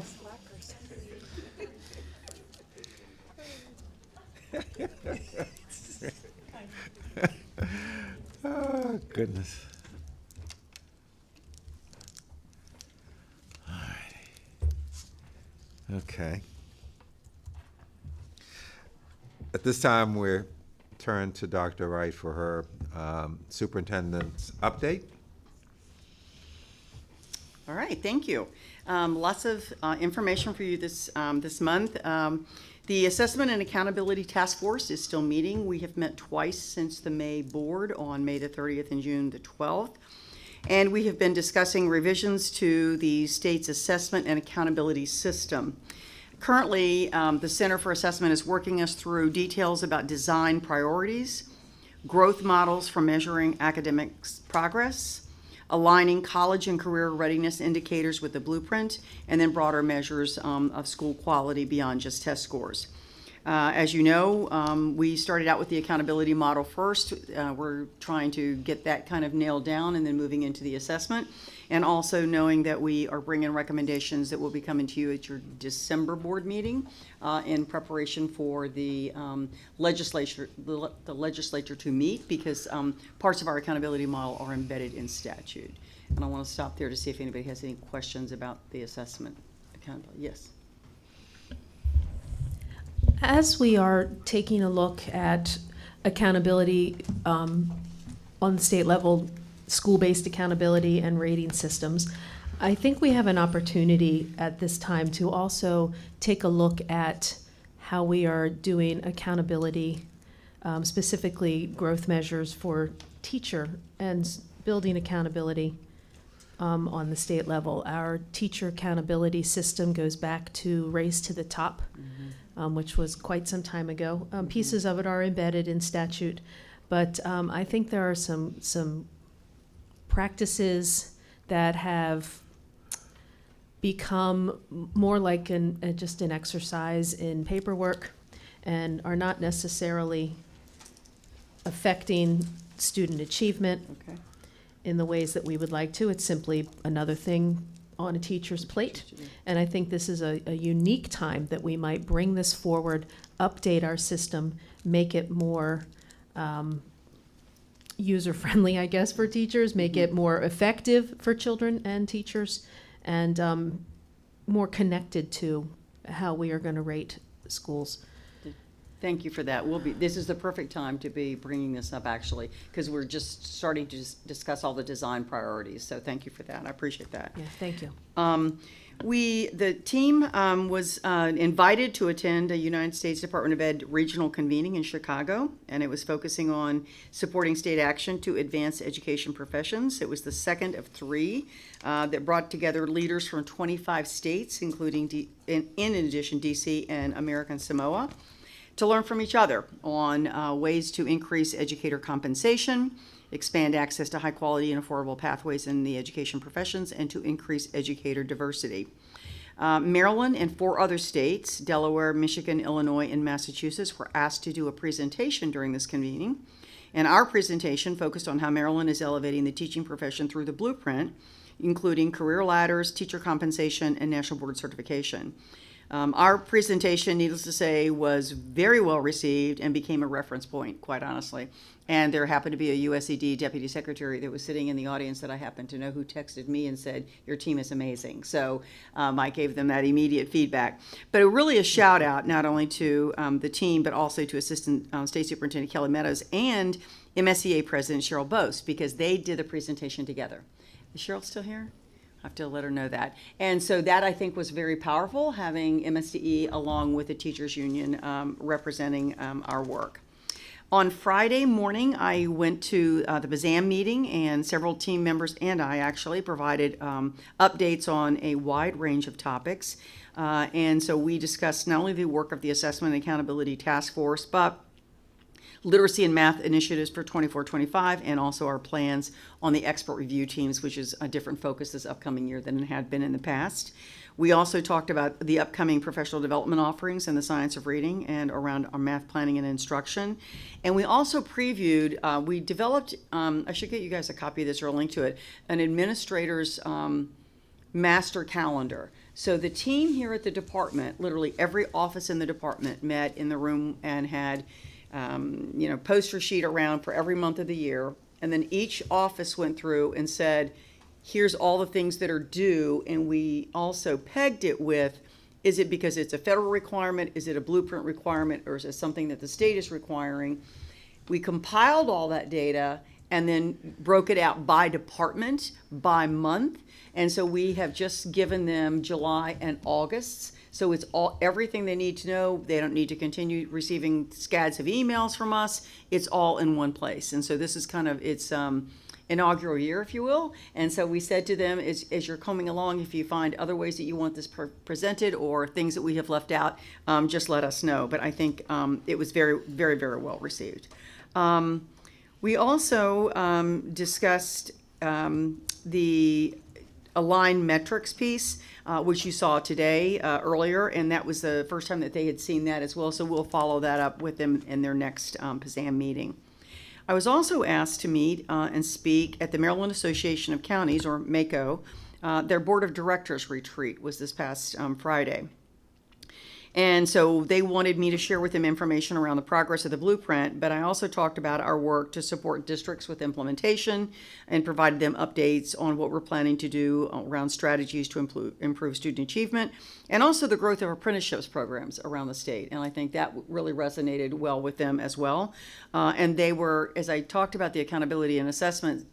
Oh, goodness. All righty. Okay. At this time, we're turned to Dr. Wright for her superintendent's update. All right, thank you. Lots of information for you this month. The Assessment and Accountability Task Force is still meeting. We have met twice since the May board on May the 30th and June the 12th. And we have been discussing revisions to the state's assessment and accountability system. Currently, the Center for Assessment is working us through details about design priorities, growth models for measuring academic progress, aligning college and career readiness indicators with the blueprint, and then broader measures of school quality beyond just test scores. As you know, we started out with the accountability model first. We're trying to get that kind of nailed down and then moving into the assessment. And also knowing that we are bringing recommendations that will be coming to you at your December board meeting in preparation for the legislature to meet, because parts of our accountability model are embedded in statute. And I want to stop there to see if anybody has any questions about the assessment accountability. Yes. As we are taking a look at accountability on the state level, school-based accountability and rating systems, I think we have an opportunity at this time to also take a look at how we are doing accountability, specifically growth measures for teacher and building accountability on the state level. Our teacher accountability system goes back to Race to the Top, which was quite some time ago. Pieces of it are embedded in statute, but I think there are some practices that have become more like just an exercise in paperwork and are not necessarily affecting student achievement in the ways that we would like to. It's simply another thing on a teacher's plate. And I think this is a unique time that we might bring this forward, update our system, make it more user-friendly, I guess, for teachers, make it more effective for children and teachers, and more connected to how we are going to rate schools. Thank you for that. This is the perfect time to be bringing this up, actually, because we're just starting to discuss all the design priorities. So thank you for that. I appreciate that. Yeah, thank you. The team was invited to attend a United States Department of Ed regional convening in Chicago, and it was focusing on supporting state action to advance education professions. It was the second of three that brought together leaders from 25 states, including, in addition, DC and American Samoa, to learn from each other on ways to increase educator compensation, expand access to high quality and affordable pathways in the education professions, and to increase educator diversity. Maryland and 4 other states, Delaware, Michigan, Illinois, and Massachusetts, were asked to do a presentation during this convening. And our presentation focused on how Maryland is elevating the teaching profession through the blueprint, including career ladders, teacher compensation, and national board certification. Our presentation, needless to say, was very well received and became a reference point, quite honestly. And there happened to be a USED deputy secretary that was sitting in the audience that I happened to know, who texted me and said, "Your team is amazing." So I gave them that immediate feedback. But really a shout out not only to the team, but also to Assistant State Superintendent Kelly Meadows and MSEA President Cheryl Bose, because they did the presentation together. Is Cheryl still here? I have to let her know that. And so that, I think, was very powerful, having MSDE along with the teachers union representing our work. On Friday morning, I went to the BZAM meeting, and several team members and I actually provided updates on a wide range of topics. And so we discussed not only the work of the Assessment and Accountability Task Force, but literacy and math initiatives for 24-25, and also our plans on the expert review teams, which is a different focus this upcoming year than it had been in the past. We also talked about the upcoming professional development offerings in the science of reading and around our math planning and instruction. And we also previewed, we developed, I should get you guys a copy of this or a link to it, an administrator's master calendar. So the team here at the department, literally every office in the department, met in the room and had poster sheet around for every month of the year. And then each office went through and said, here's all the things that are due. And we also pegged it with, is it because it's a federal requirement? Is it a blueprint requirement? Or is it something that the state is requiring? We compiled all that data and then broke it out by department, by month. And so we have just given them July and August's. So it's everything they need to know. They don't need to continue receiving scads of emails from us. It's all in one place. And so this is kind of its inaugural year, if you will. And so we said to them, as you're coming along, if you find other ways that you want this presented or things that we have left out, just let us know. But I think it was very, very, very well received. We also discussed the aligned metrics piece, which you saw today earlier, and that was the first time that they had seen that as well, so we'll follow that up with them in their next PZAM meeting. I was also asked to meet and speak at the Maryland Association of Counties, or MACO. Their Board of Directors retreat was this past Friday. And so they wanted me to share with them information around the progress of the blueprint, but I also talked about our work to support districts with implementation and provided them updates on what we're planning to do around strategies to improve student achievement, and also the growth of apprenticeships programs around the state. And I think that really resonated well with them as well. And they were, as I talked about the accountability and assessment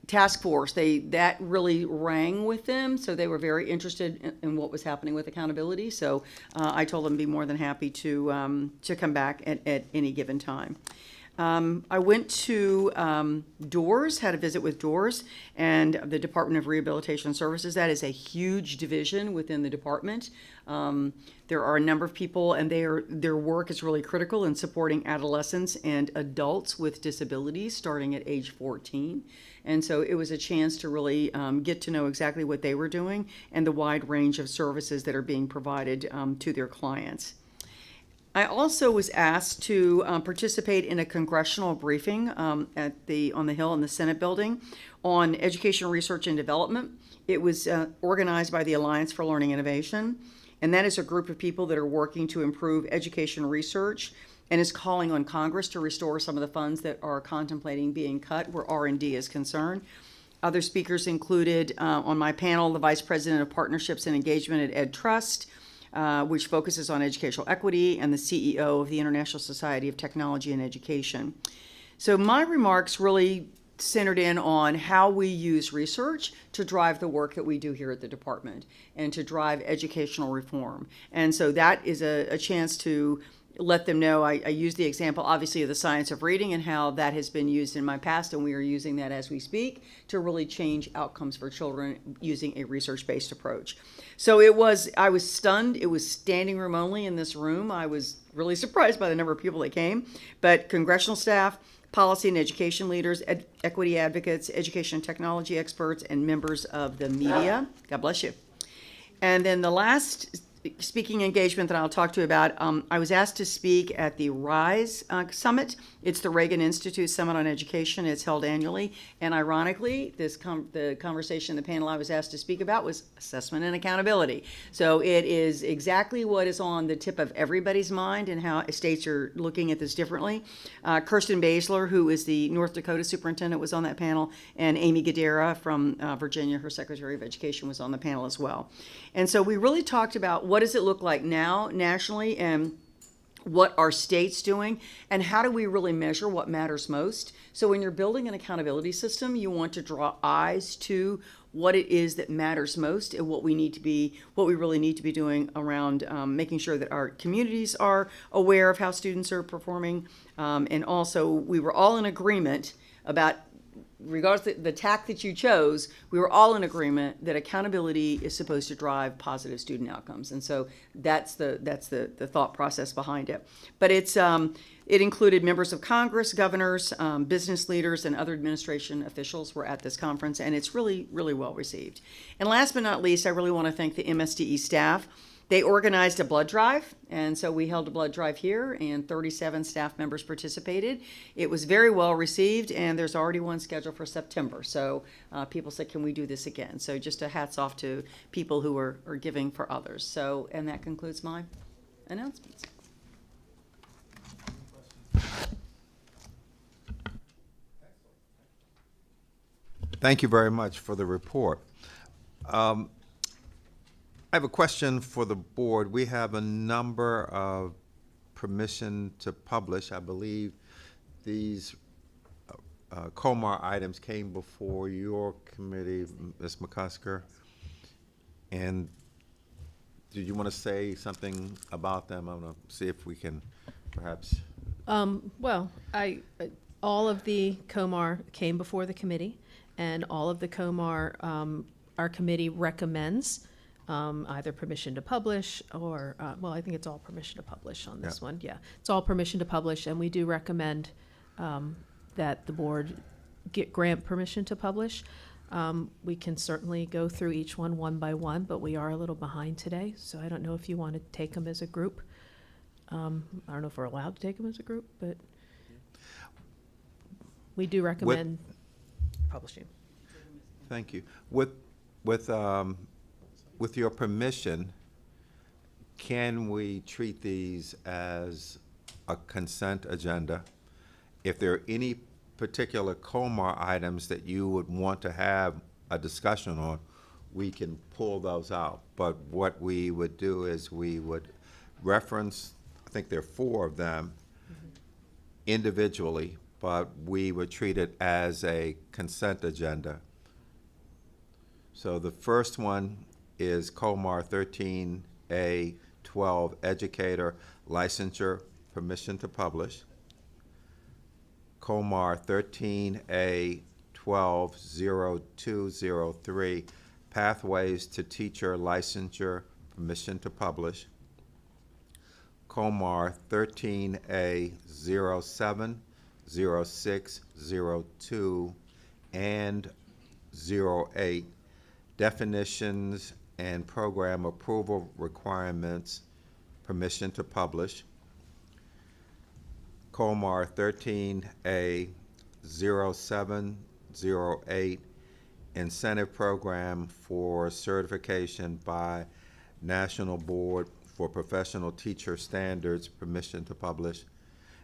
task force, that really rang with them, so they were very interested in what was happening with accountability. So I told them to be more than happy to come back at any given time. I went to DOORS, had a visit with DOORS and the Department of Rehabilitation Services. That is a huge division within the department. There are a number of people, and their work is really critical in supporting adolescents and adults with disabilities starting at age 14. And so it was a chance to really get to know exactly what they were doing and the wide range of services that are being provided to their clients. I also was asked to participate in a congressional briefing on the Hill in the Senate building on education research and development. It was organized by the Alliance for Learning Innovation, and that is a group of people that are working to improve education research and is calling on Congress to restore some of the funds that are contemplating being cut where R&D is concerned. Other speakers included on my panel, the Vice President of Partnerships and Engagement at Ed Trust, which focuses on educational equity, and the CEO of the International Society of Technology and Education. So my remarks really centered in on how we use research to drive the work that we do here at the department and to drive educational reform. And so that is a chance to let them know. I use the example, obviously, of the science of reading and how that has been used in my past, and we are using that as we speak to really change outcomes for children using a research-based approach. So I was stunned. It was standing room only in this room. I was really surprised by the number of people that came, but congressional staff, policy and education leaders, equity advocates, education and technology experts, and members of the media. God bless you. And then the last speaking engagement that I'll talk to you about, I was asked to speak at the RISE Summit. It's the Reagan Institute Summit on Education. It's held annually. And ironically, the conversation, the panel I was asked to speak about was assessment and accountability. So it is exactly what is on the tip of everybody's mind and how states are looking at this differently. Kirsten Baszler, who is the North Dakota superintendent, was on that panel, and Amy Gadara from Virginia, her Secretary of Education, was on the panel as well. And so we really talked about what does it look like now nationally, and what are states doing, and how do we really measure what matters most. So when you're building an accountability system, you want to draw eyes to what it is that matters most and what we really need to be doing around making sure that our communities are aware of how students are performing. And also, we were all in agreement about, regardless of the tack that you chose, we were all in agreement that accountability is supposed to drive positive student outcomes. And so that's the thought process behind it. But it included members of Congress, governors, business leaders, and other administration officials were at this conference, and it's really, really well received. And last but not least, I really want to thank the MSDE staff. They organized a blood drive, and so we held a blood drive here, and 37 staff members participated. It was very well received, and there's already one scheduled for September. So people said, can we do this again? So just a hats off to people who are giving for others. So, and that concludes my announcements. Thank you very much for the report. I have a question for the board. We have a number of permission to publish. I believe these COMAR items came before your committee, Ms. McCusker. And did you want to say something about them? I'm going to see if we can perhaps. Well, all of the COMAR came before the committee, and all of the COMAR, our committee recommends either permission to publish or, well, I think it's all permission to publish on this one. Yeah, it's all permission to publish, and we do recommend that the board grant permission to publish. We can certainly go through each one by one, but we are a little behind today, so I don't know if you want to take them as a group. I don't know if we're allowed to take them as a group, but we do recommend publishing. Thank you. With your permission, can we treat these as a consent agenda? If there are any particular COMAR items that you would want to have a discussion on, we can pull those out. But what we would do is we would reference, I think there are 4 of them individually, but we would treat it as a consent agenda. So the first one is COMAR 13A12, Educator Licensure Permission to Publish. COMAR 13A120203, Pathways to Teacher Licensure Permission to Publish. COMAR 13A070602 and 08, Definitions and Program Approval Requirements, Permission to Publish. COMAR 13A0708, Incentive Program for Certification by National Board for Professional Teacher Standards, Permission to Publish.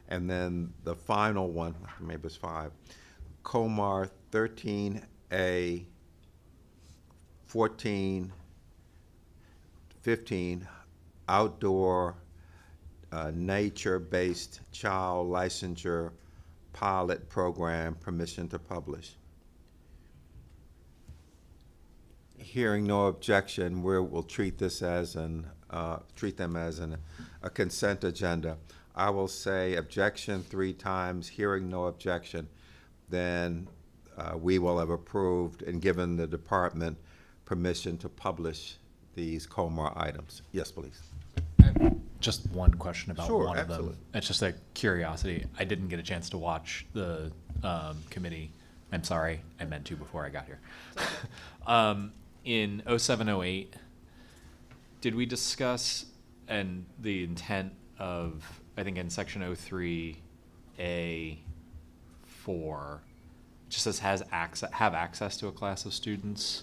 And then the final one, maybe it's 5, COMAR 13A1415, Outdoor Nature-Based Child Licensure Pilot Program, Permission to Publish. Hearing no objection, we'll treat this as treat them as a consent agenda. I will say objection 3 times, hearing no objection, then we will have approved and given the department permission to publish these COMAR items. Yes, please. Just one question about one of absolutely. them. It's just a curiosity. I didn't get a chance to watch the committee. I'm sorry, I meant to before I got here. In 0708, did we discuss and the intent of, I think in section 03A4, just says have access to a class of students?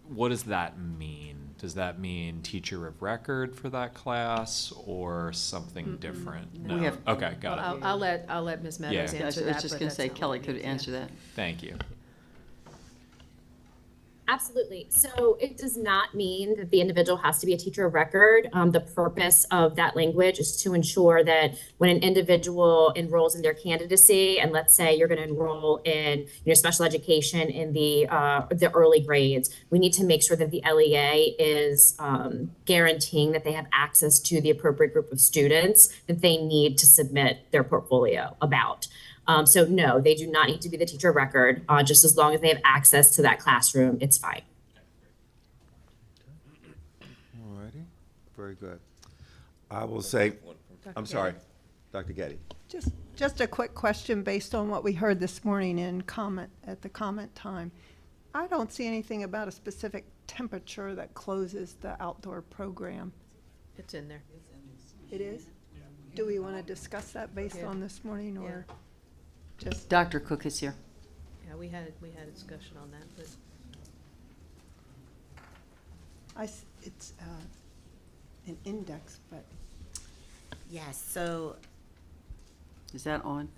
What does that mean? Does that mean teacher of record for that class or something different? no. No. We have- Okay, got it. I'll let Ms. Meadows Yeah. answer I that. was just but going to that's say not Kelly what we could do. answer that. Thank you. Absolutely. So it does not mean that the individual has to be a teacher of record. The purpose of that language is to ensure that when an individual enrolls in their candidacy, and let's say you're going to enroll in special education in the early grades, we need to make sure that the LEA is guaranteeing that they have access to the appropriate group of students that they need to submit their portfolio about. So no, they do not need to be the teacher of record. Just as long as they have access to that classroom, it's fine. All righty, very good. I will say, I'm sorry, Dr. Getty. Just a quick question based on what we heard this morning at the comment time. I don't see anything about a specific temperature that closes the outdoor program. It's in there. It is? Do we want to discuss that based on this morning, or just? Dr. Cook is here. Yeah, we had a discussion on that, but. It's an index, but. Yes, so. Is that on?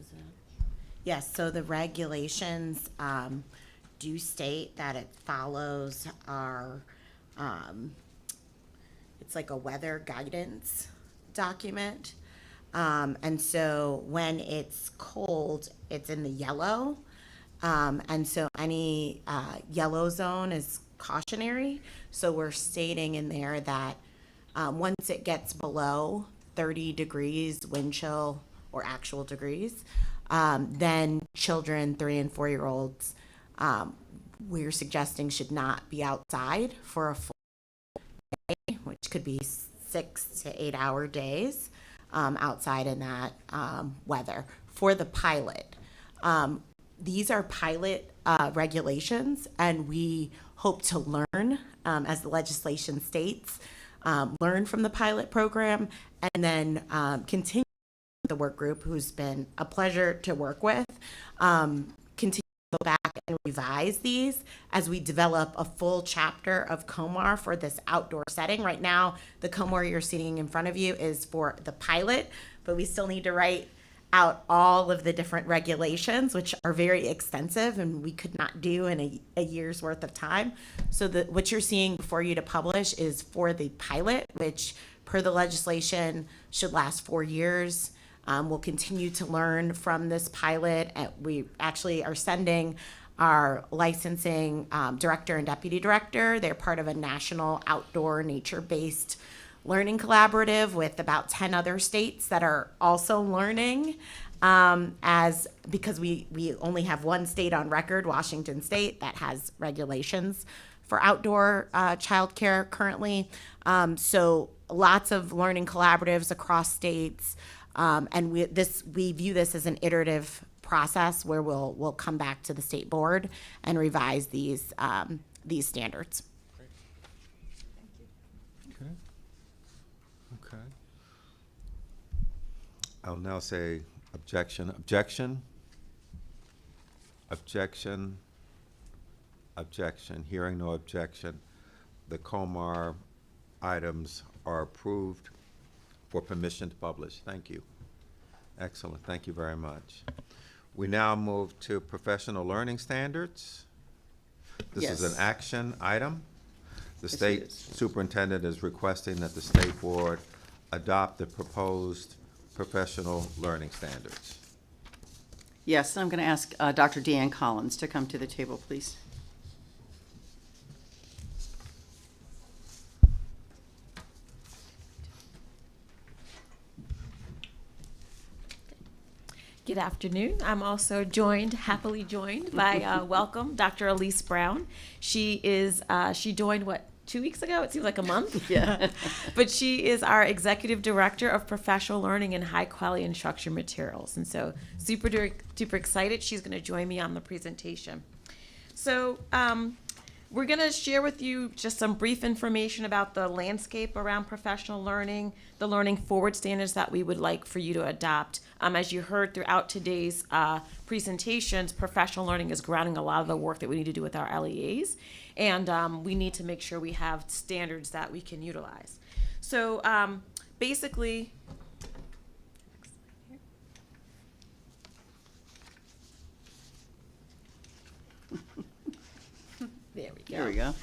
Yes, so the regulations do state that it follows our, it's like a weather guidance document. And so when it's cold, it's in the yellow. And so any yellow zone is cautionary. So we're stating in there that once it gets below 30 degrees wind chill or actual degrees, then children, 3 and 4 year olds, we're suggesting should not be outside for a full day, which could be 6 to 8 hour days outside in that weather. For the pilot, these are pilot regulations, and we hope to learn, as the legislation states, learn from the pilot program, and then continue the work group, who's been a pleasure to work with, continue to go back and revise these as we develop a full chapter of COMAR for this outdoor setting. Right now, the COMAR you're seeing in front of you is for the pilot, but we still need to write out all of the different regulations, which are very extensive and we could not do in a year's worth of time. So what you're seeing before you to publish is for the pilot, which per the legislation should last 4 years. We'll continue to learn from this pilot. We actually are sending our licensing director and deputy director. They're part of a national outdoor nature-based learning collaborative with about 10 other states that are also learning, because we only have one state on record, Washington State, that has regulations for outdoor childcare currently. So lots of learning collaboratives across states. And we view this as an iterative process where we'll come back to the state board and revise these standards. Okay. Okay. I'll now say objection, objection, objection, objection. Hearing no objection, the COMAR items are approved for permission to publish. Thank you. Excellent. Thank you very much. We now move to professional learning standards. This is Yes. an action item. The Yes, it state is. superintendent is requesting that the state board adopt the proposed professional learning standards. Yes, I'm going to ask Dr. Deanne Collins to come to the table, please. Good afternoon. I'm also happily joined by welcome Dr. Elise Brown. She joined 2 weeks ago? It seems like a month. Yeah. But she is our executive director of professional learning and high quality instruction materials. And so super excited. She's going to join me on the presentation. So we're going to share with you just some brief information about the landscape around professional learning, the learning forward standards that we would like for you to adopt. As you heard throughout today's presentations, professional learning is grounding a lot of the work that we need to do with our LEAs, and we need to make sure we have standards that we can utilize. So basically, There we go.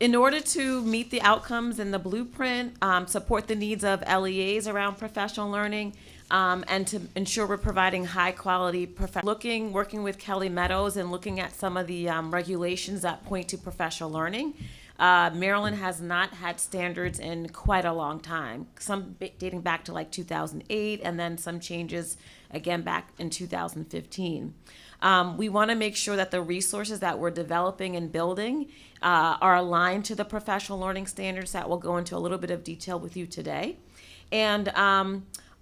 In order to meet the outcomes in the blueprint, support the needs of LEAs around professional learning, and to ensure we're providing high quality working with Kelly Meadows and looking at some of the regulations that point to professional learning. Maryland has not had standards in quite a long time, some dating back to like 2008, and then some changes again back in 2015. We want to make sure that the resources that we're developing and building are aligned to the professional learning standards that we'll go into a little bit of detail with you today. And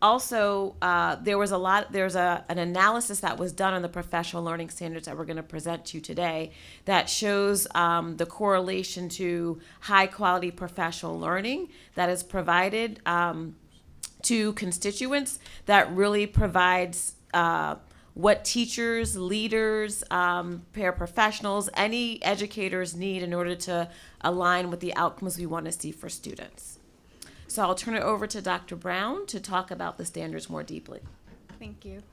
also, there's an analysis that was done on the professional learning standards that we're going to present to you today that shows the correlation to high quality professional learning that is provided to constituents, that really provides what teachers, leaders, paraprofessionals, any educators need in order to align with the outcomes we want to see for students. So I'll turn it over to Dr. Brown to talk about the standards more deeply. Thank you.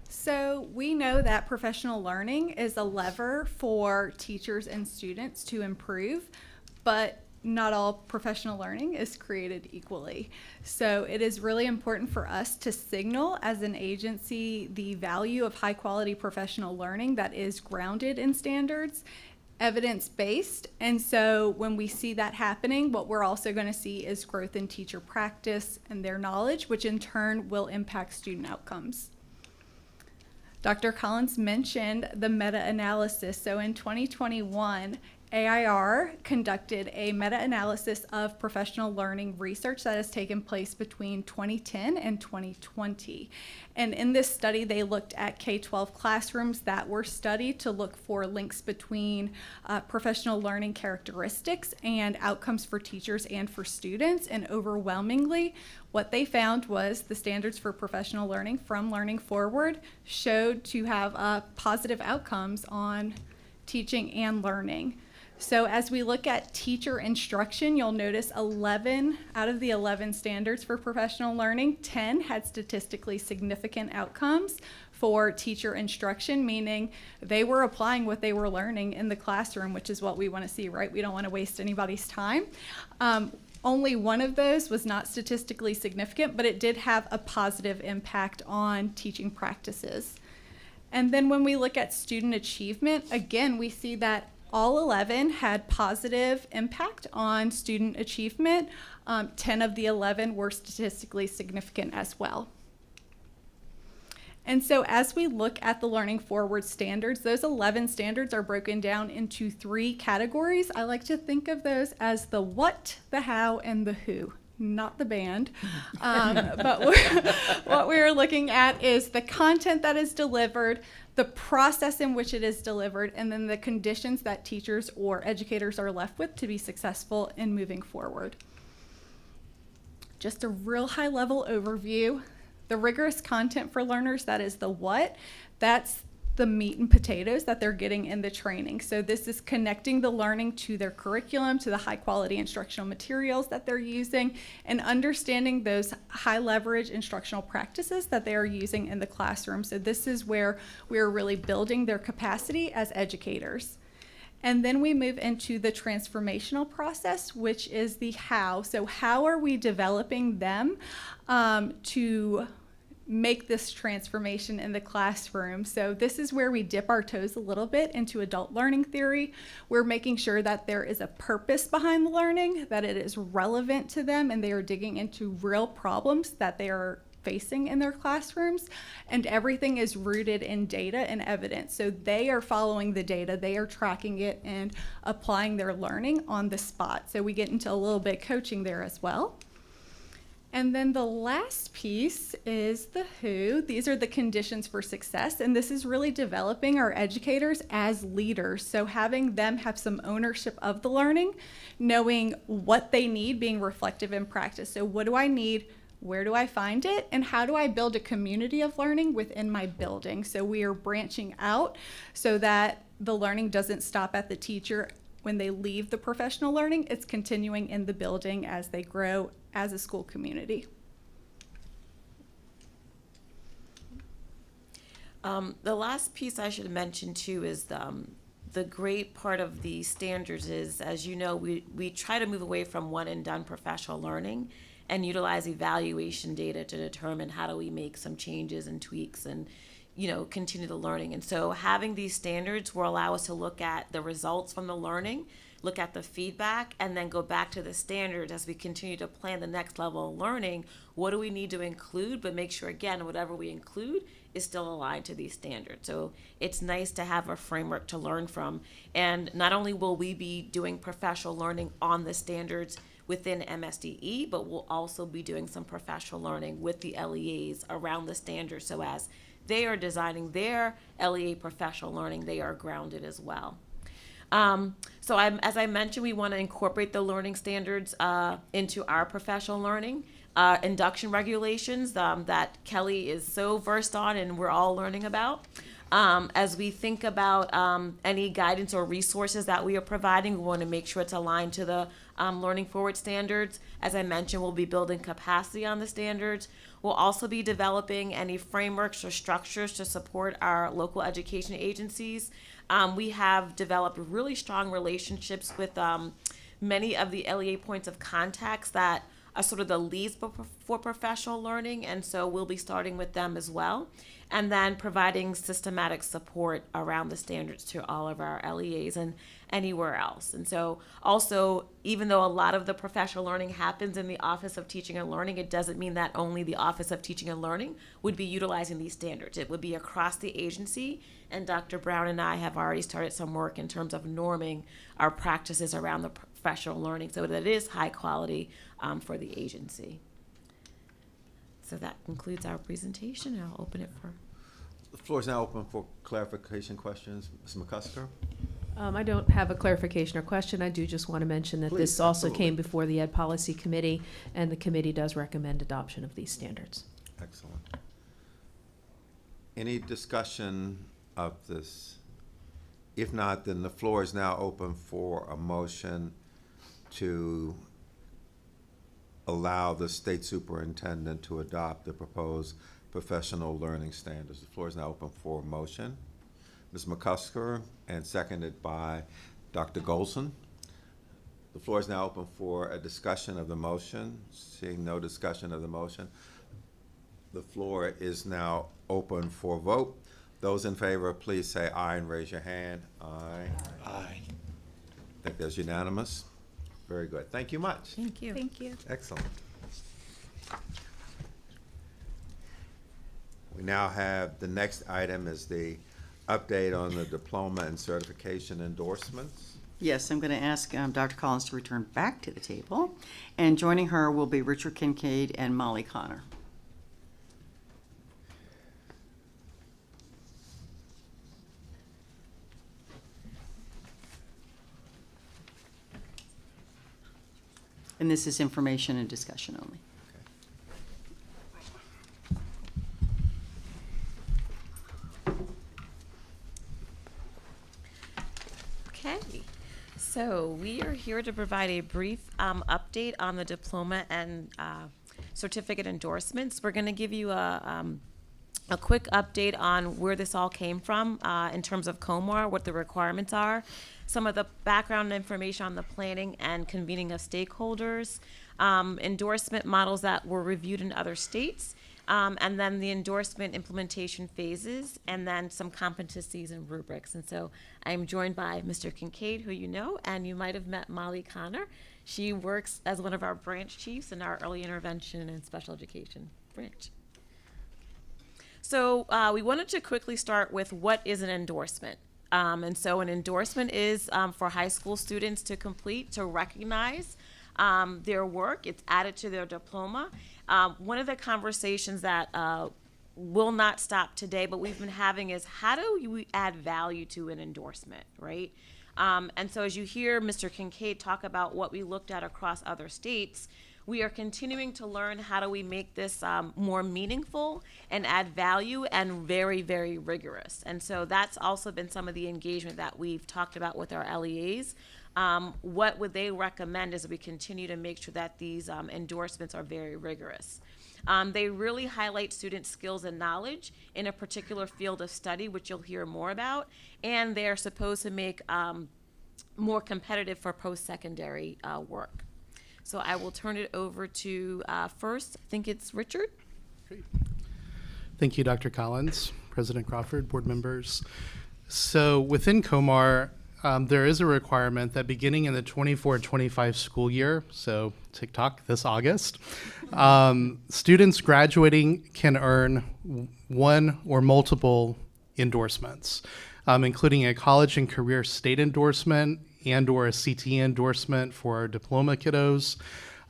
So we know that professional learning is a lever for teachers and students to improve, but not all professional learning is created equally. So it is really important for us to signal as an agency the value of high quality professional learning that is grounded in standards, evidence-based. And so when we see that happening, what we're also going to see is growth in teacher practice and their knowledge, which in turn will impact student outcomes. Dr. Collins mentioned the meta-analysis. So in 2021, AIR conducted a meta-analysis of professional learning research that has taken place between 2010 and 2020. And in this study, they looked at K-12 classrooms that were studied to look for links between professional learning characteristics and outcomes for teachers and for students. And overwhelmingly, what they found was the standards for professional learning from Learning Forward showed to have positive outcomes on teaching and learning. So as we look at teacher instruction, you'll notice 11 out of the 11 standards for professional learning, 10 had statistically significant outcomes for teacher instruction, meaning they were applying what they were learning in the classroom, which is what we want to see, right? We don't want to waste anybody's time. Only one of those was not statistically significant, but it did have a positive impact on teaching practices. And then when we look at student achievement, again, we see that all 11 had positive impact on student achievement. 10 of the 11 were statistically significant as well. And so as we look at the Learning Forward standards, those 11 standards are broken down into 3 categories. I like to think of those as the what, the how, and the who. Not the band, but what we're looking at is the content that is delivered, the process in which it is delivered, and then the conditions that teachers or educators are left with to be successful in moving forward. Just a real high-level overview. The rigorous content for learners, that is the what, that's the meat and potatoes that they're getting in the training. So this is connecting the learning to their curriculum, to the high quality instructional materials that they're using, and understanding those high leverage instructional practices that they are using in the classroom. So this is where we're really building their capacity as educators. And then we move into the transformational process, which is the how. So how are we developing them to make this transformation in the classroom? So this is where we dip our toes a little bit into adult learning theory. We're making sure that there is a purpose behind the learning, that it is relevant to them, and they are digging into real problems that they are facing in their classrooms, and everything is rooted in data and evidence. So they are following the data, they are tracking it and applying their learning on the spot. So we get into a little bit of coaching there as well. And then the last piece is the who. These are the conditions for success. And this is really developing our educators as leaders. So having them have some ownership of the learning, knowing what they need, being reflective in practice. So what do I need? Where do I find it? And how do I build a community of learning within my building? So we are branching out so that the learning doesn't stop at the teacher when they leave the professional learning. It's continuing in the building as they grow as a school community. The last piece I should mention too is the great part of the standards is, as you know, we try to move away from one and done professional learning and utilize evaluation data to determine how do we make some changes and tweaks and, you know, continue the learning. And so having these standards will allow us to look at the results from the learning, look at the feedback, and then go back to the standards as we continue to plan the next level of learning. What do we need to include, but make sure, again, whatever we include is still aligned to these standards. So it's nice to have a framework to learn from. And not only will we be doing professional learning on the standards within MSDE, but we'll also be doing some professional learning with the LEAs around the standards. So as they are designing their LEA professional learning, they are grounded as well. As I mentioned, we want to incorporate the learning standards into our professional learning. Induction regulations that Kelly is so versed on and we're all learning about. As we think about any guidance or resources that we are providing, we want to make sure it's aligned to the Learning Forward standards. As I mentioned, we'll be building capacity on the standards. We'll also be developing any frameworks or structures to support our local education agencies. We have developed really strong relationships with many of the LEA points of contacts that are sort of the leads for professional learning, and so we'll be starting with them as well, and then providing systematic support around the standards to all of our LEAs and anywhere else. And so also, even though a lot of the professional learning happens in the Office of Teaching and Learning, it doesn't mean that only the Office of Teaching and Learning would be utilizing these standards. It would be across the agency, and Dr. Brown and I have already started some work in terms of norming our practices around the professional learning so that it is high quality for the agency. So that concludes our presentation, and I'll open it for... The floor is now open for clarification questions. Ms. McCusker? I don't have a clarification or question. I do just want to mention that Please, this also absolutely. came before the Ed Policy Committee, and the committee does recommend adoption of these standards. Excellent. Any discussion of this? If not, then the floor is now open for a motion to allow the state superintendent to adopt the proposed professional learning standards. The floor is now open for a motion. Ms. McCusker, and seconded by Dr. Golson. The floor is now open for a discussion of the motion. Seeing no discussion of the motion, the floor is now open for vote. Those in favor, please say aye and raise your hand. Aye. Aye. I think that's unanimous. Very good. Thank you much. Thank you. Thank you. Excellent. We now have, the next item is the update on the diploma and certification endorsements. Yes, I'm going to ask Dr. Collins to return back to the table, and joining her will be Richard Kincaid and Molly Connor. And this is information and discussion only. Okay, so we are here to provide a brief update on the diploma and certificate endorsements. We're going to give you a quick update on where this all came from in terms of COMAR, what the requirements are, some of the background information on the planning and convening of stakeholders, endorsement models that were reviewed in other states, and then the endorsement implementation phases, and then some competencies and rubrics. And so I'm joined by Mr. Kincaid, who you know, and you might have met Molly Connor. She works as one of our branch chiefs in our early intervention and special education branch. So we wanted to quickly start with what is an endorsement. And so an endorsement is for high school students to complete, to recognize their work. It's added to their diploma. One of the conversations that will not stop today, but we've been having is how do we add value to an endorsement, right? And so as you hear Mr. Kincaid talk about what we looked at across other states, we are continuing to learn how do we make this more meaningful and add value and very, very rigorous. And so that's also been some of the engagement that we've talked about with our LEAs. What would they recommend as we continue to make sure that these endorsements are very rigorous? They really highlight student skills and knowledge in a particular field of study, which you'll hear more about, and they're supposed to make more competitive for post-secondary work. So I will turn it over to first, I think it's Richard. Thank you, Dr. Collins, President Crawford, board members. So within COMAR, there is a requirement that beginning in the 24-25 school year, so TikTok this August, students graduating can earn one or multiple endorsements, including a college and career state endorsement and or a CTE endorsement for our diploma kiddos,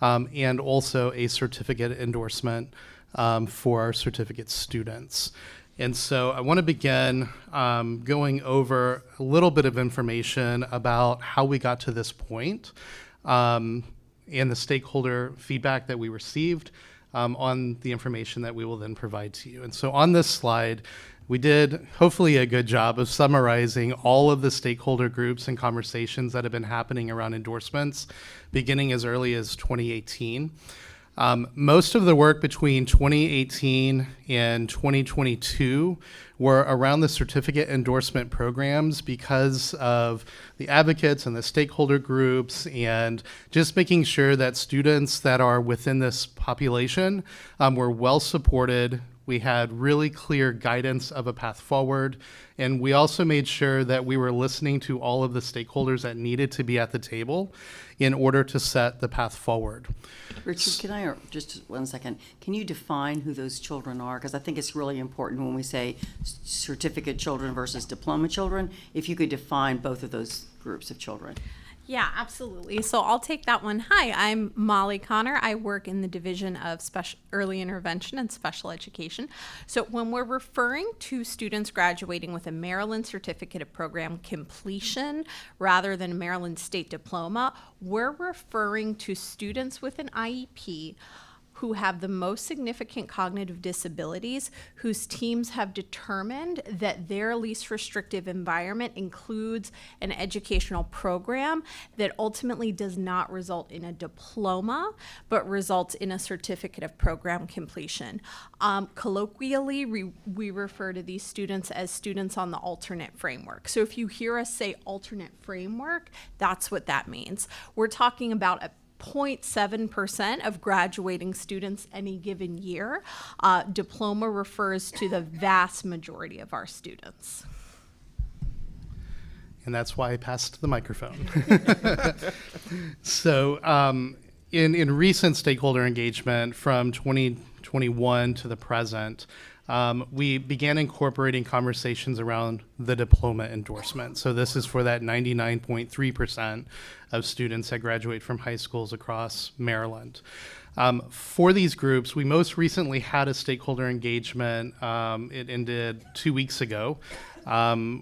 and also a certificate endorsement for our certificate students. And so I want to begin going over a little bit of information about how we got to this point, and the stakeholder feedback that we received on the information that we will then provide to you. And so on this slide, we did hopefully a good job of summarizing all of the stakeholder groups and conversations that have been happening around endorsements beginning as early as 2018. Most of the work between 2018 and 2022 were around the certificate endorsement programs because of the advocates and the stakeholder groups and just making sure that students that are within this population were well supported. We had really clear guidance of a path forward, and we also made sure that we were listening to all of the stakeholders that needed to be at the table in order to set the path forward. Richard, can I, just 1 second, can you define who those children are? Because I think it's really important when we say certificate children versus diploma children, if you could define both of those groups of children. Yeah, absolutely. So I'll take that one. Hi, I'm Molly Connor. I work in the Division of Early Intervention and Special Education. So when we're referring to students graduating with a Maryland Certificate of Program Completion rather than a Maryland State Diploma, we're referring to students with an IEP who have the most significant cognitive disabilities, whose teams have determined that their least restrictive environment includes an educational program that ultimately does not result in a diploma, but results in a certificate of program completion. Colloquially, we refer to these students as students on the alternate framework. So if you hear us say alternate framework, that's what that means. We're talking about a 0.7% of graduating students any given year. Diploma refers to the vast majority of our students. And that's why I passed the microphone. So in recent stakeholder engagement from 2021 to the present, we began incorporating conversations around the diploma endorsement. So this is for that 99.3% of students that graduate from high schools across Maryland. For these groups, we most recently had a stakeholder engagement. It ended 2 weeks ago.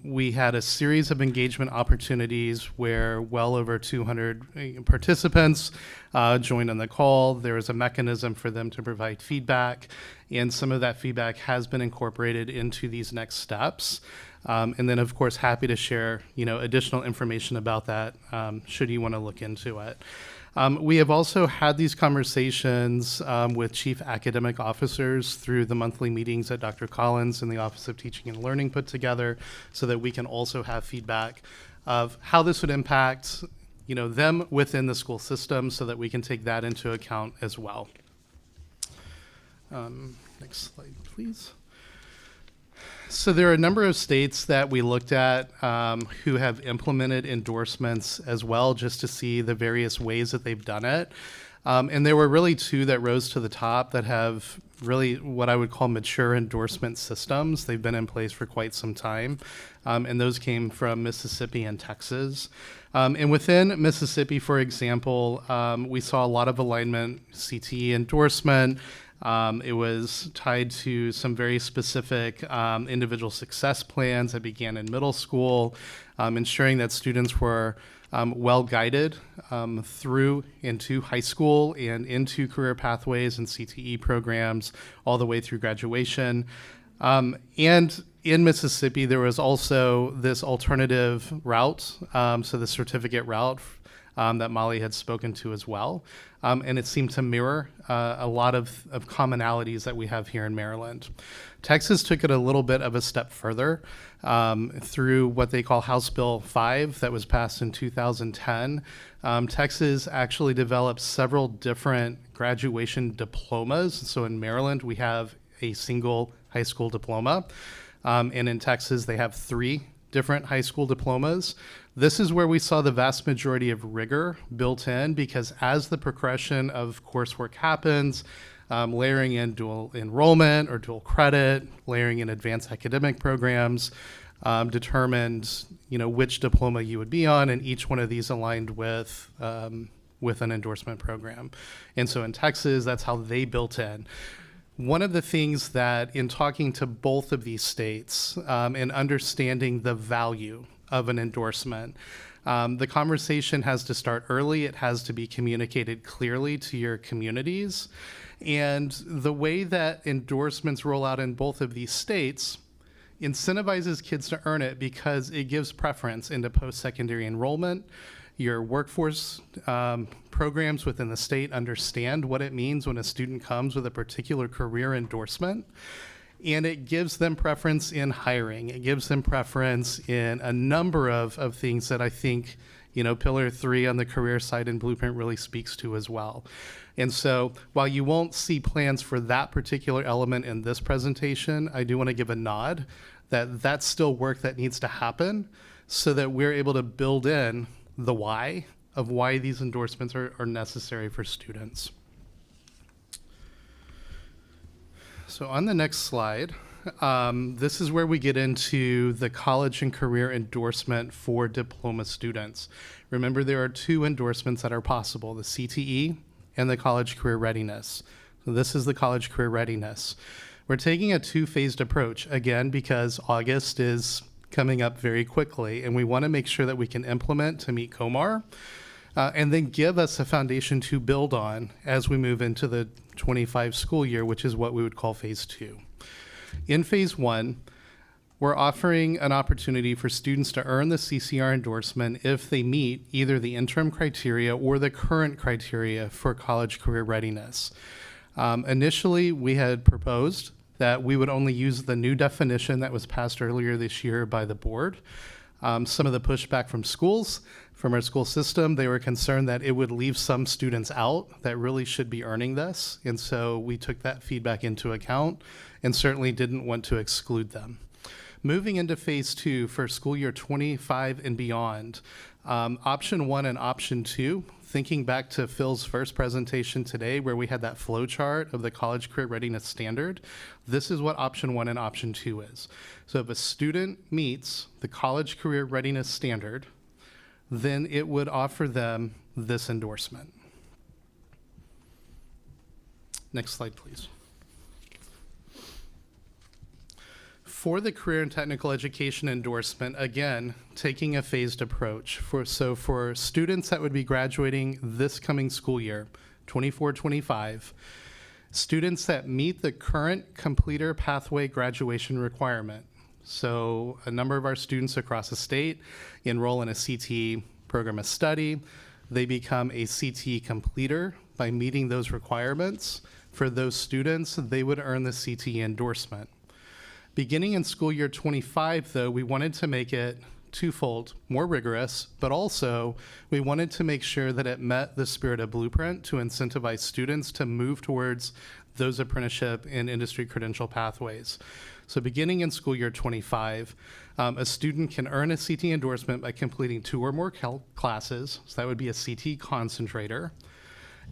We had a series of engagement opportunities where well over 200 participants joined on the call. There was a mechanism for them to provide feedback, and some of that feedback has been incorporated into these next steps. And then, of course, happy to share, additional information about that should you want to look into it. We have also had these conversations with chief academic officers through the monthly meetings that Dr. Collins and the Office of Teaching and Learning put together so that we can also have feedback of how this would impact them within the school system so that we can take that into account as well. Next slide, please. So there are a number of states that we looked at who have implemented endorsements as well, just to see the various ways that they've done it. And there were really two that rose to the top that have really what I would call mature endorsement systems. They've been in place for quite some time, and those came from Mississippi and Texas. And within Mississippi, for example, we saw a lot of alignment, CTE endorsement. It was tied to some very specific individual success plans that began in middle school, ensuring that students were well guided through into high school and into career pathways and CTE programs all the way through graduation. And in Mississippi, there was also this alternative route, so the certificate route that Molly had spoken to as well. And it seemed to mirror a lot of commonalities that we have here in Maryland. Texas took it a little bit of a step further through what they call House Bill 5 that was passed in 2010. Texas actually developed several different graduation diplomas. So in Maryland, we have a single high school diploma. And in Texas, they have 3 different high school diplomas. This is where we saw the vast majority of rigor built in, because as the progression of coursework happens, layering in dual enrollment or dual credit, layering in advanced academic programs, determined which diploma you would be on, and each one of these aligned with an endorsement program. And so in Texas, that's how they built in. One of the things that in talking to both of these states and understanding the value of an endorsement, the conversation has to start early. It has to be communicated clearly to your communities. And the way that endorsements roll out in both of these states incentivizes kids to earn it because it gives preference into post-secondary enrollment. Your workforce programs within the state understand what it means when a student comes with a particular career endorsement, and it gives them preference in hiring. It gives them preference in a number of things that I think, Pillar 3 on the career side in Blueprint really speaks to as well. And so while you won't see plans for that particular element in this presentation, I do want to give a nod that that's still work that needs to happen so that we're able to build in the why of why these endorsements are necessary for students. So on the next slide, this is where we get into the college and career endorsement for diploma students. Remember, there are 2 endorsements that are possible, the CTE and the college career readiness. So this is the college career readiness. We're taking a 2-phased approach, again, because August is coming up very quickly, and we want to make sure that we can implement to meet COMAR, and then give us a foundation to build on as we move into the 25 school year, which is what we would call phase 2. In phase 1, we're offering an opportunity for students to earn the CCR endorsement if they meet either the interim criteria or the current criteria for college career readiness. Initially, we had proposed that we would only use the new definition that was passed earlier this year by the board. Some of the pushback from schools, from our school system, they were concerned that it would leave some students out that really should be earning this. And so we took that feedback into account and certainly didn't want to exclude them. Moving into phase 2 for school year 25 and beyond, option 1 and option 2, thinking back to Phil's first presentation today where we had that flow chart of the college career readiness standard, this is what option 1 and option 2 is. So if a student meets the college career readiness standard, then it would offer them this endorsement. Next slide, please. For the career and technical education endorsement, again, taking a phased approach. So for students that would be graduating this coming school year, 24-25, students that meet the current completer pathway graduation requirement. So a number of our students across the state enroll in a CTE program of study. They become a CTE completer by meeting those requirements. For those students, they would earn the CTE endorsement. Beginning in school year 25, though, we wanted to make it twofold, more rigorous, but also we wanted to make sure that it met the spirit of Blueprint to incentivize students to move towards those apprenticeship and industry credential pathways. So beginning in school year 25, a student can earn a CTE endorsement by completing 2 or more classes, so that would be a CTE concentrator.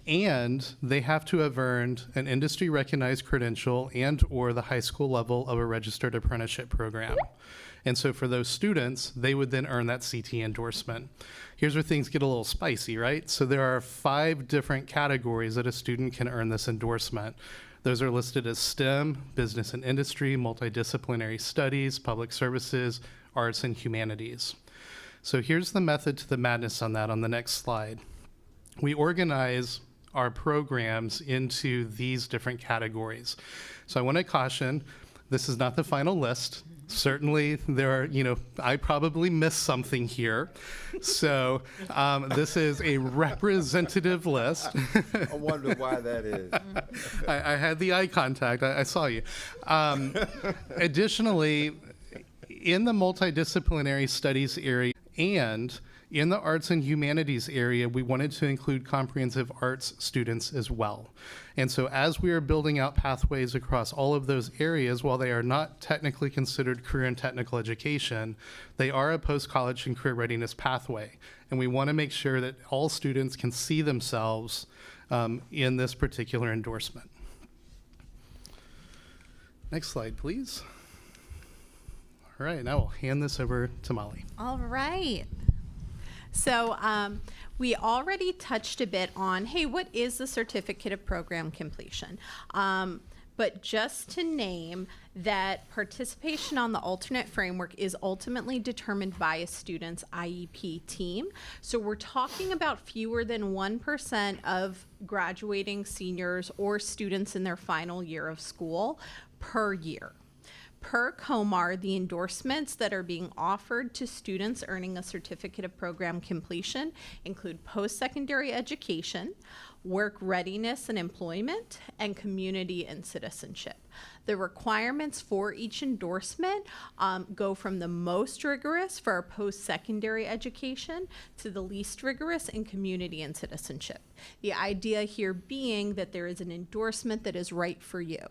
And they have to have earned an industry-recognized credential and or the high school level of a registered apprenticeship program. And so for those students, they would then earn that CT endorsement. Here's where things get a little spicy, right? So there are 5 different categories that a student can earn this endorsement. Those are listed as STEM, business and industry, multidisciplinary studies, public services, arts, and humanities. So here's the method to the madness on that on the next slide. We organize our programs into these different categories. So I want to caution, this is not the final list. Certainly there are, I probably missed something here. So this is a representative list. I wonder why that is. I had the eye contact, I saw you. Additionally, in the multidisciplinary studies area and in the arts and humanities area, we wanted to include comprehensive arts students as well. And so as we are building out pathways across all of those areas, while they are not technically considered career and technical education, they are a post-college and career readiness pathway. And we want to make sure that all students can see themselves in this particular endorsement. Next slide, please. All right, now I'll hand this over to Molly. All right. So we already touched a bit on, hey, what is the certificate of program completion? But just to name that participation on the alternate framework is ultimately determined by a student's IEP team. So we're talking about fewer than 1% of graduating seniors or students in their final year of school per year. Per COMAR, the endorsements that are being offered to students earning a certificate of program completion include post-secondary education, work readiness and employment, and community and citizenship. The requirements for each endorsement go from the most rigorous for our post-secondary education to the least rigorous in community and citizenship. The idea here being that there is an endorsement that is right for you.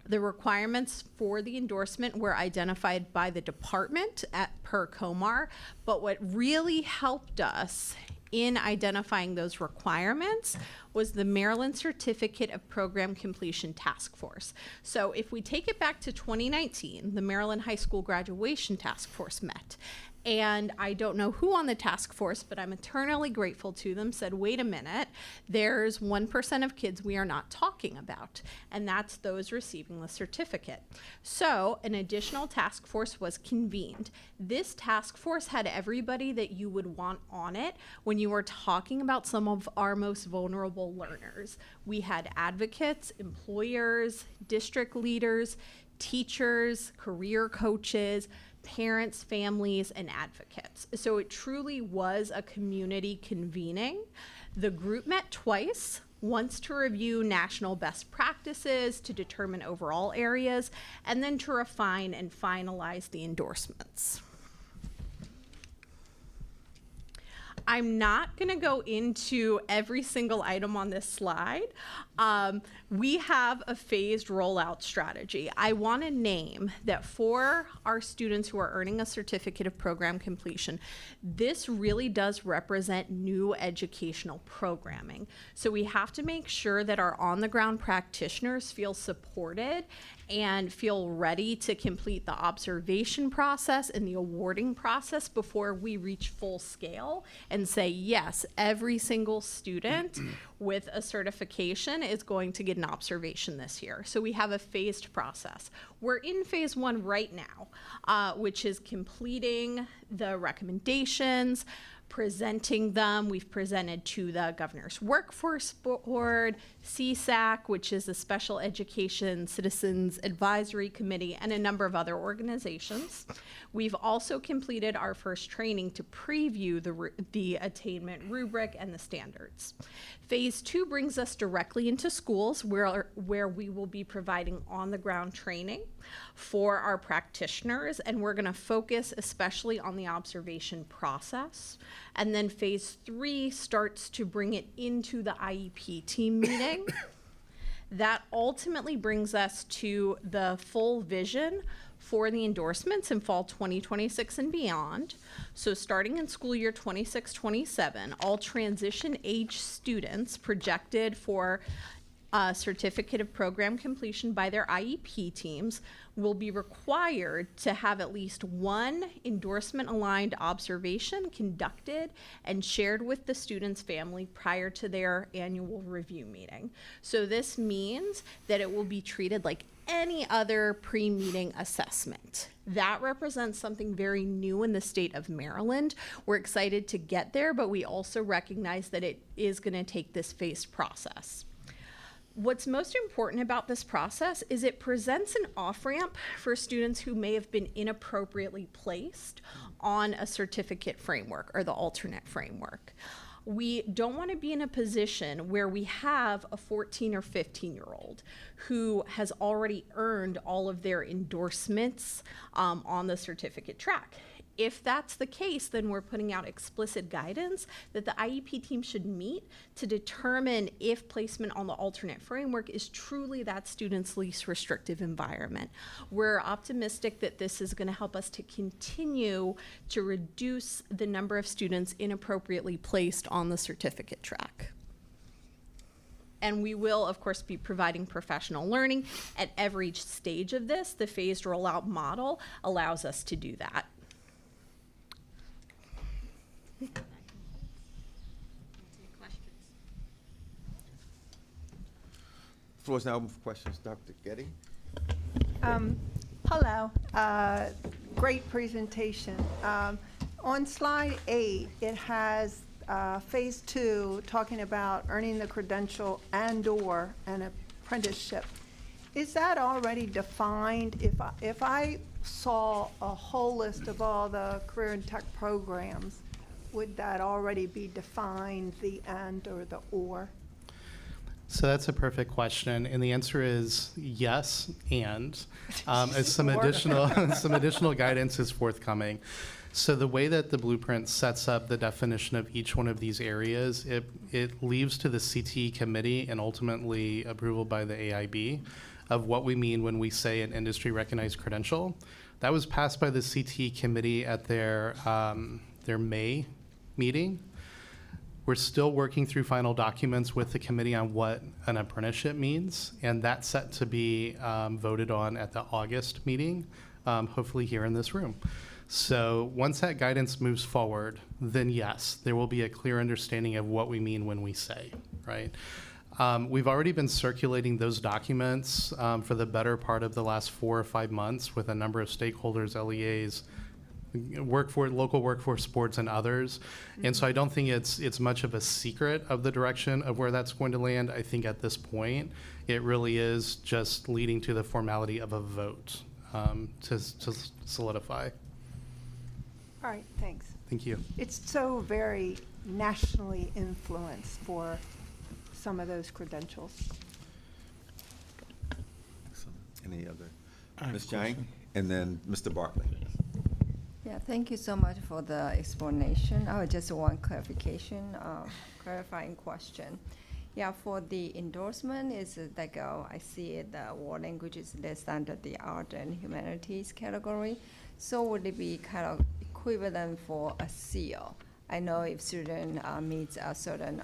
The requirements for the endorsement were identified by the department per COMAR, but what really helped us in identifying those requirements was the Maryland Certificate of Program Completion Task Force. So if we take it back to 2019, the Maryland High School Graduation Task Force met. And I don't know who on the task force, but I'm eternally grateful to them, said, wait a minute, there's 1% of kids we are not talking about, and that's those receiving the certificate. So an additional task force was convened. This task force had everybody that you would want on it when you were talking about some of our most vulnerable learners. We had advocates, employers, district leaders, teachers, career coaches, parents, families, and advocates. So it truly was a community convening. The group met twice, once to review national best practices to determine overall areas, and then to refine and finalize the endorsements. I'm not going to go into every single item on this slide. We have a phased rollout strategy. I want to name that for our students who are earning a certificate of program completion, this really does represent new educational programming. So we have to make sure that our on-the-ground practitioners feel supported and feel ready to complete the observation process and the awarding process before we reach full scale and say, yes, every single student with a certification is going to get an observation this year. So we have a phased process. We're in phase 1 right now, which is completing the recommendations, presenting them. We've presented to the Governor's Workforce Board, CSAC, which is a Special Education Citizens Advisory Committee, and a number of other organizations. We've also completed our first training to preview the attainment rubric and the standards. Phase 2 brings us directly into schools where we will be providing on-the-ground training for our practitioners, and we're going to focus especially on the observation process. And then phase 3 starts to bring it into the IEP team meeting. That ultimately brings us to the full vision for the endorsements in fall 2026 and beyond. So starting in school year 26-27, all transition age students projected for certificate of program completion by their IEP teams will be required to have at least one endorsement aligned observation conducted and shared with the student's family prior to their annual review meeting. So this means that it will be treated like any other pre-meeting assessment. That represents something very new in the state of Maryland. We're excited to get there, but we also recognize that it is going to take this phased process. What's most important about this process is it presents an off-ramp for students who may have been inappropriately placed on a certificate framework or the alternate framework. We don't want to be in a position where we have a 14 or 15-year-old who has already earned all of their endorsements on the certificate track. If that's the case, then we're putting out explicit guidance that the IEP team should meet to determine if placement on the alternate framework is truly that student's least restrictive environment. We're optimistic that this is going to help us to continue to reduce the number of students inappropriately placed on the certificate track. And we will, of course, be providing professional learning at every stage of this. The phased rollout model allows us to do that. Floor is now open for questions. Dr. Getty? Hello. Great presentation. On slide 8, it has phase 2 talking about earning the credential and/or an apprenticeship. Is that already defined? If I saw a whole list of all the career and tech programs, would that already be defined, the and or the or? So that's a perfect question, and the answer is yes, and as some additional guidance is forthcoming. So the way that the blueprint sets up the definition of each one of these areas, it leaves to the CTE committee and ultimately approval by the AIB of what we mean when we say an industry recognized credential. That was passed by the CTE committee at their May meeting. We're still working through final documents with the committee on what an apprenticeship means, and that's set to be voted on at the August meeting, hopefully here in this room. So once that guidance moves forward, then yes, there will be a clear understanding of what we mean when we say, right? We've already been circulating those documents for the better part of the last 4 or 5 months with a number of stakeholders, LEAs, local workforce boards, and others. And so I don't think it's much of a secret of the direction of where that's going to land. I think at this point, it really is just leading to the formality of a vote to solidify. All right, thanks. Thank you. It's so very nationally influenced for some of those credentials. Any other? Ms. Jang, and then Mr. Bartley. Yeah, thank you so much for the explanation. Just one clarification, clarifying question. Yeah, for the endorsement, is it like I see it, the world language is less under the art and humanities category. So would it be kind of equivalent for a seal? I know if student meets a certain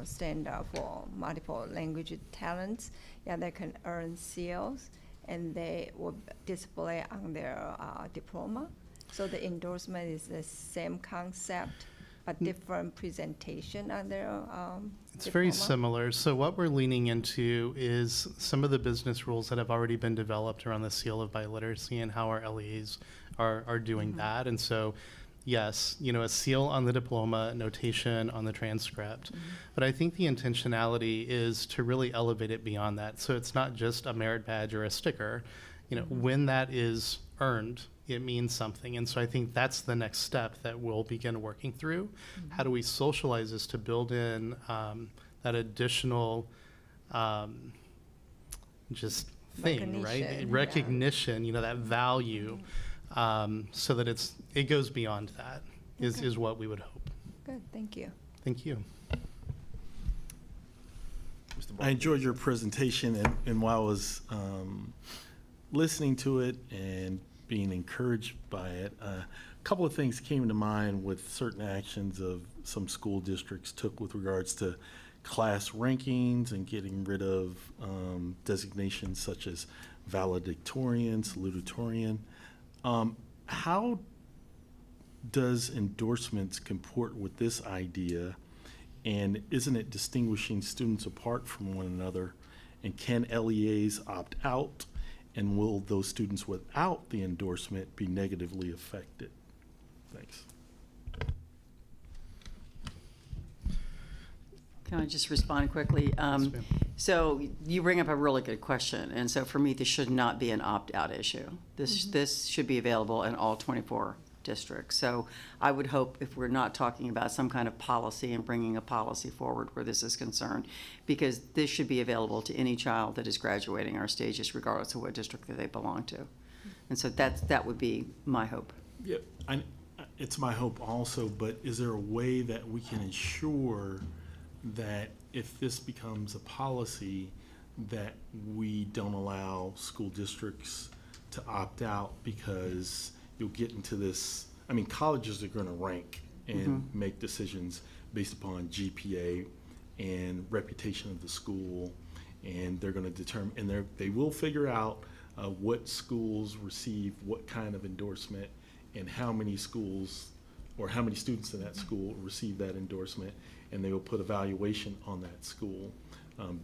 standard for multiple language talents, yeah, they can earn seals, and they will display on their diploma. So the endorsement is the same concept, but different presentation on their It's diploma? very similar. So what we're leaning into is some of the business rules that have already been developed around the seal of biliteracy and how our LEAs are doing that. And so, yes, a seal on the diploma, notation on the transcript. But I think the intentionality is to really elevate it beyond that. So it's not just a merit badge or a sticker. When that is earned, it means something. And so I think that's the next step that we'll begin working through. How do we socialize this to build in that additional just thing, right? Recognition, that value, so that it goes beyond that is what we would hope. Good, thank you. Thank you. I enjoyed your presentation, and while I was listening to it and being encouraged by it, a couple of things came to mind with certain actions of some school districts took with regards to class rankings and getting rid of designations such as valedictorian, salutatorian. How does endorsements comport with this idea, and isn't it distinguishing students apart from one another? And can LEAs opt out, and will those students without the endorsement be negatively affected? Thanks. Can I just respond quickly? So you bring up a really good question, and so for me, this should not be an opt-out issue. This should be available in all 24 districts. So I would hope, if we're not talking about some kind of policy and bringing a policy forward where this is concerned, because this should be available to any child that is graduating our stages, regardless of what district that they belong to. And so that would be my hope. Yep, it's my hope also, but is there a way that we can ensure that if this becomes a policy, that we don't allow school districts to opt out? Because you'll get into this, I mean, colleges are gonna rank and make decisions based upon GPA and reputation of the school, and they're gonna determine, and they will figure out what schools receive what kind of endorsement and how many schools or how many students in that school receive that endorsement, and they will put evaluation on that school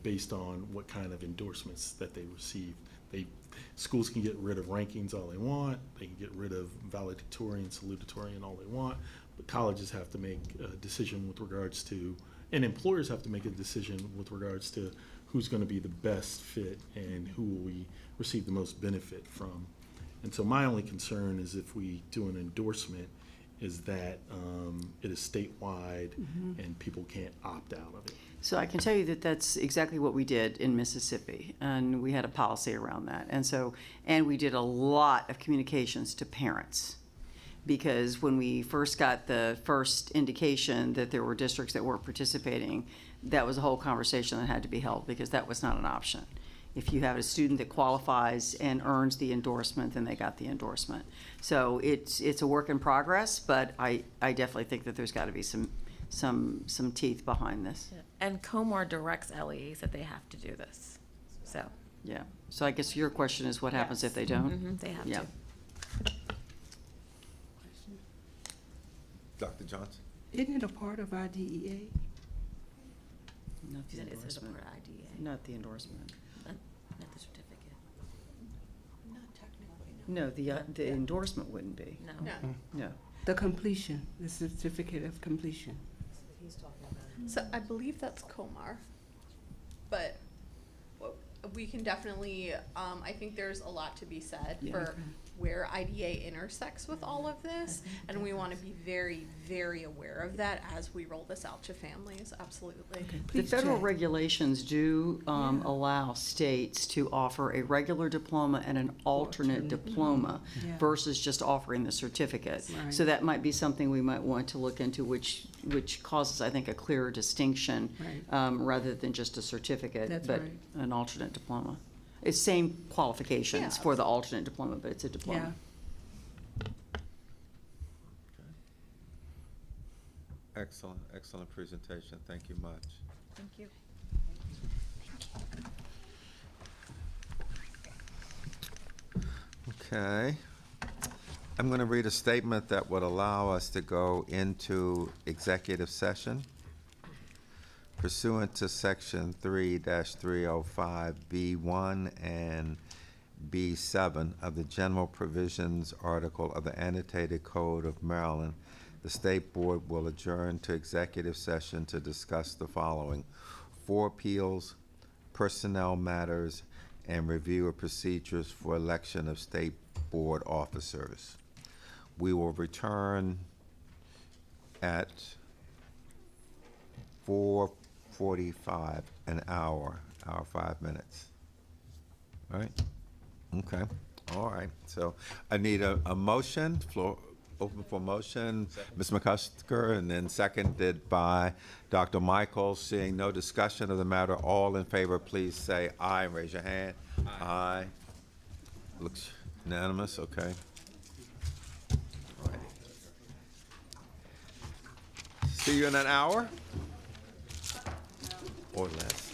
based on what kind of endorsements that they receive. Schools can get rid of rankings all they want, they can get rid of valedictorian, salutatorian all they want, but colleges have to make a decision with regards to, and employers have to make a decision with regards to who's gonna be the best fit and who will we receive the most benefit from. And so my only concern is if we do an endorsement, is that it is statewide and people can't opt out of it. So I can tell you that that's exactly what we did in Mississippi, and we had a policy around that. And we did a lot of communications to parents, because when we first got the first indication that there were districts that weren't participating, that was a whole conversation that had to be held, because that was not an option. If you have a student that qualifies and earns the endorsement, then they got the endorsement. So it's a work in progress, but I definitely think that there's got to be some teeth behind this. And COMAR directs LEAs that they have to do this, so. Yeah, so I guess your question is what happens if they don't? They have Yeah. to. Dr. Johnson? Isn't it a part of our DEA? Not the That is a endorsement. part of IDA. Not the endorsement. Not the certificate. No, the endorsement wouldn't be. No. No. The completion, the certificate of completion. So I believe that's Komar, but we can definitely, I think there's a lot to be said for where IDA intersects with all of this, and we want to be very, very aware of that as we roll this out to families, absolutely. The federal regulations do allow states to offer a regular diploma and an alternate diploma versus just offering the certificate. Right. So that might be something we might want to look into, which causes, I think, a clearer distinction rather than just a certificate, That's but right. an alternate diploma. It's same qualifications for the alternate diploma, but it's a diploma. Excellent, excellent presentation. Thank you much. Thank you. Okay. I'm going to read a statement that would allow us to go into executive session pursuant to Section 3-305B1 and B7 of the General Provisions Article of the Annotated Code of Maryland. The State Board will adjourn to executive session to discuss the following: 4 appeals, personnel matters, and review of procedures for election of State Board officers. We will return at 4:45, an hour 5 minutes. All right? Okay. All right. So I need a motion, floor open for motion. Ms. McCusker, and then seconded by Dr. Michaels. Seeing no discussion of the matter, all in favor, please say aye and raise your hand. Aye. Looks unanimous, okay. All right. See you in an hour or less.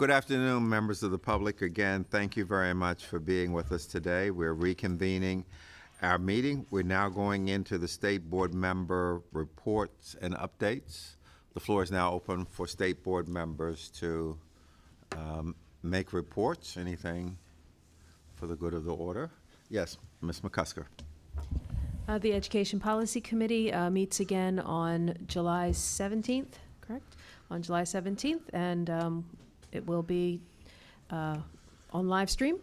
Good afternoon, members of the public. Again, thank you very much for being with us today. We're reconvening our meeting. We're now going into the state board member reports and updates. The floor is now open for state board members to make reports. Anything for the good of the order? Yes, Ms. McCusker. The Education Policy Committee meets again on July 17th, correct? On July 17th, and it will be on live stream.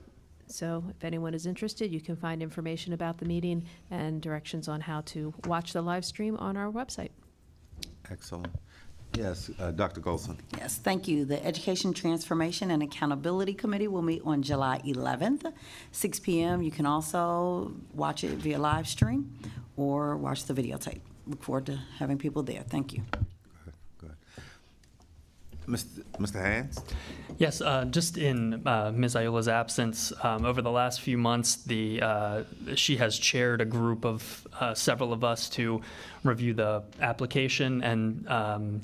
So if anyone is interested, you can find information about the meeting and directions on how to watch the live stream on our website. Excellent. Yes, Dr. Golson. Yes, thank you. The Education Transformation and Accountability Committee will meet on July 11th, 6 p.m. You can also watch it via live stream or watch the videotape. Look forward to having people there. Thank you. Good. Mr. Hans? Yes, just in Ms. Ayula's absence, over the last few months, she has chaired a group of several of us to review the application and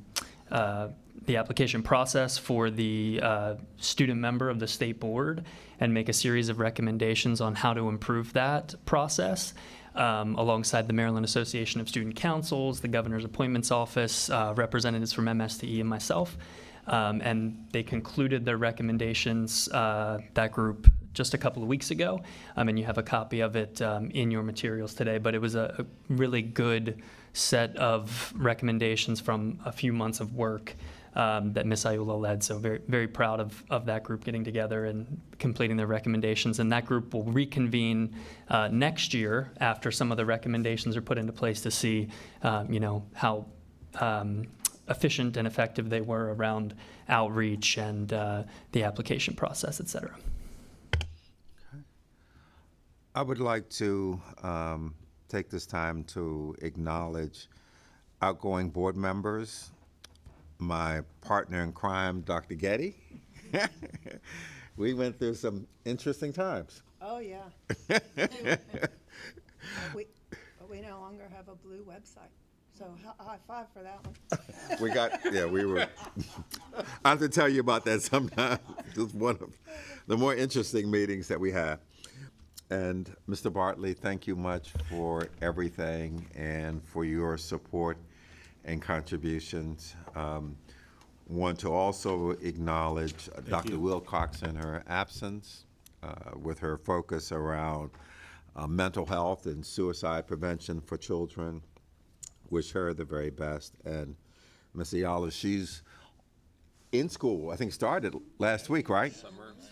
the application process for the student member of the state board and make a series of recommendations on how to improve that process. Alongside the Maryland Association of Student Councils, the Governor's Appointments Office, representatives from MSTE, and myself. And they concluded their recommendations, that group, just a couple of weeks ago. And you have a copy of it in your materials today. But it was a really good set of recommendations from a few months of work that Ms. Ayula led. So very, very proud of that group getting together and completing their recommendations. And that group will reconvene next year after some of the recommendations are put into place to see, how efficient and effective they were around outreach and the application process, et cetera. Okay. I would like to take this time to acknowledge outgoing board members, my partner in crime, Dr. Getty. We went through some interesting times. Oh, yeah. we no longer have a blue website. So high five for that one. We were, I have to tell you about that sometime. It was one of the more interesting meetings that we had. And Mr. Bartley, thank you much for everything and for your support and contributions. Want to also acknowledge Dr. Wilcox in her absence with her focus around mental health and suicide prevention for children. Wish her the very best. And Ms. Ayala, she's in school, I think started last week, right?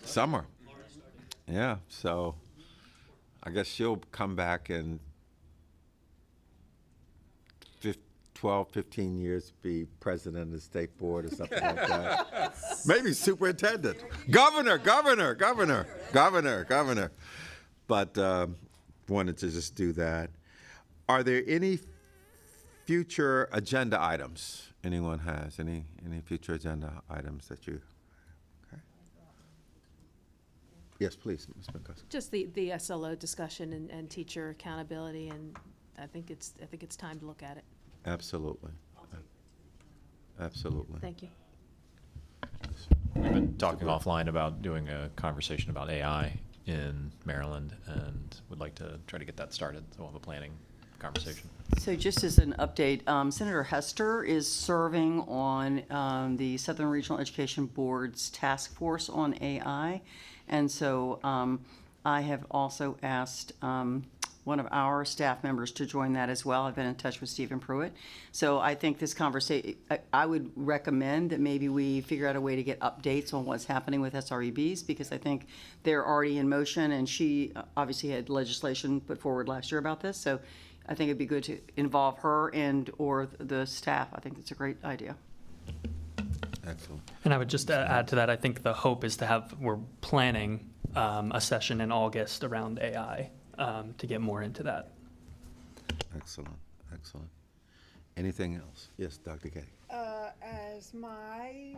Summer. Yeah, so I guess she'll come back in 12, 15 years, be president of the state board or something like that. Maybe superintendent. Governor. But wanted to just do that. Are there any future agenda items anyone has? Any future agenda items that you? Okay. Yes, please, Ms. McCusker. Just the SLO discussion and teacher accountability, and I think it's time to look at it. Absolutely. Absolutely. Thank you. We've been talking offline about doing a conversation about AI in Maryland and would like to try to get that started. So we'll have a planning conversation. So just as an update, Senator Hester is serving on the Southern Regional Education Board's task force on AI. And so I have also asked one of our staff members to join that as well. I've been in touch with Stephen Pruitt. So I think this conversation, I would recommend that maybe we figure out a way to get updates on what's happening with SREBs, because I think they're already in motion, and she obviously had legislation put forward last year about this. So I think it'd be good to involve her and or the staff. I think it's a great idea. Excellent. And I would just add to that, I think the hope is we're planning a session in August around AI to get more into that. Excellent. Anything else? Yes, Dr. Katie. As my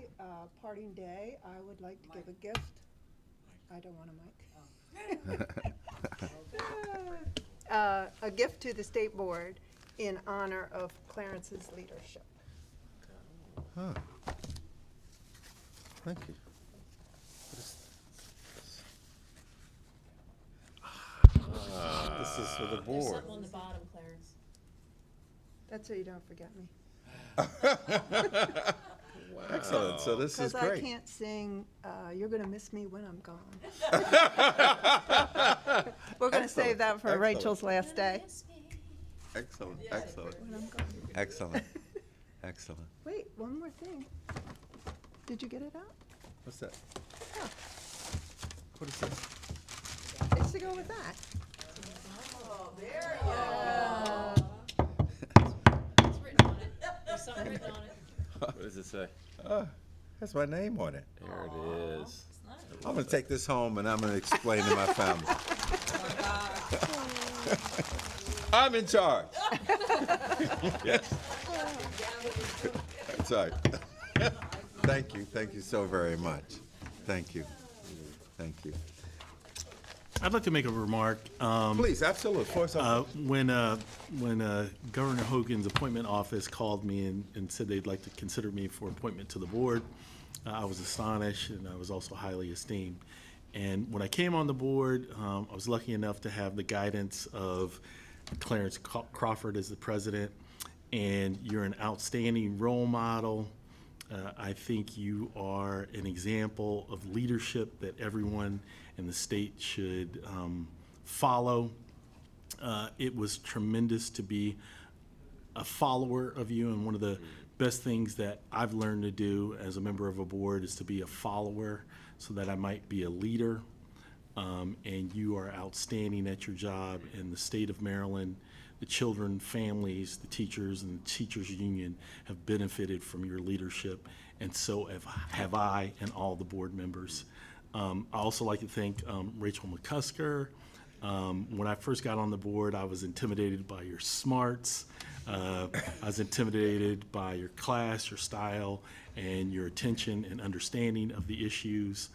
parting day, I would like to give a gift. I don't want a mic. A gift to the state board in honor of Clarence's leadership. Huh. Thank you. for the board. on the bottom, Clarence. That's so you don't forget me. Excellent, so this is Because I great. can't sing, You're Gonna Miss Me When I'm Gone. We're gonna save that for Excellent. Rachel's last day. Excellent, excellent, When I'm gone. excellent, excellent. Wait, one more thing. Did you get it out? What's that? Oh, What is this? it's to go with that. There's something written on it. What does it say? That's my name on it. There it is. I'm gonna take this home and I'm gonna explain to my family. I'm in charge. Yes. That's right. Thank you so very much. Thank you. I'd like to make a remark. Please, absolutely, of course. When Governor Hogan's appointment office called me and said they'd like to consider me for appointment to the board, I was astonished, and I was also highly esteemed. And when I came on the board, I was lucky enough to have the guidance of Clarence Crawford as the president, and you're an outstanding role model. I think you are an example of leadership that everyone in the state should follow. It was tremendous to be a follower of you, and one of the best things that I've learned to do as a member of a board is to be a follower so that I might be a leader. And you are outstanding at your job in the state of Maryland. The children, families, the teachers, and the teachers union have benefited from your leadership, and so have I and all the board members. I also like to thank Rachel McCusker. When I first got on the board, I was intimidated by your smarts. I was intimidated by your class, your style, and your attention and understanding of the issues.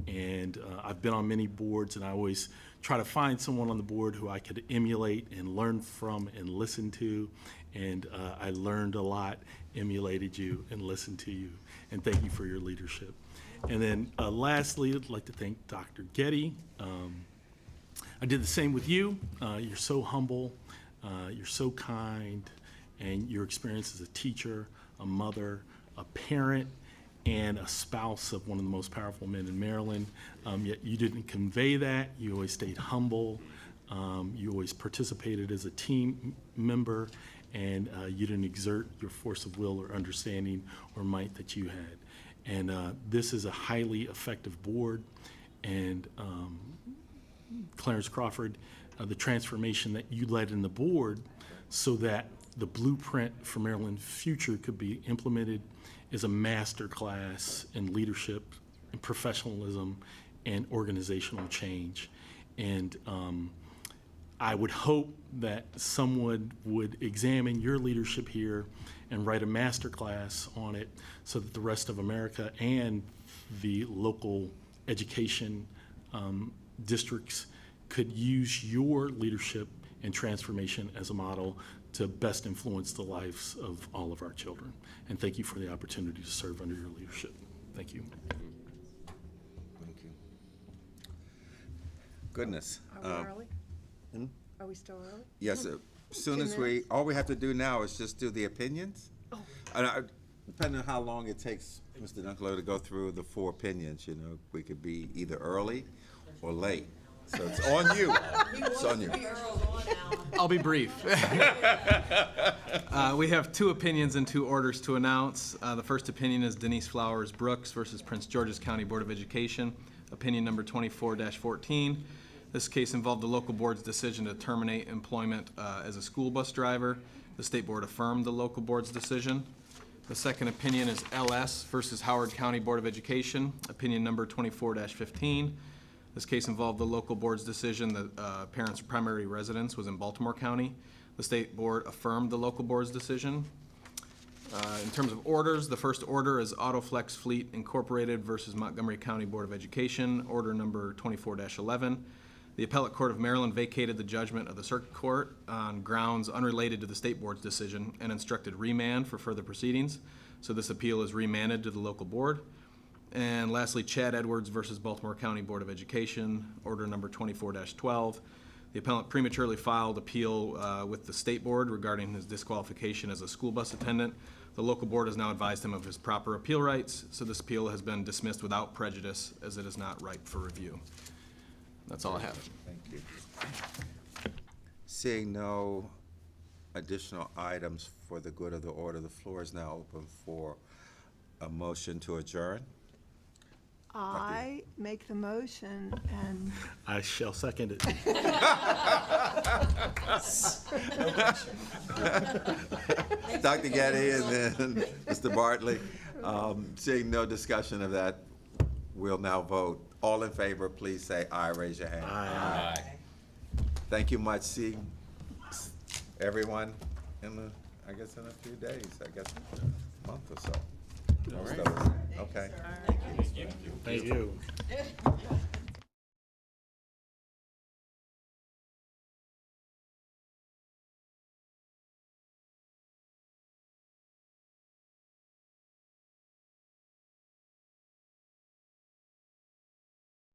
And I've been on many boards, and I always try to find someone on the board who I could emulate and learn from and listen to. And I learned a lot, emulated you, and listened to you. And thank you for your leadership. And then lastly, I'd like to thank Dr. Getty. I did the same with you. You're so humble, you're so kind, and your experience as a teacher, a mother, a parent, and a spouse of one of the most powerful men in Maryland. Yet you didn't convey that. You always stayed humble. You always participated as a team member, and you didn't exert your force of will or understanding or might that you had. And this is a highly effective board, and Clarence Crawford, the transformation that you led in the board so that the blueprint for Maryland's future could be implemented is a master class in leadership and professionalism and organizational change. And I would hope that someone would examine your leadership here and write a master class on it so that the rest of America and the local education districts could use your leadership and transformation as a model to best influence the lives of all of our children. And thank you for the opportunity to serve under your leadership. Thank you. Thank you. Goodness. Are we early? Are we still early? Yes, as soon as all we have to do now is just do the opinions. And depending on how long it takes Mr. Dunkler to go through the 4 opinions, we could be either early or late. So it's on you. It's on you. I'll be brief. We have 2 opinions and 2 orders to announce. The first opinion is Denise Flowers Brooks versus Prince George's County Board of Education, opinion number 24-14. This case involved the local board's decision to terminate employment as a school bus driver. The state board affirmed the local board's decision. The second opinion is LS versus Howard County Board of Education, opinion number 24-15. This case involved the local board's decision that parents' primary residence was in Baltimore County. The state board affirmed the local board's decision. In terms of orders, the first order is Autoflex Fleet Incorporated versus Montgomery County Board of Education, order number 24-11. The Appellate Court of Maryland vacated the judgment of the Circuit Court on grounds unrelated to the state board's decision and instructed remand for further proceedings. So this appeal is remanded to the local board. And lastly, Chad Edwards versus Baltimore County Board of Education, order number 24-12. The appellant prematurely filed appeal with the state board regarding his disqualification as a school bus attendant. The local board has now advised him of his proper appeal rights, so this appeal has been dismissed without prejudice as it is not ripe for review. That's all I have. Thank you. Seeing no additional items for the good of the order, the floor is now open for a motion to adjourn. I make the motion and I shall second it. Dr. Getty and then Mr. Bartley. Seeing no discussion of that, we'll now vote. All in favor, please say aye, raise your hand. Aye. Thank you much. See everyone I guess in a few days, I guess a month or so. Most of us. Okay. Thank you.